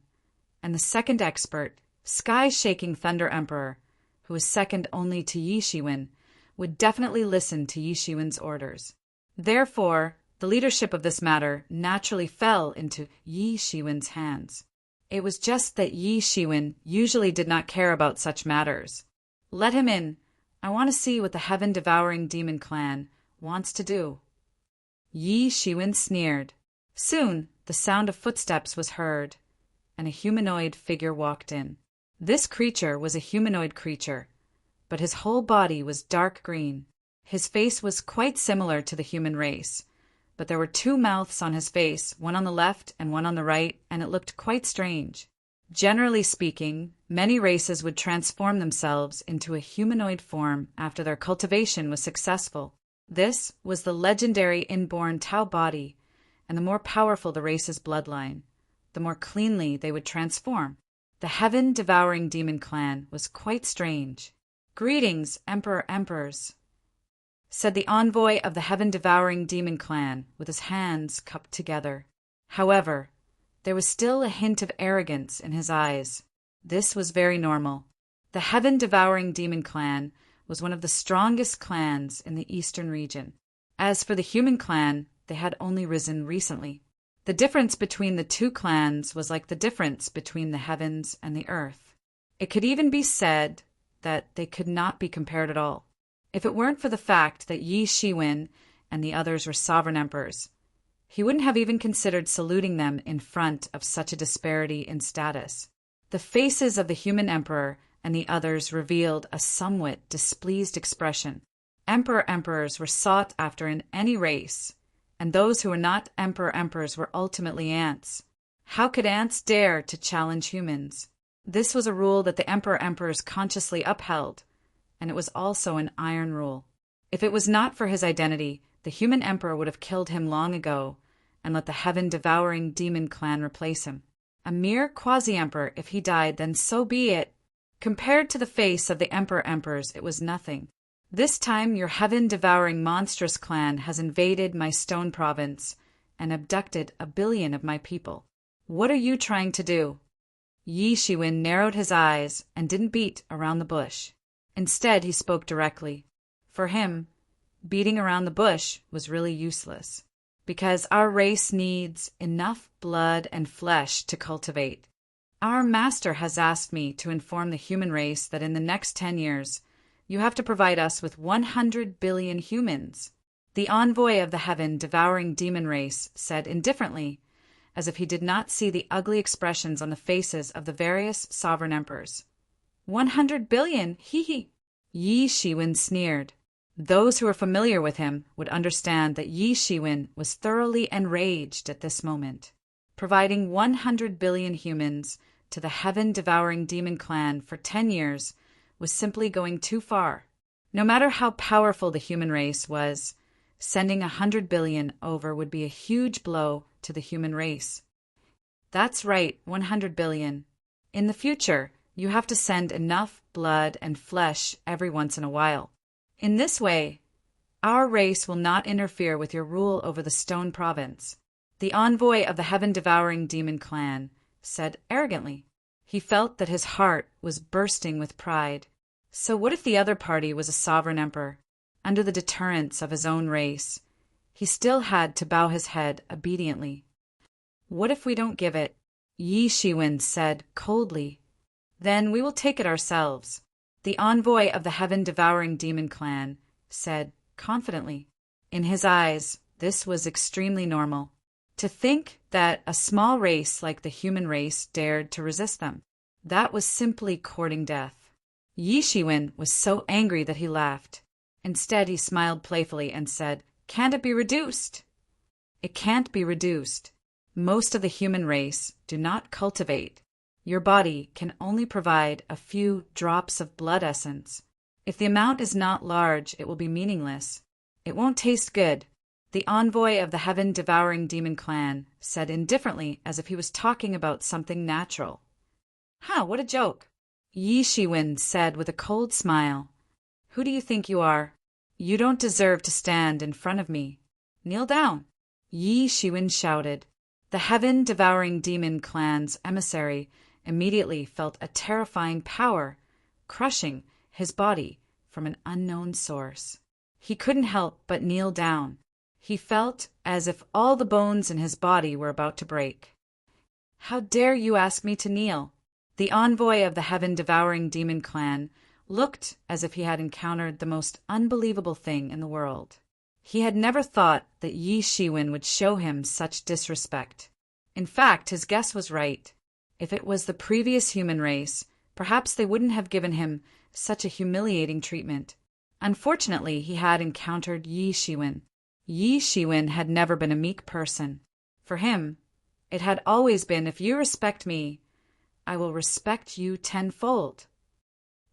and the second expert, sky-shaking Thunder Emperor, who was second only to Yi Shiwen, would definitely listen to Yi Shiwen's orders. Therefore, the leadership of this matter naturally fell into Yi Shiwen's hands. It was just that Yi Shiwen usually did not care about such matters. Let him in. I want to see what the heaven-devouring demon clan wants to do. Yi Shiwen sneered. Soon, the sound of footsteps was heard, and a humanoid figure walked in. This creature was a humanoid creature, but his whole body was dark green. His face was quite similar to the human race, but there were 2 mouths on his face, one on the left and one on the right, and it looked quite strange. Generally speaking, many races would transform themselves into a humanoid form after their cultivation was successful. This was the legendary inborn Tao body, and the more powerful the race's bloodline, the more cleanly they would transform. The heaven-devouring demon clan was quite strange. Greetings, Emperors, said the envoy of the heaven-devouring demon clan with his hands cupped together. However, there was still a hint of arrogance in his eyes. This was very normal. The heaven-devouring demon clan was one of the strongest clans in the eastern region. As for the human clan, they had only risen recently. The difference between the 2 clans was like the difference between the heavens and the earth. It could even be said that they could not be compared at all. If it weren't for the fact that Yi Shiwen and the others were sovereign emperors, he wouldn't have even considered saluting them in front of such a disparity in status. The faces of the human emperor and the others revealed a somewhat displeased expression. Emperors were sought after in any race, and those who were not emperors were ultimately ants. How could ants dare to challenge humans? This was a rule that the emperors consciously upheld, and it was also an iron rule. If it was not for his identity, the human emperor would have killed him long ago and let the heaven-devouring demon clan replace him. A mere quasi-emperor, if he died, then so be it. Compared to the face of the emperors, it was nothing. This time your heaven-devouring monstrous clan has invaded my stone province and abducted 1 billion of my people. What are you trying to do? Yi Shiwen narrowed his eyes and didn't beat around the bush. Instead, he spoke directly. For him, beating around the bush was really useless, because our race needs enough blood and flesh to cultivate. Our master has asked me to inform the human race that in the next 10 years, you have to provide us with 100 billion humans. The envoy of the heaven-devouring demon race said indifferently, as if he did not see the ugly expressions on the faces of the various sovereign emperors. 100 billion, hee. Yi Shiwen sneered. Those who were familiar with him would understand that Yi Shiwen was thoroughly enraged at this moment. Providing 100 billion humans to the heaven-devouring demon clan for 10 years was simply going too far. No matter how powerful the human race was, sending 100 billion over would be a huge blow to the human race. That's right, 100 billion. In the future, you have to send enough blood and flesh every once in a while. In this way, our race will not interfere with your rule over the Stone Province. The envoy of the heaven-devouring demon clan said arrogantly. He felt that his heart was bursting with pride. So what if the other party was a sovereign emperor, under the deterrence of his own race? He still had to bow his head obediently. What if we don't give it? Yi Shiwen said coldly. Then we will take it ourselves. The envoy of the heaven-devouring demon clan said confidently. In his eyes, this was extremely normal. To think that a small race like the human race dared to resist them. That was simply courting death. Yi Shiwen was so angry that he laughed. Instead, he smiled playfully and said, "Can't it be reduced?" It can't be reduced. Most of the human race do not cultivate. Your body can only provide a few drops of blood essence. If the amount is not large, it will be meaningless. It won't taste good. The envoy of the heaven-devouring demon clan said indifferently as if he was talking about something natural. What a joke! Yi Shiwen said with a cold smile. Who do you think you are? You don't deserve to stand in front of me. Kneel down. Yi Shiwen shouted. The heaven-devouring demon clan's emissary immediately felt a terrifying power crushing his body from an unknown source. He couldn't help but kneel down. He felt as if all the bones in his body were about to break. How dare you ask me to kneel? The envoy of the heaven-devouring demon clan looked as if he had encountered the most unbelievable thing in the world. He had never thought that Yi Shiwen would show him such disrespect. In fact, his guess was right. If it was the previous human race, perhaps they wouldn't have given him such a humiliating treatment. Unfortunately, he had encountered Yi Shiwen. Yi Shiwen had never been a meek person. For him, it had always been, if you respect me, I will respect you tenfold.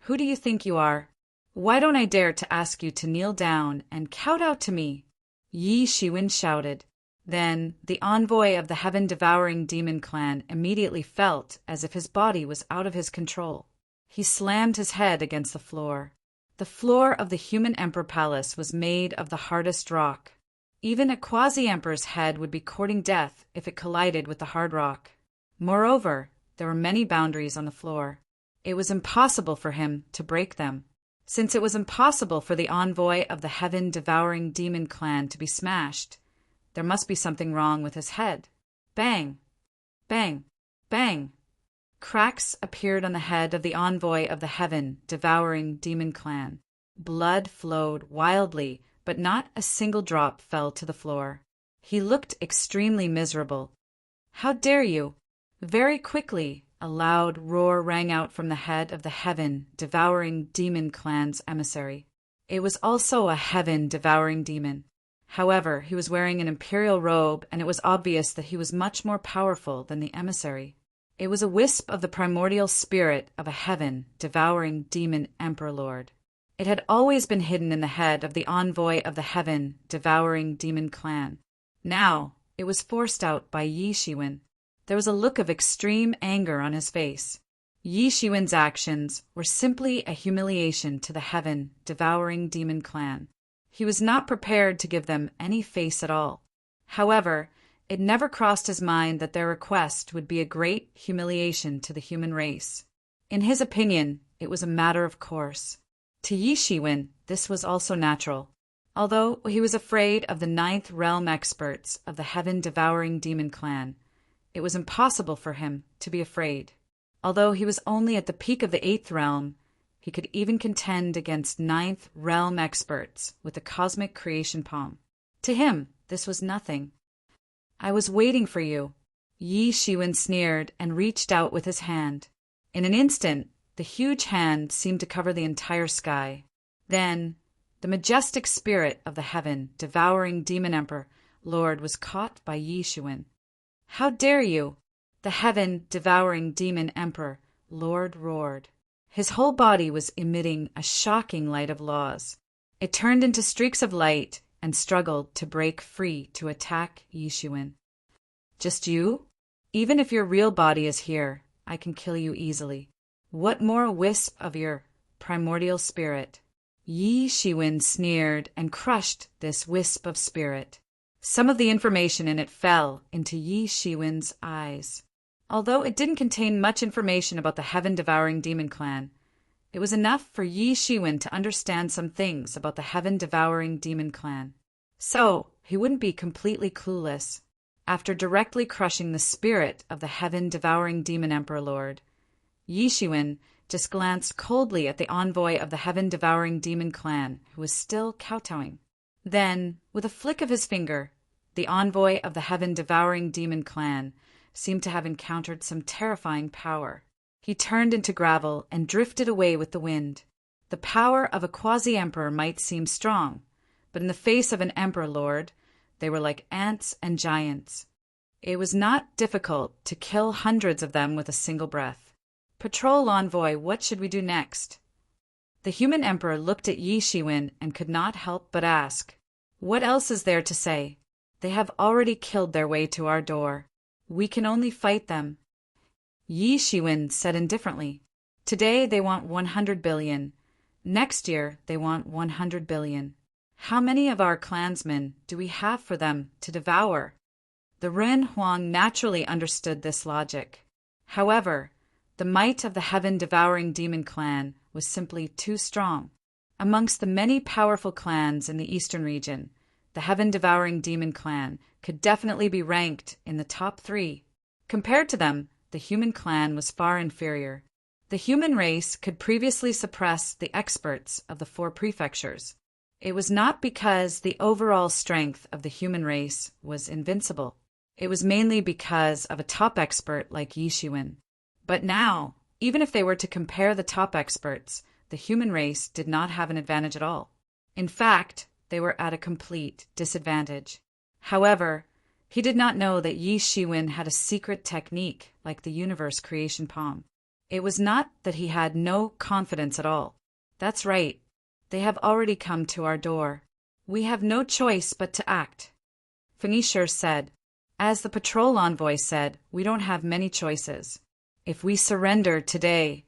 Who do you think you are? Why don't I dare to ask you to kneel down and kowtow to me? Yi Shiwen shouted. Then the envoy of the heaven-devouring demon clan immediately felt as if his body was out of his control. He slammed his head against the floor. The floor of the human emperor palace was made of the hardest rock. Even a quasi-emperor's head would be courting death if it collided with the hard rock. Moreover, there were many boundaries on the floor. It was impossible for him to break them. Since it was impossible for the envoy of the heaven-devouring demon clan to be smashed, there must be something wrong with his head. Bang! Bang! Bang! Cracks appeared on the head of the envoy of the heaven-devouring demon clan. Blood flowed wildly, but not a single drop fell to the floor. He looked extremely miserable. How dare you? Very quickly, a loud roar rang out from the head of the heaven-devouring demon clan's emissary. It was also a heaven-devouring demon. However, he was wearing an imperial robe, and it was obvious that he was much more powerful than the emissary. It was a wisp of the primordial spirit of a heaven-devouring demon emperor lord. It had always been hidden in the head of the envoy of the heaven-devouring demon clan. Now, it was forced out by Yi Shiwen. There was a look of extreme anger on his face. Yi Shiwen's actions were simply a humiliation to the heaven-devouring demon clan. He was not prepared to give them any face at all. However, it never crossed his mind that their request would be a great humiliation to the human race. In his opinion, it was a matter of course. To Yi Shiwen, this was also natural. Although he was afraid of the 9th realm experts of the heaven-devouring demon clan, it was impossible for him to be afraid. Although he was only at the peak of the 8th realm, he could even contend against 9th realm experts with the cosmic creation palm. To him, this was nothing. I was waiting for you. Yi Shiwen sneered and reached out with his hand. In an instant, the huge hand seemed to cover the entire sky. Then, the majestic spirit of the heaven-devouring demon emperor lord was caught by Yi Shiwen. How dare you? The heaven-devouring demon emperor lord roared. His whole body was emitting a shocking light of laws. It turned into streaks of light and struggled to break free to attack Yi Shiwen. Just you? Even if your real body is here, I can kill you easily. What more a wisp of your primordial spirit? Yi Shiwen sneered and crushed this wisp of spirit. Some of the information in it fell into Yi Shiwen's eyes. Although it didn't contain much information about the heaven-devouring demon clan, It was enough for Yi Shiwen to understand some things about the heaven-devouring demon clan. So, he wouldn't be completely clueless. After directly crushing the spirit of the heaven-devouring demon emperor lord, Yi Shiwen just glanced coldly at the envoy of the heaven-devouring demon clan, who was still kowtowing. Then, with a flick of his finger, the envoy of the heaven-devouring demon clan seemed to have encountered some terrifying power. He turned into gravel and drifted away with the wind. The power of a quasi-emperor might seem strong, but in the face of an emperor lord, they were like ants and giants. It was not difficult to kill hundreds of them with a single breath. Patrol envoy, what should we do next? The human emperor looked at Yi Shiwen and could not help but ask, "What else is there to say? They have already killed their way to our door. We can only fight them." Yi Shiwen said indifferently, "Today they want 100 billion. Next year they want 100 billion. How many of our clansmen do we have for them to devour?" The Ren Huang naturally understood this logic. However, the might of the heaven-devouring demon clan was simply too strong. Amongst the many powerful clans in the eastern region, the heaven-devouring demon clan could definitely be ranked in the top 3. Compared to them, the human clan was far inferior. The human race could previously suppress the experts of the 4 prefectures. It was not because the overall strength of the human race was invincible. It was mainly because of a top expert like Yi Shiwen. But now, even if they were to compare the top experts, the human race did not have an advantage at all. In fact, they were at a complete disadvantage. However, he did not know that Yi Shiwen had a secret technique like the universe creation palm. It was not that he had no confidence at all. That's right. They have already come to our door. We have no choice but to act. Fengishir said. As the patrol envoy said, we don't have many choices. If we surrender today,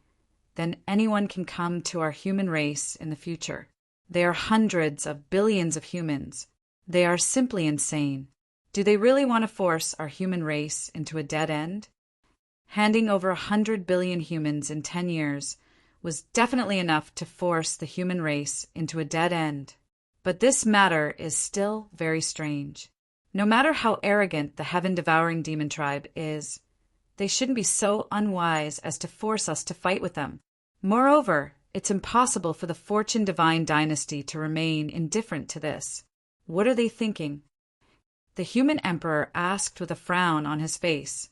then anyone can come to our human race in the future. They are hundreds of billions of humans. They are simply insane. Do they really want to force our human race into a dead end? Handing over 100 billion humans in 10 years was definitely enough to force the human race into a dead end. But this matter is still very strange. No matter how arrogant the heaven-devouring demon tribe is, they shouldn't be so unwise as to force us to fight with them. Moreover, it's impossible for the Fortune Divine dynasty to remain indifferent to this. What are they thinking? The human emperor asked with a frown on his face.